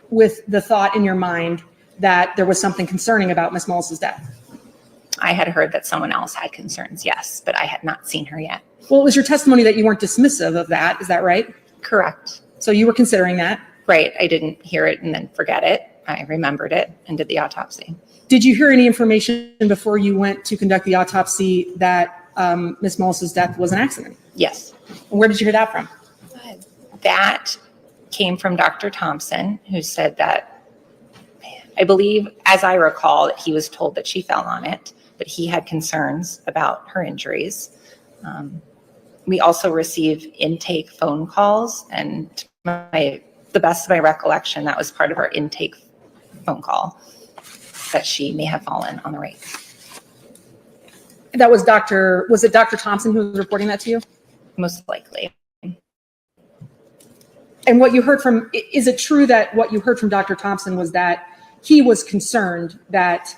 with the thought in your mind that there was something concerning about Miss Mullis's death? I had heard that someone else had concerns, yes, but I had not seen her yet. Well, it was your testimony that you weren't dismissive of that. Is that right? Correct. So you were considering that? Right. I didn't hear it and then forget it. I remembered it and did the autopsy. Did you hear any information before you went to conduct the autopsy that Miss Mullis's death was an accident? Yes. And where did you hear that from? That came from Dr. Thompson, who said that, I believe, as I recall, that he was told that she fell on it, but he had concerns about her injuries. We also received intake phone calls, and the best of my recollection, that was part of our intake phone call that she may have fallen on the rake. That was was it Dr. Thompson who was reporting that to you? Most likely. And what you heard from, is it true that what you heard from Dr. Thompson was that he was concerned that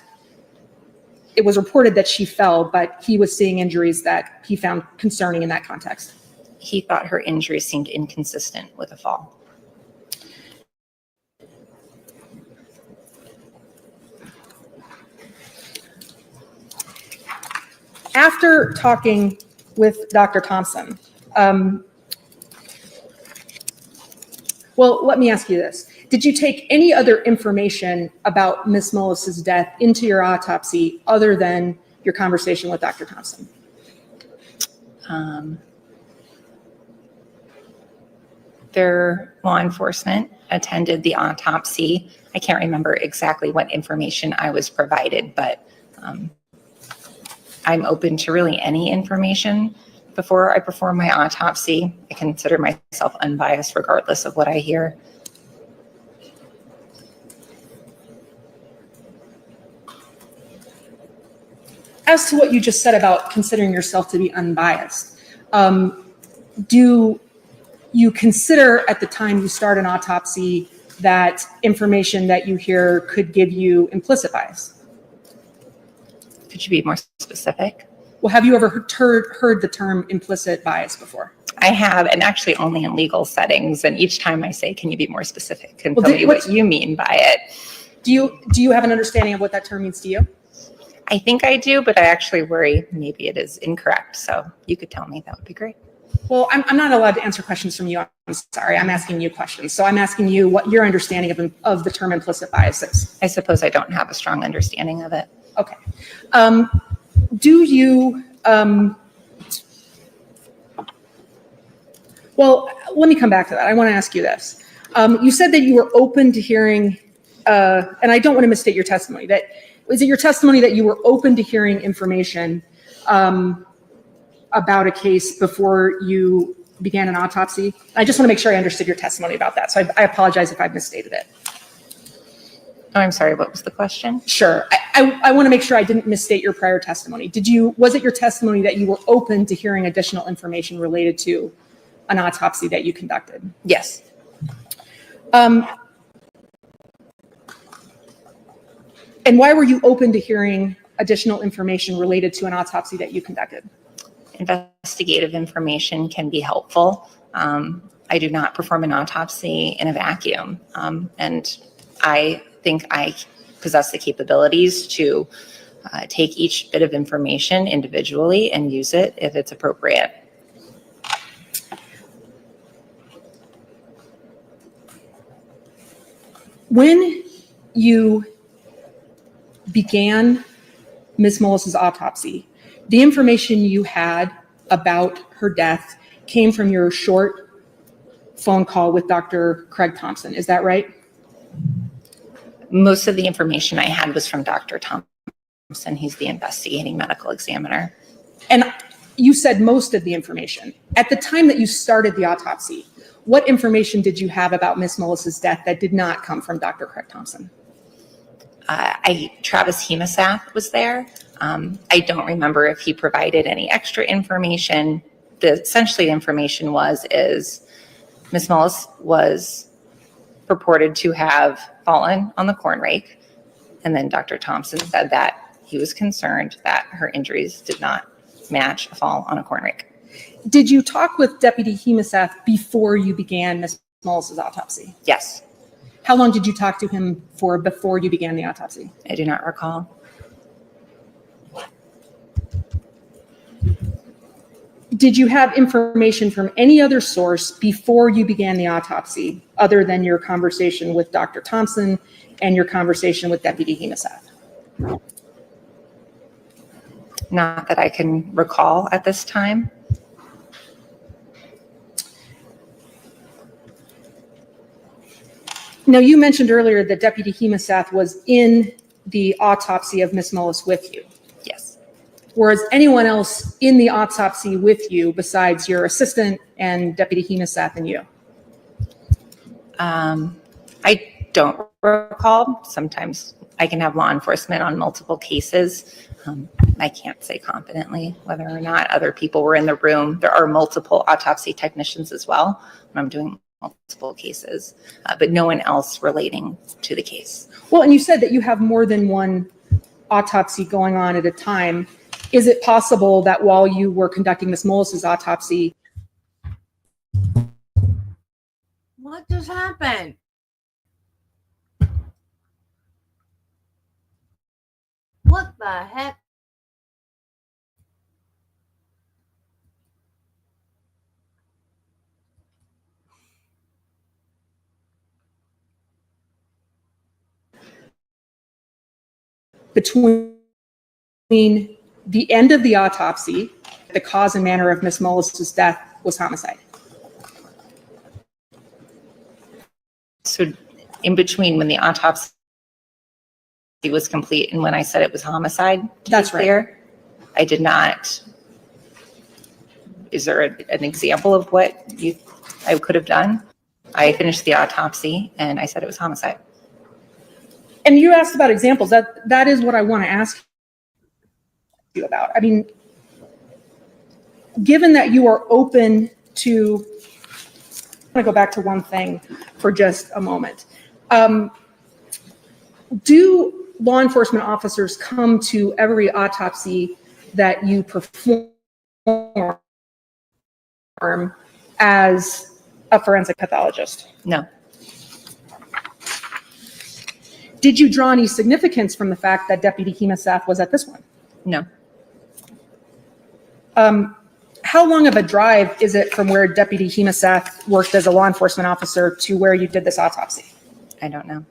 it was reported that she fell, but he was seeing injuries that he found concerning in that context? He thought her injuries seemed inconsistent with a fall. After talking with Dr. Thompson, well, let me ask you this. Did you take any other information about Ms. Mullis's death into your autopsy other than your conversation with Dr. Thompson? Their law enforcement attended the autopsy. I can't remember exactly what information I was provided, but I'm open to really any information before I perform my autopsy. I consider myself unbiased regardless of what I hear. As to what you just said about considering yourself to be unbiased, do you consider at the time you start an autopsy that information that you hear could give you implicit bias? Could you be more specific? Well, have you ever heard the term implicit bias before? I have, and actually only in legal settings. And each time I say, can you be more specific? Can Well, tell me what you mean by it. Do you have an understanding of what that term means to you? I think I do, but I actually worry maybe it is incorrect. So you could tell me, that would be great. Well, I'm not allowed to answer questions from you. I'm sorry. I'm asking you questions. So I'm asking you what your understanding of the term implicit bias is. I suppose I don't have a strong understanding of it. Okay. Do you, well, let me come back to that. I want to ask you this. You said that you were open to hearing, and I don't want to misstate your testimony, is it your testimony that you were open to hearing information about a case before you began an autopsy? I just want to make sure I understood your testimony about that. So I apologize if I've misstated it. Oh, I'm sorry. What was the question? Sure. I want to make sure I didn't misstate your prior testimony. Was it your testimony that you were open to hearing additional information related to an autopsy that you conducted? Yes. And why were you open to hearing additional information related to an autopsy that you conducted? Investigative information can be helpful. I do not perform an autopsy in a vacuum. And I think I possess the capabilities to take each bit of information individually and use it if it's appropriate. When you began Ms. Mullis's autopsy, the information you had about her death came from your short phone call with Dr. Craig Thompson. Is that right? Most of the information I had was from Dr. Thompson. He's the investigating medical examiner. And you said most of the information. At the time that you started the autopsy, what information did you have about Ms. Mullis's death that did not come from Dr. Craig Thompson? Travis Hemosath was there. I don't remember if he provided any extra information. Essentially, the information is Ms. Mullis was purported to have fallen on the corn rake. And then Dr. Thompson said that he was concerned that her injuries did not match a fall on a corn rake. Did you talk with Deputy Hemosath before you began Ms. Mullis's autopsy? Yes. How long did you talk to him for before you began the autopsy? I do not recall. Did you have information from any other source before you began the autopsy other than your conversation with Dr. Thompson and your conversation with Deputy Hemosath? Not that I can recall at this time. Now, you mentioned earlier that Deputy Hemosath was in the autopsy of Ms. Mullis with you. Yes. Was anyone else in the autopsy with you besides your assistant and Deputy Hemosath and you? I don't recall. Sometimes I can have law enforcement on multiple cases. I can't say confidently whether or not other people were in the room. There are multiple autopsy technicians as well when I'm doing multiple cases, but no one else relating to the case. Well, and you said that you have more than one autopsy going on at a time. Is it possible that while you were conducting Ms. Mullis's autopsy? What just happened? What the heck? Between the end of the autopsy, the cause and manner of Ms. Mullis's death was homicide. So in between when the autopsy was complete and when I said it was homicide, That's right. clear, I did not. Is there an example of what I could have done? I finished the autopsy and I said it was homicide. And you asked about examples. That is what I want to ask you about. I mean, given that you are open to, I want to go back to one thing for just a moment. Do law enforcement officers come to every autopsy that you perform as a forensic pathologist? No. Did you draw any significance from the fact that Deputy Hemaseth was at this one? No. How long of a drive is it from where Deputy Hemaseth worked as a law enforcement officer to where you did this autopsy? I don't know.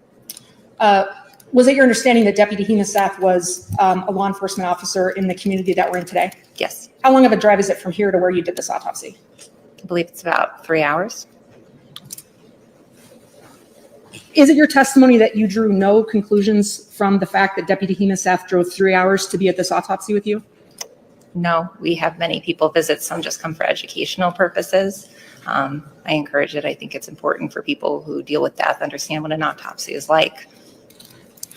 Was it your understanding that Deputy Hemaseth was a law enforcement officer in the community that we're in today? Yes. How long of a drive is it from here to where you did this autopsy? I believe it's about 3 hours. Is it your testimony that you drew no conclusions from the fact that Deputy Hemaseth drove 3 hours to be at this autopsy with you? No, we have many people visit. Some just come for educational purposes. I encourage it. I think it's important for people who deal with death understand what an autopsy is like.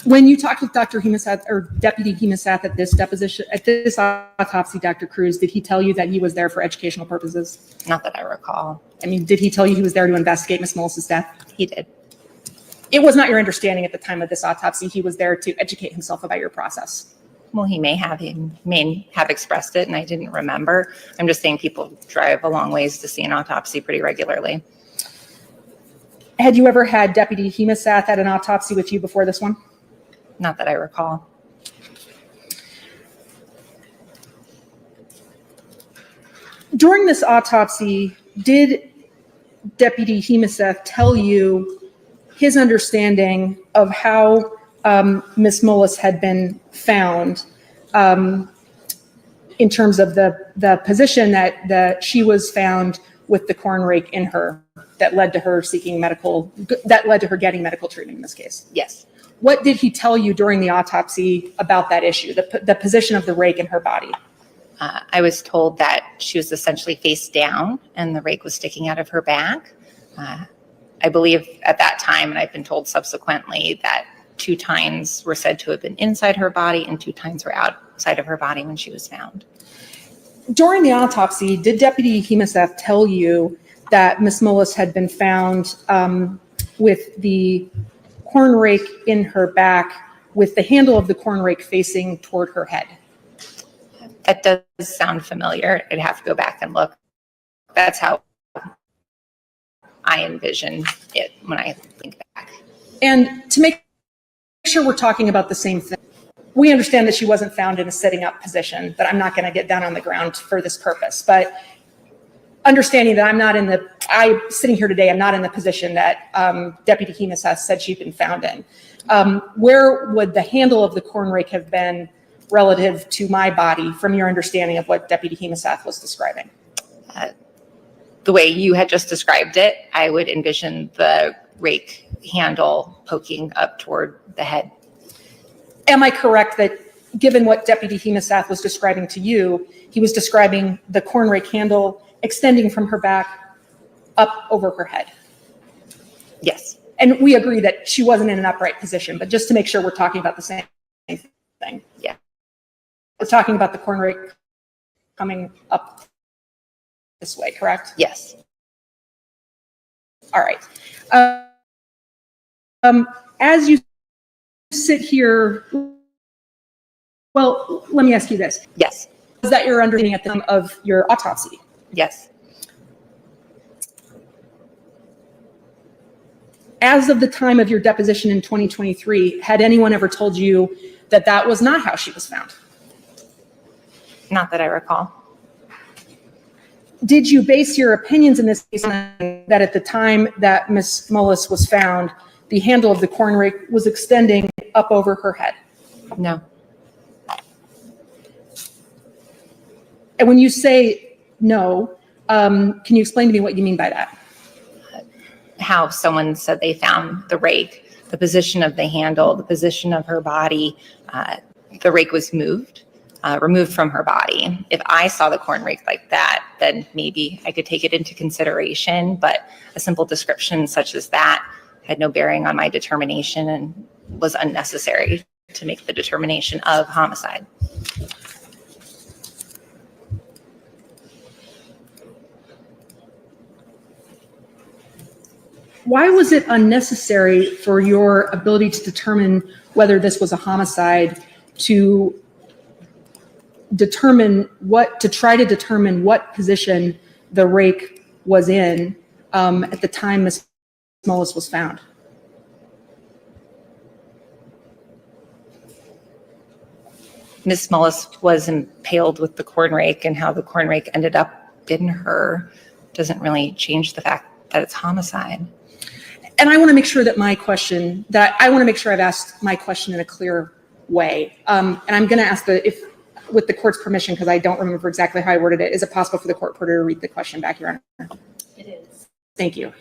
When you talked with Dr. Hemaseth or Deputy Hemaseth at this deposition, at this autopsy, Dr. Cruz, did he tell you that he was there for educational purposes? Not that I recall. I mean, did he tell you he was there to investigate Ms. Mullis's death? He did. It was not your understanding at the time of this autopsy he was there to educate himself about your process? Well, he may have expressed it and I didn't remember. I'm just saying people drive a long ways to see an autopsy pretty regularly. Had you ever had Deputy Hemaseth at an autopsy with you before this one? Not that I recall. During this autopsy, did Deputy Hemaseth tell you his understanding of how Ms. Mullis had been found in terms of the position that she was found with the corn rake in her that led to her getting medical treatment in this case? Yes. What did he tell you during the autopsy about that issue, the position of the rake in her body? I was told that she was essentially face down and the rake was sticking out of her back. I believe at that time, and I've been told subsequently, that 2 tines were said to have been inside her body and 2 tines were outside of her body when she was found. During the autopsy, did Deputy Hemaseth tell you that Ms. Mullis had been found with the corn rake in her back with the handle of the corn rake facing toward her head? That does sound familiar. I'd have to go back and look. That's how I envision it when I think back. And to make sure we're talking about the same thing, we understand that she wasn't found in a sitting up position, but I'm not going to get down on the ground for this purpose. But understanding that I'm sitting here today, I'm not in the position that Deputy Hemaseth said she'd been found in. Where would the handle of the corn rake have been relative to my body from your understanding of what Deputy Hemaseth was describing? The way you had just described it, I would envision the rake handle poking up toward the head. Am I correct that given what Deputy Hemaseth was describing to you, he was describing the corn rake handle extending from her back up over her head? Yes. And we agree that she wasn't in an upright position, but just to make sure we're talking about the same thing. Yeah. We're talking about the corn rake coming up this way, correct? Yes. All right. As you sit here, well, let me ask you this. Yes. Was that your understanding at the time of your autopsy? Yes. As of the time of your deposition in 2023, had anyone ever told you that that was not how she was found? Not that I recall. Did you base your opinions in this case on that at the time that Ms. Mullis was found, the handle of the corn rake was extending up over her head? No. And when you say no, can you explain to me what you mean by that? How someone said they found the rake, the position of the handle, the position of her body, the rake was moved, removed from her body. If I saw the corn rake like that, then maybe I could take it into consideration, but a simple description such as that had no bearing on my determination and was unnecessary to make the determination of homicide. Why was it unnecessary for your ability to determine whether this was a homicide to try to determine what position the rake was in at the time Ms. Mullis was found? Ms. Mullis was impaled with the corn rake, and how the corn rake ended up in her doesn't really change the fact that it's homicide. And I want to make sure that I've asked my question in a clear way. And I'm going to ask with the court's permission, because I don't remember exactly how I worded it, is it possible for the court reporter to read the question back, Your Honor? It is. Thank you.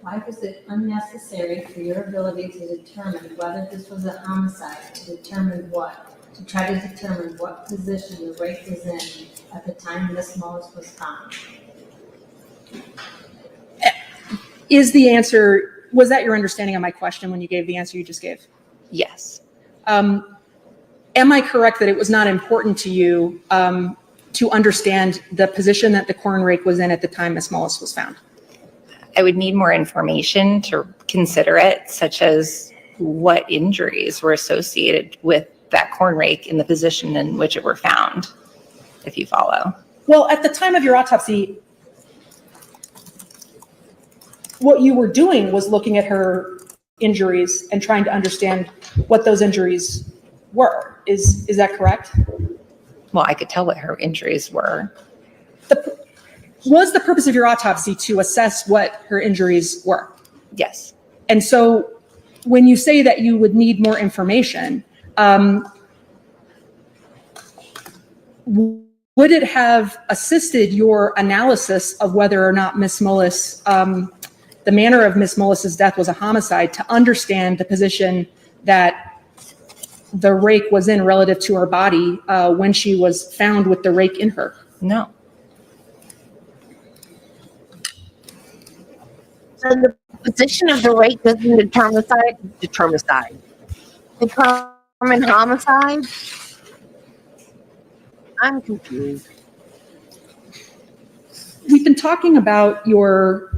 Why was it unnecessary for your ability to determine whether this was a homicide, to try to determine what position the rake was in at the time Ms. Mullis was found? Was that your understanding of my question when you gave the answer you just gave? Yes. Am I correct that it was not important to you to understand the position that the corn rake was in at the time Ms. Mullis was found? I would need more information to consider it, such as what injuries were associated with that corn rake in the position in which it were found, if you follow. Well, at the time of your autopsy, what you were doing was looking at her injuries and trying to understand what those injuries were. Is that correct? Well, I could tell what her injuries were. Was the purpose of your autopsy to assess what her injuries were? Yes. And so when you say that you would need more information, would it have assisted your analysis of whether or not Ms. Mullis, the manner of Ms. Mullis's death was a homicide, to understand the position that the rake was in relative to her body when she was found with the rake in her? No. So the position of the rake doesn't determine homicide? I'm confused. We've been talking about your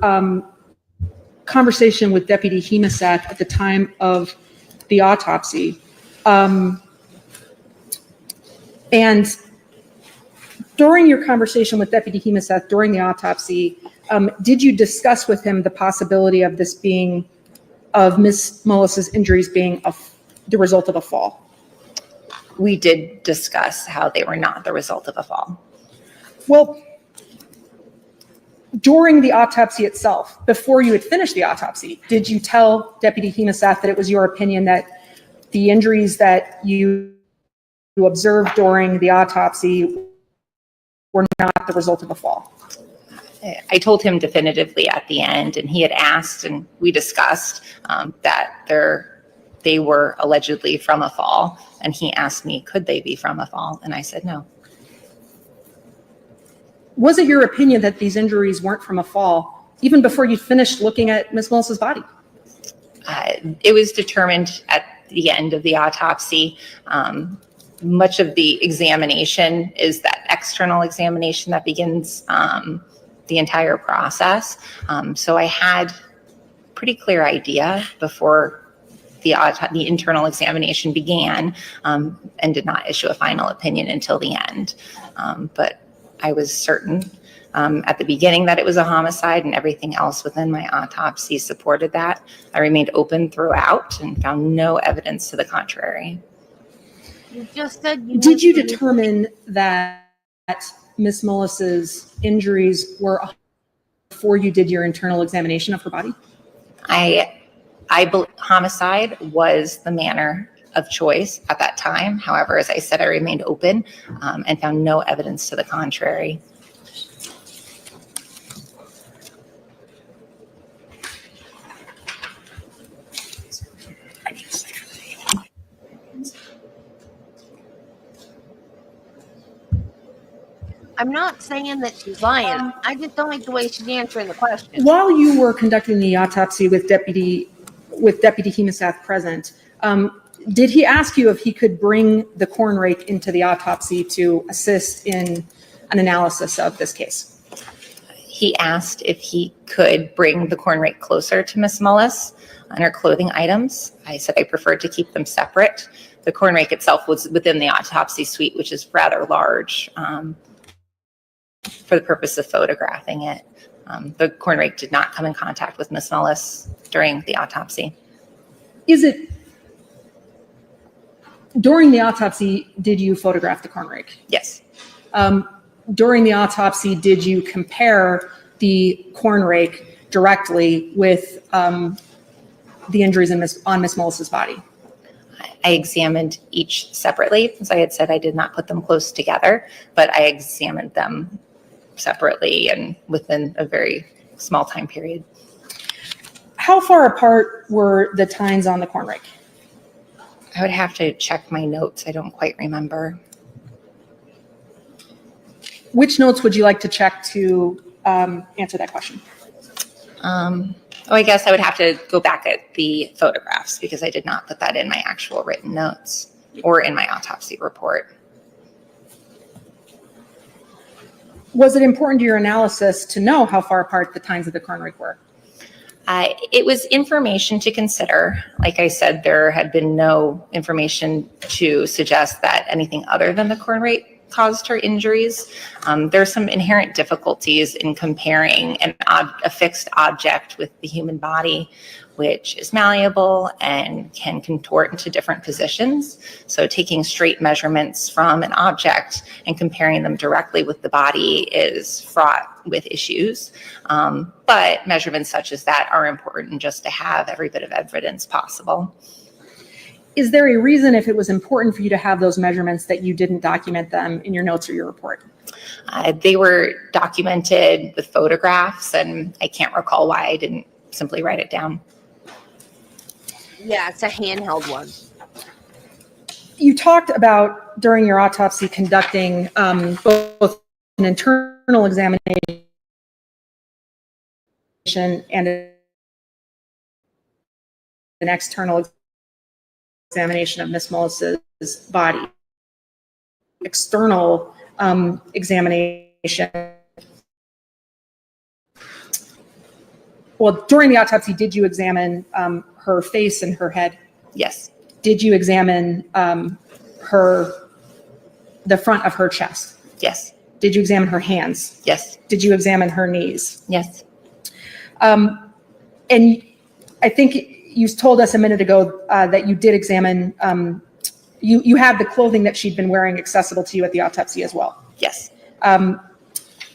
conversation with Deputy Hemaseth at the time of the autopsy. And during your conversation with Deputy Hemaseth during the autopsy, did you discuss with him the possibility of Ms. Mullis's injuries being the result of a fall? We did discuss how they were not the result of a fall. Well, during the autopsy itself, before you had finished the autopsy, did you tell Deputy Hemaseth that it was your opinion that the injuries that you observed during the autopsy were not the result of a fall? I told him definitively at the end, and he had asked, and we discussed that there they were allegedly from a fall. And he asked me, could they be from a fall? And I said, no. Was it your opinion that these injuries weren't from a fall, even before you finished looking at Ms. Mullis's body? It was determined at the end of the autopsy. Much of the examination is that external examination that begins the entire process. So I had pretty clear idea before the internal examination began, and did not issue a final opinion until the end. But I was certain at the beginning that it was a homicide, and everything else within my autopsy supported that. I remained open throughout and found no evidence to the contrary. You just said Did you determine that Ms. Mullis's injuries were before you did your internal examination of her body? I believe homicide was the manner of choice at that time. However, as I said, I remained open and found no evidence to the contrary. I'm not saying that she's lying. I just don't like the way she's answering the question. While you were conducting the autopsy with Deputy Hemosath present, did he ask you if he could bring the corn rake into the autopsy to assist in an analysis of this case? He asked if he could bring the corn rake closer to Ms. Mullis and her clothing items. I said I preferred to keep them separate. The corn rake itself was within the autopsy suite, which is rather large, for the purpose of photographing it. The corn rake did not come in contact with Ms. Mullis during the autopsy. During the autopsy, did you photograph the corn rake? Yes. During the autopsy, did you compare the corn rake directly with the injuries on Ms. Mullis's body? I examined each separately. As I had said, I did not put them close together, but I examined them separately and within a very small time period. How far apart were the tines on the corn rake? I would have to check my notes. I don't quite remember. Which notes would you like to check to answer that question? I guess I would have to go back at the photographs because I did not put that in my actual written notes or in my autopsy report. Was it important to your analysis to know how far apart the tines of the corn rake were? It was information to consider. Like I said, there had been no information to suggest that anything other than the corn rake caused her injuries. There's some inherent difficulties in comparing a fixed object with the human body, which is malleable and can contort into different positions. So taking straight measurements from an object and comparing them directly with the body is fraught with issues. But measurements such as that are important just to have every bit of evidence possible. Is there a reason, if it was important for you to have those measurements, that you didn't document them in your notes or your report? They were documented with photographs, and I can't recall why I didn't simply write it down. Yeah, it's a handheld one. You talked about, during your autopsy, conducting both an internal examination and an external examination of Ms. Mullis's body. External examination. Well, during the autopsy, did you examine her face and her head? Yes. Did you examine the front of her chest? Yes. Did you examine her hands? Yes. Did you examine her knees? Yes. And I think you told us a minute ago that you did examine, you had the clothing that she'd been wearing accessible to you at the autopsy as well. Yes.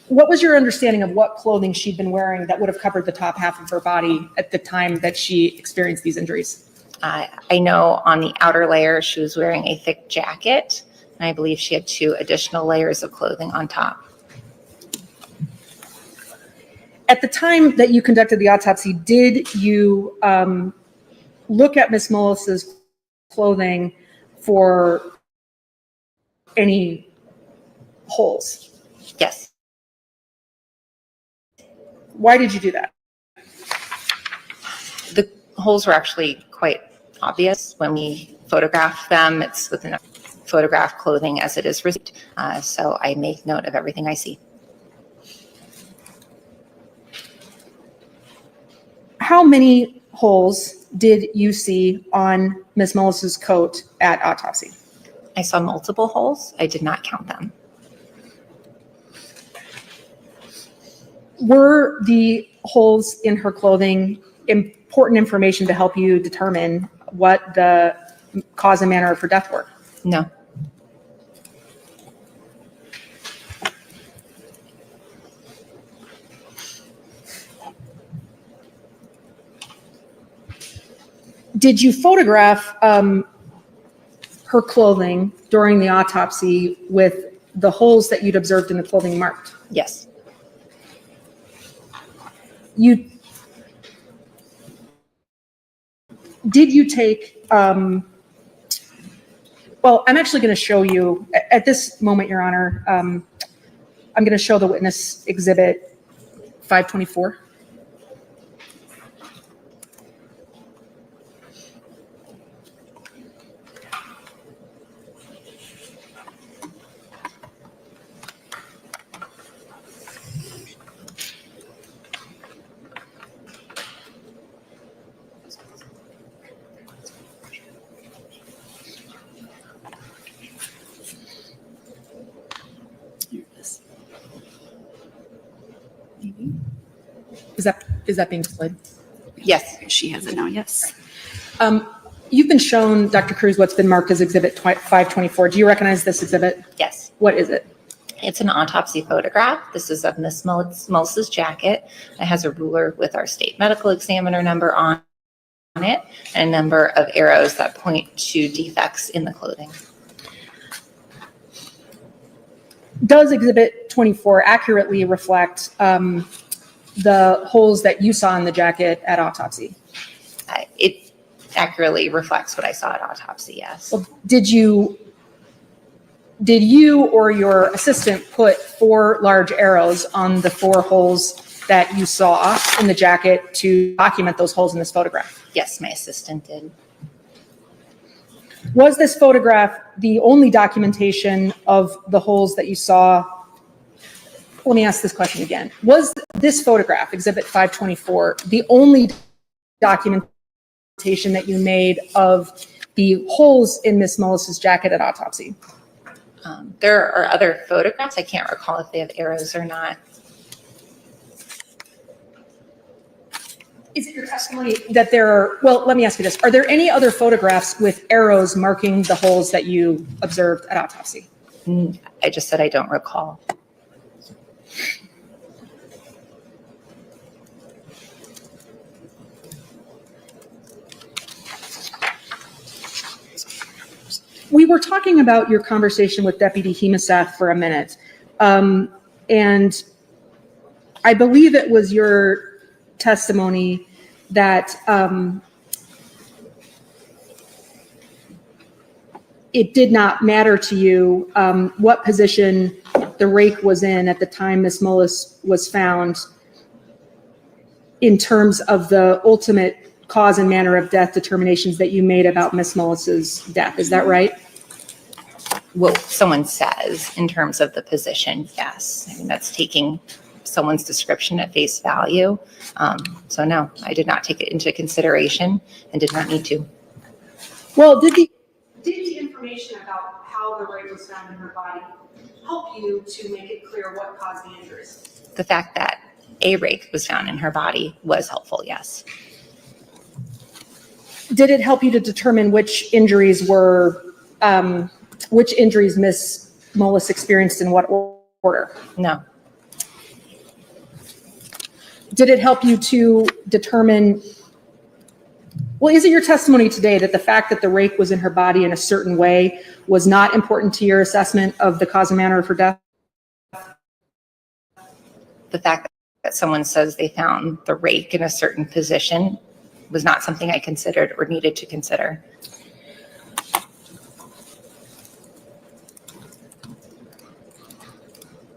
What was your understanding of what clothing she'd been wearing that would have covered the top half of her body at the time that she experienced these injuries? I know on the outer layer, she was wearing a thick jacket, and I believe she had 2 additional layers of clothing on top. At the time that you conducted the autopsy, did you look at Miss Mullis's clothing for any holes? Yes. Why did you do that? The holes were actually quite obvious when we photographed them. It's within a photograph clothing as it is received. So I make note of everything I see. How many holes did you see on Miss Mullis's coat at autopsy? I saw multiple holes. I did not count them. Were the holes in her clothing important information to help you determine what the cause and manner of her death were? No. Did you photograph her clothing during the autopsy with the holes that you'd observed in the clothing marked? Yes. Did you take, well, I'm actually going to show you, at this moment, Your Honor, I'm going to show the witness exhibit 524. Is that being displayed? Yes. She has it now, yes. You've been shown, Dr. Cruz, what's been marked as exhibit 524. Do you recognize this exhibit? Yes. What is it? It's an autopsy photograph. This is of Miss Mullis's jacket. It has a ruler with our state medical examiner number on it and a number of arrows that point to defects in the clothing. Does exhibit 24 accurately reflect the holes that you saw in the jacket at autopsy? It accurately reflects what I saw at autopsy, yes. Well, did you or your assistant put 4 large arrows on the 4 holes that you saw in the jacket to document those holes in this photograph? Yes, my assistant did. Was this photograph the only documentation of the holes that you saw? Let me ask this question again. Was this photograph, exhibit 524, the only documentation that you made of the holes in Miss Mullis's jacket at autopsy? There are other photographs. I can't recall if they have arrows or not. Is it your testimony that there are, well, let me ask you this. Are there any other photographs with arrows marking the holes that you observed at autopsy? I just said I don't recall. We were talking about your conversation with Deputy Hemaseth for a minute. And I believe it was your testimony that it did not matter to you what position the rake was in at the time Miss Mullis was found in terms of the ultimate cause and manner of death determinations that you made about Miss Mullis's death. Is that right? What someone says in terms of the position, yes. I mean, that's taking someone's description at face value. So no, I did not take it into consideration and did not need to. Well, did the information about how the rake was found in her body help you to make it clear what caused the injuries? The fact that a rake was found in her body was helpful, yes. Did it help you to determine which injuries Miss Mullis experienced in what order? No. Did it help you to determine, well, is it your testimony today that the fact that the rake was in her body in a certain way was not important to your assessment of the cause and manner of her death? The fact that someone says they found the rake in a certain position was not something I considered or needed to consider.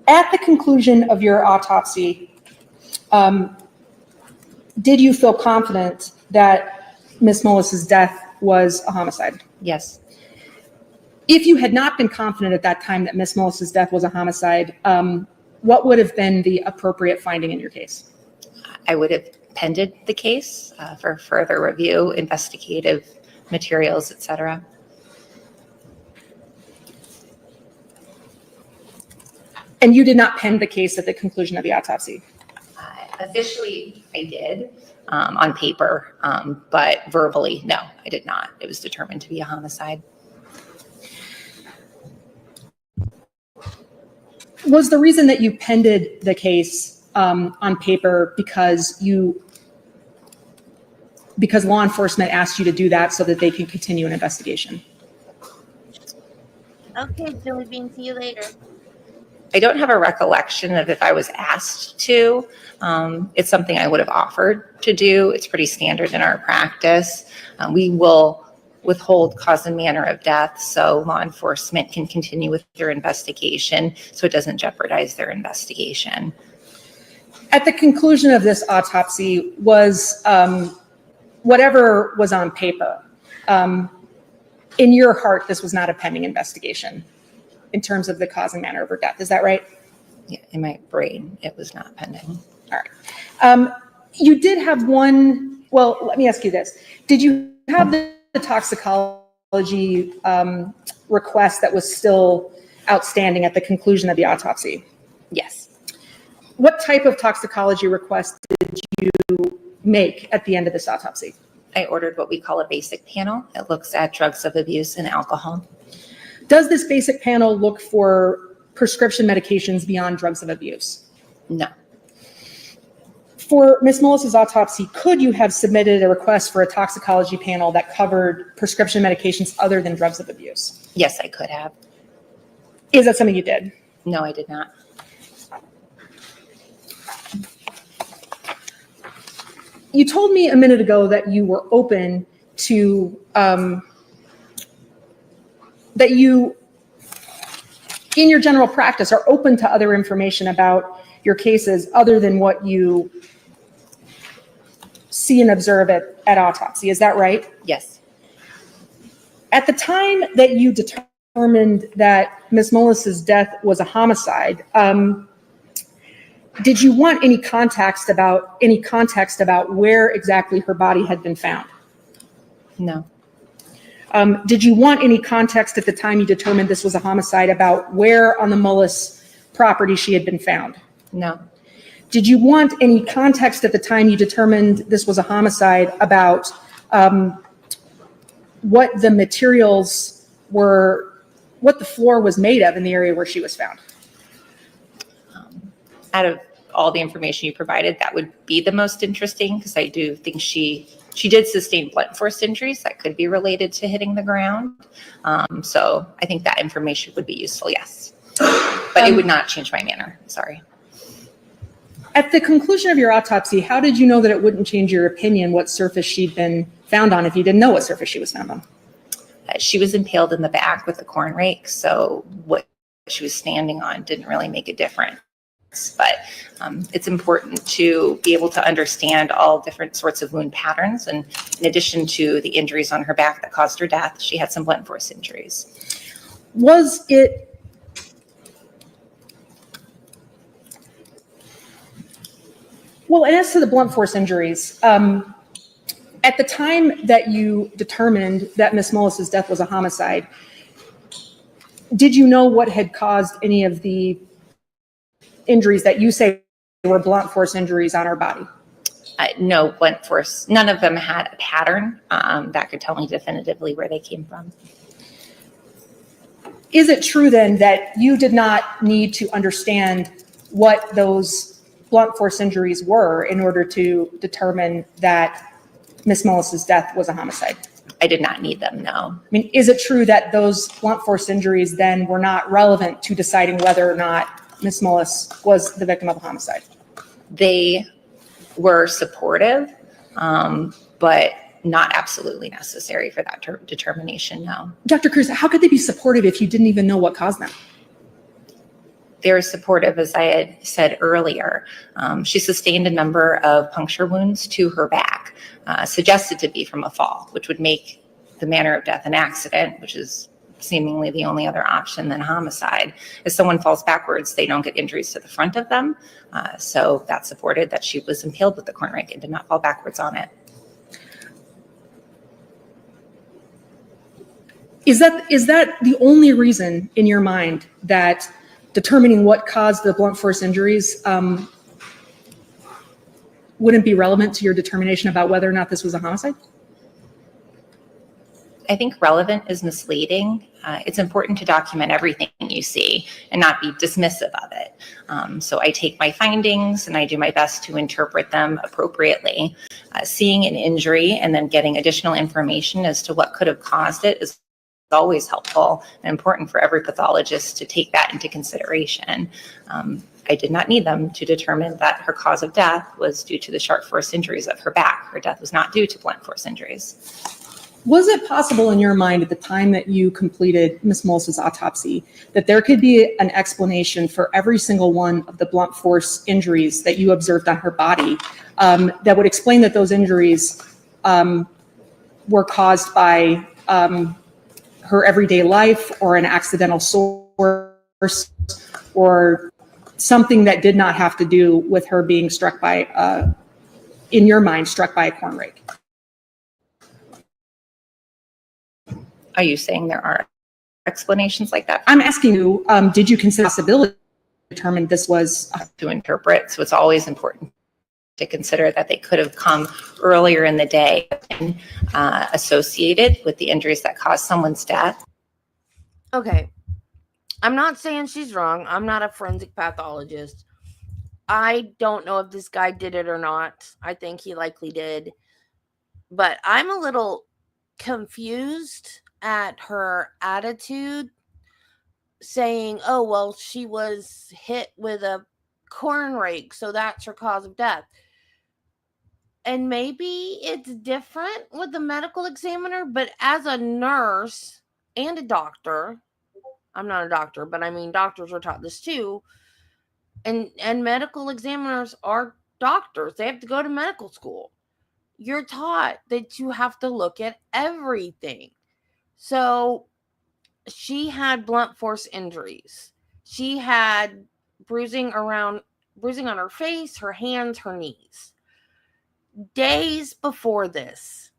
At the conclusion of your autopsy, did you feel confident that Ms. Mullis's death was a homicide? Yes. If you had not been confident at that time that Ms. Mullis's death was a homicide, what would have been the appropriate finding in your case? I would have pended the case for further review, investigative materials, etc. And you did not pen the case at the conclusion of the autopsy? Officially, I did on paper, but verbally, no, I did not. It was determined to be a homicide. Was the reason that you penned the case on paper because law enforcement asked you to do that so that they can continue an investigation? Okay, Billy Bean, see you later. I don't have a recollection of if I was asked to. It's something I would have offered to do. It's pretty standard in our practice. We will withhold cause and manner of death so law enforcement can continue with their investigation so it doesn't jeopardize their investigation. At the conclusion of this autopsy, was whatever was on paper, in your heart, this was not a pending investigation in terms of the cause and manner of her death. Is that right? Yeah, in my brain, it was not pending. All right. You did have one, well, let me ask you this. Did you have the toxicology request that was still outstanding at the conclusion of the autopsy? Yes. What type of toxicology request did you make at the end of this autopsy? I ordered what we call a basic panel. It looks at drugs of abuse and alcohol. Does this basic panel look for prescription medications beyond drugs of abuse? No. For Ms. Mullis's autopsy, could you have submitted a request for a toxicology panel that covered prescription medications other than drugs of abuse? Yes, I could have. Is that something you did? No, I did not. You told me a minute ago that you were open to, that you, in your general practice, are open to other information about your cases other than what you see and observe at autopsy. Is that right? Yes. At the time that you determined that Ms. Mullis's death was a homicide, did you want any context about where exactly her body had been found? No. Did you want any context at the time you determined this was a homicide about where on the Mullis property she had been found? No. Did you want any context at the time you determined this was a homicide about what the materials were, what the floor was made of in the area where she was found? Out of all the information you provided, that would be the most interesting because I do think she did sustain blunt force injuries that could be related to hitting the ground. So I think that information would be useful, yes. But it would not change my manner, sorry. At the conclusion of your autopsy, how did you know that it wouldn't change your opinion what surface she'd been found on if you didn't know what surface she was found on? She was impaled in the back with a corn rake, so what she was standing on didn't really make a difference. But it's important to be able to understand all different sorts of wound patterns. And in addition to the injuries on her back that caused her death, she had some blunt force injuries. Was it, well, and as to the blunt force injuries, at the time that you determined that Ms. Mullis's death was a homicide, did you know what had caused any of the injuries that you say were blunt force injuries on her body? No blunt force. None of them had a pattern that could tell me definitively where they came from. Is it true then that you did not need to understand what those blunt force injuries were in order to determine that Ms. Mullis's death was a homicide? I did not need them, no. I mean, is it true that those blunt force injuries then were not relevant to deciding whether or not Ms. Mullis was the victim of a homicide? They were supportive, but not absolutely necessary for that determination, no. Dr. Cruz, how could they be supportive if you didn't even know what caused them? They're supportive, as I had said earlier. She sustained a number of puncture wounds to her back, suggested to be from a fall, which would make the manner of death an accident, which is seemingly the only other option than homicide. If someone falls backwards, they don't get injuries to the front of them. So that supported that she was impaled with the corn rake and did not fall backwards on it. Is that the only reason in your mind that determining what caused the blunt force injuries wouldn't be relevant to your determination about whether or not this was a homicide? I think relevant is misleading. It's important to document everything you see and not be dismissive of it. So I take my findings and I do my best to interpret them appropriately. Seeing an injury and then getting additional information as to what could have caused it is always helpful and important for every pathologist to take that into consideration. I did not need them to determine that her cause of death was due to the sharp force injuries of her back. Her death was not due to blunt force injuries. Was it possible in your mind at the time that you completed Ms. Mullis's autopsy that there could be an explanation for every single one of the blunt force injuries that you observed on her body that would explain that those injuries were caused by her everyday life or an accidental source or something that did not have to do with her being struck by, in your mind, struck by a corn rake? Are you saying there are explanations like that? I'm asking you, did you consider the possibility to determine this was to interpret? So it's always important to consider that they could have come earlier in the day and associated with the injuries that caused someone's death. Okay. I'm not saying she's wrong. I'm not a forensic pathologist. I don't know if this guy did it or not. I think he likely did. But I'm a little confused at her attitude, saying, oh, well, she was hit with a corn rake, so that's her cause of death. And maybe it's different with the medical examiner, but as a nurse and a doctor, I'm not a doctor, but I mean, doctors are taught this too. And medical examiners are doctors. They have to go to medical school. You're taught that you have to look at everything. So she had blunt force injuries. She had bruising on her face, her hands, her knees. Days before this,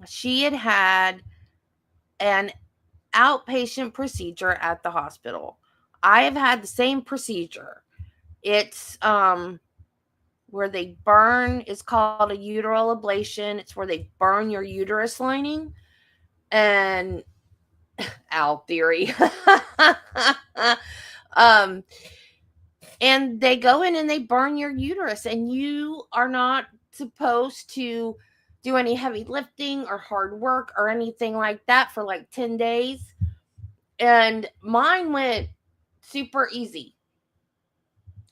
she had an outpatient procedure at the hospital. I have had the same procedure. It's where they burn, it's called a uteral ablation. It's where they burn your uterus lining. And owl theory. And they go in and they burn your uterus, and you are not supposed to do any heavy lifting or hard work or anything like that for like 10 days. And mine went super easy.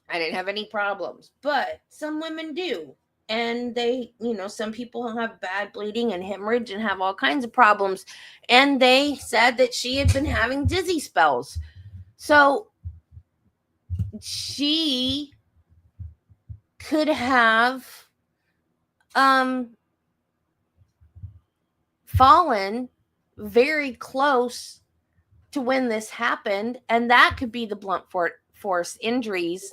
I didn't have any problems, but some women do. And they, some people have bad bleeding and hemorrhage and have all kinds of problems. And they said that she had been having dizzy spells. So she could have fallen very close to when this happened. And that could be the blunt force injuries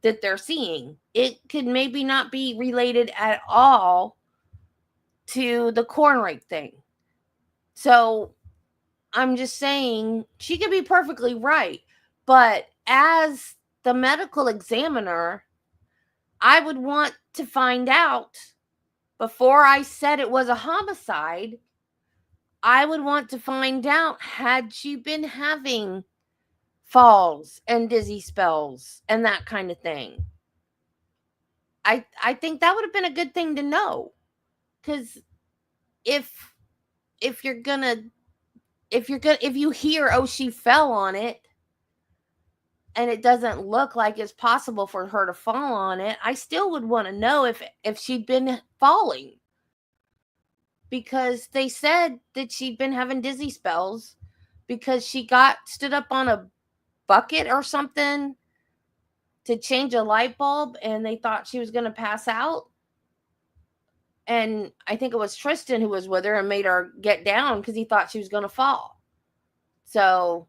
that they're seeing. It could maybe not be related at all to the corn rake thing. So I'm just saying she could be perfectly right. But as the medical examiner, I would want to find out before I said it was a homicide. I would want to find out, had she been having falls and dizzy spells and that kind of thing. I think that would have been a good thing to know, because if you hear, oh, she fell on it, and it doesn't look like it's possible for her to fall on it, I still would want to know if she'd been falling. because they said that she'd been having dizzy spells because she stood up on a bucket or something to change a light bulb, and they thought she was going to pass out. And I think it was Tristan who was with her and made her get down because he thought she was going to fall. So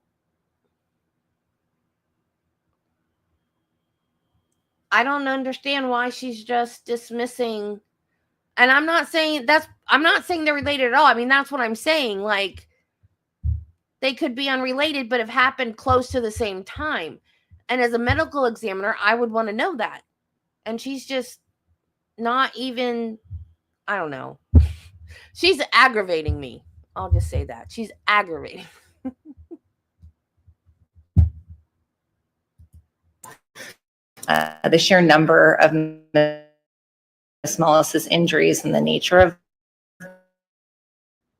I don't understand why she's just dismissing. And I'm not saying they're related at all. I mean, that's what I'm saying. Like, they could be unrelated, but have happened close to the same time. And as a medical examiner, I would want to know that. And she's just not even, I don't know. She's aggravating me. I'll just say that. She's aggravating. The sheer number of Ms. Mullis's injuries and the nature of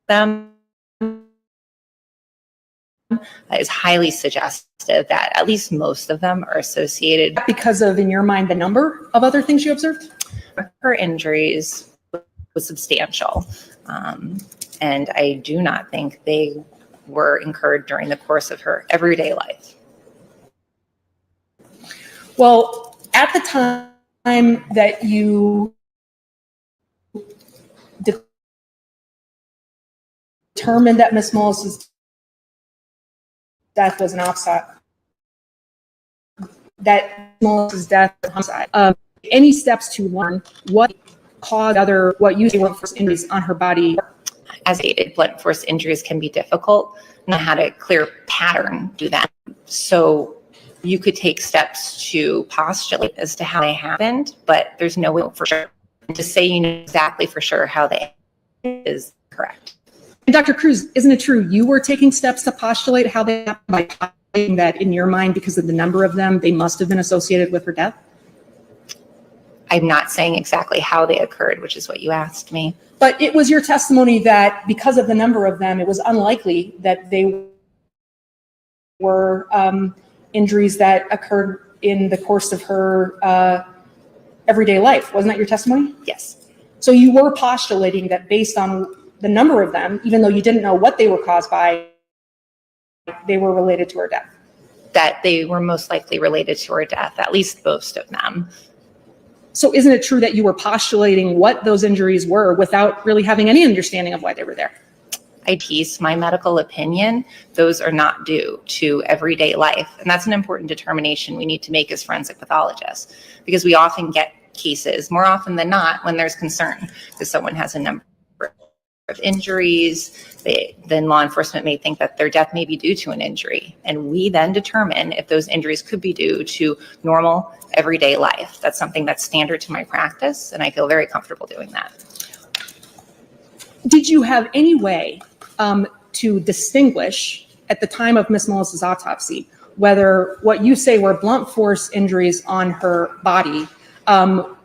them is highly suggestive that at least most of them are associated. Because of, in your mind, the number of other things you observed? Her injuries was substantial. And I do not think they were incurred during the course of her everyday life. Well, at the time that you determined that Ms. Mullis's death was an homicide, that Mullis's death was a homicide, any steps to learn what caused what you say were first injuries on her body? As blunt force injuries can be difficult, not how to clear pattern do that. So you could take steps to postulate as to how they happened, but there's no way for sure. To say you know exactly for sure how they is correct. And Dr. Cruz, isn't it true you were taking steps to postulate how they happened by postulating that in your mind, because of the number of them, they must have been associated with her death? I'm not saying exactly how they occurred, which is what you asked me. But it was your testimony that because of the number of them, it was unlikely that they were injuries that occurred in the course of her everyday life. Wasn't that your testimony? Yes. So you were postulating that based on the number of them, even though you didn't know what they were caused by, they were related to her death. That they were most likely related to her death, at least most of them. So isn't it true that you were postulating what those injuries were without really having any understanding of why they were there? I piece my medical opinion. Those are not due to everyday life. And that's an important determination we need to make as forensic pathologists, because we often get cases, more often than not, when there's concern because someone has a number of injuries, then law enforcement may think that their death may be due to an injury. And we then determine if those injuries could be due to normal everyday life. That's something that's standard to my practice, and I feel very comfortable doing that. Did you have any way to distinguish at the time of Ms. Mullis's autopsy whether what you say were blunt force injuries on her body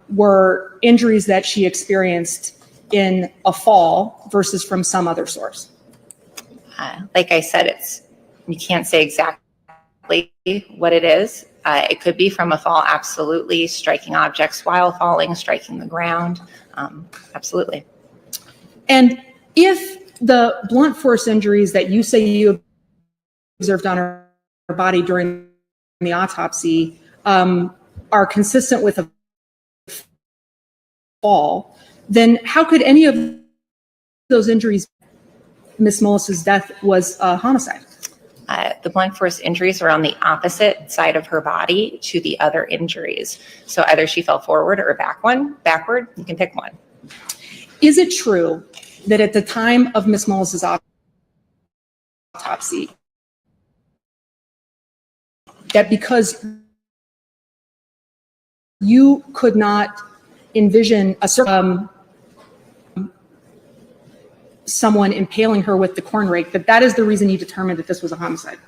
were injuries that she experienced in a fall versus from some other source? Like I said, you can't say exactly what it is. It could be from a fall, absolutely. Striking objects while falling, striking the ground, absolutely. And if the blunt force injuries that you say you observed on her body during the autopsy are consistent with a fall, then how could any of those injuries, Ms. Mullis's death was a homicide? The blunt force injuries are on the opposite side of her body to the other injuries. So either she fell forward or backward, you can pick one. Is it true that at the time of Ms. Mullis's autopsy, that because you could not envision someone impaling her with the corn rake, that is the reason you determined that this was a homicide?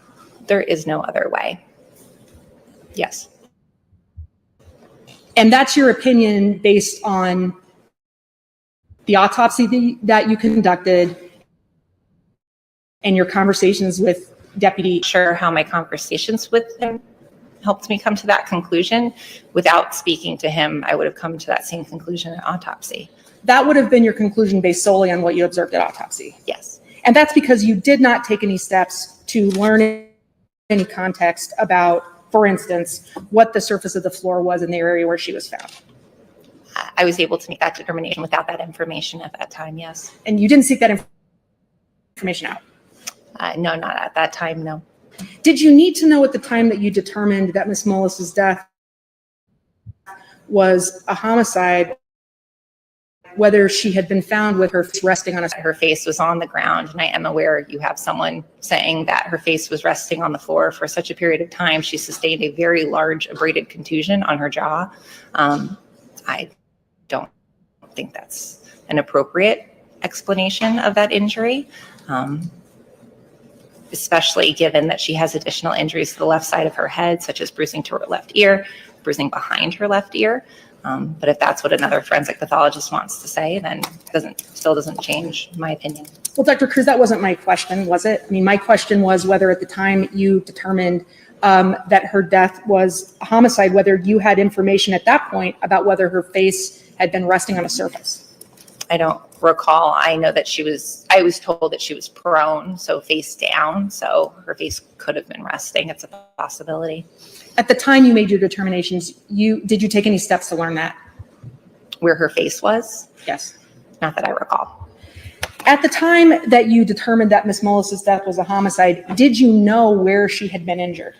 There is no other way. Yes. And that's your opinion based on the autopsy that you conducted and your conversations with Deputy? Sure, how my conversations with him helped me come to that conclusion. Without speaking to him, I would have come to that same conclusion at autopsy. That would have been your conclusion based solely on what you observed at autopsy. Yes. And that's because you did not take any steps to learn any context about, for instance, what the surface of the floor was in the area where she was found. I was able to make that determination without that information at that time, yes. And you didn't seek that information out? No, not at that time, no. Did you need to know at the time that you determined that Ms. Mullis's death was a homicide, whether she had been found with her face resting on Her face was on the ground, and I am aware you have someone saying that her face was resting on the floor for such a period of time. She sustained a very large abraded contusion on her jaw. I don't think that's an appropriate explanation of that injury, especially given that she has additional injuries to the left side of her head, such as bruising to her left ear, bruising behind her left ear. But if that's what another forensic pathologist wants to say, then still doesn't change my opinion. Well, Dr. Cruz, that wasn't my question, was it? I mean, my question was whether at the time you determined that her death was a homicide, whether you had information at that point about whether her face had been resting on a surface. I don't recall. I know that I was told that she was prone, so face down, so her face could have been resting. It's a possibility. At the time you made your determinations, did you take any steps to learn that? Where her face was? Yes. Not that I recall. At the time that you determined that Ms. Mullis's death was a homicide, did you know where she had been injured?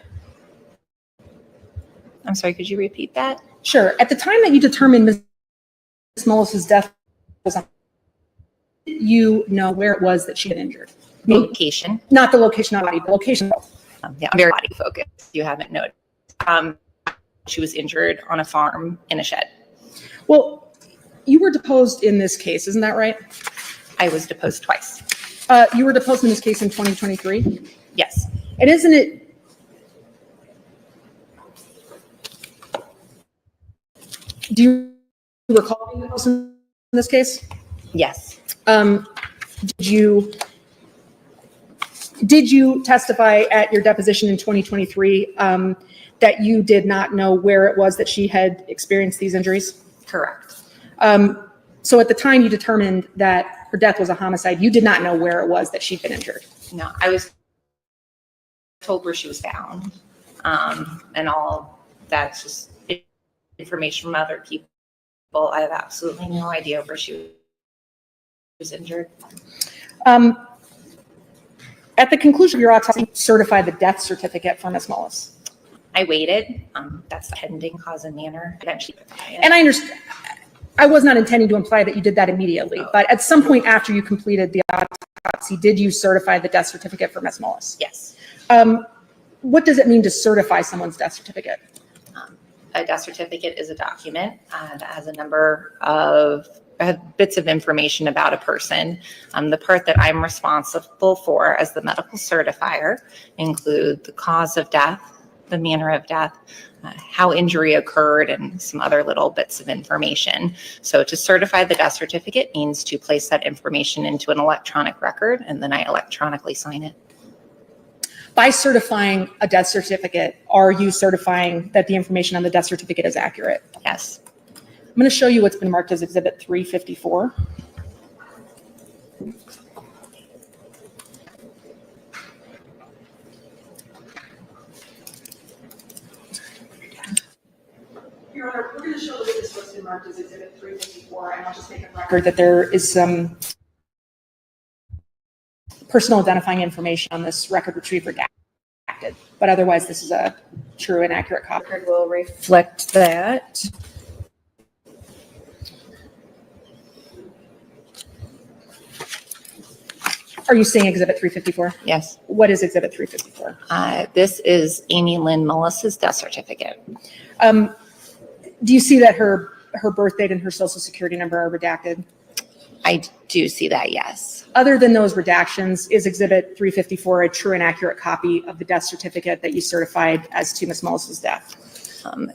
I'm sorry, could you repeat that? Sure. At the time that you determined Ms. Mullis's death was a homicide, you know where it was that she had injured? Location. Not the location of the body, the location. Yeah, I'm very body focused. You haven't noticed. She was injured on a farm in a shed. Well, you were deposed in this case, isn't that right? I was deposed twice. You were deposed in this case in 2023? Yes. And isn't it, do you recall being deposed in this case? Yes. Did you testify at your deposition in 2023 that you did not know where it was that she had experienced these injuries? Correct. So at the time you determined that her death was a homicide, you did not know where it was that she'd been injured? No, I was told where she was found. And all that's just information from other people. I have absolutely no idea where she was injured. At the conclusion of your autopsy, certify the death certificate for Ms. Mullis. I waited. That's pending cause and manner. Eventually. And I understand. I was not intending to imply that you did that immediately, but at some point after you completed the autopsy, did you certify the death certificate for Ms. Mullis? Yes. What does it mean to certify someone's death certificate? A death certificate is a document that has a number of bits of information about a person. The part that I'm responsible for as the medical certifier include the cause of death, the manner of death, how injury occurred, and some other little bits of information. So to certify the death certificate means to place that information into an electronic record, and then I electronically sign it. By certifying a death certificate, are you certifying that the information on the death certificate is accurate? Yes. I'm going to show you what's been marked as Exhibit 354. Your Honor, we're going to show the witness what's been marked as Exhibit 354, and I'll just make a record that there is some personal identifying information on this record retrieved redacted, but otherwise this is a true and accurate copy. Record will reflect that. Are you saying Exhibit 354? Yes. What is Exhibit 354? This is Amy Lynn Mullis's death certificate. Do you see that her birth date and her social security number are redacted? I do see that, yes. Other than those redactions, is Exhibit 354 a true and accurate copy of the death certificate that you certified as to Ms. Mullis's death?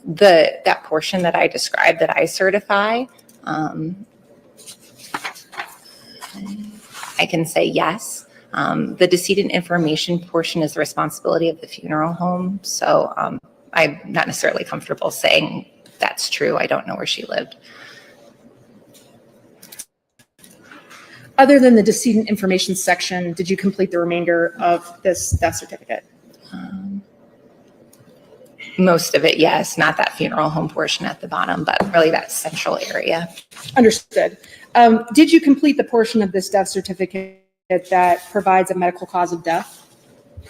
That portion that I described that I certify, I can say yes. The decedent information portion is the responsibility of the funeral home. So I'm not necessarily comfortable saying that's true. I don't know where she lived. Other than the decedent information section, did you complete the remainder of this death certificate? Most of it, yes, not that funeral home portion at the bottom, but really that central area. Understood. Did you complete the portion of this death certificate that provides a medical cause of death?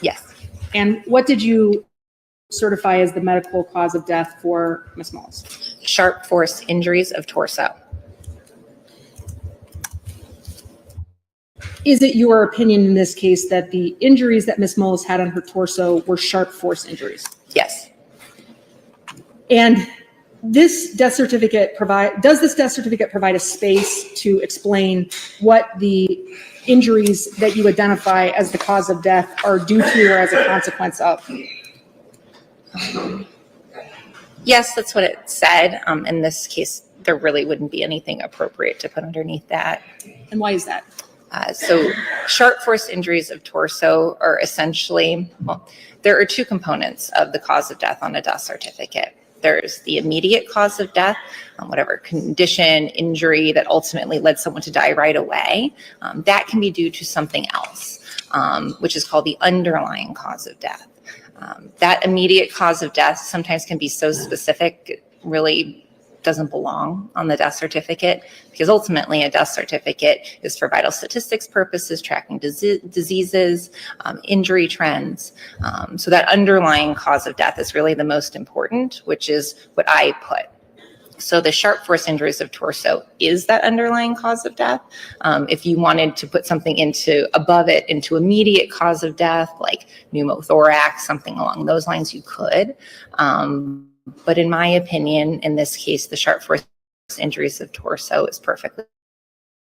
Yes. And what did you certify as the medical cause of death for Ms. Mullis? Sharp force injuries of torso. Is it your opinion in this case that the injuries that Ms. Mullis had on her torso were sharp force injuries? Yes. And this death certificate does this death certificate provide a space to explain what the injuries that you identify as the cause of death are due to or as a consequence of? Yes, that's what it said. In this case, there really wouldn't be anything appropriate to put underneath that. And why is that? So sharp force injuries of torso are essentially, well, there are two components of the cause of death on a death certificate. There's the immediate cause of death, whatever condition, injury that ultimately led someone to die right away. That can be due to something else, which is called the underlying cause of death. That immediate cause of death sometimes can be so specific, it really doesn't belong on the death certificate, because ultimately a death certificate is for vital statistics purposes, tracking diseases, injury trends. So that underlying cause of death is really the most important, which is what I put. So the sharp force injuries of torso is that underlying cause of death. If you wanted to put something above it into immediate cause of death, like pneumothorax, something along those lines, you could. But in my opinion, in this case, the sharp force injuries of torso is perfectly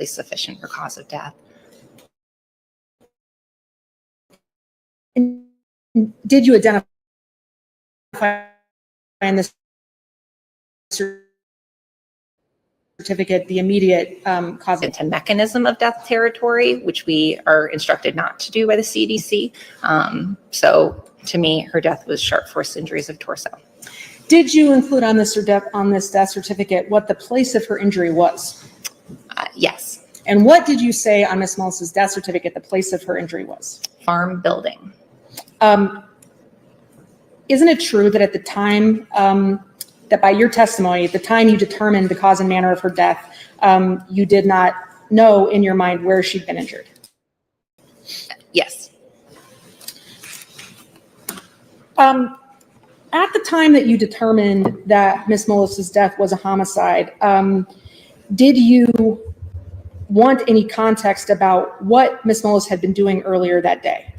sufficient for cause of death. Did you identify in this certificate the immediate cause of into mechanism of death territory, which we are instructed not to do by the CDC. So to me, her death was sharp force injuries of torso. Did you include on this death certificate what the place of her injury was? Yes. And what did you say on Ms. Mullis's death certificate the place of her injury was? Farm building. Isn't it true that at the time, that by your testimony, at the time you determined the cause and manner of her death, you did not know in your mind where she'd been injured? Yes. At the time that you determined that Ms. Mullis's death was a homicide, did you want any context about what Ms. Mullis had been doing earlier that day?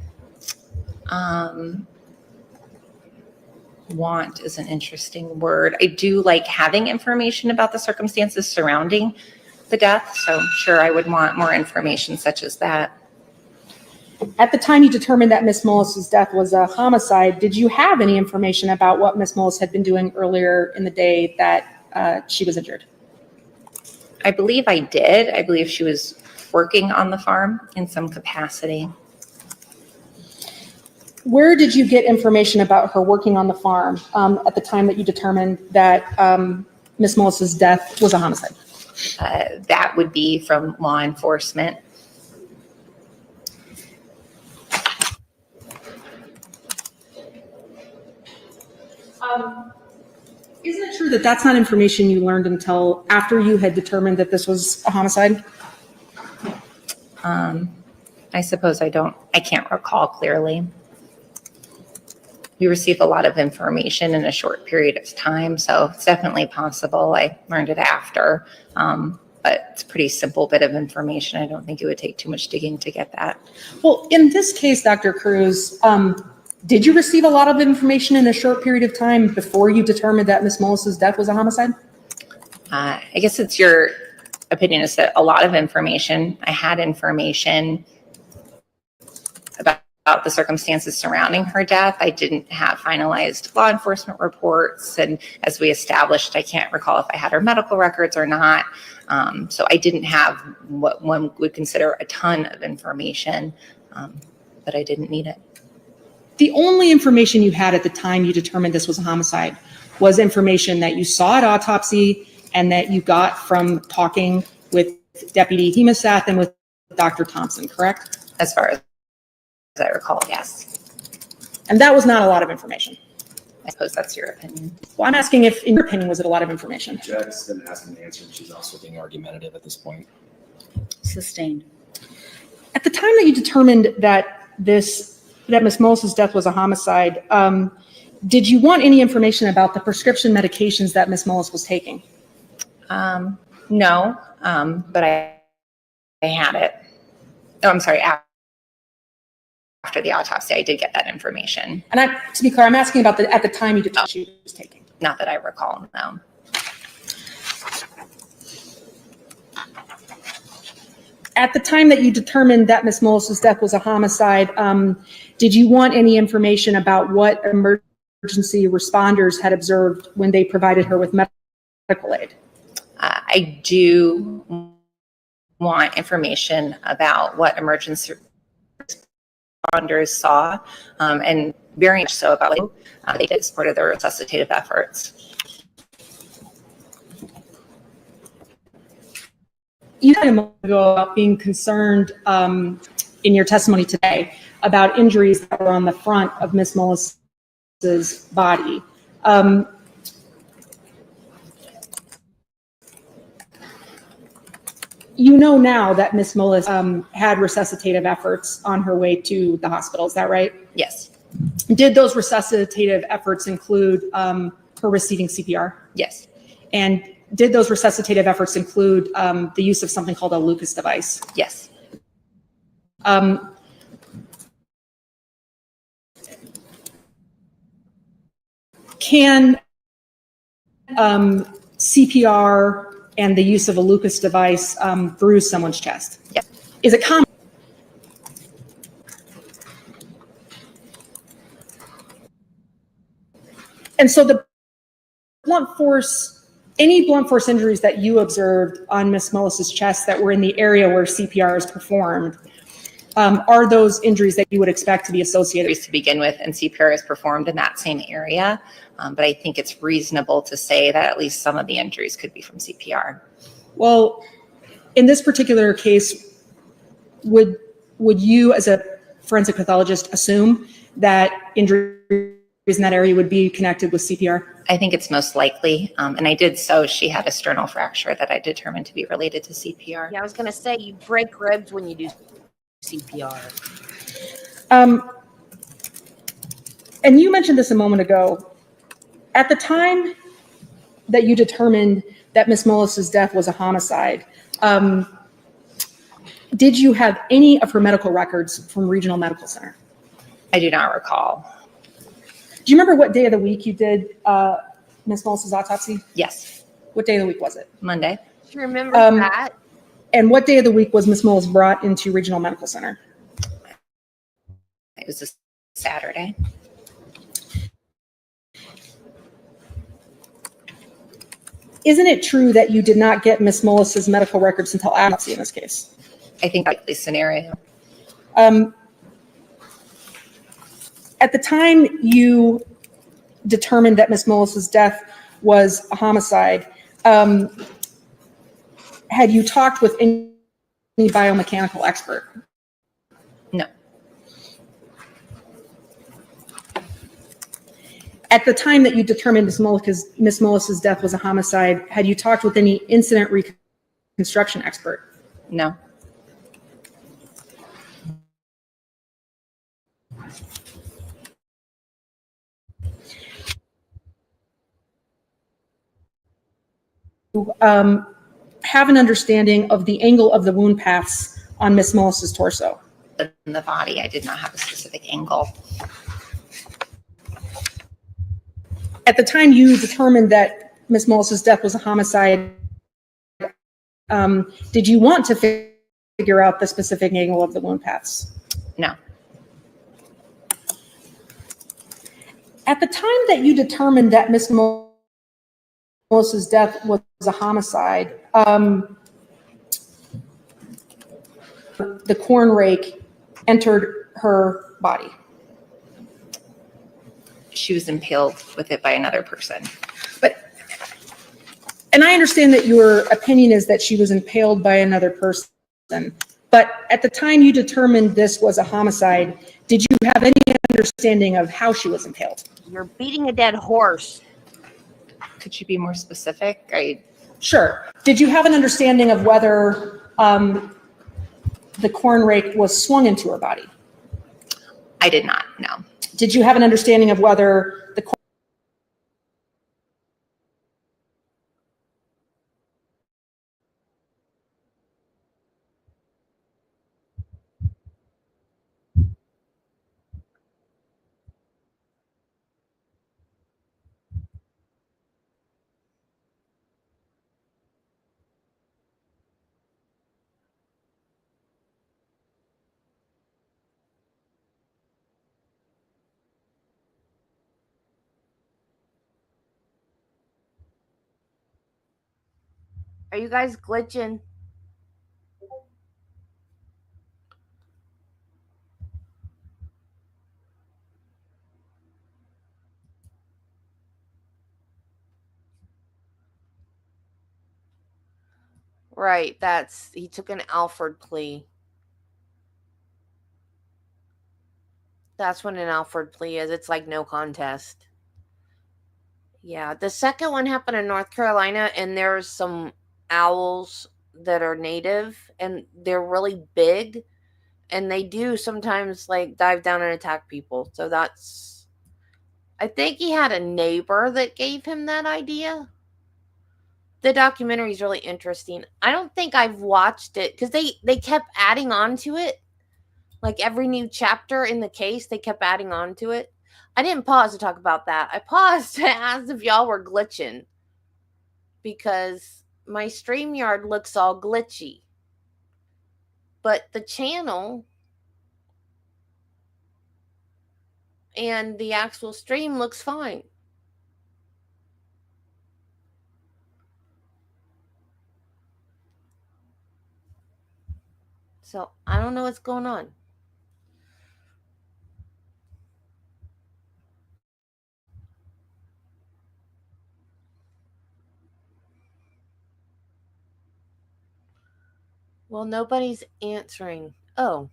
Want is an interesting word. I do like having information about the circumstances surrounding the death, so sure, I would want more information such as that. At the time you determined that Ms. Mullis's death was a homicide, did you have any information about what Ms. Mullis had been doing earlier in the day that she was injured? I believe I did. I believe she was working on the farm in some capacity. Where did you get information about her working on the farm at the time that you determined that Ms. Mullis's death was a homicide? That would be from law enforcement. Isn't it true that that's not information you learned until after you had determined that this was a homicide? I suppose I can't recall clearly. We received a lot of information in a short period of time, so it's definitely possible I learned it after. But it's a pretty simple bit of information. I don't think it would take too much digging to get that. Well, in this case, Dr. Cruz, did you receive a lot of information in a short period of time before you determined that Ms. Mullis's death was a homicide? I guess it's your opinion is that a lot of information. I had information about the circumstances surrounding her death. I didn't have finalized law enforcement reports. And as we established, I can't recall if I had her medical records or not. So I didn't have what one would consider a ton of information, but I didn't need it. The only information you had at the time you determined this was a homicide was information that you saw at autopsy and that you got from talking with Deputy Hemosath and with Dr. Thompson, correct? As far as I recall, yes. And that was not a lot of information. I suppose that's your opinion. Well, I'm asking if, in your opinion, was it a lot of information? Judge's been asking the answer, and she's also being argumentative at this point. Sustained. At the time that you determined that Ms. Mullis's death was a homicide, did you want any information about the prescription medications that Ms. Mullis was taking? No, but I had it. Oh, I'm sorry. After the autopsy, I did get that information. And to be clear, I'm asking about at the time you determined she was taking. Not that I recall, no. At the time that you determined that Ms. Mullis's death was a homicide, did you want any information about what emergency responders had observed when they provided her with medical aid? I do want information about what emergency responders saw, and very much so about they did support their resuscitative efforts. You said a moment ago about being concerned in your testimony today about injuries that were on the front of Ms. Mullis's body. You know now that Ms. Mullis had resuscitative efforts on her way to the hospital, is that right? Yes. Did those resuscitative efforts include her receiving CPR? Yes. And did those resuscitative efforts include the use of something called a Lucas device? Yes. Can CPR and the use of a Lucas device bruise someone's chest? Yes. Is it common? And so any blunt force injuries that you observed on Ms. Mullis's chest that were in the area where CPR is performed, are those injuries that you would expect to be associated? To begin with, and CPR is performed in that same area, but I think it's reasonable to say that at least some of the injuries could be from CPR. Well, in this particular case, would you as a forensic pathologist assume that injuries in that area would be connected with CPR? I think it's most likely, and I did so. She had a sternal fracture that I determined to be related to CPR. Yeah, I was going to say you break ribs when you do CPR. And you mentioned this a moment ago. At the time that you determined that Ms. Mullis's death was a homicide, did you have any of her medical records from Regional Medical Center? I do not recall. Do you remember what day of the week you did Ms. Mullis's autopsy? Yes. What day of the week was it? Monday. Do you remember that? And what day of the week was Ms. Mullis brought into Regional Medical Center? It was a Saturday. Isn't it true that you did not get Ms. Mullis's medical records until autopsy in this case? I think that's the scenario. At the time you determined that Ms. Mullis's death was a homicide, had you talked with any biomechanical expert? No. At the time that you determined Ms. Mullis's death was a homicide, had you talked with any incident reconstruction expert? No. Have an understanding of the angle of the wound paths on Ms. Mullis's torso? In the body, I did not have a specific angle. At the time you determined that Ms. Mullis's death was a homicide, did you want to figure out the specific angle of the wound paths? No. At the time that you determined that Ms. Mullis's death was a homicide, the corn rake entered her body. She was impaled with it by another person. And I understand that your opinion is that she was impaled by another person, But at the time you determined this was a homicide, did you have any understanding of how she was impaled? You're beating a dead horse. Could you be more specific? Sure. Did you have an understanding of whether the corn rake was swung into her body? I did not, no. Did you have an understanding of whether the corn Are you guys glitching? Right, he took an Alford plea. That's what an Alford plea is. It's like no contest. Yeah, the second one happened in North Carolina, and there's some owls that are native, and they're really big, and they do sometimes like dive down and attack people. So I think he had a neighbor that gave him that idea. The documentary is really interesting. I don't think I've watched it because they kept adding on to it. Like every new chapter in the case, they kept adding on to it. I didn't pause to talk about that. I paused to ask if y'all were glitching because my StreamYard looks all glitchy. But the channel and the actual stream looks fine. So I don't know what's going on. Well, nobody's answering. Oh,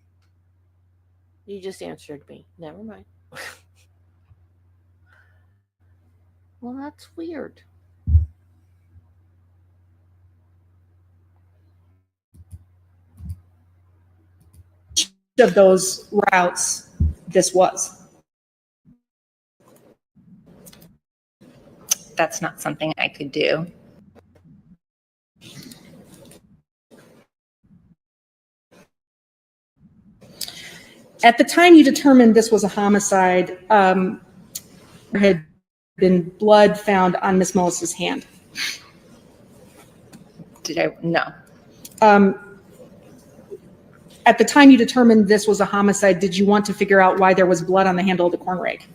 you just answered me. Never mind. Well, that's weird. of those routes this was? That's not something I could do. At the time you determined this was a homicide, there had been blood found on Miss Mullis's hand. Did I? No. At the time you determined this was a homicide, did you want to figure out why there was blood on the handle of the corn rake?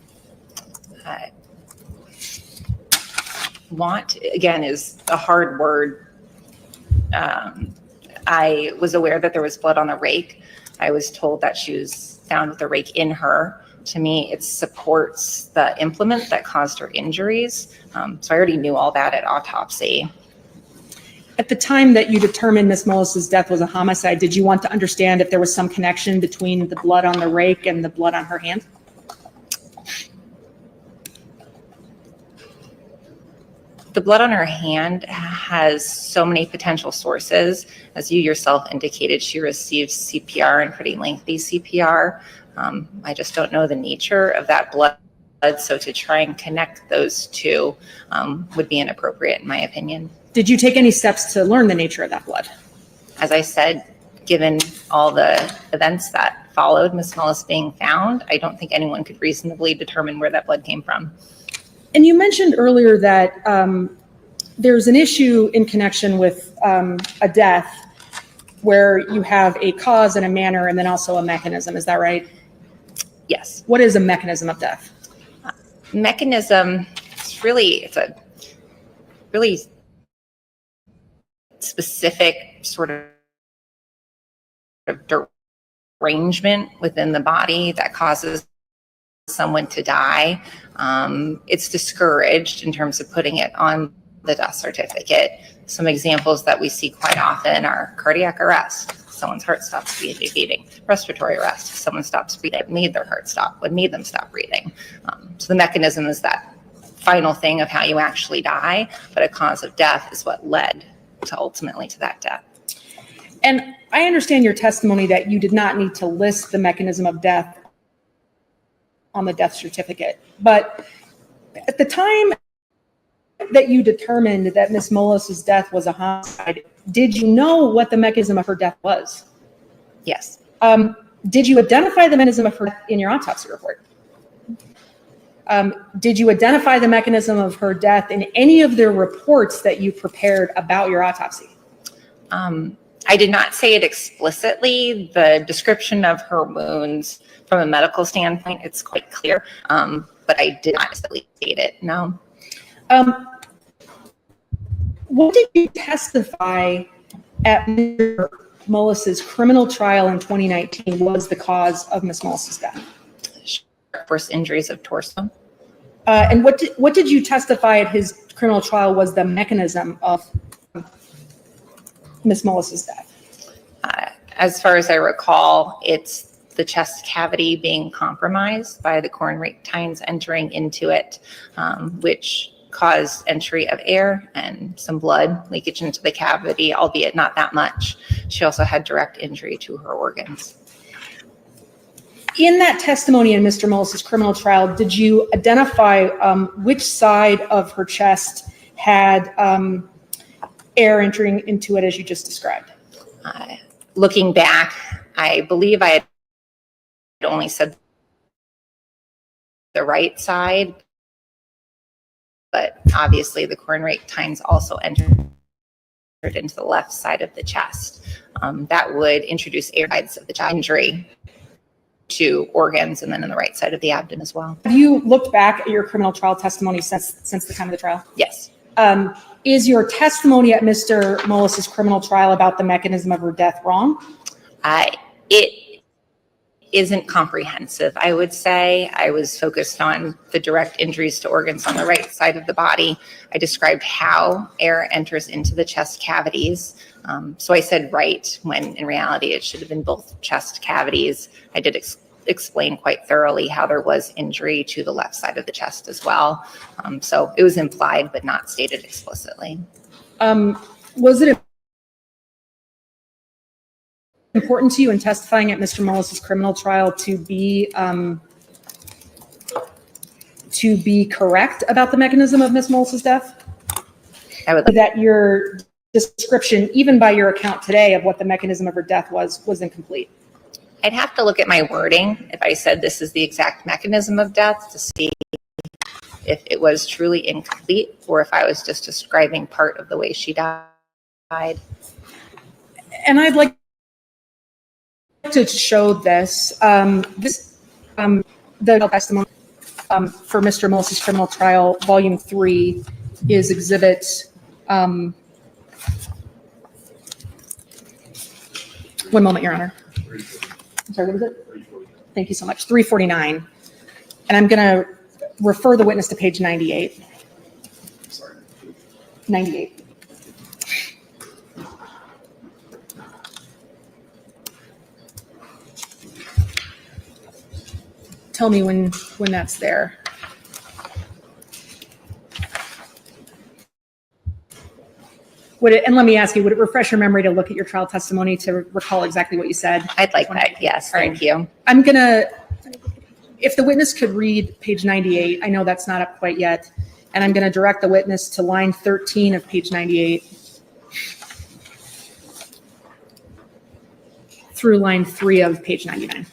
Want, again, is a hard word. I was aware that there was blood on the rake. I was told that she was found with a rake in her. To me, it supports the implement that caused her injuries. So I already knew all that at autopsy. At the time that you determined Miss Mullis's death was a homicide, did you want to understand if there was some connection between the blood on the rake and the blood on her hand? The blood on her hand has so many potential sources. As you yourself indicated, she received CPR and pretty lengthy CPR. I just don't know the nature of that blood, so to try and connect those two would be inappropriate in my opinion. Did you take any steps to learn the nature of that blood? As I said, given all the events that followed Miss Mullis being found, I don't think anyone could reasonably determine where that blood came from. And you mentioned earlier that there's an issue in connection with a death where you have a cause and a manner and then also a mechanism. Is that right? Yes. What is a mechanism of death? Mechanism, it's a really specific sort of derangement within the body that causes someone to die. It's discouraged in terms of putting it on the death certificate. Some examples that we see quite often are cardiac arrest, someone's heart stops beating. Respiratory arrest, if someone stops breathing, made their heart stop, would made them stop breathing. So the mechanism is that final thing of how you actually die, but a cause of death is what led to ultimately to that death. And I understand your testimony that you did not need to list the mechanism of death on the death certificate. But at the time that you determined that Ms. Mullis's death was a homicide, did you know what the mechanism of her death was? Yes. Did you identify the mechanism of her death in your autopsy report? Did you identify the mechanism of her death in any of the reports that you prepared about your autopsy? I did not say it explicitly. The description of her wounds from a medical standpoint, it's quite clear, but I did not explicitly state it, no. What did you testify at Mr. Mullis's criminal trial in 2019 was the cause of Ms. Mullis's death? Force injuries of torso. And what did you testify at his criminal trial was the mechanism of Ms. Mullis's death? As far as I recall, it's the chest cavity being compromised by the coronary tines entering into it, which caused entry of air and some blood leakage into the cavity, albeit not that much. She also had direct injury to her organs. In that testimony in Mr. Mullis's criminal trial, did you identify which side of her chest had air entering into it as you just described? Looking back, I believe I had only said the right side, but obviously the coronary tines also entered into the left side of the chest. That would introduce air sides of the chest injury to organs and then in the right side of the abdomen as well. Have you looked back at your criminal trial testimony since the time of the trial? Yes. Is your testimony at Mr. Mullis's criminal trial about the mechanism of her death wrong? It isn't comprehensive, I would say. I was focused on the direct injuries to organs on the right side of the body. I described how air enters into the chest cavities. So I said right, when in reality it should have been both chest cavities. I did explain quite thoroughly how there was injury to the left side of the chest as well. So it was implied, but not stated explicitly. Was it important to you in testifying at Mr. Mullis's criminal trial to be correct about the mechanism of Ms. Mullis's death? I would that your description, even by your account today, of what the mechanism of her death was incomplete. I'd have to look at my wording if I said this is the exact mechanism of death to see if it was truly incomplete or if I was just describing part of the way she died. And I'd like to show this. The testimony for Mr. Mullis's criminal trial, volume 3, is exhibit. One moment, Your Honor. I'm sorry, what was it? Thank you so much. 349. And I'm going to refer the witness to page 98. Sorry. 98. Tell me when that's there. And let me ask you, would it refresh your memory to look at your trial testimony to recall exactly what you said? I'd like that, yes, thank you. I'm gonna, if the witness could read page 98, I know that's not up quite yet, and I'm gonna direct the witness to line 13 of page 98 through line 3 of page 99.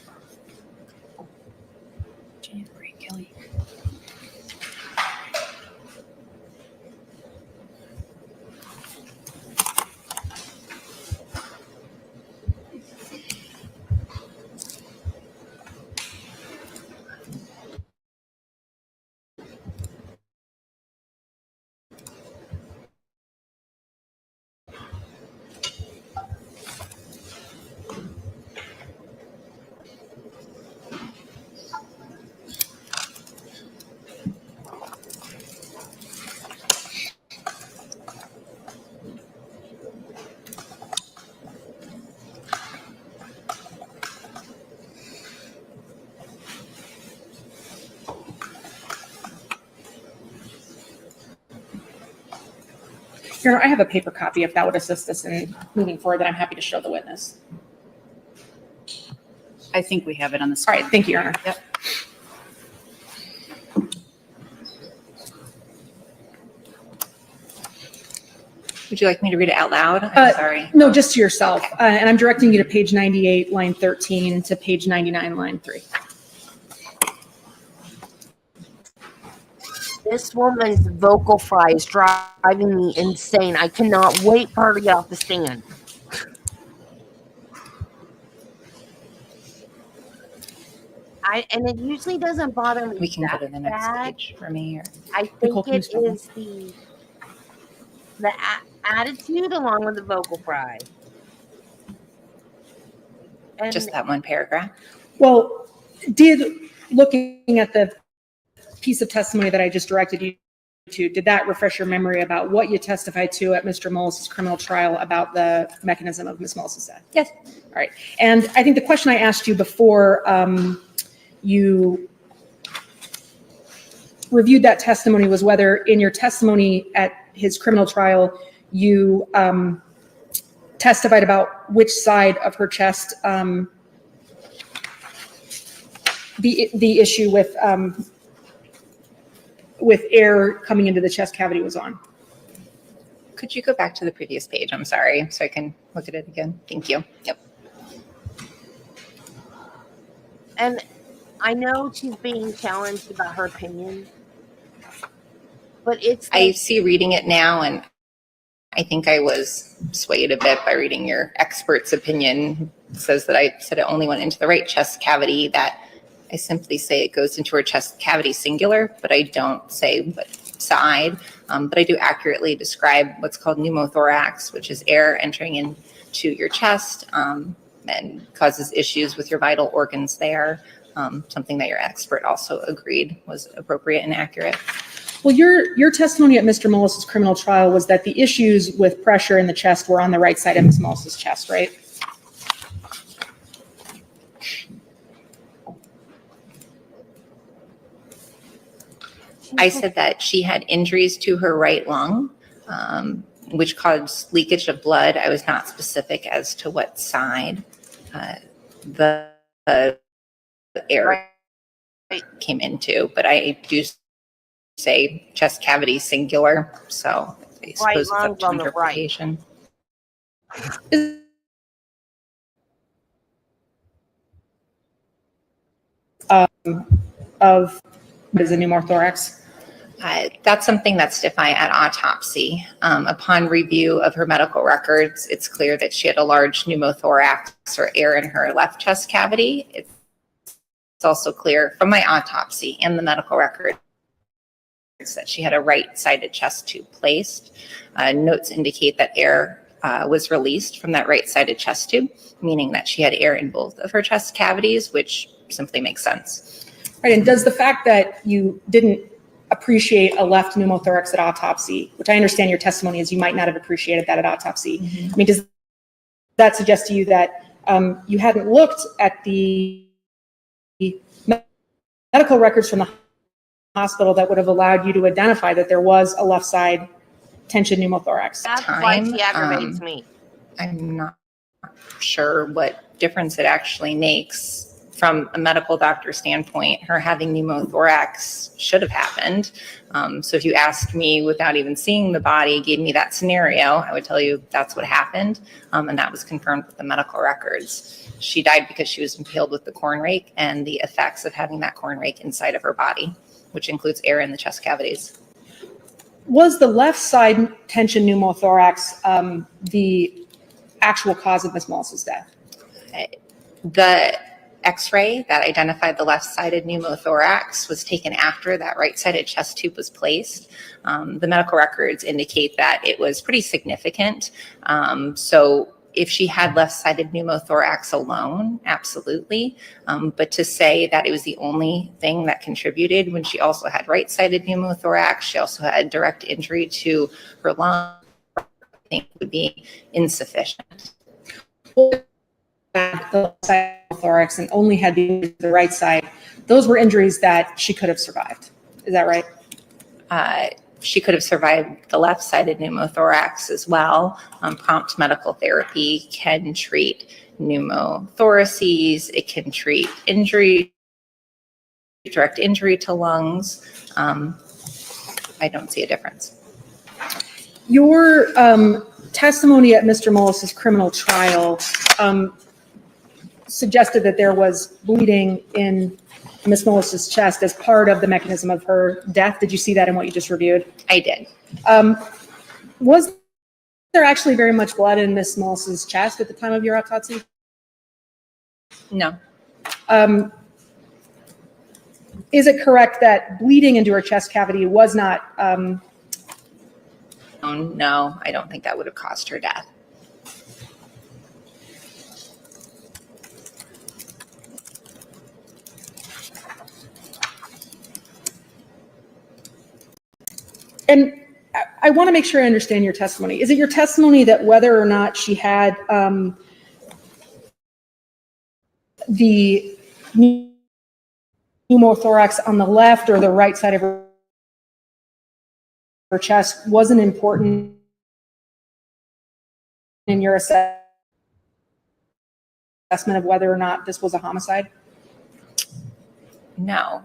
Your Honor, I have a paper copy. If that would assist us in moving forward, then I'm happy to show the witness. I think we have it on the All screen. right, thank you, Your Honor. Yep. Would you like me to read it out loud? I'm sorry. No, just to yourself. And I'm directing you to page 98, line 13 to page 99, line 3. This woman's vocal fry is driving me insane. I cannot wait for her to get off the stand. And it usually doesn't bother me. We can go to the next bad. page for me. Or I Nicole, think can you it stop me? is the attitude along with the vocal fry. And just that one paragraph. Well, looking at the piece of testimony that I just directed you to, did that refresh your memory about what you testified to at Mr. Mullis' criminal trial about the mechanism of Ms. Mullis' death? Yes. All right. And I think the question I asked you before you reviewed that testimony was whether in your testimony at his criminal trial, you testified about which side of her chest the issue with air coming into the chest cavity was on. Could you go back to the previous page? I'm sorry, so I can look at it again. Thank you. Yep. And I know she's being challenged about her opinion, but it's I like, see reading it now, and I think I was swayed a bit by reading your expert's opinion. It says that I said it only went into the right chest cavity, that I simply say it goes into her chest cavity singular, but I don't say what side. But I do accurately describe what's called pneumothorax, which is air entering into your chest and causes issues with your vital organs there. Something that your expert also agreed was appropriate and accurate. Well, your testimony at Mr. Mullis' criminal trial was that the issues with pressure in the chest were on the right side of Ms. Mullis' chest, right? I said that she had injuries to her right lung, which caused leakage of blood. I was not specific as to what side the air came into, but I do say chest cavity singular, so I suppose it's up to interpretation. Of what is a pneumothorax? That's something that's defined at autopsy. Upon review of her medical records, it's clear that she had a large pneumothorax or air in her left chest cavity. It's also clear from my autopsy and the medical records that she had a right-sided chest tube placed. Notes indicate that air was released from that right-sided chest tube, meaning that she had air in both of her chest cavities, which simply makes sense. Right, and does the fact that you didn't appreciate a left pneumothorax at autopsy, which I understand your testimony is you might not have appreciated that at autopsy. Mm-hmm. I mean, does that suggest to you that you hadn't looked at the medical records from the hospital that would have allowed you to identify that there was a left side tension pneumothorax? That's why she aggravates me. I'm not sure what difference it actually makes. From a medical doctor standpoint, her having pneumothorax should have happened. So if you asked me without even seeing the body, gave me that scenario, I would tell you that's what happened. And that was confirmed with the medical records. She died because she was impaled with the corn rake and the effects of having that corn rake inside of her body, which includes air in the chest cavities. Was the left side tension pneumothorax the actual cause of Ms. Mullis' death? The X-ray that identified the left-sided pneumothorax was taken after that right-sided chest tube was placed. The medical records indicate that it was pretty significant. So if she had left-sided pneumothorax alone, absolutely. But to say that it was the only thing that contributed when she also had right-sided pneumothorax, she also had direct injury to her lung, I think would be insufficient. The left side of the thorax and only had the right side, those were injuries that she could have survived. Is that right? she could have survived the left-sided pneumothorax as well. Prompt medical therapy can treat pneumothoraces. It can treat injury, direct injury to lungs. I don't see a difference. Your testimony at Mr. Mullis's criminal trial suggested that there was bleeding in Ms. Mullis's chest as part of the mechanism of her death. Did you see that in what you just reviewed? I did. Was there actually very much blood in Ms. Mullis's chest at the time of your autopsy? No. Is it correct that bleeding into her chest cavity was not No, I don't think that would have caused her death. And I want to make sure I understand your testimony. Is it your testimony that whether or not she had the pneumothorax on the left or the right side of her chest wasn't important in your assessment of whether or not this was a homicide? No,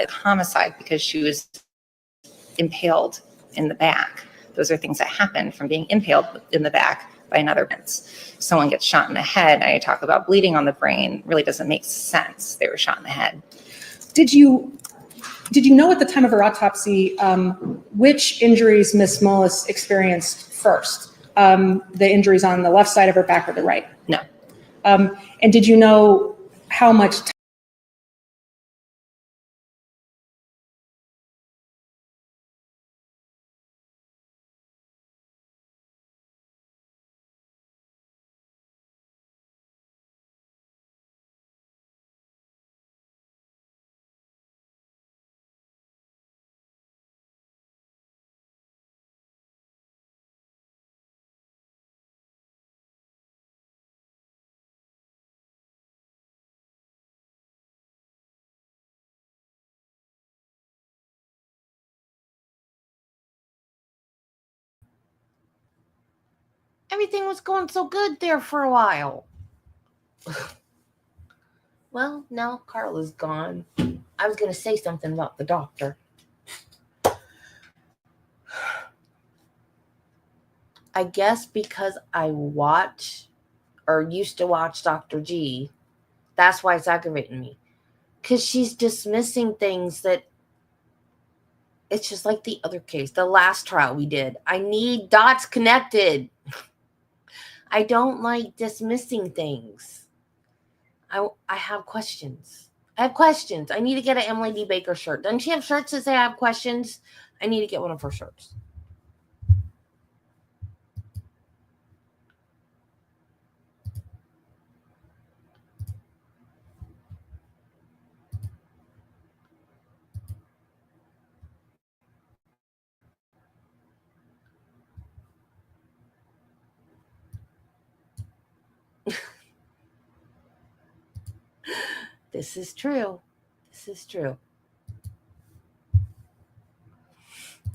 homicide because she was impaled in the back. Those are things that happen from being impaled in the back by another offense. Someone gets shot in the head, and I talk about bleeding on the brain, really doesn't make sense. They were shot in the head. Did you know at the time of her autopsy which injuries Ms. Mullis experienced first? The injuries on the left side of her back or the right? No. And did you know how much Everything was going so good there for a while. Well, now Carla's gone. I was going to say something about the doctor. I guess because I watch or used to watch Dr. G, that's why it's aggravating me. Because she's dismissing things that it's just like the other case, the last trial we did. I need dots connected. I don't like dismissing things. I have questions. I need to get an Emily D. Baker shirt. Doesn't she have shirts that say I have questions? I need to get one of her shirts. This is true. This is true.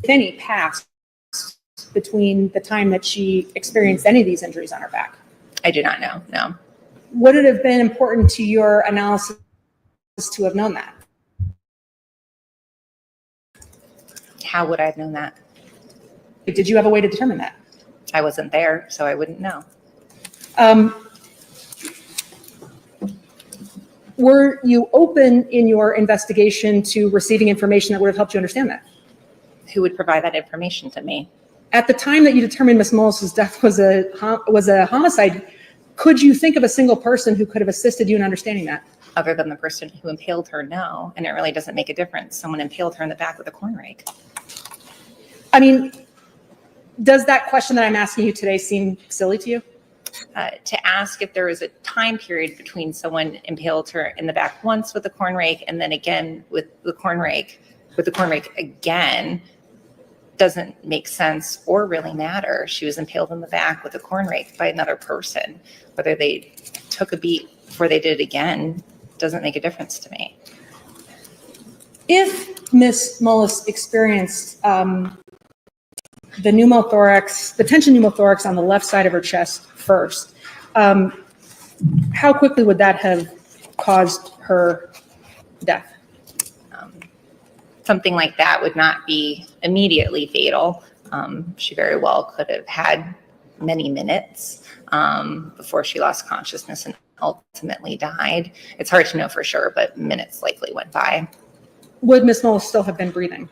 if any, passed between the time that she experienced any of these injuries on her back? I do not know, no. Would it have been important to your analysis to have known that? How would I have known that? Did you have a way to determine that? I wasn't there, so I wouldn't know. Were you open in your investigation to receiving information that would have helped you understand that? Who would provide that information to me? At the time that you determined Ms. Mullis's death was a homicide, could you think of a single person who could have assisted you in understanding that? Other than the person who impaled her, no. And it really doesn't make a difference. Someone impaled her in the back with a corn rake. I mean, does that question that I'm asking you today seem silly to you? To ask if there was a time period between someone impaled her in the back once with a corn rake and then again with the corn rake again doesn't make sense or really matter. She was impaled in the back with a corn rake by another person. Whether they took a beat before they did it again doesn't make a difference to me. If Ms. Mullis experienced the pneumothorax, the tension pneumothorax on the left side of her chest first. How quickly would that have caused her death? Something like that would not be immediately fatal. She very well could have had many minutes before she lost consciousness and ultimately died. It's hard to know for sure, but minutes likely went by. Would Miss Mullis still have been breathing?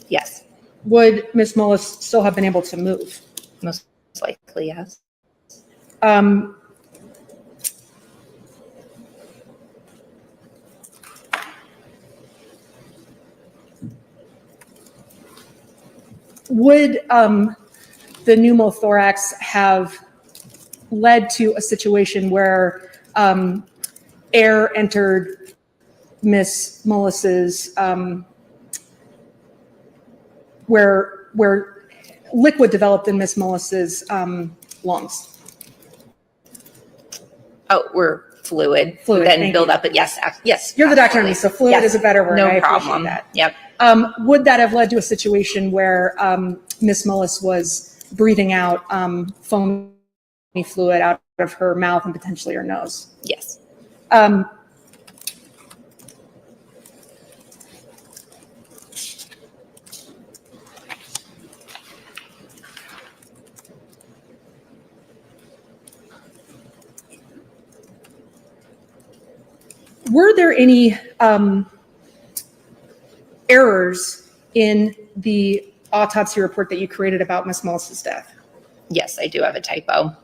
Yes, Would Miss Mullis still have been able to move? most likely, yes. Would the pneumothorax have led to a situation where air entered Miss Mullis's, where liquid developed in Miss Mullis's lungs? Oh, we're fluid. Fluid, Then thank build you. up. But yes, yes. You're the doctor, absolutely. so fluid Yes, is a better word. No I appreciate problem. that. Yep. Would that have led to a situation where Miss Mullis was breathing out foamy fluid out of her mouth and potentially her nose? Yes. Were there any errors in the autopsy report that you created about Miss Mullis's death? Yes, I do have a typo.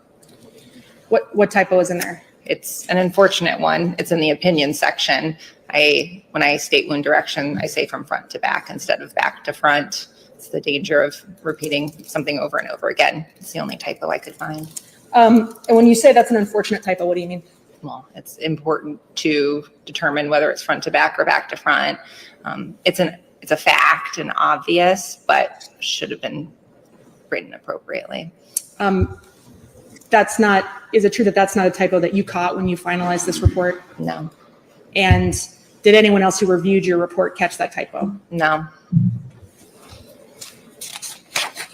What typo is in there? It's an unfortunate one. It's in the opinion section. When I state wound direction, I say from front to back instead of back to front. It's the danger of repeating something over and over again. It's the only typo I could find. And when you say that's an unfortunate typo, what do you mean? Well, it's important to determine whether it's front to back or back to front. It's a fact and obvious, but should have been written appropriately. Is it true that that's not a typo that you caught when you finalized this report? No. And did anyone else who reviewed your report catch that typo? No.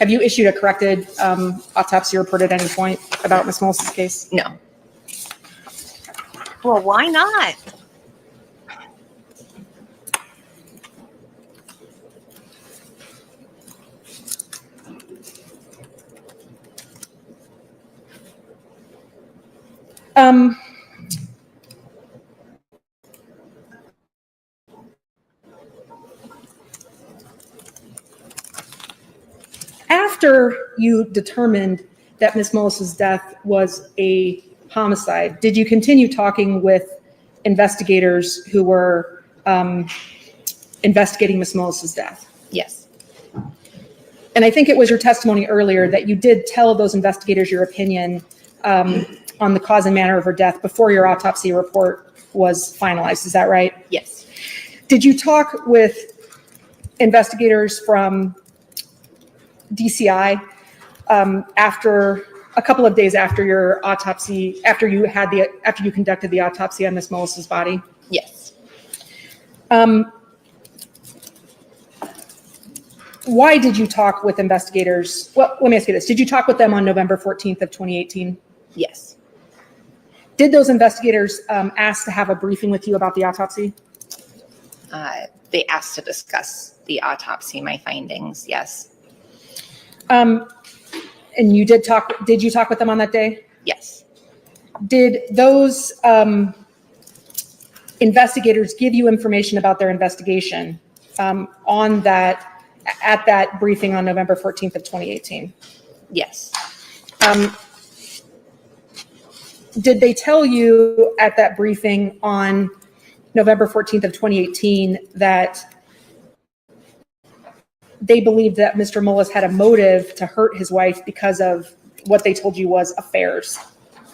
Have you issued a corrected autopsy report at any point about Miss Mullis's case? No. Well, why not? After you determined that Miss Mullis's death was a homicide, did you continue talking with investigators who were investigating Miss Mullis's death? Yes. And I think it was your testimony earlier that you did tell those investigators your opinion on the cause and manner of her death before your autopsy report was finalized. Is that right? Yes. Did you talk with investigators from DCI after a couple of days after your autopsy, after you conducted the autopsy on Miss Mullis's body? Yes. Why did you talk with investigators? Well, let me ask you this. Did you talk with them on November 14th of 2018? Yes. Did those investigators ask to have a briefing with you about the autopsy? They asked to discuss the autopsy, my findings. Yes. And you did you talk with them on that day? Yes. Did those investigators give you information about their investigation at that briefing on November 14th of 2018? Yes. Did they tell you at that briefing on November 14th of 2018 that they believed that Mr. Mullis had a motive to hurt his wife because of what they told you was affairs?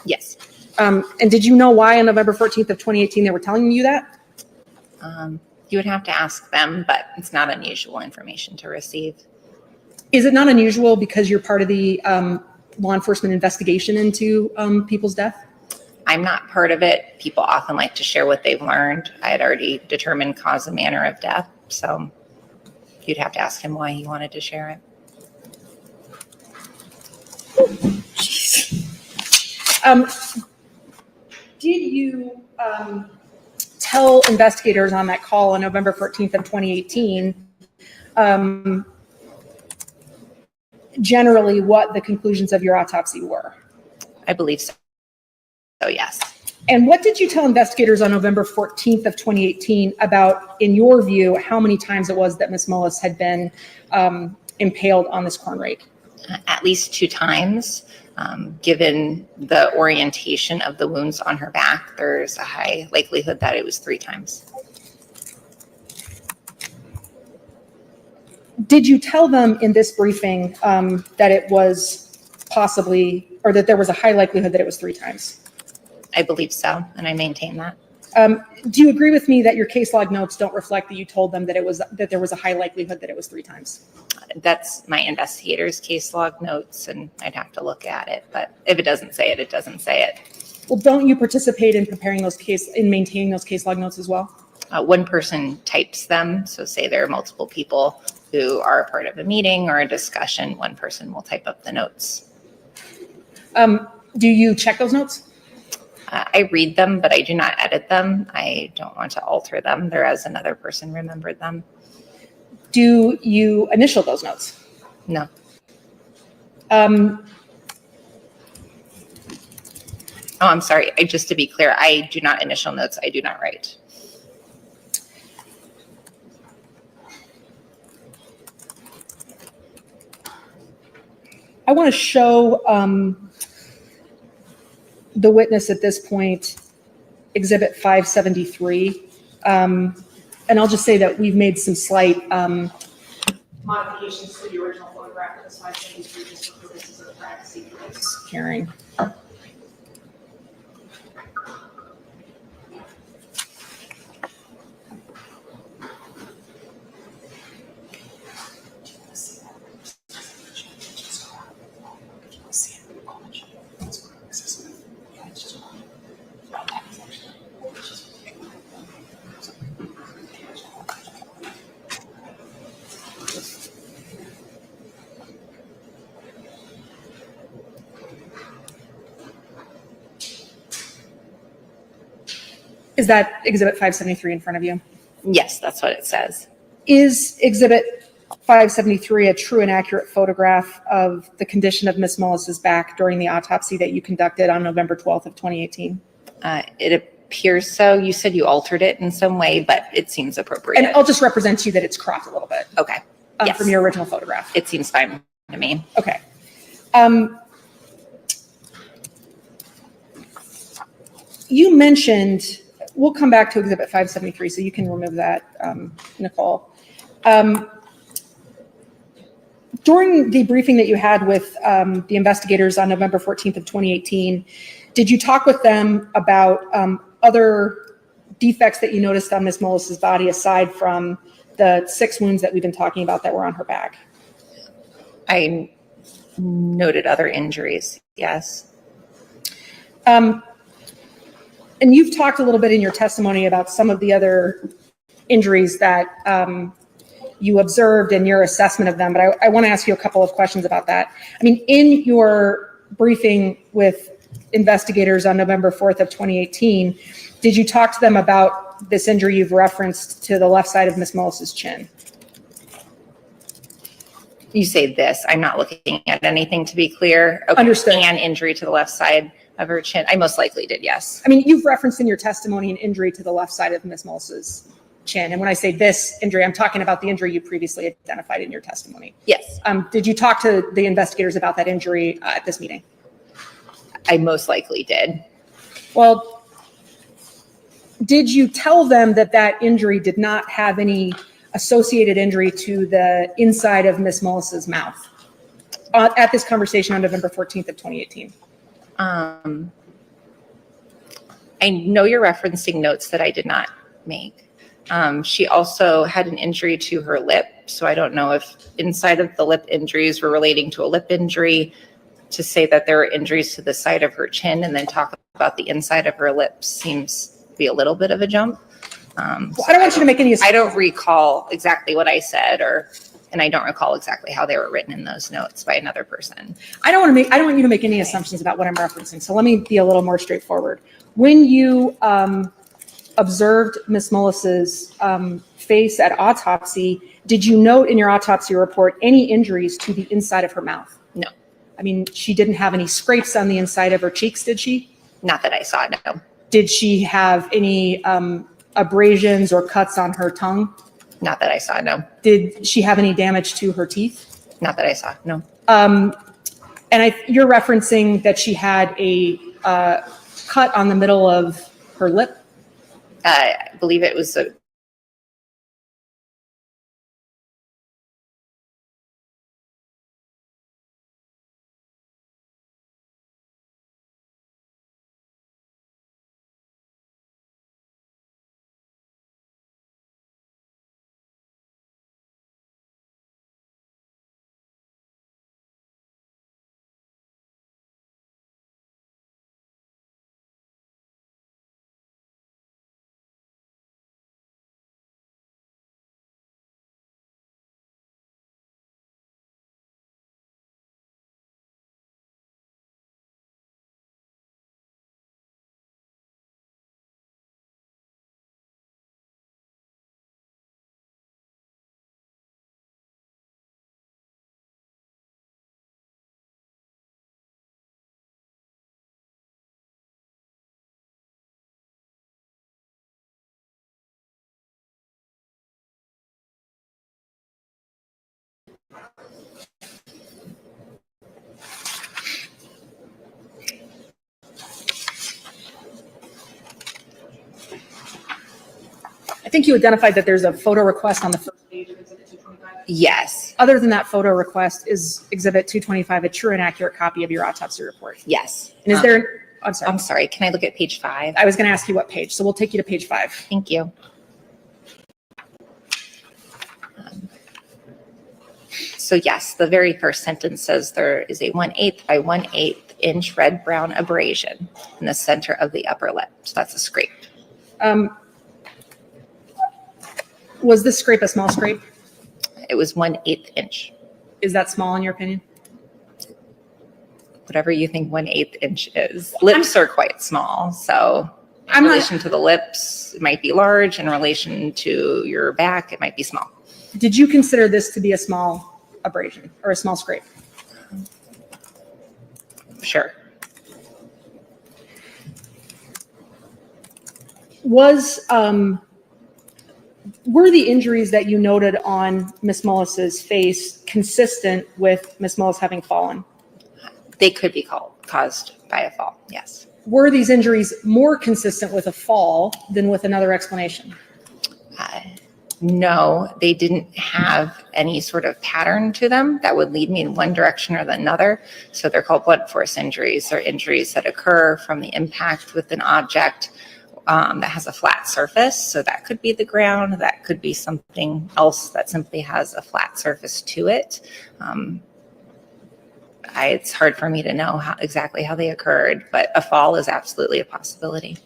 Yes. And did you know why on November 14th of 2018 they were telling you that? You would have to ask them, but it's not unusual information to receive. Is it not unusual because you're part of the law enforcement investigation into people's death? I'm not part of it. People often like to share what they've learned. I had already determined cause and manner of death, so you'd have to ask him why he wanted to share it. Did you tell investigators on that call on November 14th of 2018 generally what the conclusions of your autopsy were? I believe so. So yes. And what did you tell investigators on November 14th of 2018 about, in your view, how many times it was that Ms. Mullis had been impaled on this corn rake? At least 2 times. Given the orientation of the wounds on her back, there's a high likelihood that it was 3 times. Did you tell them in this briefing that it was possibly, or that there was a high likelihood that it was 3 times? I believe so, and I maintain that. Do you agree with me that your case log notes don't reflect that you told them that there was a high likelihood that it was 3 times? That's my investigator's case log notes, and I'd have to look at it. But if it doesn't say it, it doesn't say it. Well, don't you participate in maintaining those case log notes as well? One person types them. So say there are multiple people who are a part of a meeting or a discussion, one person will type up the notes. Do you check those notes? I read them, but I do not edit them. I don't want to alter them. They're as another person remembered them. Do you initial those notes? No. Um, Oh, I'm sorry. Just to be clear, I do not initial notes. I do not write. I want to show the witness at this point, Exhibit 573. And I'll just say that we've made some slight modifications to the original photograph of this 573 just for purposes of privacy for this hearing. Is that Exhibit 573 in front of you? Yes, that's what it says. Is Exhibit 573 a true and accurate photograph of the condition of Ms. Mullis's back during the autopsy that you conducted on November 12th of 2018? It appears so. You said you altered it in some way, but it seems appropriate. And I'll just represent to you that it's cropped a little bit. Okay. Yes. From your original photograph. It seems fine to me. Okay. You mentioned, we'll come back to Exhibit 573, so you can remove that, Nicole. During the briefing that you had with the investigators on November 14th of 2018, did you talk with them about other defects that you noticed on Ms. Mullis's body aside from the 6 wounds that we've been talking about that were on her back? I noted other injuries, yes. And you've talked a little bit in your testimony about some of the other injuries that you observed in your assessment of them, but I want to ask you a couple of questions about that. I mean, in your briefing with investigators on November 4th of 2018, did you talk to them about this injury you've referenced to the left side of Ms. Mullis's chin? You say this. I'm not looking at anything, to be clear. Okay. Understood. And injury to the left side of her chin. I most likely did, yes. I mean, you've referenced in your testimony an injury to the left side of Ms. Mullis's chin. And when I say this injury, I'm talking about the injury you previously identified in your testimony. Yes. Did you talk to the investigators about that injury at this meeting? I most likely did. Well, did you tell them that that injury did not have any associated injury to the inside of Ms. Mullis's mouth at this conversation on November 14th of 2018? I know you're referencing notes that I did not make. She also had an injury to her lip, so I don't know if inside of the lip injuries were relating to a lip injury. To say that there are injuries to the side of her chin and then talk about the inside of her lips seems to be a little bit of a jump. Well, I don't want you to make any. I don't recall exactly what I said or And I don't recall exactly how they were written in those notes by another person. I don't want you to make any assumptions about what I'm referencing. So let me be a little more straightforward. When you observed Ms. Mullis's face at autopsy, did you note in your autopsy report any injuries to the inside of her mouth? No. I mean, she didn't have any scrapes on the inside of her cheeks, did she? Not that I saw, no. Did she have any abrasions or cuts on her tongue? Not that I saw, no. Did she have any damage to her teeth? Not that I saw, no. And you're referencing that she had a cut on the middle of her lip? I believe it was a I think you identified that there's a photo request on the first page of Exhibit 225. yes, Other than that photo request, is Exhibit 225 a true and accurate copy of your autopsy report? yes. And is there, I'm sorry, I'm sorry, can I look at page 5? I was going to ask you what page, so we'll take you to page 5. Thank you. So yes, the very first sentence says there is a 1/8 by 1/8 inch red brown abrasion in the center of the upper lip. So that's a scrape. Was this scrape a small scrape? It was 1/8 inch. Is that small in your opinion? Whatever you think 1/8 inch is. Lips are quite small. So in I'm not- relation to the lips, it might be large. In relation to your back, it might be small. Did you consider this to be a small abrasion or a small scrape? Sure. Were the injuries that you noted on Ms. Mullis's face consistent with Ms. Mullis having fallen? They could be caused by a fall. Yes. Were these injuries more consistent with a fall than with another explanation? No, they didn't have any sort of pattern to them that would lead me in one direction or the another. So they're called blunt force injuries. They're injuries that occur from the impact with an object that has a flat surface. So that could be the ground. That could be something else that simply has a flat surface to it. It's hard for me to know exactly how they occurred, but a fall is absolutely a possibility.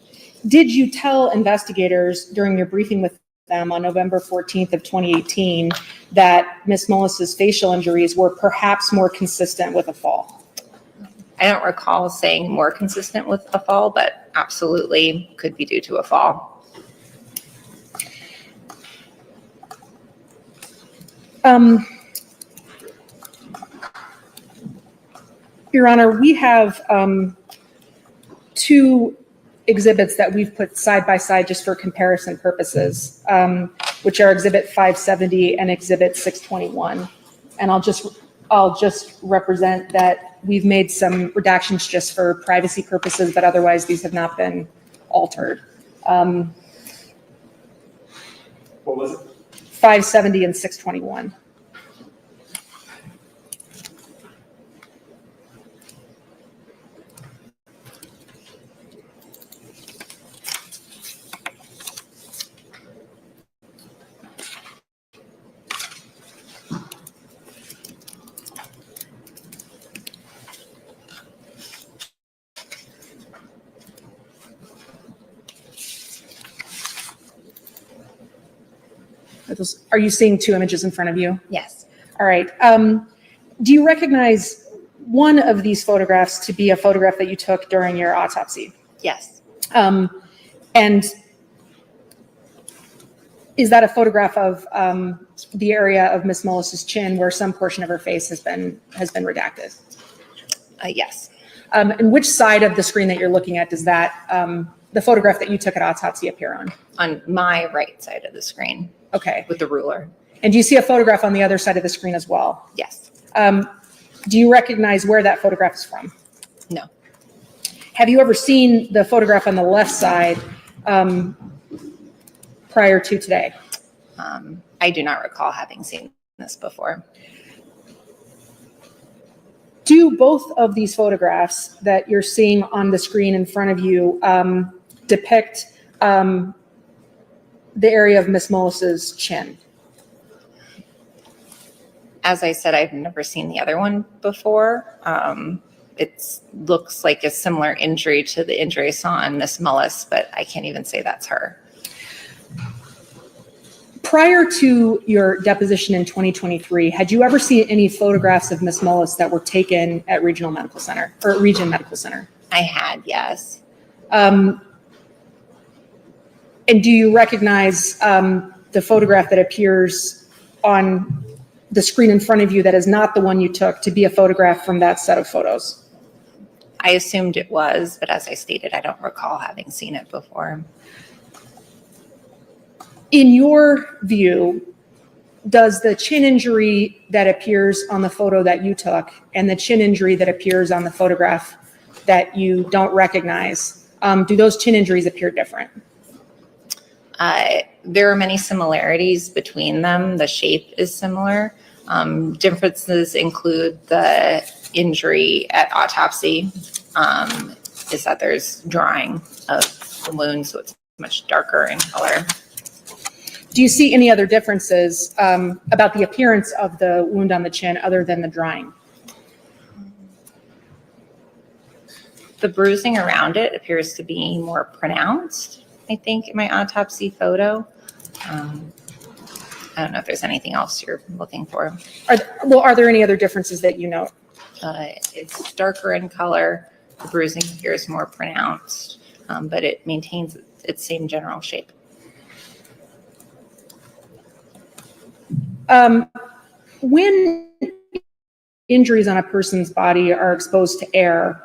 Did you tell investigators during your briefing with them on November 14th of 2018 that Ms. Mullis's facial injuries were perhaps more consistent with a fall? I don't recall saying more consistent with a fall, but absolutely could be due to a fall. Your Honor, we have two exhibits that we've put side by side just for comparison purposes, which are Exhibit 570 and Exhibit 621. And I'll just represent that we've made some redactions just for privacy purposes, but otherwise these have not been altered. What was it? 570 and 621. Are you seeing two images in front of you? Yes. All right. Do you recognize one of these photographs to be a photograph that you took during your autopsy? Yes. And is that a photograph of the area of Miss Mullis's chin where some portion of her face has been redacted? Yes. And which side of the screen that you're looking at does that the photograph that you took at autopsy appear on? On my right side of the screen. Okay. With the ruler. And do you see a photograph on the other side of the screen as well? Yes. Do you recognize where that photograph is from? No. Have you ever seen the photograph on the left side prior to today? I do not recall having seen this before. Do both of these photographs that you're seeing on the screen in front of you depict the area of Miss Mullis's chin? As I said, I've never seen the other one before. It looks like a similar injury to the injury I saw on Miss Mullis, but I can't even say that's her. Prior to your deposition in 2023, had you ever seen any photographs of Miss Mullis that were taken at Regional Medical Center or Region Medical Center? I had, yes. And do you recognize the photograph that appears on the screen in front of you that is not the one you took to be a photograph from that set of photos? I assumed it was, but as I stated, I don't recall having seen it before. In your view, does the chin injury that appears on the photo that you took and the chin injury that appears on the photograph that you don't recognize, do those chin injuries appear different? There are many similarities between them. The shape is similar. Differences include the injury at autopsy is that there's drying of the wound, so it's much darker in color. Do you see any other differences about the appearance of the wound on the chin other than the drying? The bruising around it appears to be more pronounced, I think, in my autopsy photo. I don't know if there's anything else you're looking for. Are there any other differences that you note? It's darker in color. The bruising appears more pronounced, but it maintains its same general shape. When injuries on a person's body are exposed to air,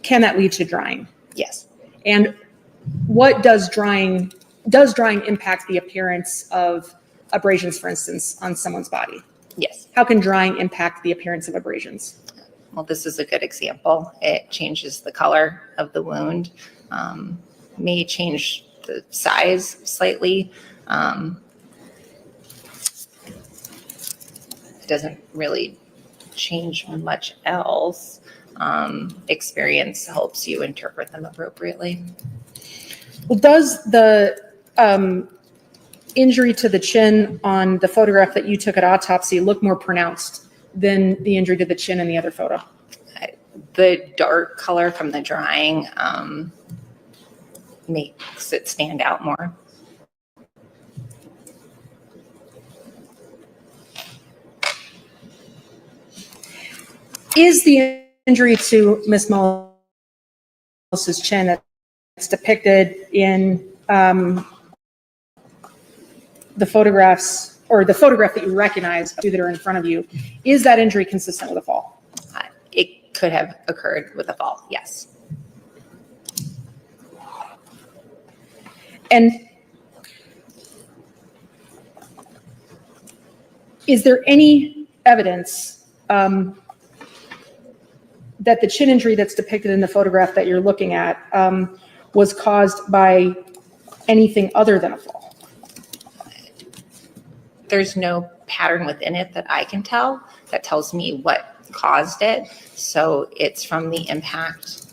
can that lead to drying? Yes. And what does drying impact the appearance of abrasions, for instance, on someone's body? Yes. How can drying impact the appearance of abrasions? Well, this is a good example. It changes the color of the wound, may change the size slightly. It doesn't really change much else. Experience helps you interpret them appropriately. Well, does the injury to the chin on the photograph that you took at autopsy look more pronounced than the injury to the chin in the other photo? The dark color from the drying makes it stand out more. Is the injury to Miss Mullis's chin that's depicted in the photographs, or the photograph that you recognize that are in front of you, is that injury consistent with a fall? It could have occurred with a fall, yes. And is there any evidence that the chin injury that's depicted in the photograph that you're looking at was caused by anything other than a fall? There's no pattern within it that I can tell that tells me what caused it. So it's from the impact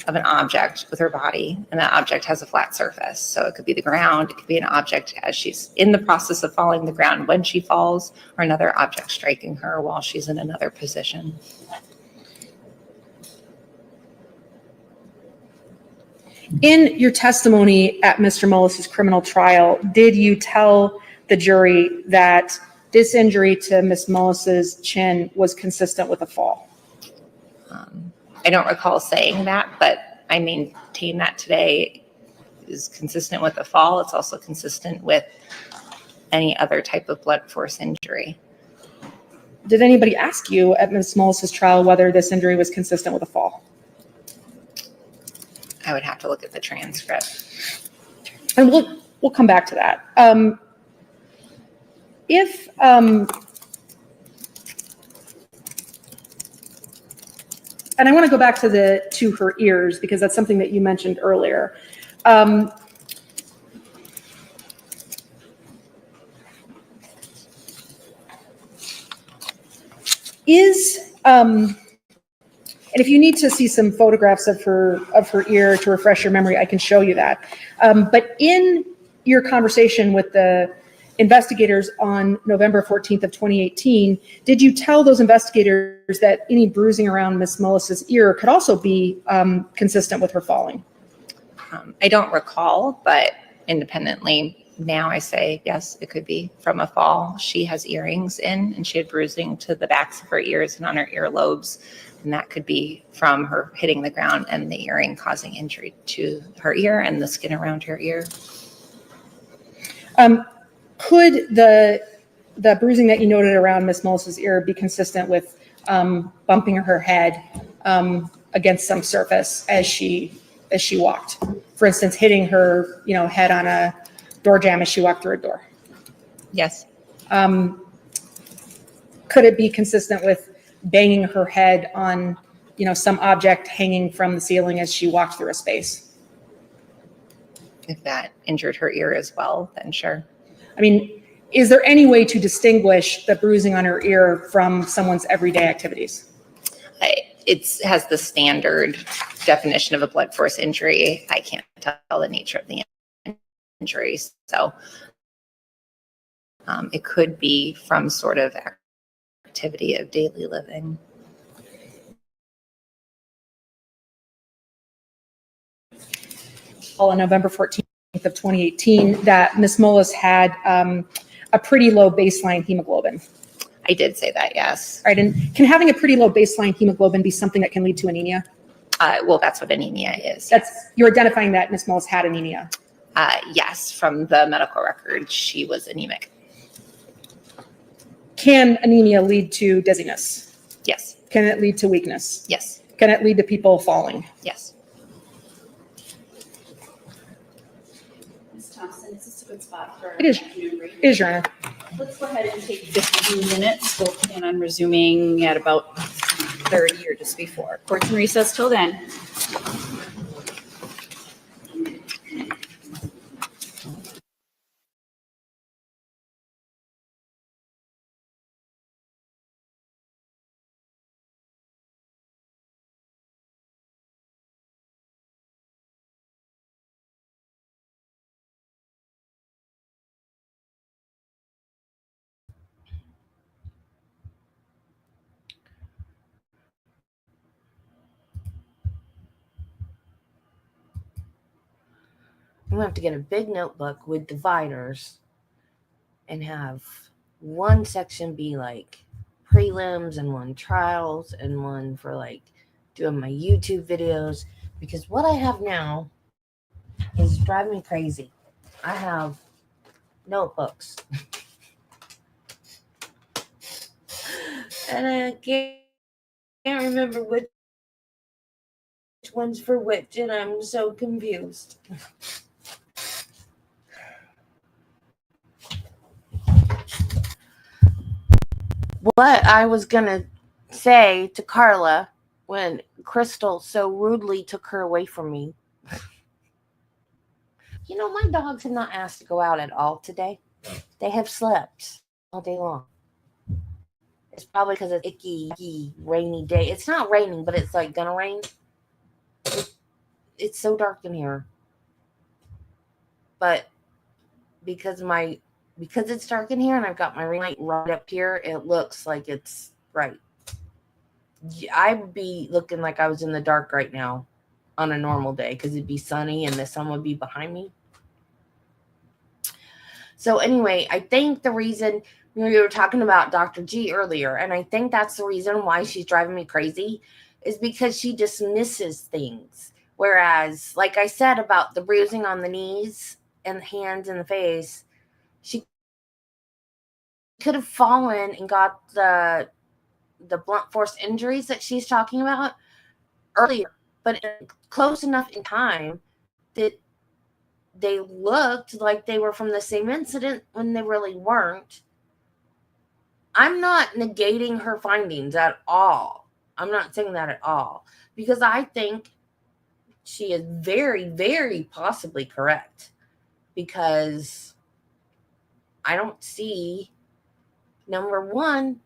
of an object with her body, and that object has a flat surface. So it could be the ground, it could be an object as she's in the process of falling the ground when she falls, or another object striking her while she's in another position. In your testimony at Mr. Mullis's criminal trial, did you tell the jury that this injury to Ms. Mullis's chin was consistent with a fall? I don't recall saying that, but I maintain that today is consistent with a fall. It's also consistent with any other type of blunt force injury. Did anybody ask you at Ms. Mullis's trial whether this injury was consistent with a fall? I would have to look at the transcript. And we'll come back to that. And I want to go back to her ears, because that's something that you mentioned earlier. And if you need to see some photographs of her ear to refresh your memory, I can show you that. But in your conversation with the investigators on November 14th of 2018, did you tell those investigators that any bruising around Ms. Mullis's ear could also be consistent with her falling? I don't recall, but independently now I say, yes, it could be from a fall. She has earrings in, and she had bruising to the backs of her ears and on her earlobes. And that could be from her hitting the ground and the earring causing injury to her ear and the skin around her ear. Could the bruising that you noted around Ms. Mullis's ear be consistent with bumping her head against some surface as she walked? For instance, hitting her head on a door jamb as she walked through a door. Yes. Could it be consistent with banging her head on some object hanging from the ceiling as she walked through a space? If that injured her ear as well, then sure. I mean, is there any way to distinguish the bruising on her ear from someone's everyday activities? It has the standard definition of a blunt force injury. I can't tell the nature of the injury. So it could be from sort of activity of daily living. On November 14th of 2018, that Ms. Mullis had a pretty low baseline hemoglobin. I did say that, yes. Right, and can having a pretty low baseline hemoglobin be something that can lead to anemia? Well, that's what anemia is. You're identifying that Ms. Mullis had anemia? Yes, from the medical record, she was anemic. Can anemia lead to dizziness? Yes. Can it lead to weakness? Yes. Can it lead to people falling? Yes. Ms. Thompson, is this a good spot for It is. afternoon break? It is, Your Honor. Let's go ahead and take 15 minutes. We'll plan on resuming at about 30 or just before. Court's in recess till then. I'm gonna have to get a big notebook with dividers and have one section be like prelims and one trials and one for like doing my YouTube videos, because what I have now is driving me crazy. I have notebooks and I can't remember which one's for which, and I'm so confused. What I was gonna say to Carla when Crystal so rudely took her away from me. My dogs have not asked to go out at all today. They have slept all day long. It's probably because it's icky, rainy day. It's not raining, but it's like gonna rain. It's so dark in here. But because it's dark in here and I've got my ring light right up here, it looks like it's bright. I'd be looking like I was in the dark right now on a normal day because it'd be sunny and the sun would be behind me. So anyway, I think the reason we were talking about Dr. G earlier, and I think that's the reason why she's driving me crazy, is because she dismisses things. Whereas, like I said about the bruising on the knees and the hands and the face, she could have fallen and got the blunt force injuries that she's talking about earlier, but close enough in time that they looked like they were from the same incident when they really weren't. I'm not negating her findings at all. I'm not saying that at all, because I think she is very, very possibly correct, because I don't see, number one,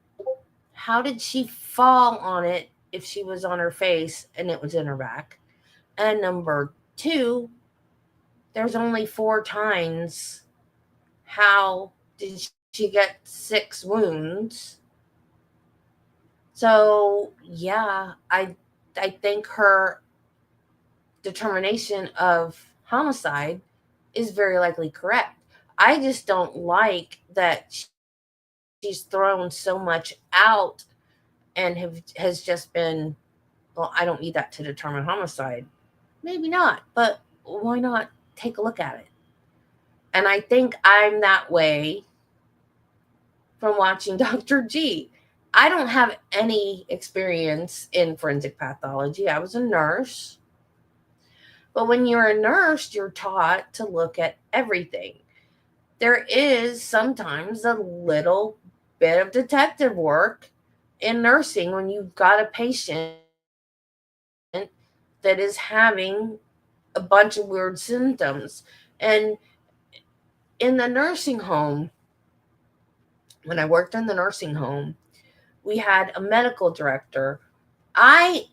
how did she fall on it if she was on her face and it was in her back? And number two, there's only 4 times. How did she get 6 wounds? So yeah, I think her determination of homicide is very likely correct. I just don't like that she's thrown so much out and has just been, well, I don't need that to determine homicide. Maybe not, but why not take a look at it? And I think I'm that way from watching Dr. G. I don't have any experience in forensic pathology. I was a nurse. But when you're a nurse, you're taught to look at everything. There is sometimes a little bit of detective work in nursing when you've got a patient that is having a bunch of weird symptoms. And in the nursing home, when I worked in the nursing home, we had a medical director. I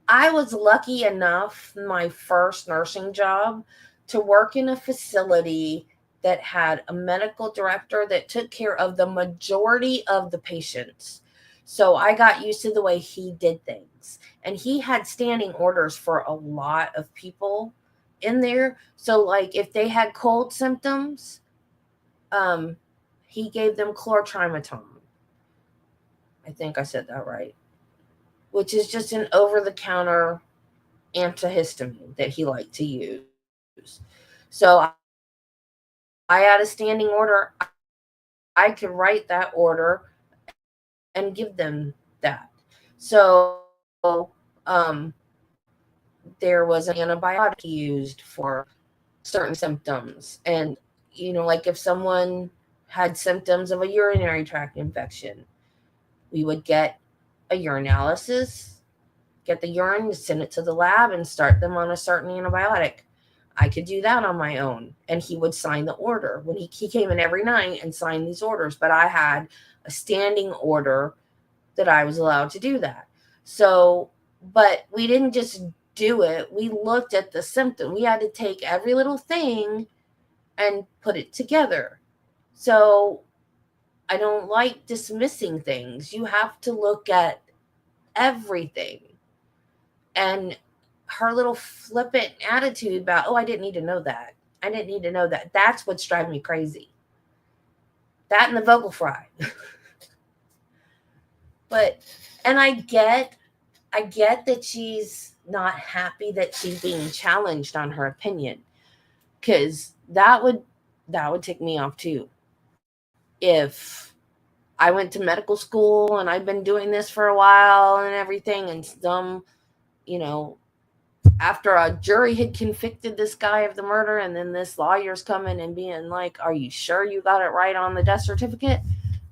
was lucky enough, my first nursing job, to work in a facility that had a medical director that took care of the majority of the patients. So I got used to the way he did things. And he had standing orders for a lot of people in there. So like if they had cold symptoms, he gave them chlortrimeton. I think I said that right. Which is just an over-the-counter antihistamine that he liked to use. So I had a standing order. I could write that order and give them that. So there was an antibiotic used for certain symptoms. And, like if someone had symptoms of a urinary tract infection, we would get a urinalysis, get the urine, send it to the lab, and start them on a certain antibiotic. I could do that on my own. And he would sign the order. When he came in every night and signed these orders, but I had a standing order that I was allowed to do that. So, but we didn't just do it. We looked at the symptom. We had to take every little thing and put it together. So I don't like dismissing things. You have to look at everything. And her little flippant attitude about, oh, I didn't need to know that. I didn't need to know that. That's what's driving me crazy. That and the vocal fry. And I get that she's not happy that she's being challenged on her opinion, because that would tick me off too. If I went to medical school and I've been doing this for a while and everything, and some, after a jury had convicted this guy of the murder, and then this lawyer's coming and being like, are you sure you got it right on the death certificate?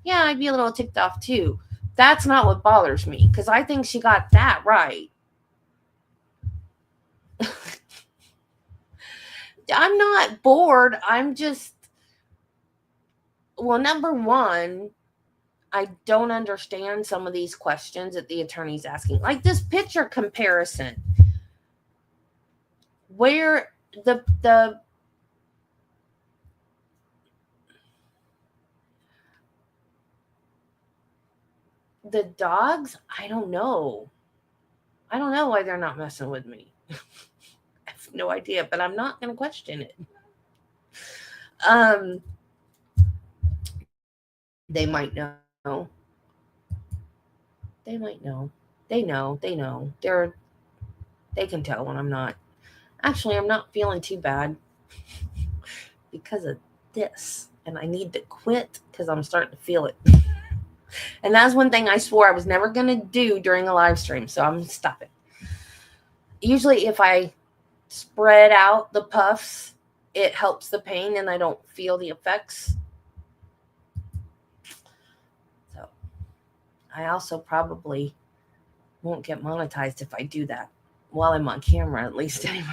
Yeah, I'd be a little ticked off too. That's not what bothers me, because I think she got that right. I'm not bored. I'm just, well, number one, I don't understand some of these questions that the attorney's asking. Like this picture comparison, where the dogs, I don't know why they're not messing with me. I have no idea, but I'm not going to question it. They might know. They might know. They know. They can tell when I'm not. Actually, I'm not feeling too bad because of this. And I need to quit because I'm starting to feel it. And that's one thing I swore I was never going to do during a live stream. So I'm going to stop it. Usually if I spread out the puffs, it helps the pain and I don't feel the effects. So I also probably won't get monetized if I do that while I'm on camera, at least anyway.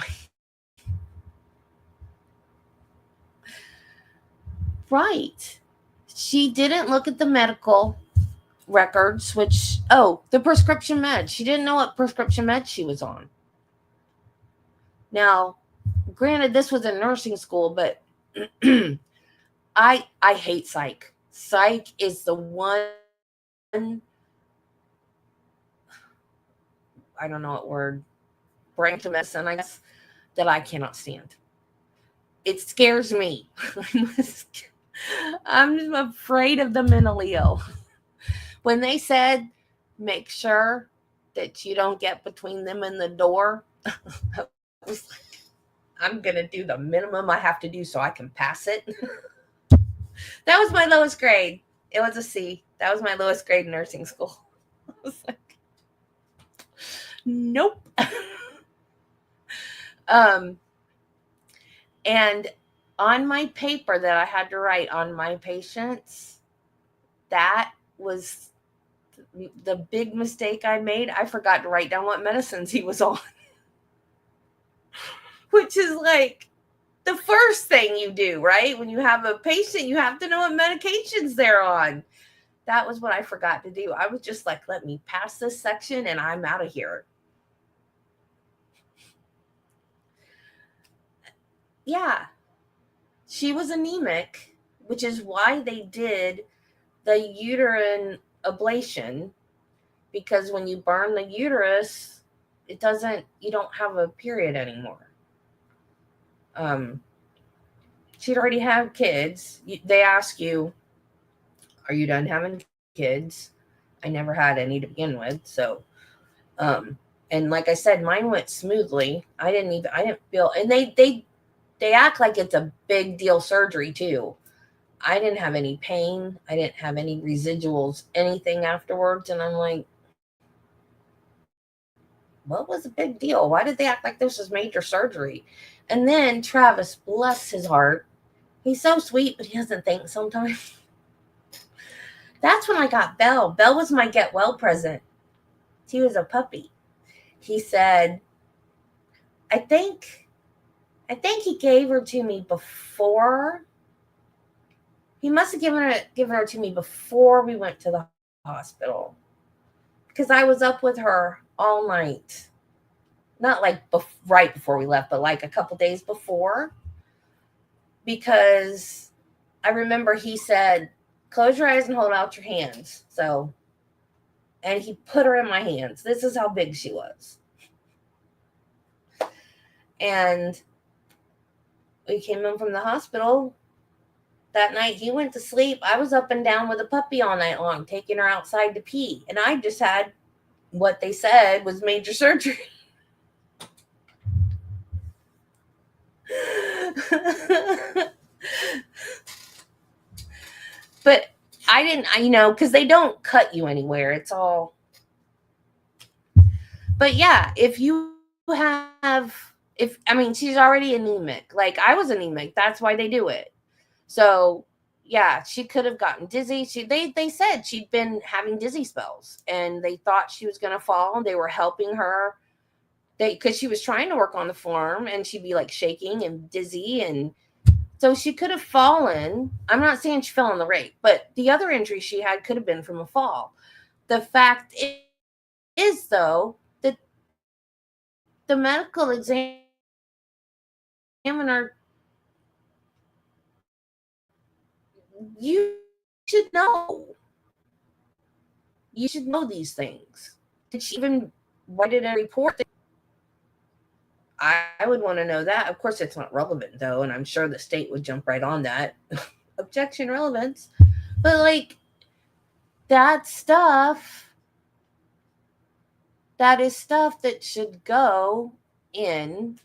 Right. She didn't look at the medical records, the prescription meds. She didn't know what prescription meds she was on. Now, granted, this was in nursing school, but I hate psych. Psych is the one, I don't know what word, branch of medicine, I guess, that I cannot stand. It scares me. I'm just afraid of the mentally ill. When they said, make sure that you don't get between them and the door, I was like, I'm going to do the minimum I have to do so I can pass it. That was my lowest grade. It was a C. That was my lowest grade in nursing school. I was like, nope. And on my paper that I had to write on my patients, that was the big mistake I made. I forgot to write down what medicines he was on. Which is like the first thing you do, right? When you have a patient, you have to know what medications they're on. That was what I forgot to do. I was just like, let me pass this section and I'm out of here. Yeah. She was anemic, which is why they did the uterine ablation, because when you burn the uterus, you don't have a period anymore. She'd already had kids. They ask you, are you done having kids? I never had any to begin with. So, and like I said, mine went smoothly. I didn't feel, and they act like it's a big deal surgery too. I didn't have any pain. I didn't have any residuals, anything afterwards. And I'm like, what was the big deal? Why did they act like this was major surgery? And then Travis, bless his heart, he's so sweet, but he doesn't think sometimes. That's when I got Belle. Belle was my get well present. He was a puppy. He said, I think he gave her to me before. He must have given her to me before we went to the hospital, because I was up with her all night. Not like right before we left, but like a couple days before. Because I remember he said, close your eyes and hold out your hands. So, and he put her in my hands. This is how big she was. And we came in from the hospital. That night he went to sleep. I was up and down with a puppy all night long, taking her outside to pee. And I just had what they said was major surgery. But I didn't, because they don't cut you anywhere. It's all. But yeah, she's already anemic. Like I was anemic. That's why they do it. So yeah, she could have gotten dizzy. They said she'd been having dizzy spells and they thought she was going to fall. And they were helping her. Because she was trying to work on the farm and she'd be like shaking and dizzy. And so she could have fallen. I'm not saying she fell on the rake, but the other injury she had could have been from a fall. The fact is, though, that the medical examiner, you should know. You should know these things. Did she even write it in a report? I would want to know that. Of course, it's not relevant though, and I'm sure the state would jump right on that. Objection relevance. But like that stuff, that is stuff that should go in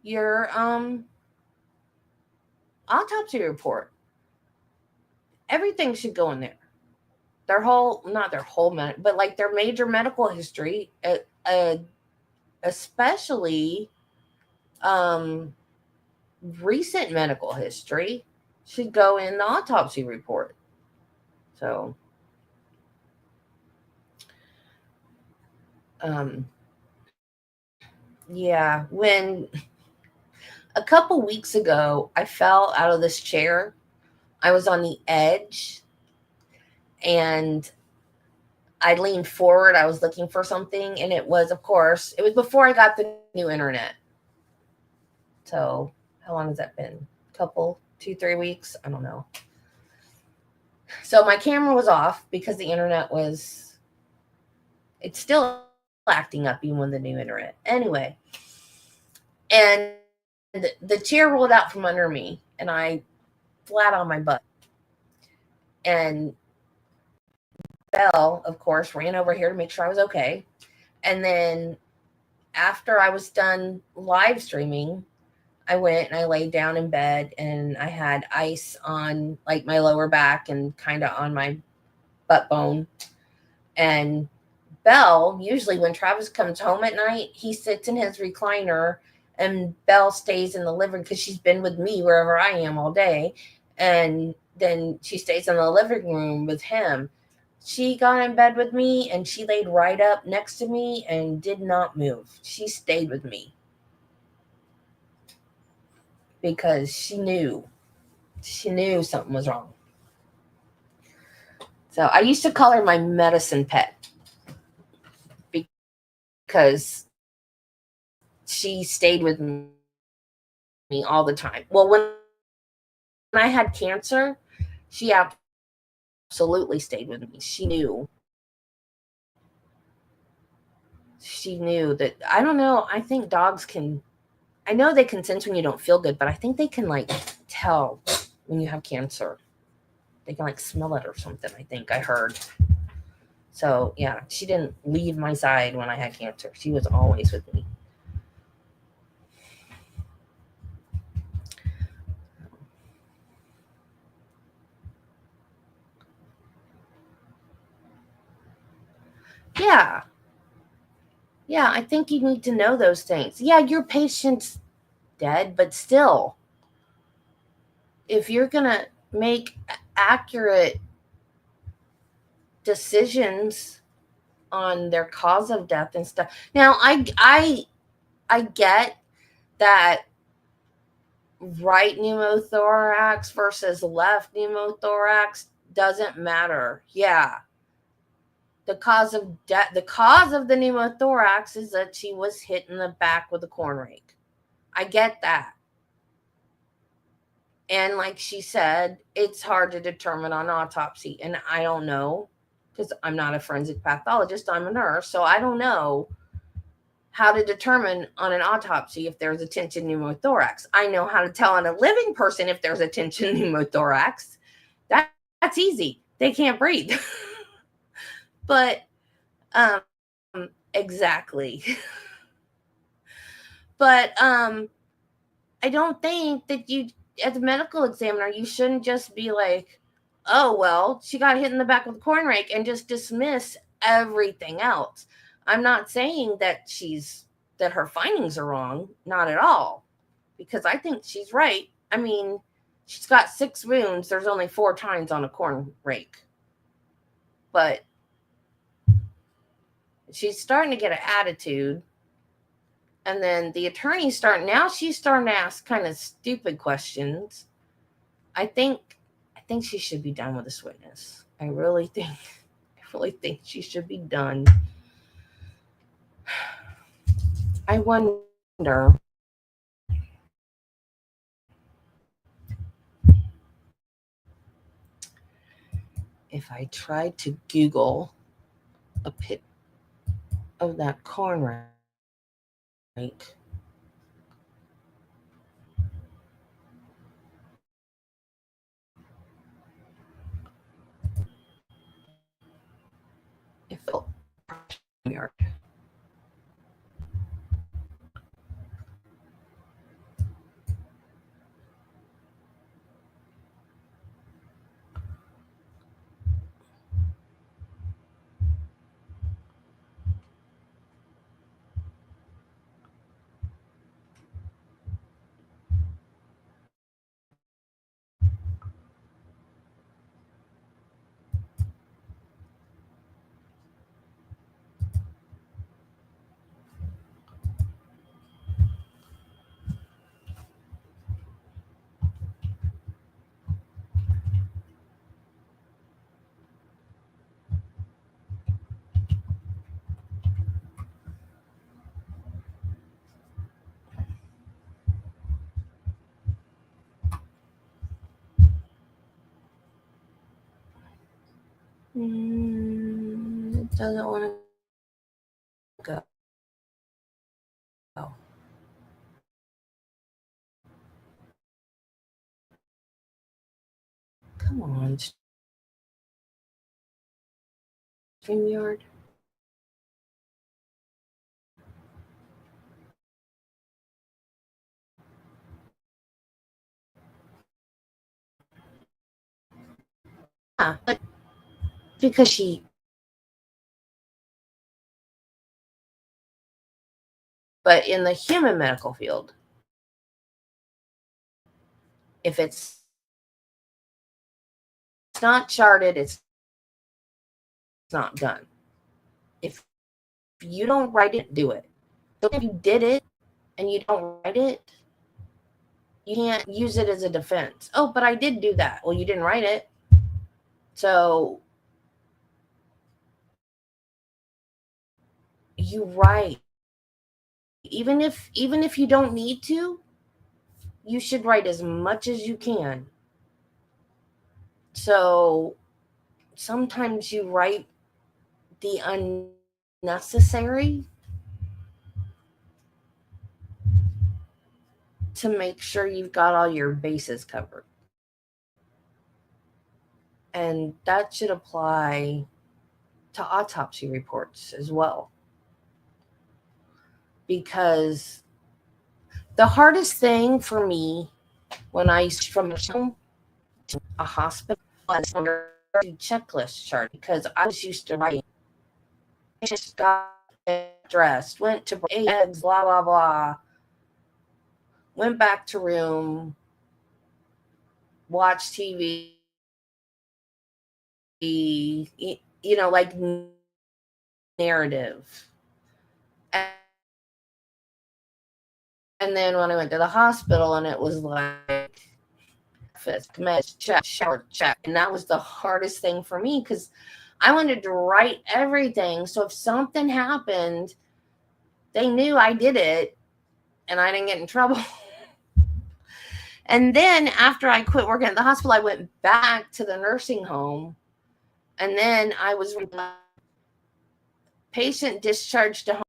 your autopsy report. Everything should go in there. Their whole, not their whole, but like their major medical history, especially recent medical history, should go in the autopsy report. So, yeah, when a couple weeks ago I fell out of this chair, I was on the edge and I leaned forward. I was looking for something, and it was, of course, it was before I got the new internet. So, how long has that been? Couple, 2-3 weeks? I don't know. So my camera was off because the internet was, it's still acting up even with the new internet. Anyway, and the chair rolled out from under me and I flat on my butt. And Belle, of course, ran over here to make sure I was okay. And then after I was done live streaming, I went and I laid down in bed and I had ice on like my lower back and kind of on my butt bone. And Belle, usually when Travis comes home at night, he sits in his recliner and Belle stays in the living because she's been with me wherever I am all day. And then she stays in the living room with him. She got in bed with me and she laid right up next to me and did not move. She stayed with me because she knew something was wrong. So I used to call her my medicine pet because she stayed with me all the time. Well, when I had cancer, she absolutely stayed with me. She knew that, I don't know, I think dogs can, I know they can sense when you don't feel good, but I think they can like tell when you have cancer. They can like smell it or something, I think I heard. So yeah, she didn't leave my side when I had cancer. She was always with me. Yeah. Yeah, I think you need to know those things. Yeah, your patient's dead, but still, if you're going to make accurate decisions on their cause of death and stuff. Now, I get that right pneumothorax versus left pneumothorax doesn't matter. Yeah. The cause of death, the cause of the pneumothorax is that she was hit in the back with a corn rake. I get that. And like she said, it's hard to determine on autopsy. And I don't know, because I'm not a forensic pathologist, I'm a nurse. So I don't know how to determine on an autopsy if there's a tension pneumothorax. I know how to tell on a living person if there's a tension pneumothorax. That's easy. They can't breathe. But exactly. But I don't think that you, as a medical examiner, you shouldn't just be like, oh, well, she got hit in the back with a corn rake and just dismiss everything else. I'm not saying that her findings are wrong, not at all, because I think she's right. I mean, she's got 6 wounds. There's only 4 tines on a corn rake. But she's starting to get an attitude. And then the attorney's she's starting to ask kind of stupid questions. I think she should be done with this witness. I really think she should be done. I wonder if I tried to Google a pic of that corn Rake. It felt weird. It doesn't want to go. Oh. Come on, StreamYard. Yeah, because but in the human medical field, if it's not charted, it's not done. If you don't write it, do it. So if you did it and you don't write it, you can't use it as a defense. Oh, but I did do that. Well, you didn't write it. So you write. Even if you don't need to, you should write as much as you can. So sometimes you write the unnecessary to make sure you've got all your bases covered. And that should apply to autopsy reports as well. Because the hardest thing for me when I switched from a hospital was a checklist chart, because I was used to writing. I just got dressed, went to eggs, blah, blah, blah. Went back to room, watched TV, like narrative. And then when I went to the hospital, and it was like, check, shower, check. And that was the hardest thing for me, because I wanted to write everything. So if something happened, they knew I did it and I didn't get in trouble. And then after I quit working at the hospital, I went back to the nursing home. And then I was patient discharged to home.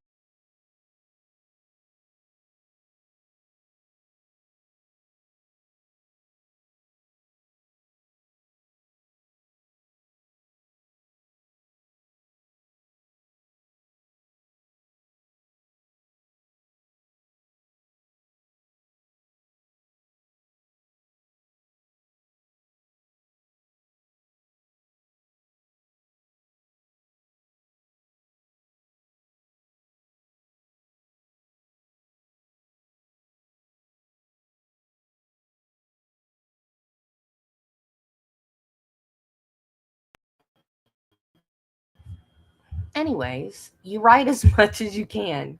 Anyways, you write as much as you can.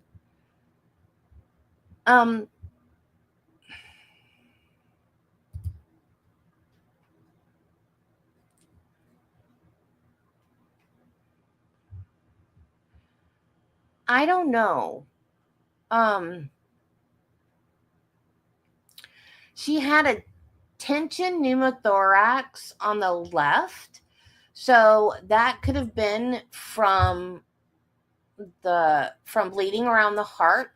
I don't know. She had a tension pneumothorax on the left. So that could have been from bleeding around the heart.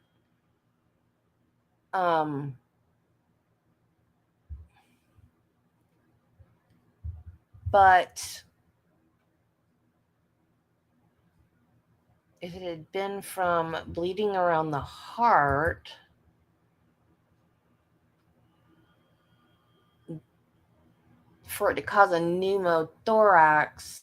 But if it had been from bleeding around the heart, for it to cause a pneumothorax,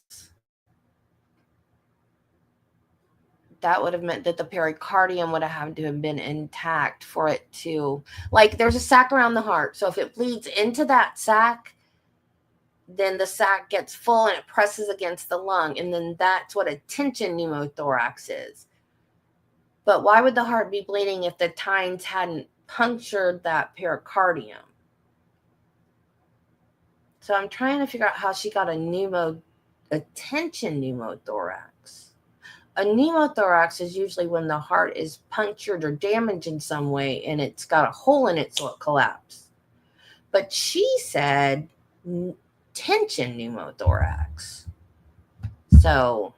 that would have meant that the pericardium would have had to have been intact for it to, like, there's a sac around the heart. So if it bleeds into that sac, then the sac gets full and it presses against the lung. And then that's what a tension pneumothorax is. But why would the heart be bleeding if the tines hadn't punctured that pericardium? So I'm trying to figure out how she got a tension pneumothorax. A pneumothorax is usually when the heart is punctured or damaged in some way and it's got a hole in it so it collapsed. But she said tension pneumothorax. So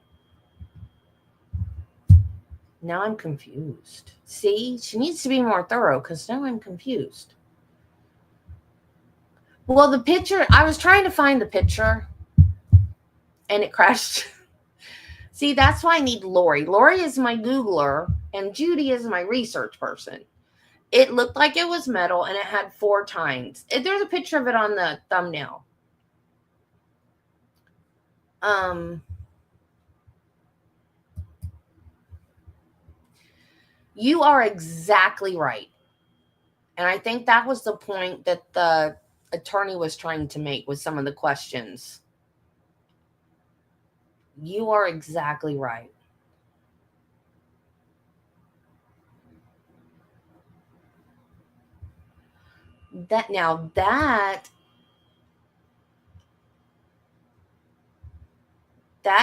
now I'm confused. See, she needs to be more thorough because now I'm confused. Well, the picture, I was trying to find the picture and it crashed. See, that's why I need Lori. Lori is my Googler and Judy is my research person. It looked like it was metal and it had 4 tines. There's a picture of it on the thumbnail. You are exactly right. And I think that was the point that the attorney was trying to make with some of the questions. You are exactly right. That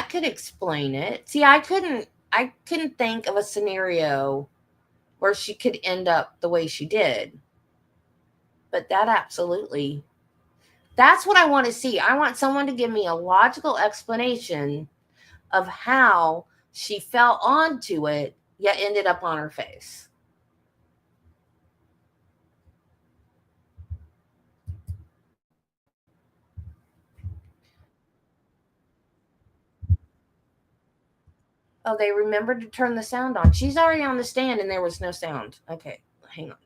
could explain it. See, I couldn't think of a scenario where she could end up the way she did. But that absolutely, that's what I want to see. I want someone to give me a logical explanation of how she fell onto it, yet ended up on her face. Oh, they remembered to turn the sound on. She's already on the stand and there was no sound. Okay, hang on.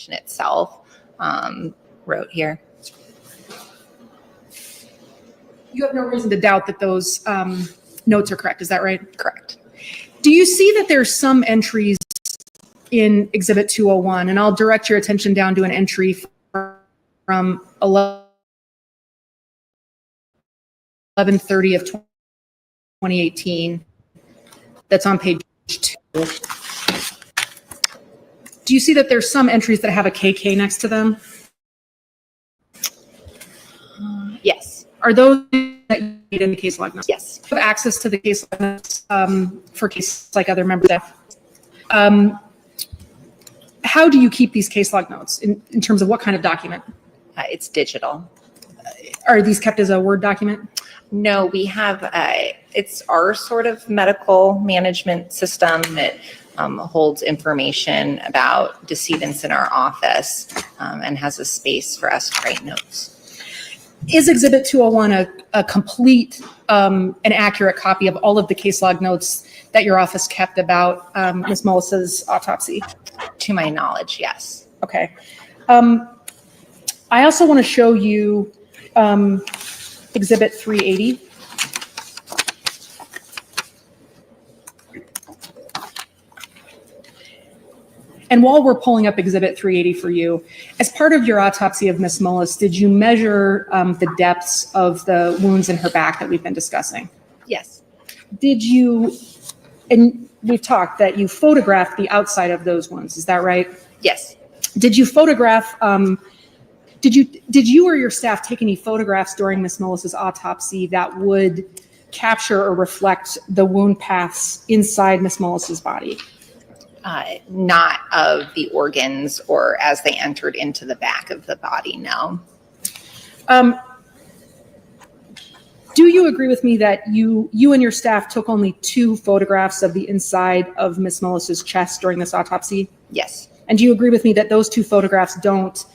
Itself wrote here. You have no reason to doubt that those notes are correct. Is that right? Correct. Do you see that there's some entries in Exhibit 201? And I'll direct your attention down to an entry from 11/30 of 2018 that's on page 2. Do you see that there's some entries that have a KK next to them? Yes. Are those that you need in the case log notes? Yes. You have access to the case log notes for cases like other members of staff. How do you keep these case log notes in terms of what kind of document? It's digital. Are these kept as a Word document? No, we have, it's our sort of medical management system that holds information about decedents in our office and has a space for us to write notes. Is Exhibit 201 a complete and accurate copy of all of the case log notes that your office kept about Ms. Mullis's autopsy? To my knowledge, yes. Okay. I also want to show you Exhibit 380. And while we're pulling up Exhibit 380 for you, as part of your autopsy of Ms. Mullis, did you measure the depths of the wounds in her back that we've been discussing? Yes. Did you, and we've talked that you photographed the outside of those wounds. Is that right? Yes. Did you photograph, did you or your staff take any photographs during Ms. Mullis's autopsy that would capture or reflect the wound paths inside Ms. Mullis's body? Not of the organs or as they entered into the back of the body, no. Do you agree with me that you and your staff took only 2 photographs of the inside of Ms. Mullis's chest during this autopsy? Yes. And do you agree with me that those 2 photographs don't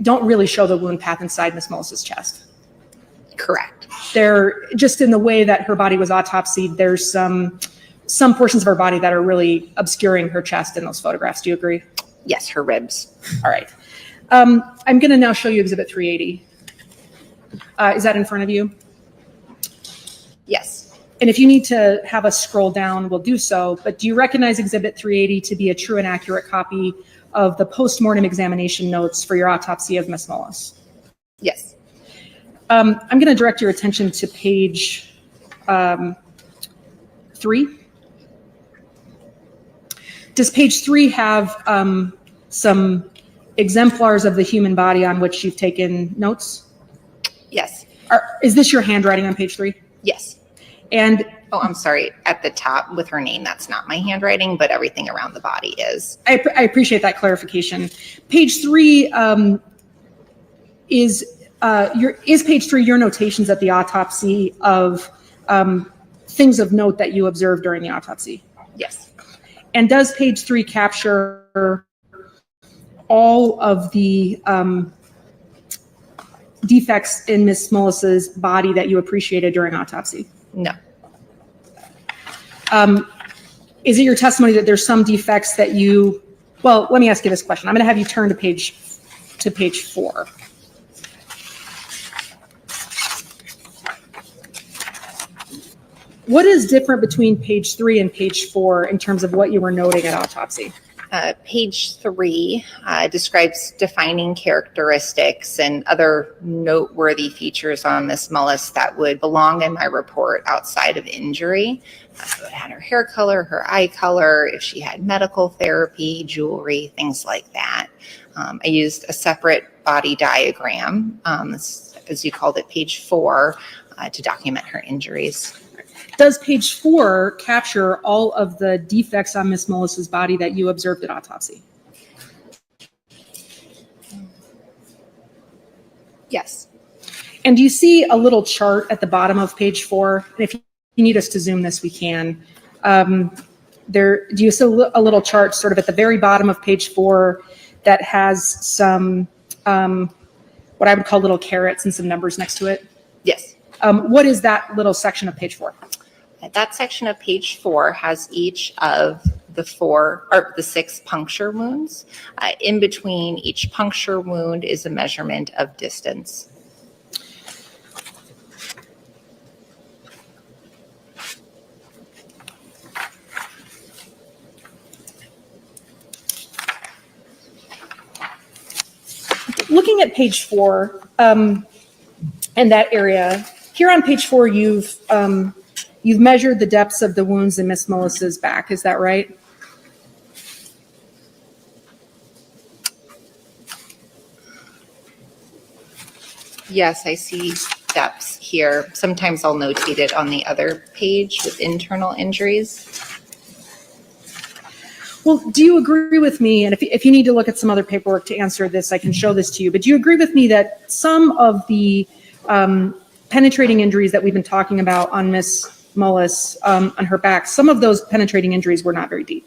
really show the wound path inside Ms. Mullis's chest? Correct. They're just in the way that her body was autopsied. There's some portions of her body that are really obscuring her chest in those photographs. Do you agree? Yes, her ribs. All right. I'm going to now show you Exhibit 380. Is that in front of you? Yes. And if you need to have us scroll down, we'll do so. But do you recognize Exhibit 380 to be a true and accurate copy of the postmortem examination notes for your autopsy of Ms. Mullis? Yes. I'm going to direct your attention to page 3. Does page 3 have some exemplars of the human body on which you've taken notes? Yes. Is this your handwriting on page 3? Yes. And oh, I'm sorry. At the top with her name, that's not my handwriting, but everything around the body is. I appreciate that clarification. Page 3 is page 3 your notations at the autopsy of things of note that you observed during the autopsy? Yes. And does page 3 capture all of the defects in Ms. Mullis's body that you appreciated during autopsy? No. Is it your testimony that there's some defects that you, well, let me ask you this question. I'm going to have you turn to page 4. What is different between page 3 and page 4 in terms of what you were noting at autopsy? Page 3 describes defining characteristics and other noteworthy features on Ms. Mullis that would belong in my report outside of injury. So it had her hair color, her eye color, if she had medical therapy, jewelry, things like that. I used a separate body diagram, as you called it, page 4, to document her injuries. Does page 4 capture all of the defects on Ms. Mullis's body that you observed at autopsy? Yes. And do you see a little chart at the bottom of page 4? And if you need us to zoom this, we can. Do you see a little chart sort of at the very bottom of page 4 that has some, what I would call little carrots and some numbers next to it? Yes. What is that little section of page 4? That section of page 4 has each of the 6 puncture wounds. In between each puncture wound is a measurement of distance. Looking at page 4 and that area, here on page 4, you've measured the depths of the wounds in Ms. Mullis's back. Is that right? Yes, I see depths here. Sometimes I'll notate it on the other page with internal injuries. Well, do you agree with me, and if you need to look at some other paperwork to answer this, I can show this to you, but do you agree with me that some of the penetrating injuries that we've been talking about on Ms. Mullis on her back, some of those penetrating injuries were not very deep?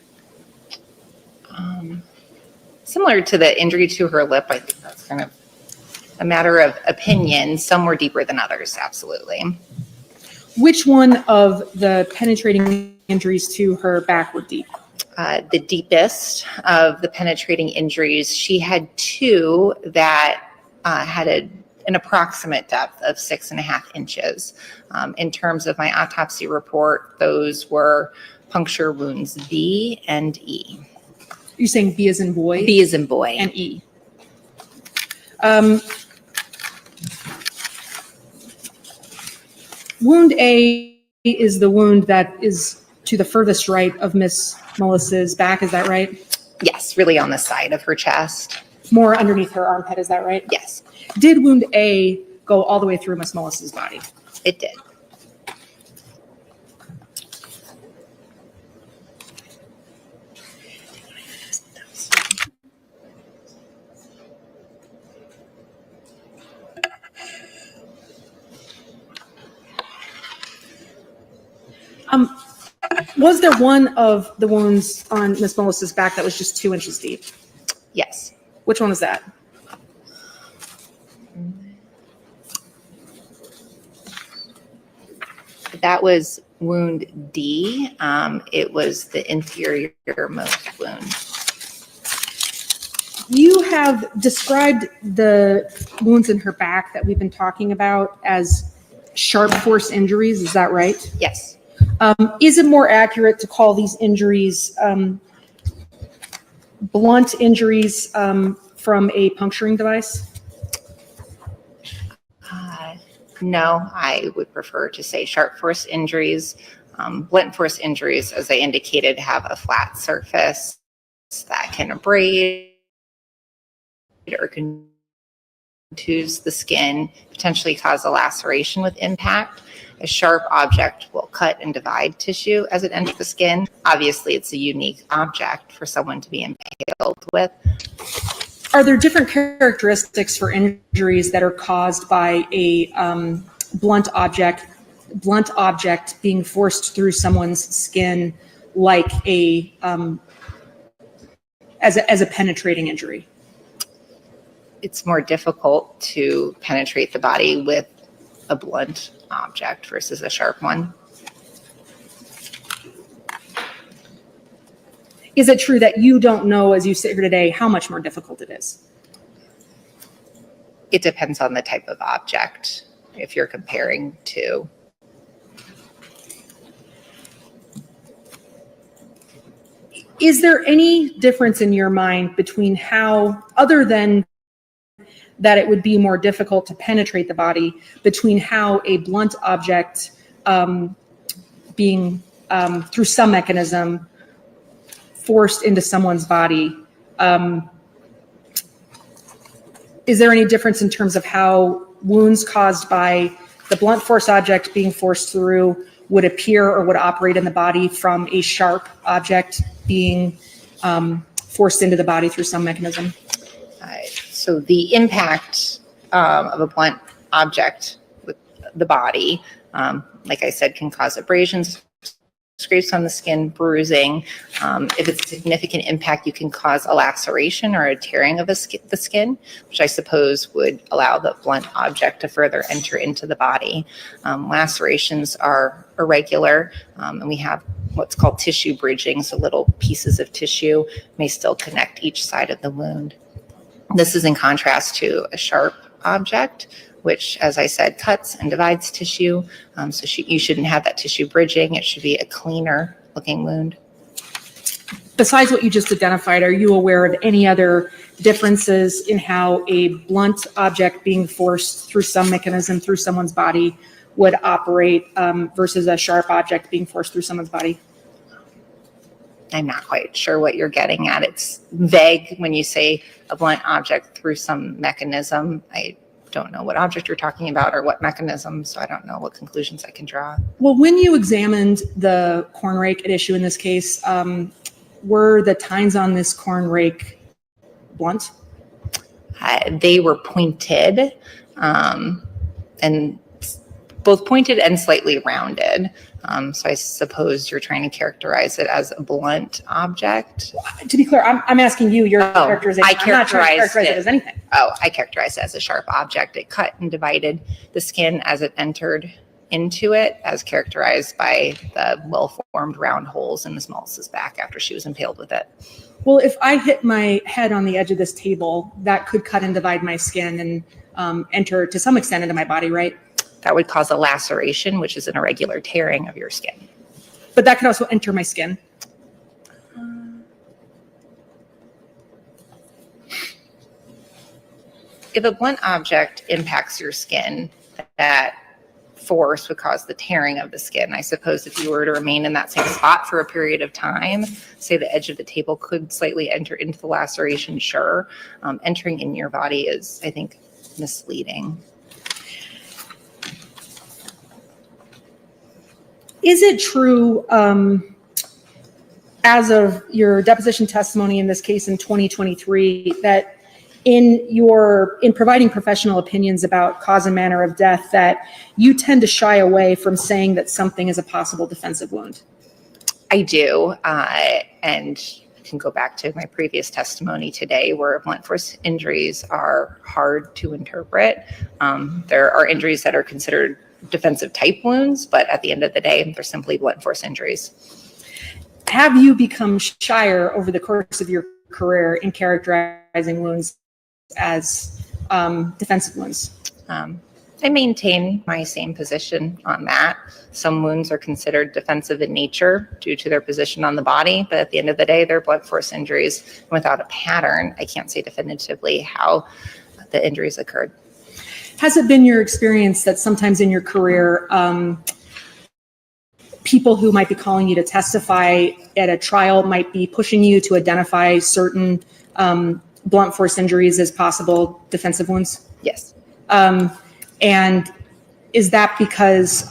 Similar to the injury to her lip, I think that's kind of a matter of opinion. Some were deeper than others, absolutely. Which one of the penetrating injuries to her back were deep? The deepest of the penetrating injuries, she had 2 that had an approximate depth of 6.5 inches. In terms of my autopsy report, those were puncture wounds B and E. You're saying B as in boy? B as in boy. And E. Wound A is the wound that is to the furthest right of Miss Mullis's back, is that right? Yes, really on the side of her chest. More underneath her armpit, is that right? Yes, Did wound A go all the way through Miss Mullis's body? it did. Was there one of the wounds on Miss Mullis's back that was just 2 inches deep? Yes. Which one was that? That was wound D. It was the inferiormost wound. You have described the wounds in her back that we've been talking about as sharp force injuries, is that right? Yes. Is it more accurate to call these injuries blunt injuries from a puncturing device? No, I would prefer to say sharp force injuries. Blunt force injuries, as I indicated, have a flat surface that can abrade or contuse the skin, potentially cause a laceration with impact. A sharp object will cut and divide tissue as it enters the skin. Obviously, it's a unique object for someone to be impaled with. Are there different characteristics for injuries that are caused by a blunt object being forced through someone's skin, like a as a penetrating injury? It's more difficult to penetrate the body with a blunt object versus a sharp one. Is it true that you don't know, as you sit here today, how much more difficult it is? It depends on the type of object, if you're comparing to. Is there any difference in your mind between how, other than that it would be more difficult to penetrate the body, between how a blunt object being through some mechanism forced into someone's body, is there any difference in terms of how wounds caused by the blunt force object being forced through would appear or would operate in the body from a sharp object being forced into the body through some mechanism? So the impact of a blunt object with the body, like I said, can cause abrasions, scrapes on the skin, bruising. If it's a significant impact, you can cause a laceration or a tearing of the skin, which I suppose would allow the blunt object to further enter into the body. Lacerations are irregular, and we have what's called tissue bridging, so little pieces of tissue may still connect each side of the wound. This is in contrast to a sharp object, which, as I said, cuts and divides tissue. So you shouldn't have that tissue bridging. It should be a cleaner looking wound. Besides what you just identified, are you aware of any other differences in how a blunt object being forced through some mechanism through someone's body would operate versus a sharp object being forced through someone's body? I'm not quite sure what you're getting at. It's vague when you say a blunt object through some mechanism. I don't know what object you're talking about or what mechanism, so I don't know what conclusions I can draw. Well, when you examined the corn rake at issue in this case, were the tines on this corn rake blunt? They were pointed, and both pointed and slightly rounded. So I suppose you're trying to characterize it as a blunt object. To be clear, I'm asking you your characterization. I I'm not trying to characterized characterize it as anything. Oh, I characterized it as a sharp object. It cut and divided the skin as it entered into it, as characterized by the well-formed round holes in Miss Mullis's back after she was impaled with it. Well, if I hit my head on the edge of this table, that could cut and divide my skin and enter to some extent into my body, right? That would cause a laceration, which is an irregular tearing of your skin. But that could also enter my skin. If a blunt object impacts your skin, that force would cause the tearing of the skin. I suppose if you were to remain in that same spot for a period of time, say the edge of the table could slightly enter into the laceration, sure. Entering in your body is, I think, misleading. Is it true, as of your deposition testimony in this case in 2023, that in providing professional opinions about cause and manner of death, that you tend to shy away from saying that something is a possible defensive wound? I do, and I can go back to my previous testimony today where blunt force injuries are hard to interpret. There are injuries that are considered defensive type wounds, but at the end of the day, they're simply blunt force injuries. Have you become shyer over the course of your career in characterizing wounds as defensive wounds? I maintain my same position on that. Some wounds are considered defensive in nature due to their position on the body, but at the end of the day, they're blunt force injuries. And without a pattern, I can't say definitively how the injuries occurred. Has it been your experience that sometimes in your career, people who might be calling you to testify at a trial might be pushing you to identify certain blunt force injuries as possible defensive wounds? Yes. And is that because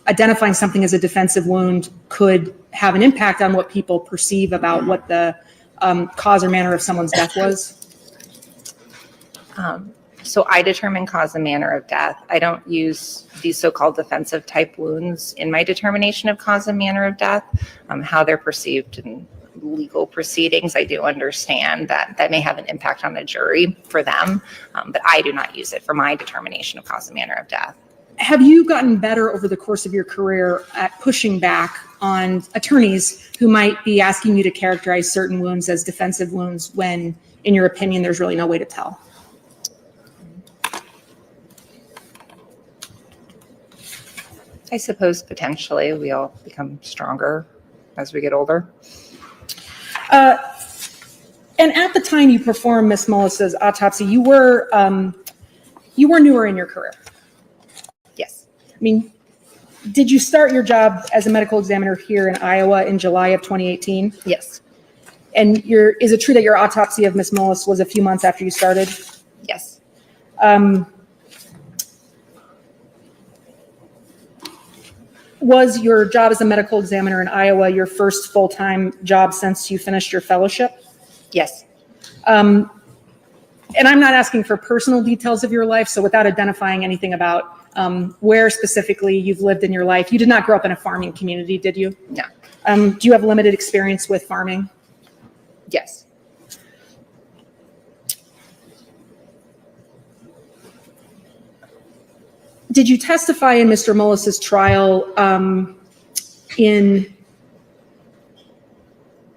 identifying something as a defensive wound could have an impact on what people perceive about what the cause or manner of someone's death was? So I determine cause and manner of death. I don't use these so-called defensive type wounds in my determination of cause and manner of death. How they're perceived in legal proceedings, I do understand that may have an impact on a jury for them, but I do not use it for my determination of cause and manner of death. Have you gotten better over the course of your career at pushing back on attorneys who might be asking you to characterize certain wounds as defensive wounds when, in your opinion, there's really no way to tell? I suppose potentially we all become stronger as we get older. And at the time you performed Miss Mullis's autopsy, you were newer in your career. Yes. I mean, did you start your job as a medical examiner here in Iowa in July of 2018? Yes. And is it true that your autopsy of Miss Mullis was a few months after you started? Yes. Was your job as a medical examiner in Iowa your first full-time job since you finished your fellowship? Yes. And I'm not asking for personal details of your life, so without identifying anything about where specifically you've lived in your life, you did not grow up in a farming community, did you? No. Do you have limited experience with farming? Yes. Did you testify in Mr. Mullis's trial in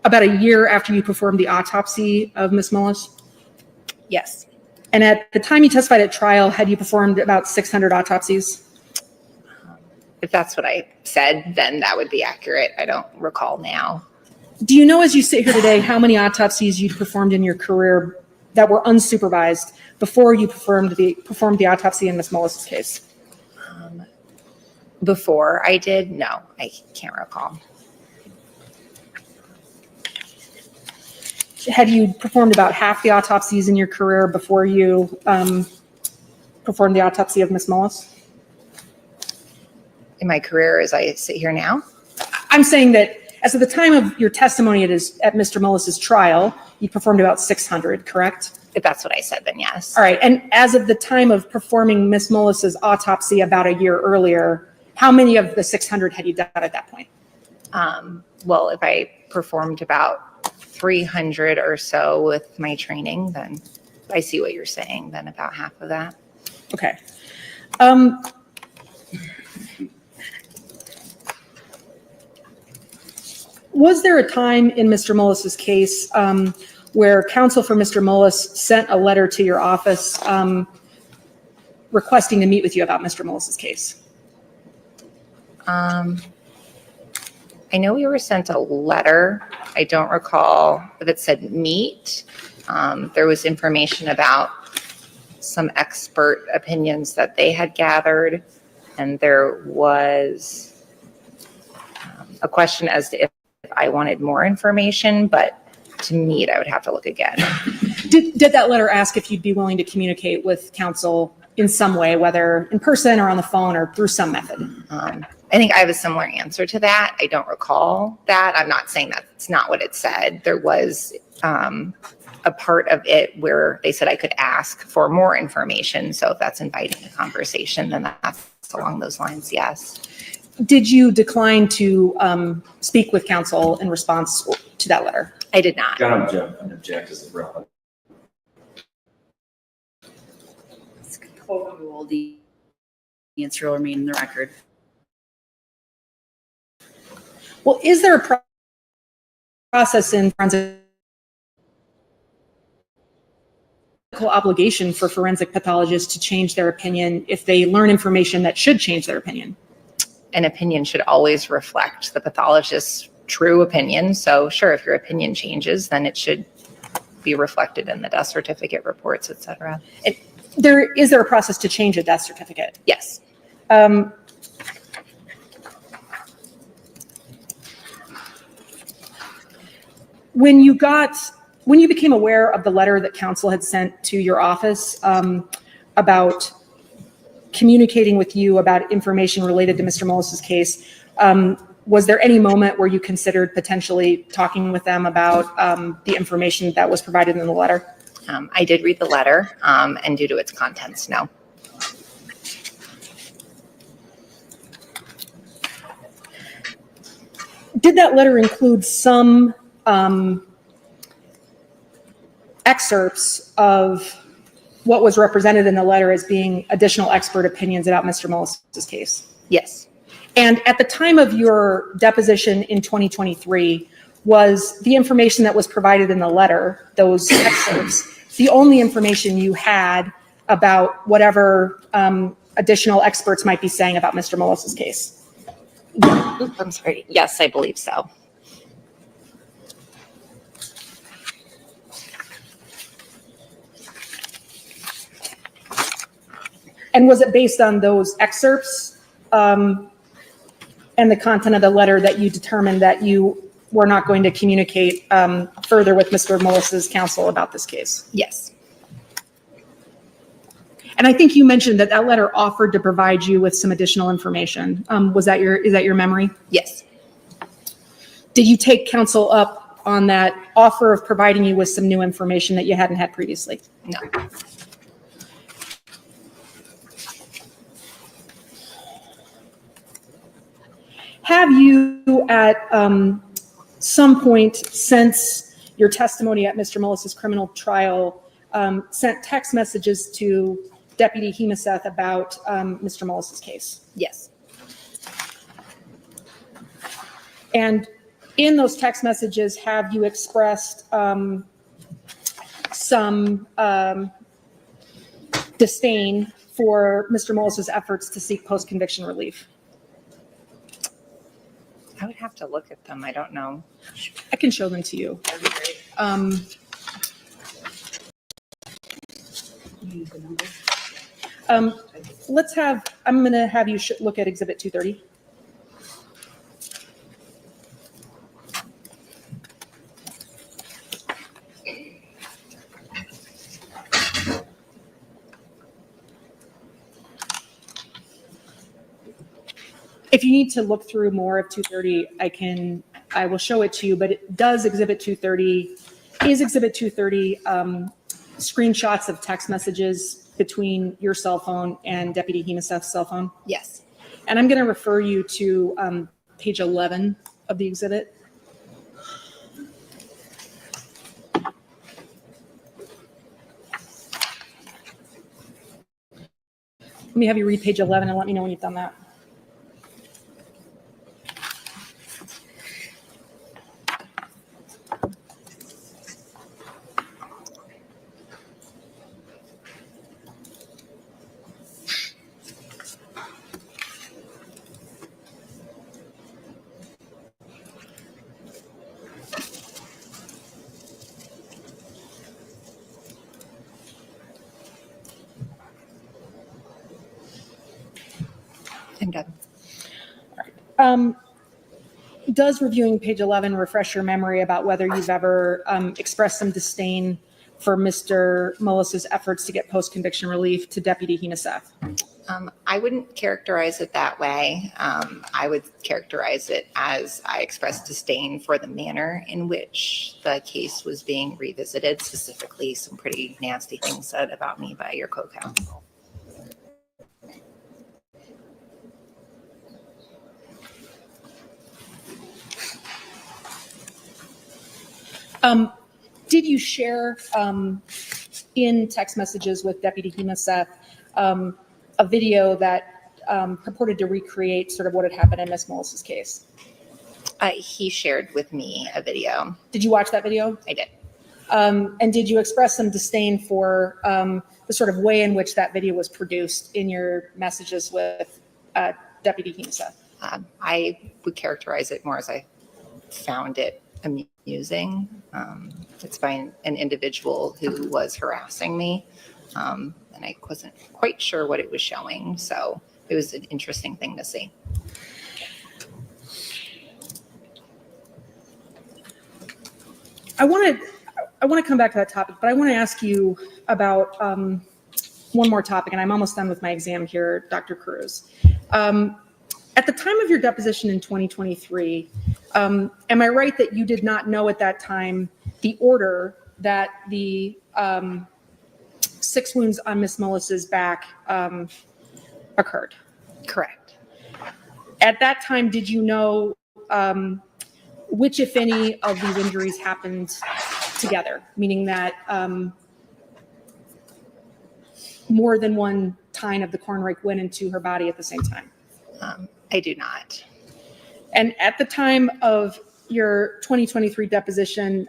about a year after you performed the autopsy of Miss Mullis? Yes. And at the time you testified at trial, had you performed about 600 autopsies? If that's what I said, then that would be accurate. I don't recall now. Do you know, as you sit here today, how many autopsies you performed in your career that were unsupervised before you performed the autopsy in Miss Mullis's case? Before I did, no, I can't recall. Had you performed about half the autopsies in your career before you performed the autopsy of Miss Mullis? In my career as I sit here now? I'm saying that as of the time of your testimony at Mr. Mullis's trial, you performed about 600, correct? If that's what I said, then yes. All right, and as of the time of performing Miss Mullis's autopsy about a year earlier, how many of the 600 had you done at that point? Well, if I performed about 300 or so with my training, then I see what you're saying, then about half of that. Okay. Was there a time in Mr. Mullis's case where counsel for Mr. Mullis sent a letter to your office requesting to meet with you about Mr. Mullis's case? I know we were sent a letter. I don't recall if it said meet. There was information about some expert opinions that they had gathered, And there was a question as to if I wanted more information, but to meet, I would have to look again. Did that letter ask if you'd be willing to communicate with counsel in some way, whether in person or on the phone or through some method? I think I have a similar answer to that. I don't recall that. I'm not saying that's not what it said. There was a part of it where they said I could ask for more information. So if that's inviting a conversation, then that's along those lines, yes. Did you decline to speak with counsel in response to that letter? I did not. Got to object as relevant. Overrule, the answer will remain in the record. Well, is there a process in forensic obligation for forensic pathologists to change their opinion if they learn information that should change their opinion? An opinion should always reflect the pathologist's true opinion. So sure, if your opinion changes, then it should be reflected in the death certificate reports, et cetera. Is there a process to change a death certificate? Yes. When you became aware of the letter that counsel had sent to your office about communicating with you about information related to Mr. Mullis's case, was there any moment where you considered potentially talking with them about the information that was provided in the letter? I did read the letter, and due to its contents, no. Did that letter include some excerpts of what was represented in the letter as being additional expert opinions about Mr. Mullis's case? Yes. And at the time of your deposition in 2023, was the information that was provided in the letter, those excerpts, the only information you had about whatever additional experts might be saying about Mr. Mullis's case? I'm sorry. Yes, I believe so. And was it based on those excerpts and the content of the letter that you determined that you were not going to communicate further with Mr. Mullis's counsel about this case? Yes. And I think you mentioned that that letter offered to provide you with some additional information. Is that your memory? Yes. Did you take counsel up on that offer of providing you with some new information that you hadn't had previously? No. Have you at some point since your testimony at Mr. Mullis's criminal trial sent text messages to Deputy Hemaseth about Mr. Mullis's case? Yes. And in those text messages, have you expressed some disdain for Mr. Mullis's efforts to seek post-conviction relief? I would have to look at them. I don't know. I can show them to you. That'd be great. I'm going to have you look at Exhibit 230. If you need to look through more of 230, I will show it to you, but it does Exhibit 230, screenshots of text messages between your cell phone and Deputy Hemaseth's cell phone? Yes. And I'm going to refer you to page 11 of the exhibit. Let me have you read page 11 and let me know when you've done that. I'm done. Does reviewing page 11 refresh your memory about whether you've ever expressed some disdain for Mr. Mullis's efforts to get post-conviction relief to Deputy Heneseth? I wouldn't characterize it that way. I would characterize it as I expressed disdain for the manner in which the case was being revisited, specifically some pretty nasty things said about me by your co-counsel. Did you share in text messages with Deputy Heneseth a video that purported to recreate sort of what had happened in Ms. Mullis's case? He shared with me a video. Did you watch that video? I did. And did you express some disdain for the sort of way in which that video was produced in your messages with Deputy Heneseth? I would characterize it more as I found it amusing. It's by an individual who was harassing me, and I wasn't quite sure what it was showing. So it was an interesting thing to see. I want to come back to that topic, but I want to ask you about one more topic, and I'm almost done with my exam here, Dr. Cruz. At the time of your deposition in 2023, am I right that you did not know at that time the order that the 6 wounds on Ms. Mullis's back occurred? Correct. At that time, did you know which, if any, of these injuries happened together, meaning that more than one tine of the corn rake went into her body at the same time? I do not. And at the time of your 2023 deposition,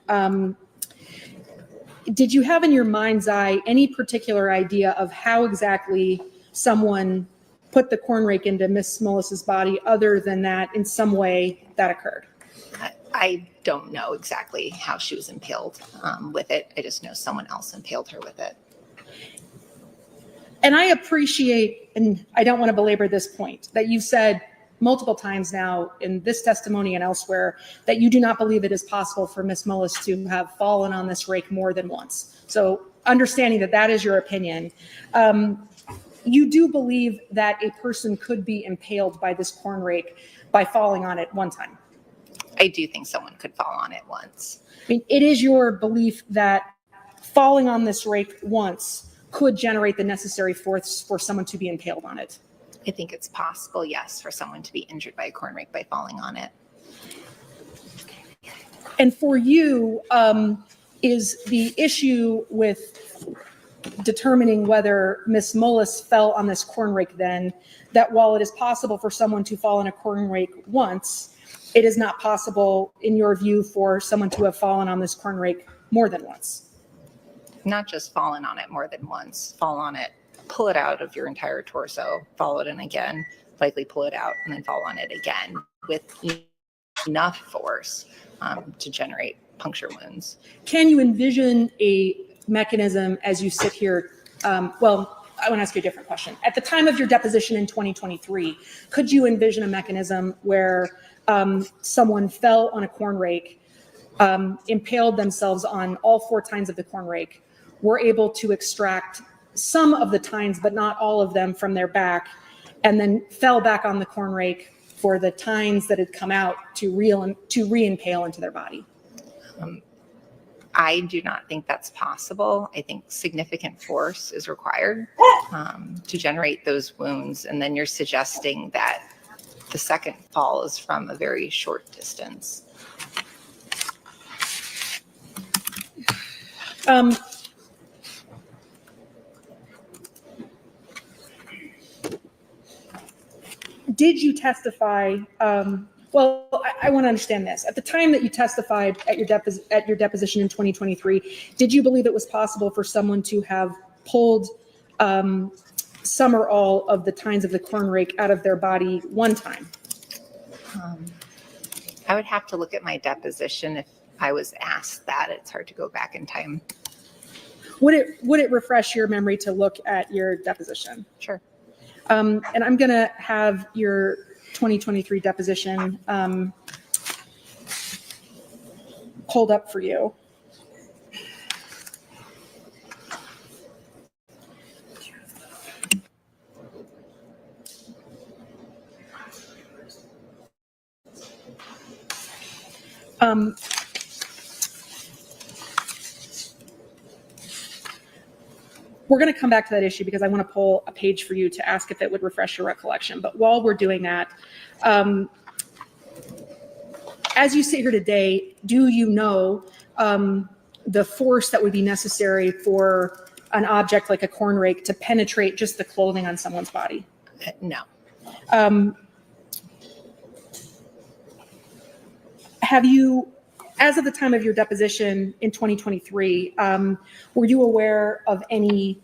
did you have in your mind's eye any particular idea of how exactly someone put the corn rake into Ms. Mullis's body, other than that in some way that occurred? I don't know exactly how she was impaled with it. I just know someone else impaled her with it. And I appreciate, and I don't want to belabor this point, that you've said multiple times now in this testimony and elsewhere that you do not believe it is possible for Ms. Mullis to have fallen on this rake more than once. So understanding that that is your opinion, you do believe that a person could be impaled by this corn rake by falling on it one time? I do think someone could fall on it once. I mean, it is your belief that falling on this rake once could generate the necessary force for someone to be impaled on it? I think it's possible, yes, for someone to be injured by a corn rake by falling on it. And for you, is the issue with determining whether Ms. Mullis fell on this corn rake then, that while it is possible for someone to fall on a corn rake once, it is not possible, in your view, for someone to have fallen on this corn rake more than once? Not just fallen on it more than once, fall on it, pull it out of your entire torso, fall it in again, likely pull it out, and then fall on it again with enough force to generate puncture wounds. Can you envision a mechanism as you sit here? Well, I want to ask you a different question. At the time of your deposition in 2023, could you envision a mechanism where someone fell on a corn rake, impaled themselves on all 4 tines of the corn rake, were able to extract some of the tines, but not all of them, from their back, and then fell back on the corn rake for the tines that had come out to re-impale into their body? I do not think that's possible. I think significant force is required to generate those wounds. And then you're suggesting that the second fall is from a very short distance. Did you testify? Well, I want to understand this. At the time that you testified at your deposition in 2023, did you believe it was possible for someone to have pulled some or all of the tines of the corn rake out of their body one time? I would have to look at my deposition if I was asked that. It's hard to go back in time. Would it refresh your memory to look at your deposition? Sure. And I'm going to have your 2023 deposition pulled up for you. We're going to come back to that issue because I want to pull a page for you to ask if it would refresh your recollection. But while we're doing that, as you sit here today, do you know the force that would be necessary for an object like a corn rake to penetrate just the clothing on someone's body? No. Have you, as of the time of your deposition in 2023, were you aware of any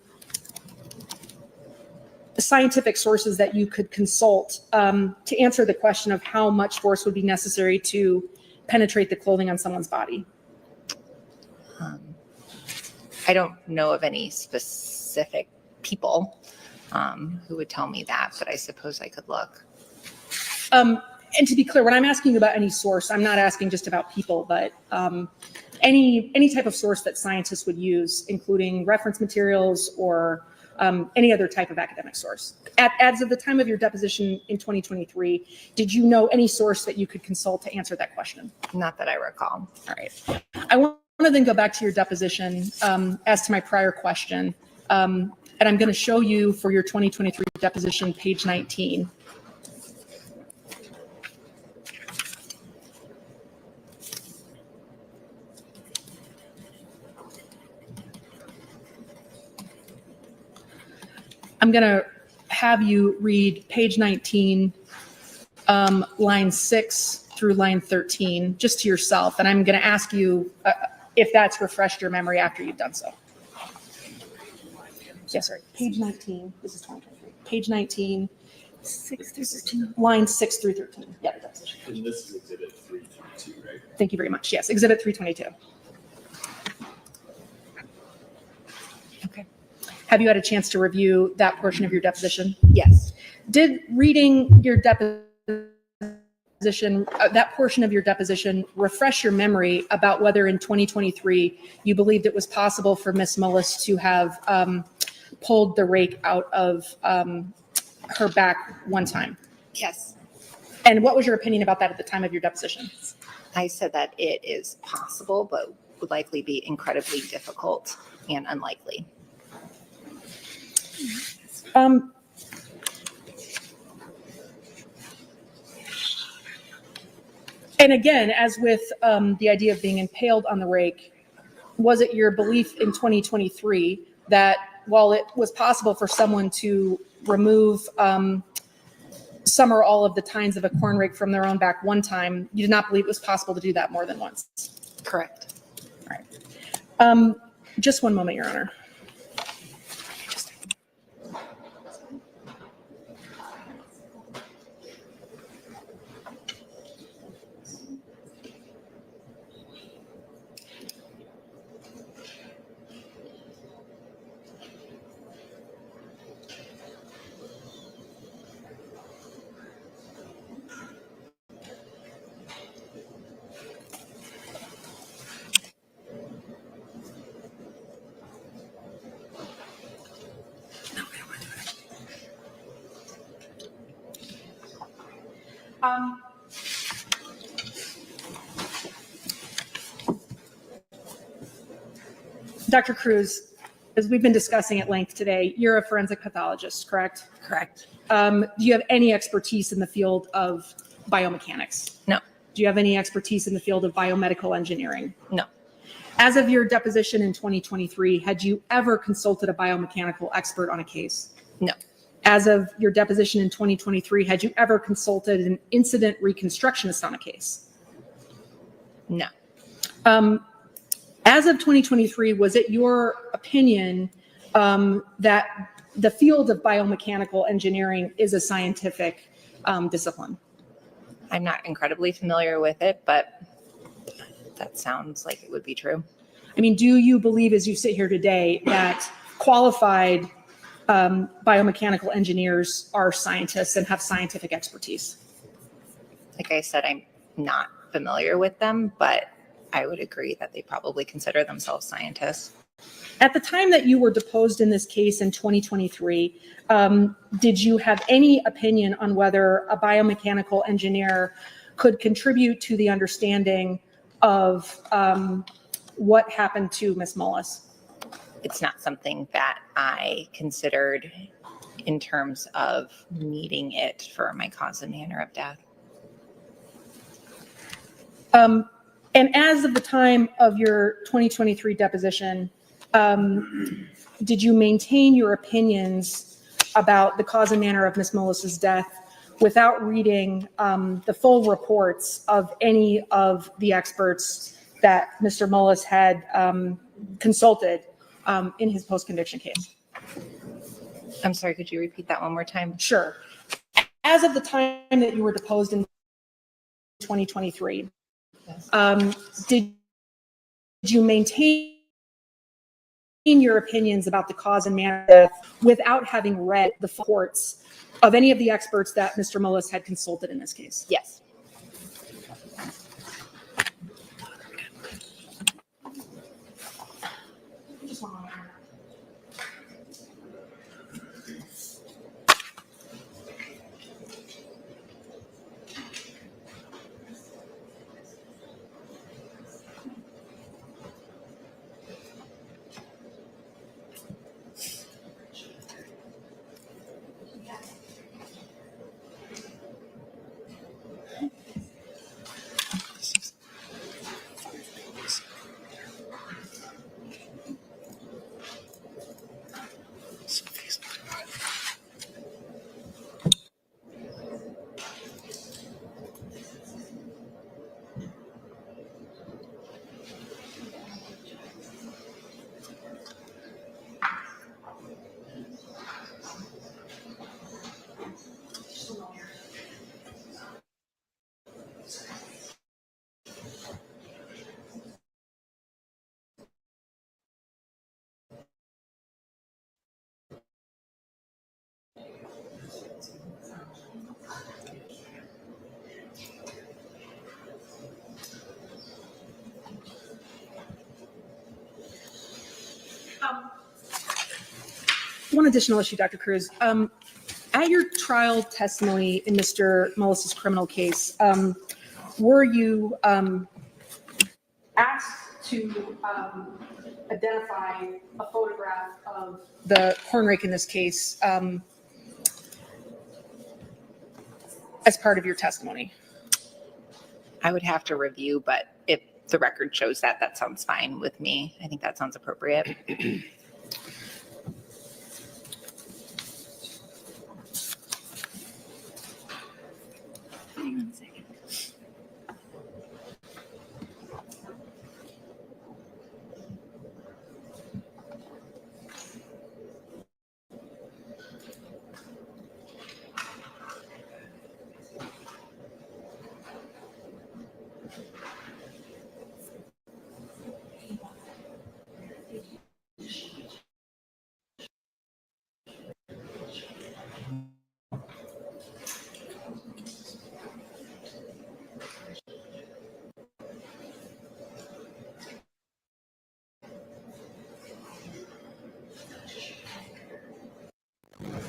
scientific sources that you could consult to answer the question of how much force would be necessary to penetrate the clothing on someone's body? I don't know of any specific people who would tell me that, but I suppose I could look. And to be clear, when I'm asking you about any source, I'm not asking just about people, but any type of source that scientists would use, including reference materials or any other type of academic source. As of the time of your deposition in 2023, did you know any source that you could consult to answer that question? Not that I recall. All right. I want to then go back to your deposition as to my prior question. And I'm going to show you for your 2023 deposition, page 19. I'm going to have you read page 19, line 6 through line 13, just to yourself. And I'm going to ask you if that's refreshed your memory after you've done so. Yes, sorry. Page 19. This is 2023. Page 19, 6 through 13. Line 6 through 13. Yeah, the deposition. And this is exhibit 322, right? Thank you very much. Yes, exhibit 322. Okay. Have you had a chance to review that portion of your deposition? Yes. Did reading your deposition, that portion of your deposition, refresh your memory about whether in 2023 you believed it was possible for Ms. Mullis to have pulled the rake out of her back one time? Yes. And what was your opinion about that at the time of your deposition? I said that it is possible, but would likely be incredibly difficult and unlikely. And again, as with the idea of being impaled on the rake, was it your belief in 2023 that while it was possible for someone to remove some or all of the tines of a corn rake from their own back one time, you did not believe it was possible to do that more than once? Correct. All right. Just one moment, Your Honor. Dr. Cruz, as we've been discussing at length today, you're a forensic pathologist, correct? Correct. Do you have any expertise in the field of biomechanics? No. Do you have any expertise in the field of biomedical engineering? No. As of your deposition in 2023, had you ever consulted a biomechanical expert on a case? No. As of your deposition in 2023, had you ever consulted an incident reconstructionist on a case? No. As of 2023, was it your opinion that the field of biomechanical engineering is a scientific discipline? I'm not incredibly familiar with it, but that sounds like it would be true. I mean, do you believe as you sit here today that qualified biomechanical engineers are scientists and have scientific expertise. Like I said, I'm not familiar with them, but I would agree that they probably consider themselves scientists. At the time that you were deposed in this case in 2023, did you have any opinion on whether a biomechanical engineer could contribute to the understanding of what happened to Ms. Mullis? It's not something that I considered in terms of needing it for my cause and manner of death. And as of the time of your 2023 deposition, did you maintain your opinions about the cause and manner of Ms. Mullis's death without reading the full reports of any of the experts that Mr. Mullis had consulted in his post-conviction case? I'm sorry, could you repeat that one more time? Sure. As of the time that you were deposed in 2023, did you maintain your opinions about the cause and manner of death without having read the reports of any of the experts that Mr. Mullis had consulted in this case? Yes. Just one moment. One additional issue, Dr. Cruz. At your trial testimony in Mr. Mullis's criminal case, were you asked to identify a photograph of the corn rake in this case as part of your testimony? I would have to review, but if the record shows that, that sounds fine with me. I think that sounds appropriate. Hang on a second.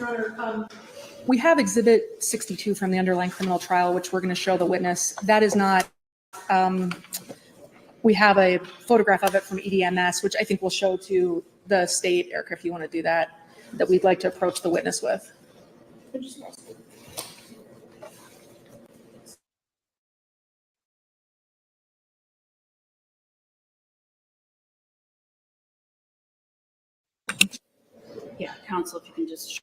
Your Honor, we have Exhibit 62 from the underlying criminal trial, which we're going to show the witness. That is not, we have a photograph of it from EDMS, which I think we'll show to the state, Erica, if you want to do that we'd like to approach the witness with. Yeah, counsel, if you can just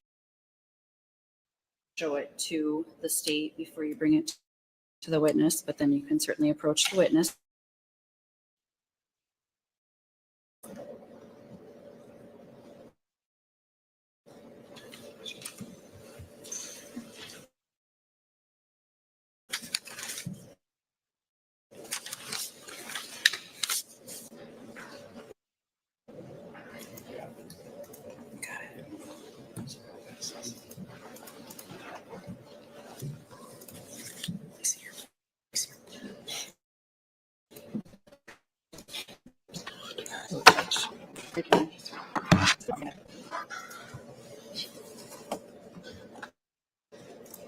show it to the state before you bring it to the witness, but then you can certainly approach the witness. much.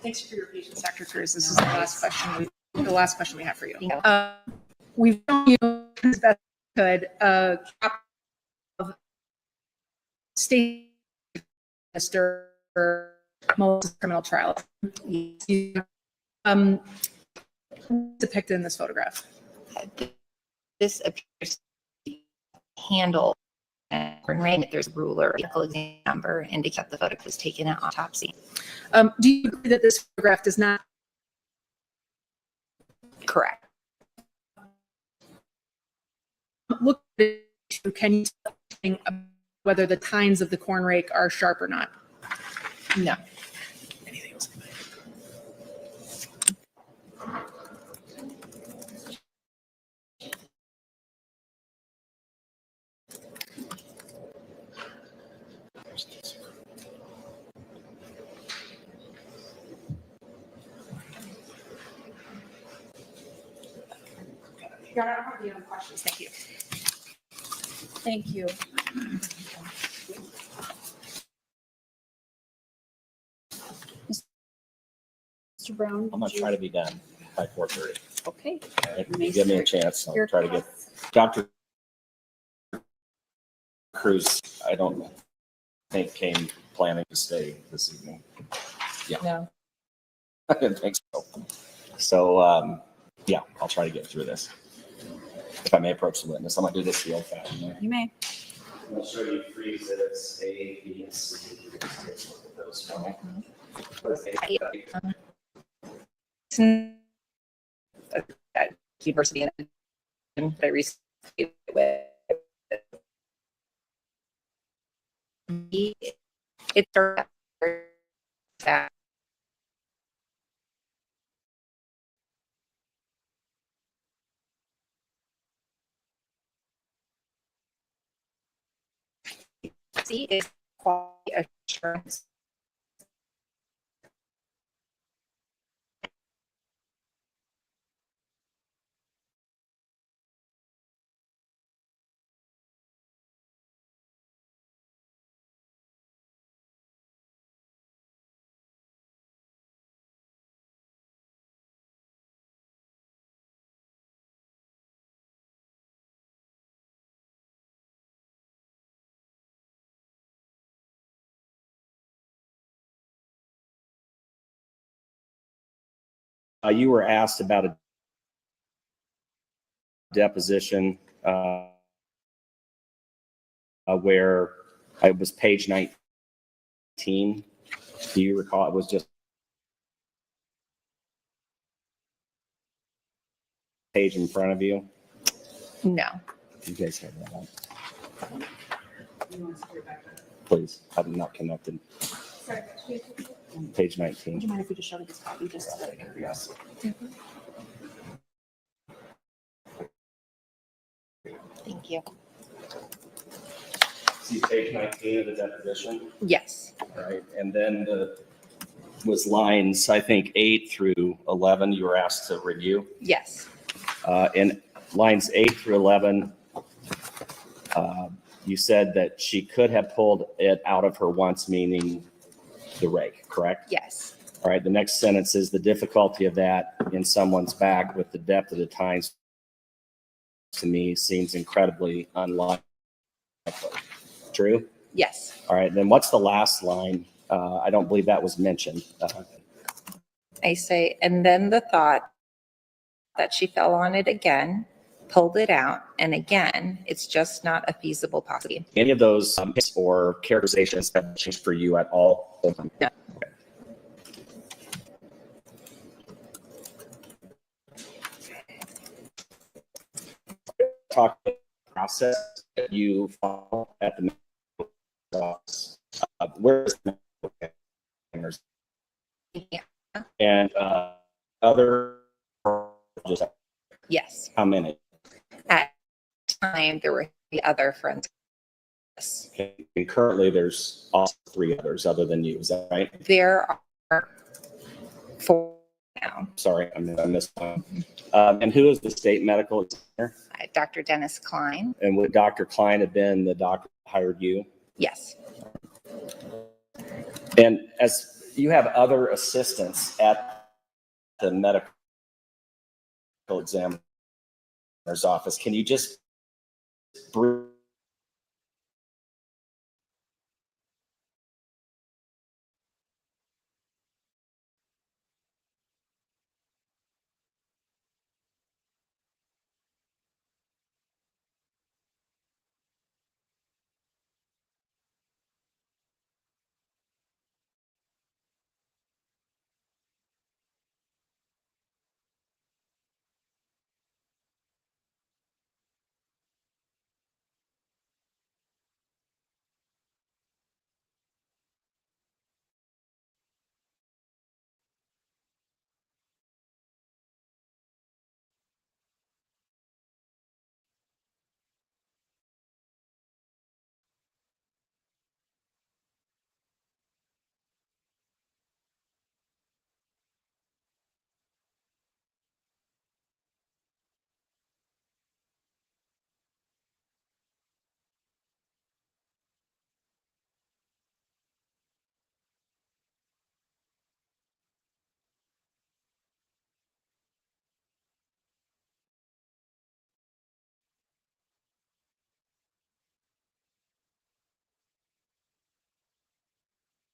Thanks for your patience, Dr. Cruz. This is the last question we have for you. We've shown you as best we could a copy of state Mr. Mullis' criminal trial. Depicted in this photograph. This appears to be handled and there's a ruler, medical exam number, indicate the photograph was taken at autopsy. Do you agree that this photograph does not? Correct. Look at it, can you tell anything about whether the tines of the corn rake are sharp or not? No. Anything else? I don't have any other questions. Thank you. Thank you. Mr. Brown? I'm gonna try to be done by 4:30. Okay. If you give me a chance, I'll try to get Dr. Cruz. I don't think came planning to stay this evening. Yeah. No. I didn't think so. So, yeah, I'll try to get through this. If I may approach the witness, I'm gonna do this the old-fashioned way. You may. I'll show you three exhibits, A, B, and C. You can just take a look at those for me. At university and I recently with it's that C is quality assurance. You were asked about a deposition where it was page 19. Do you recall? It was just page in front of you. No. You guys have that on. Please, I'm not connected. Page 19. Would you mind if we just show this copy just out of curiosity? Thank you. See page 19 of the deposition, Yes. right? And then the was lines, I think, 8 through 11 you were asked to review. Yes. In lines 8 through 11, you said that she could have pulled it out of her once, meaning the rake, correct? Yes. All right, the next sentence is the difficulty of that in someone's back with the depth of the tines to me seems incredibly unlikely. True? Yes. All right, then what's the last line? I don't believe that was mentioned. I say, and then the thought that she fell on it again, pulled it out, and again, it's just not a feasible possibility. Any of those or characterizations have changed for you at all? No. Talk about the process that you follow at the office. Where is the Yeah. and other just Yes. how many? At the time, there were the other friends. Yes. And currently, there's also 3 others other than you. Is that right? There are 4 now. Sorry, I missed one. And who is the state medical examiner? Dr. Dennis Klein. And would Dr. Klein have been the doctor who hired you? Yes. And as you have other assistants at the medical examiner's office, can you just briefly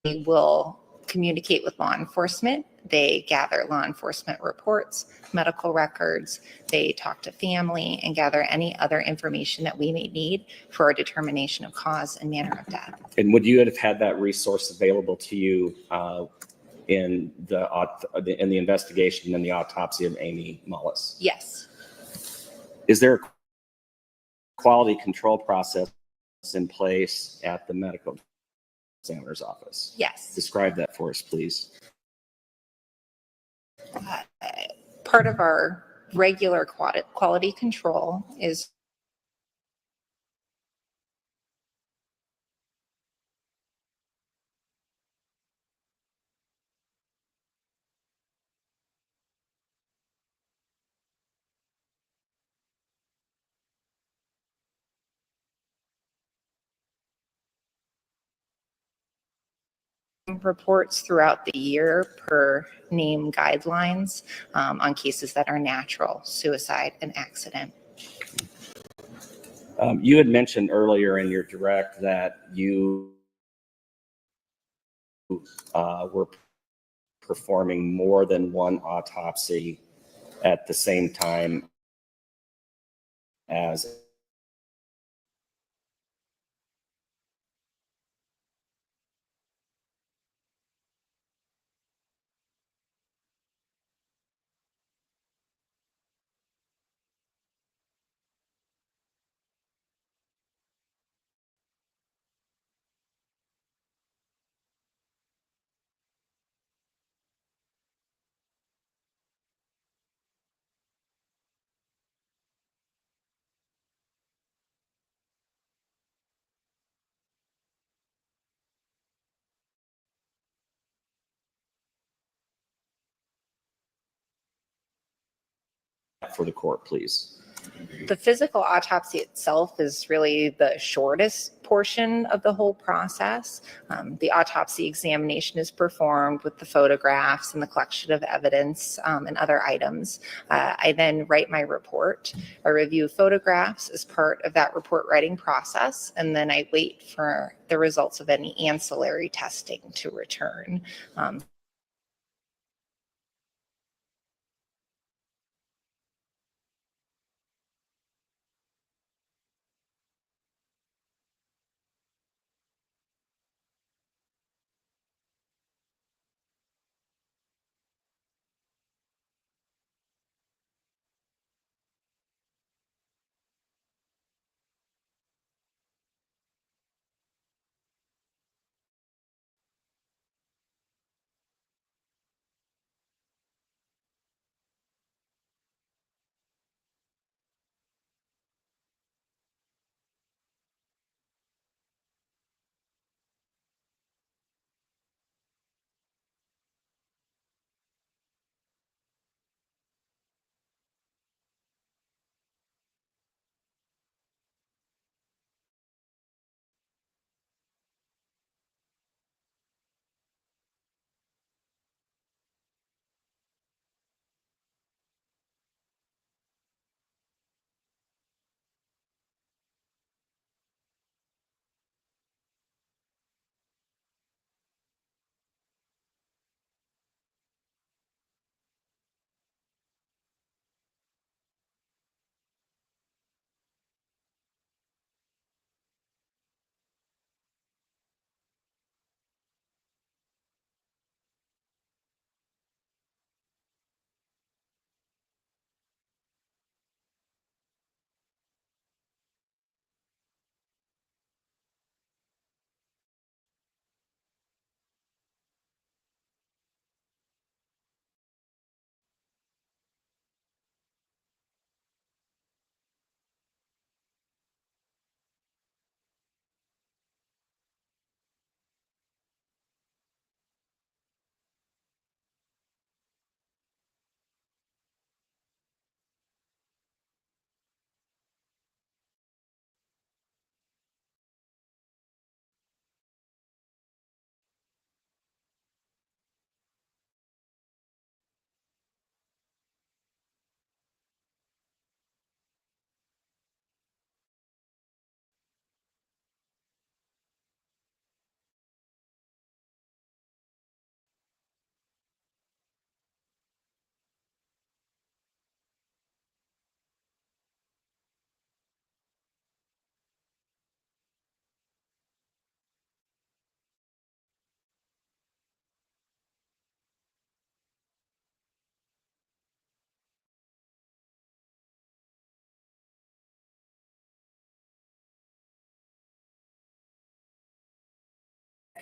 They will communicate with law enforcement. They gather law enforcement reports, medical records. They talk to family and gather any other information that we may need for a determination of cause and manner of death. And would you have had that resource available to you in the investigation and the autopsy of Amy Mullis? Yes. Is there a quality control process in place at the medical examiner's office? Yes. Describe that for us, please. Part of our regular quality control is reports throughout the year per name guidelines on cases that are natural, suicide, and accident. You had mentioned earlier in your direct that you were performing more than one autopsy at the same time as for the court, please. The physical autopsy itself is really the shortest portion of the whole process. The autopsy examination is performed with the photographs and the collection of evidence and other items. I then write my report. I review photographs as part of that report writing process, and then I wait for the results of any ancillary testing to return.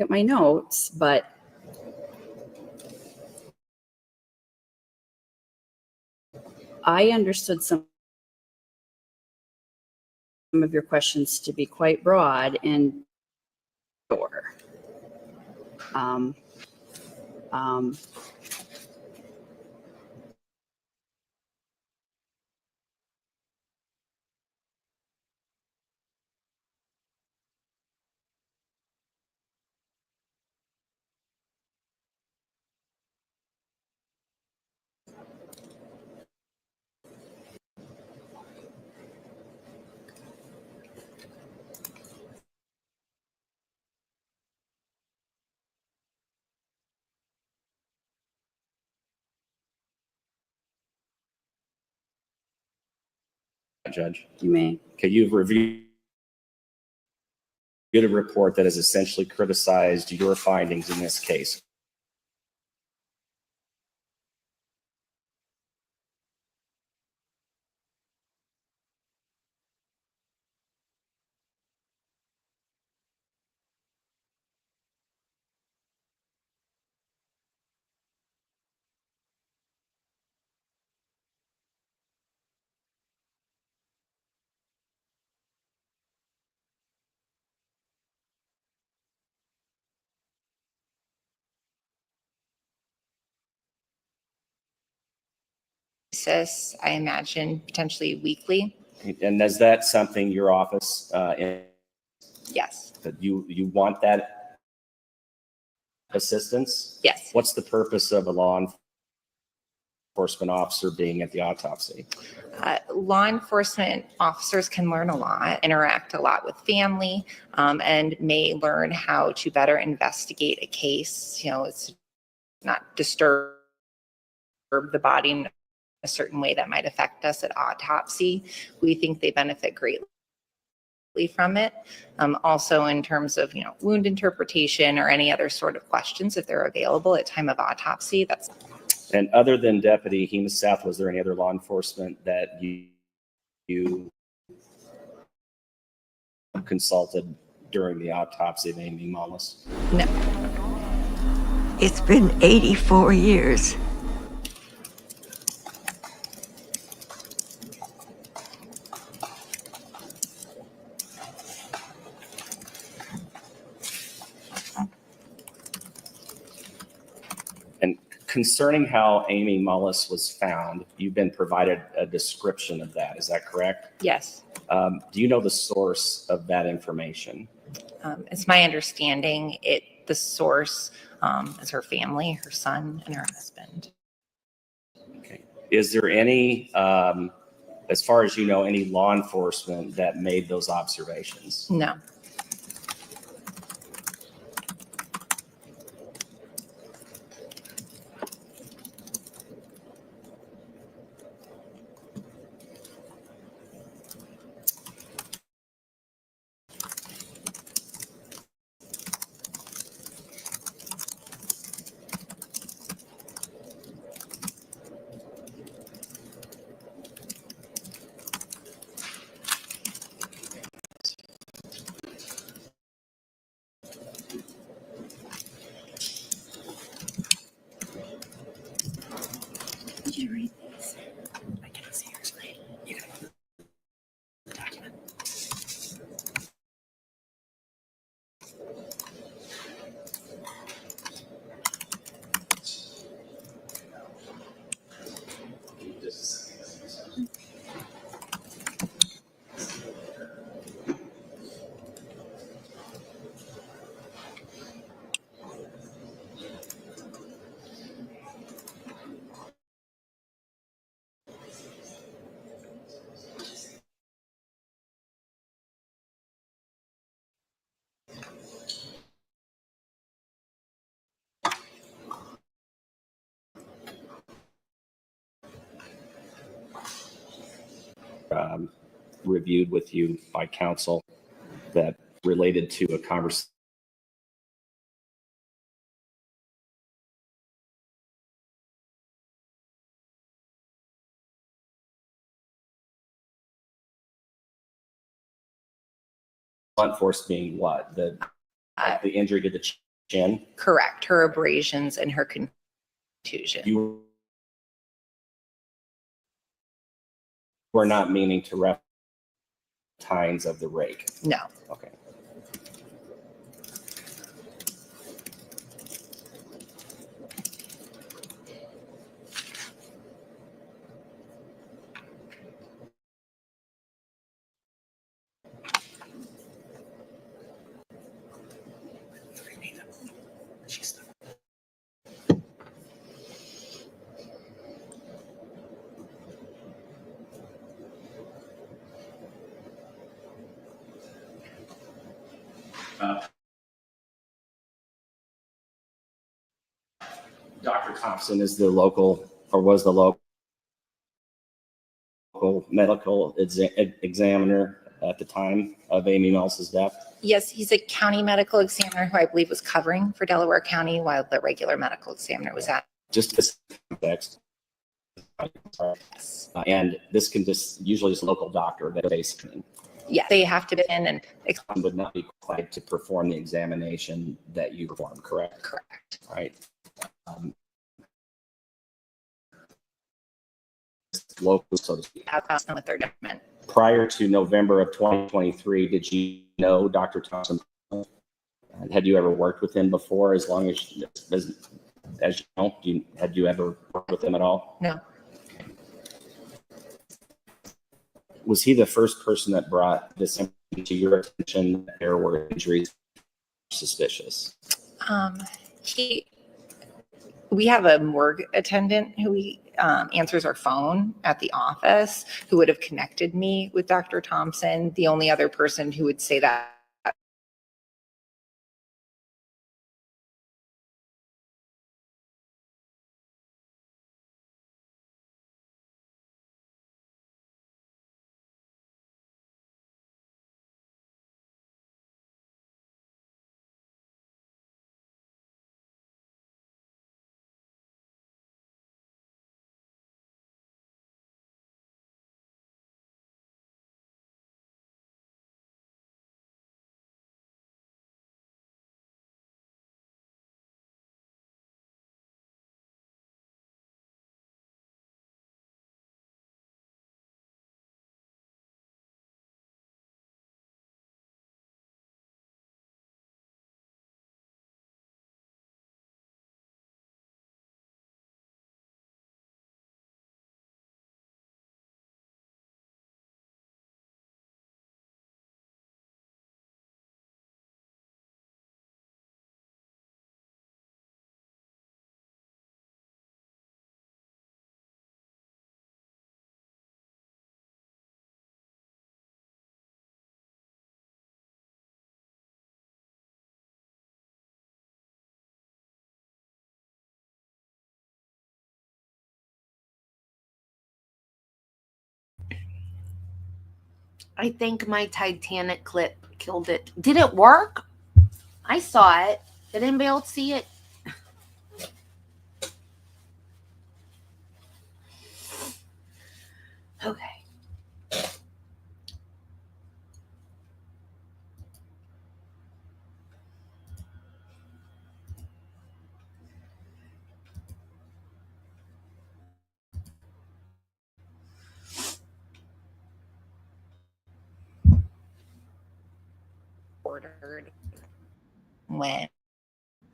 at my notes, but I understood some of your questions to be quite broad and sure. Um, Judge. you may. Okay, you've reviewed a report that has essentially criticized your findings in this case. I imagine potentially weekly. And is that something your office, Yes. that you want that assistance? Yes. What's the purpose of a law enforcement officer being at the autopsy? Law enforcement officers can learn a lot, interact a lot with family, and may learn how to better investigate a case. It's not disturb the body in a certain way that might affect us at autopsy. We think they benefit greatly from it. Also in terms of, wound interpretation or any other sort of questions, if they're available at time of autopsy, that's. And other than Deputy Hemus South, was there any other law enforcement that you consulted during the autopsy of Amy Mullis? No. It's been 84 years. And concerning how Amy Mullis was found, you've been provided a description of that. Is that correct? Yes. Do you know the source of that information? It's my understanding the source is her family, her son, and her husband. Okay. Is there any, as far as you know, any law enforcement that made those observations? No. Did you read these? I can't see your screen. You can open the document. Reviewed with you by counsel that related to a conversation blunt force being what? The injury to the chin? Correct. Her abrasions and her contusion. You were not meaning to reference tines of the rake. No. Okay. Dr. Thompson is the local, or was the local medical examiner at the time of Amy Mellis's death? Yes, he's a county medical examiner who I believe was covering for Delaware County while the regular medical examiner was at. Just this context. And this can just, usually just a local doctor that basically. Yes, they have to be in and. Would not be qualified to perform the examination that you performed, correct? Correct. All right. Local, so to speak. With their judgment. Prior to November of 2023, did you know Dr. Thompson? Had you ever worked with him before? As long as you know, had you ever worked with him at all? No. Was he the first person that brought this to your attention that there were injuries suspicious? We have a morgue attendant who answers our phone at the office who would have connected me with Dr. Thompson. The only other person who would say that. I think my Titanic clip killed it. Did it work? I saw it. Did anybody else see it? Okay. Ordered when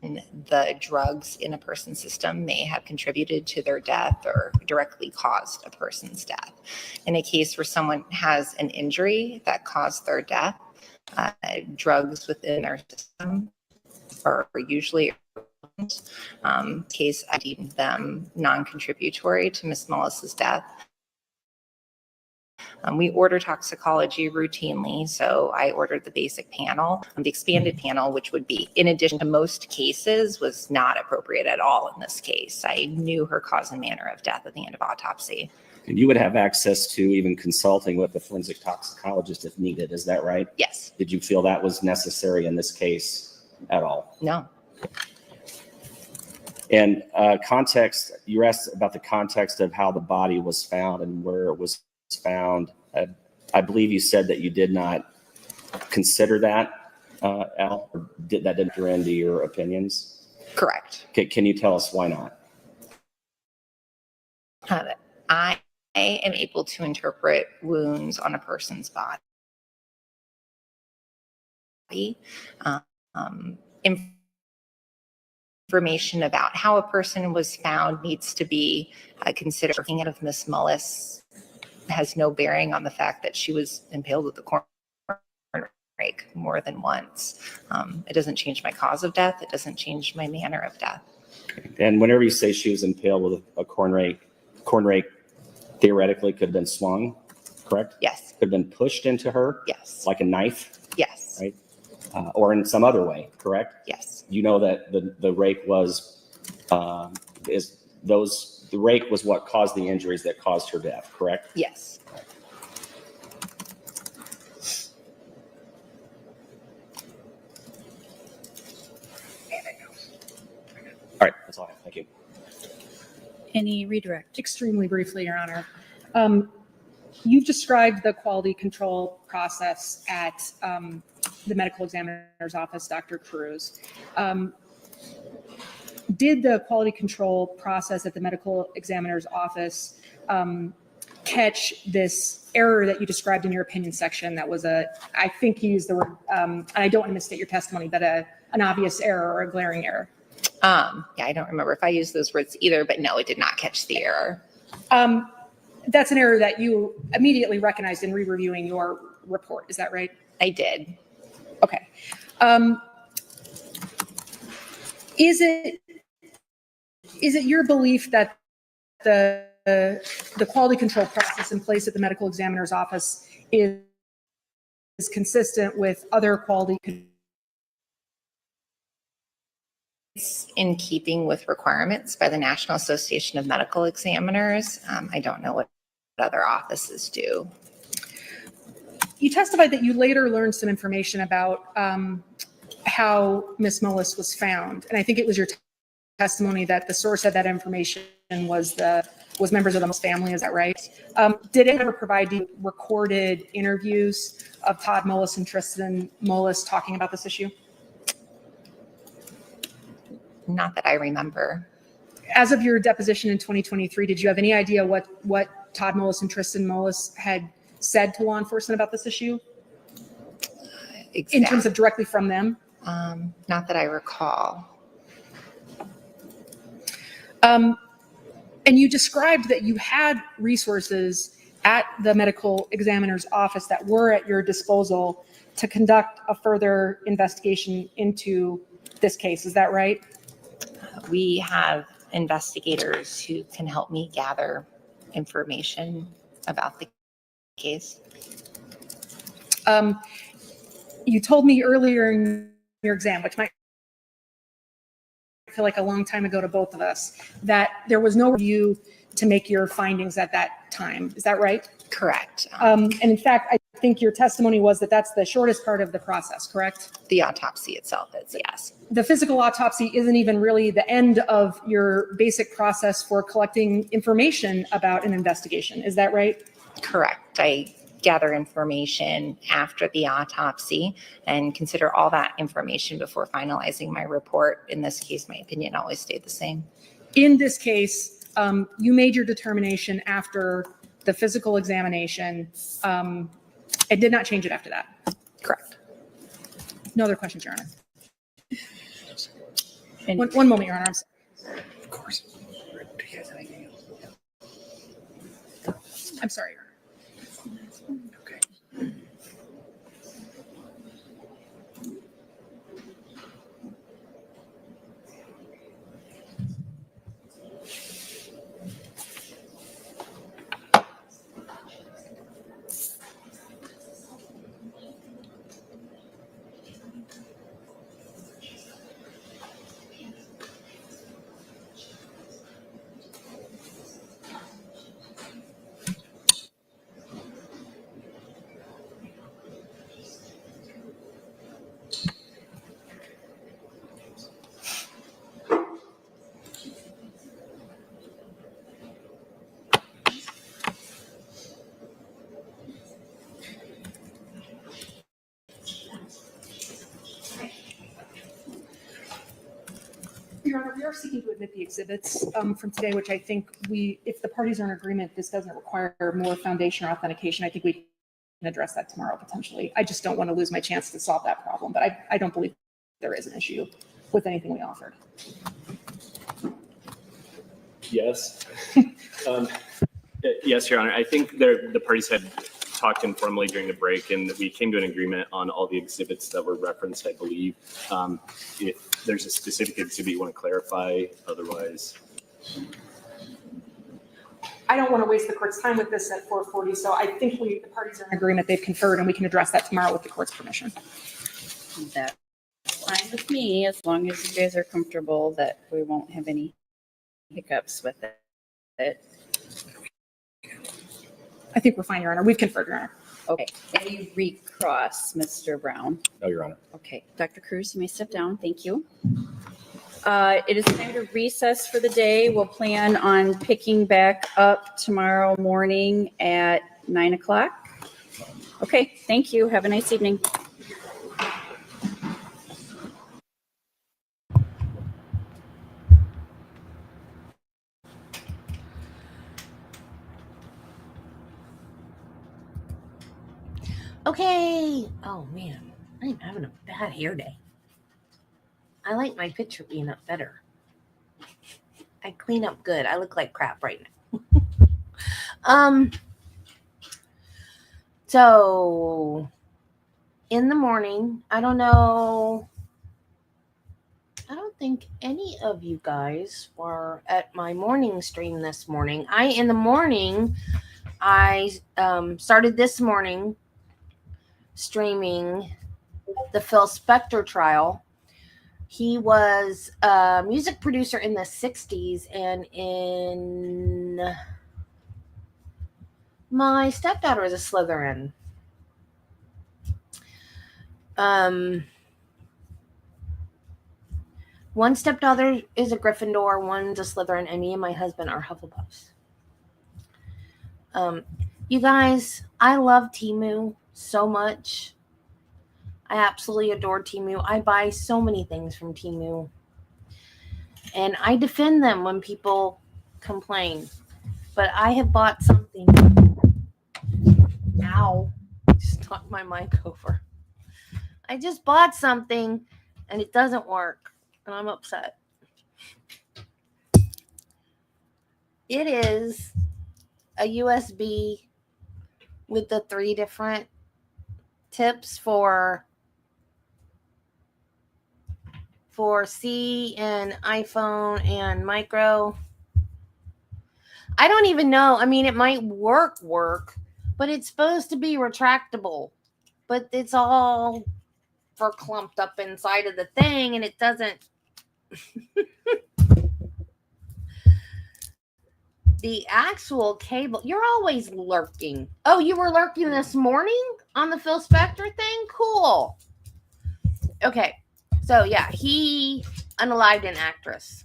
the drugs in a person's system may have contributed to their death or directly caused a person's death. In a case where someone has an injury that caused their death, drugs within their system are usually case I deemed them non-contributory to Ms. Mullis's death. We order toxicology routinely, so I ordered the basic panel. The expanded panel, which would be, in addition to most cases, was not appropriate at all in this case. I knew her cause and manner of death at the end of autopsy. And you would have access to even consulting with a forensic toxicologist if needed, is that right? Yes. Did you feel that was necessary in this case at all? No. And context, you asked about the context of how the body was found and where it was found. I believe you said that you did not consider that. Al? Or did that enter into your opinions? Correct. Okay, can you tell us why not? I am able to interpret wounds on a person's body. Information about how a person was found needs to be considered. Looking at Miss Mullis has no bearing on the fact that she was impaled with the corn rake more than once. It doesn't change my cause of death. It doesn't change my manner of death. And whenever you say she was impaled with a corn rake theoretically could have been swung, correct? Yes. Could have been pushed into her? Yes. Like a knife? Yes. Right? Or in some other way, correct? Yes. You know that the rake was, the rake was what caused the injuries that caused her death, correct? Yes. All right, that's all I have. Thank you. Any redirect? Extremely briefly, Your Honor. You've described the quality control process at the medical examiner's office, Dr. Cruz. Did the quality control process at the medical examiner's office catch this error that you described in your opinion section that was I think you used the word, and I don't want to misstate your testimony, but an obvious error or a glaring error? Yeah, I don't remember if I used those words either, but no, it did not catch the error. That's an error that you immediately recognized in re-reviewing your report. Is that right? I did. Okay. Is it your belief that the quality control process in place at the medical examiner's office is consistent with other quality control? It's in keeping with requirements by the National Association of Medical Examiners. I don't know what other offices do. You testified that you later learned some information about how Ms. Mullis was found, and I think it was your testimony that the source of that information was members of the Mullis family. Is that right? Did it ever provide you recorded interviews of Todd Mullis and Tristan Mullis talking about this issue? Not that I remember. As of your deposition in 2023, did you have any idea what Todd Mullis and Tristan Mullis had said to law enforcement about this issue? In terms of directly from them? Not that I recall. And you described that you had resources at the medical examiner's office that were at your disposal to conduct a further investigation into this case. Is that right? We have investigators who can help me gather information about the case. You told me earlier in your exam, which might feel like a long time ago to both of us, that there was no review to make your findings at that time. Is that right? Correct. And in fact, I think your testimony was that that's the shortest part of the process, correct? The autopsy itself is, yes. The physical autopsy isn't even really the end of your basic process for collecting information about an investigation. Is that right? Correct. I gather information after the autopsy and consider all that information before finalizing my report. In this case, my opinion always stayed the same. In this case, you made your determination after the physical examination. It did not change it after that. Correct. No other questions, Your Honor. One moment, Your Honor. I'm sorry. Of course. Do you guys have anything else? I'm sorry, Your Honor. Okay. Your Honor, we are seeking to admit the exhibits from today, which I think if the parties are in agreement, this doesn't require more foundation or authentication. I think we can address that tomorrow potentially. I just don't want to lose my chance to solve that problem, but I don't believe there is an issue with anything we offered. Yes. Yes, Your Honor. I think the parties had talked informally during the break, and we came to an agreement on all the exhibits that were referenced, I believe. If there's a specific exhibit you want to clarify, otherwise. I don't want to waste the court's time with this at 4:40, so I think the parties are in agreement. They've conferred, and we can address that tomorrow with the court's permission. That's fine with me, as long as you guys are comfortable that we won't have any hiccups with it. I think we're fine, Your Honor. We've conferred, Your Honor. Okay, any recross, Mr. Brown? No, Your Honor. Okay, Dr. Cruz, you may step down. Thank you. It is time to recess for the day. We'll plan on picking back up tomorrow morning at 9 o'clock. Okay, thank you. Have a nice evening. Okay. Oh man, I'm having a bad hair day. I like my picture being up better. I clean up good. I look like crap right now. So in the morning, I don't know. I don't think any of you guys were at my morning stream this morning. In the morning, I started this morning streaming the Phil Spector trial. He was a music producer in the 60s, and my stepdaughter is a Slytherin. One stepdaughter is a Gryffindor, one's a Slytherin, and me and my husband are Hufflepuffs. You guys, I love Temu so much. I absolutely adore Temu. I buy so many things from Temu. And I defend them when people complain. But I have bought something. Ow. Just knocked my mic over. I just bought something and it doesn't work. And I'm upset. It is a USB with the 3 different tips for C and iPhone and micro. I don't even know. I mean, it might work, but it's supposed to be retractable. But it's all clumped up inside of the thing, and it doesn't. The actual cable. You're always lurking. Oh, you were lurking this morning on the Phil Spector thing? Cool. Okay. So, yeah, he unalived an actress.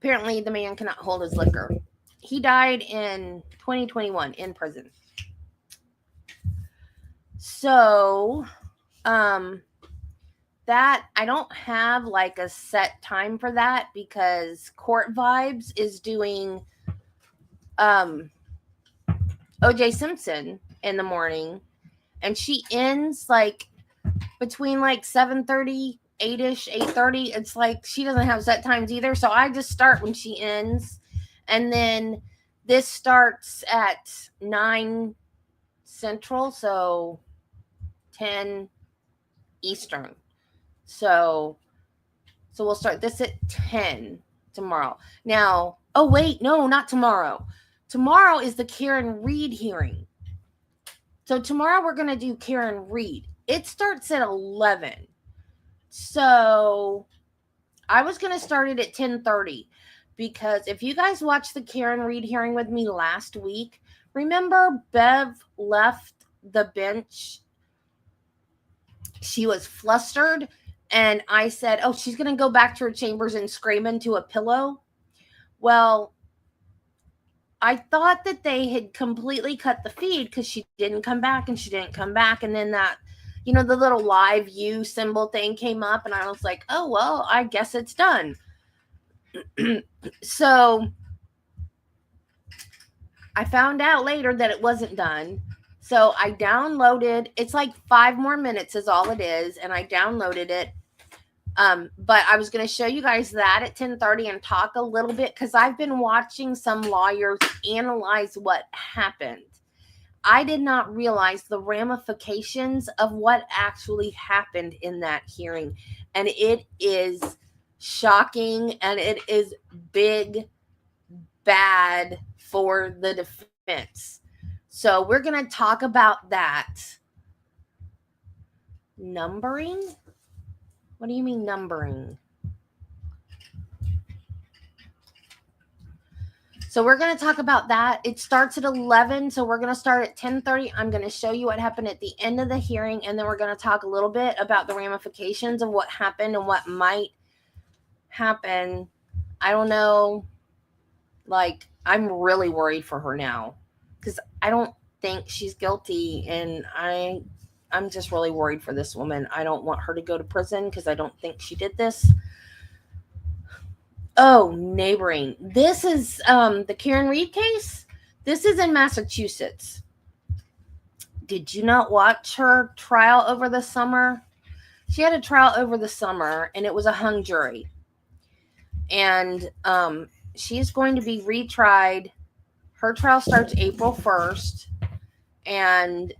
Apparently, the man cannot hold his liquor. He died in 2021 in prison. So, that, I don't have like a set time for that because Court Vibes is doing OJ Simpson in the morning, and she ends like between like 7:30, 8-ish, 8:30. It's like she doesn't have set times either. So I just start when she ends. And then this starts at 9 Central, so 10 Eastern. So we'll start this at 10 tomorrow. Now, oh wait, no, not tomorrow. Tomorrow is the Karen Reed hearing. So tomorrow we're going to do Karen Reed. It starts at 11. So I was going to start it at 10:30 because if you guys watched the Karen Reed hearing with me last week, remember Bev left the bench. She was flustered and I said, oh, she's going to go back to her chambers and scream into a pillow. Well, I thought that they had completely cut the feed because she didn't come back and she didn't come back. And then that you know, the little live you symbol thing came up, and I was like, oh, well, I guess it's done. So I found out later that it wasn't done. So I downloaded, it's like 5 more minutes is all it is. And I downloaded it. But I was going to show you guys that at 10:30 and talk a little bit, because I've been watching some lawyers analyze what happened. I did not realize the ramifications of what actually happened in that hearing. And it is shocking, and it is big, bad for the defense. So we're going to talk about that. Numbering? What do you mean numbering? So we're going to talk about that. It starts at 11. So we're going to start at 10:30. I'm going to show you what happened at the end of the hearing. And then we're going to talk a little bit about the ramifications of what happened and what might happen. I don't know. Like, I'm really worried for her now, because I don't think she's guilty. And I'm just really worried for this woman. I don't want her to go to prison, because I don't think she did this. Oh, neighboring. This is the Karen Reed case. This is in Massachusetts. Did you not watch her trial over the summer? She had a trial over the summer, and it was a hung jury. And she is going to be retried. Her trial starts April 1st. And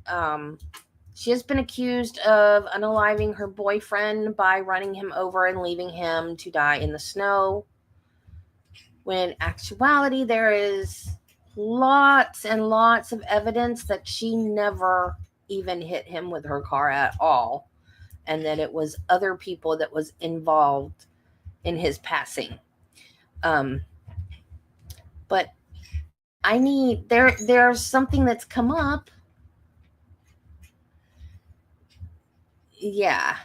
she has been accused of unaliving her boyfriend by running him over and leaving him to die in the snow. When in actuality, there is lots and lots of evidence that she never even hit him with her car at all, and that it was other people that was involved in his passing. But I need, there's something that's come up. Yeah.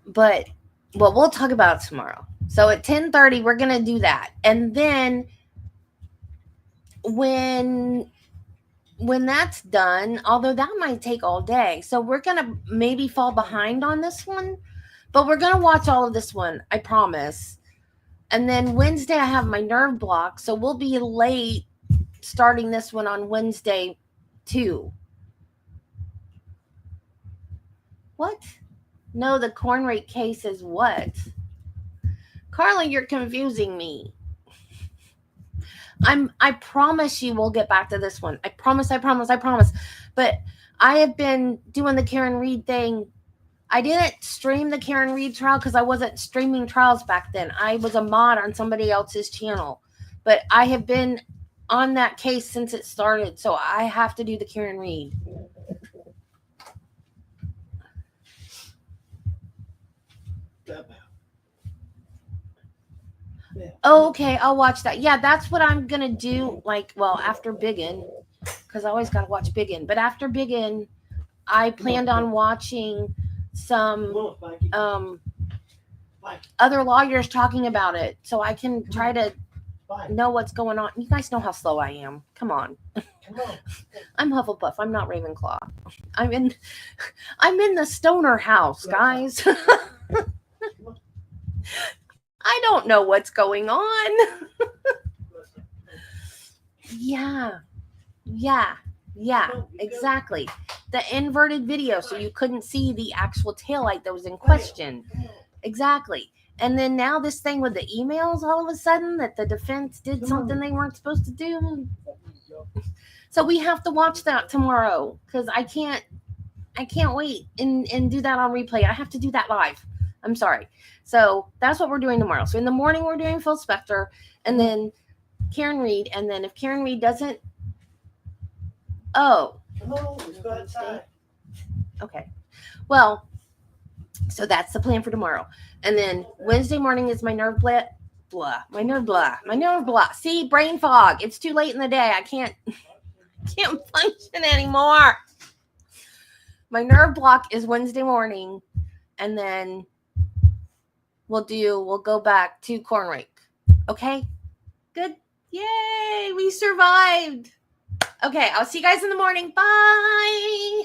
But, well, we'll talk about it tomorrow. So at 10:30, we're going to do that. And then when that's done, although that might take all day, so we're going to maybe fall behind on this one, but we're going to watch all of this one, I promise. And then Wednesday, I have my nerve block, so we'll be late starting this one on Wednesday too. What? No, the corn rate case is what? Carla, you're confusing me. I promise you we'll get back to this one. I promise. But I have been doing the Karen Reed thing. I didn't stream the Karen Reed trial because I wasn't streaming trials back then. I was a mod on somebody else's channel. But I have been on that case since it started. So I have to do the Karen Reed. Oh, okay, I'll watch that. Yeah, that's what I'm gonna do. Like, well, after Biggin, because I always gotta watch Biggin. But after Biggin, I planned on watching some other lawyers talking about it, so I can try to know what's going on. You guys know how slow I am. Come on. I'm Hufflepuff. I'm not Ravenclaw. I'm in the Stoner house, guys. I don't know what's going on. Yeah, exactly. The inverted video, so you couldn't see the actual taillight that was in question. Exactly. And then now this thing with the emails, all of a sudden, that the defense did something they weren't supposed to do. So we have to watch that tomorrow, because I can't wait and do that on replay. I have to do that live. I'm sorry. So that's what we're doing tomorrow. So in the morning, we're doing Phil Spector, and then Karen Reed. And then if Karen Reed doesn't, okay. Well, so that's the plan for tomorrow. And then Wednesday morning is my nerve blah. See, brain fog. It's too late in the day. I can't function anymore. My nerve block is Wednesday morning, and then we'll go back to corn rake. Okay? Good? Yay, we survived. Okay, I'll see you guys in the morning. Bye.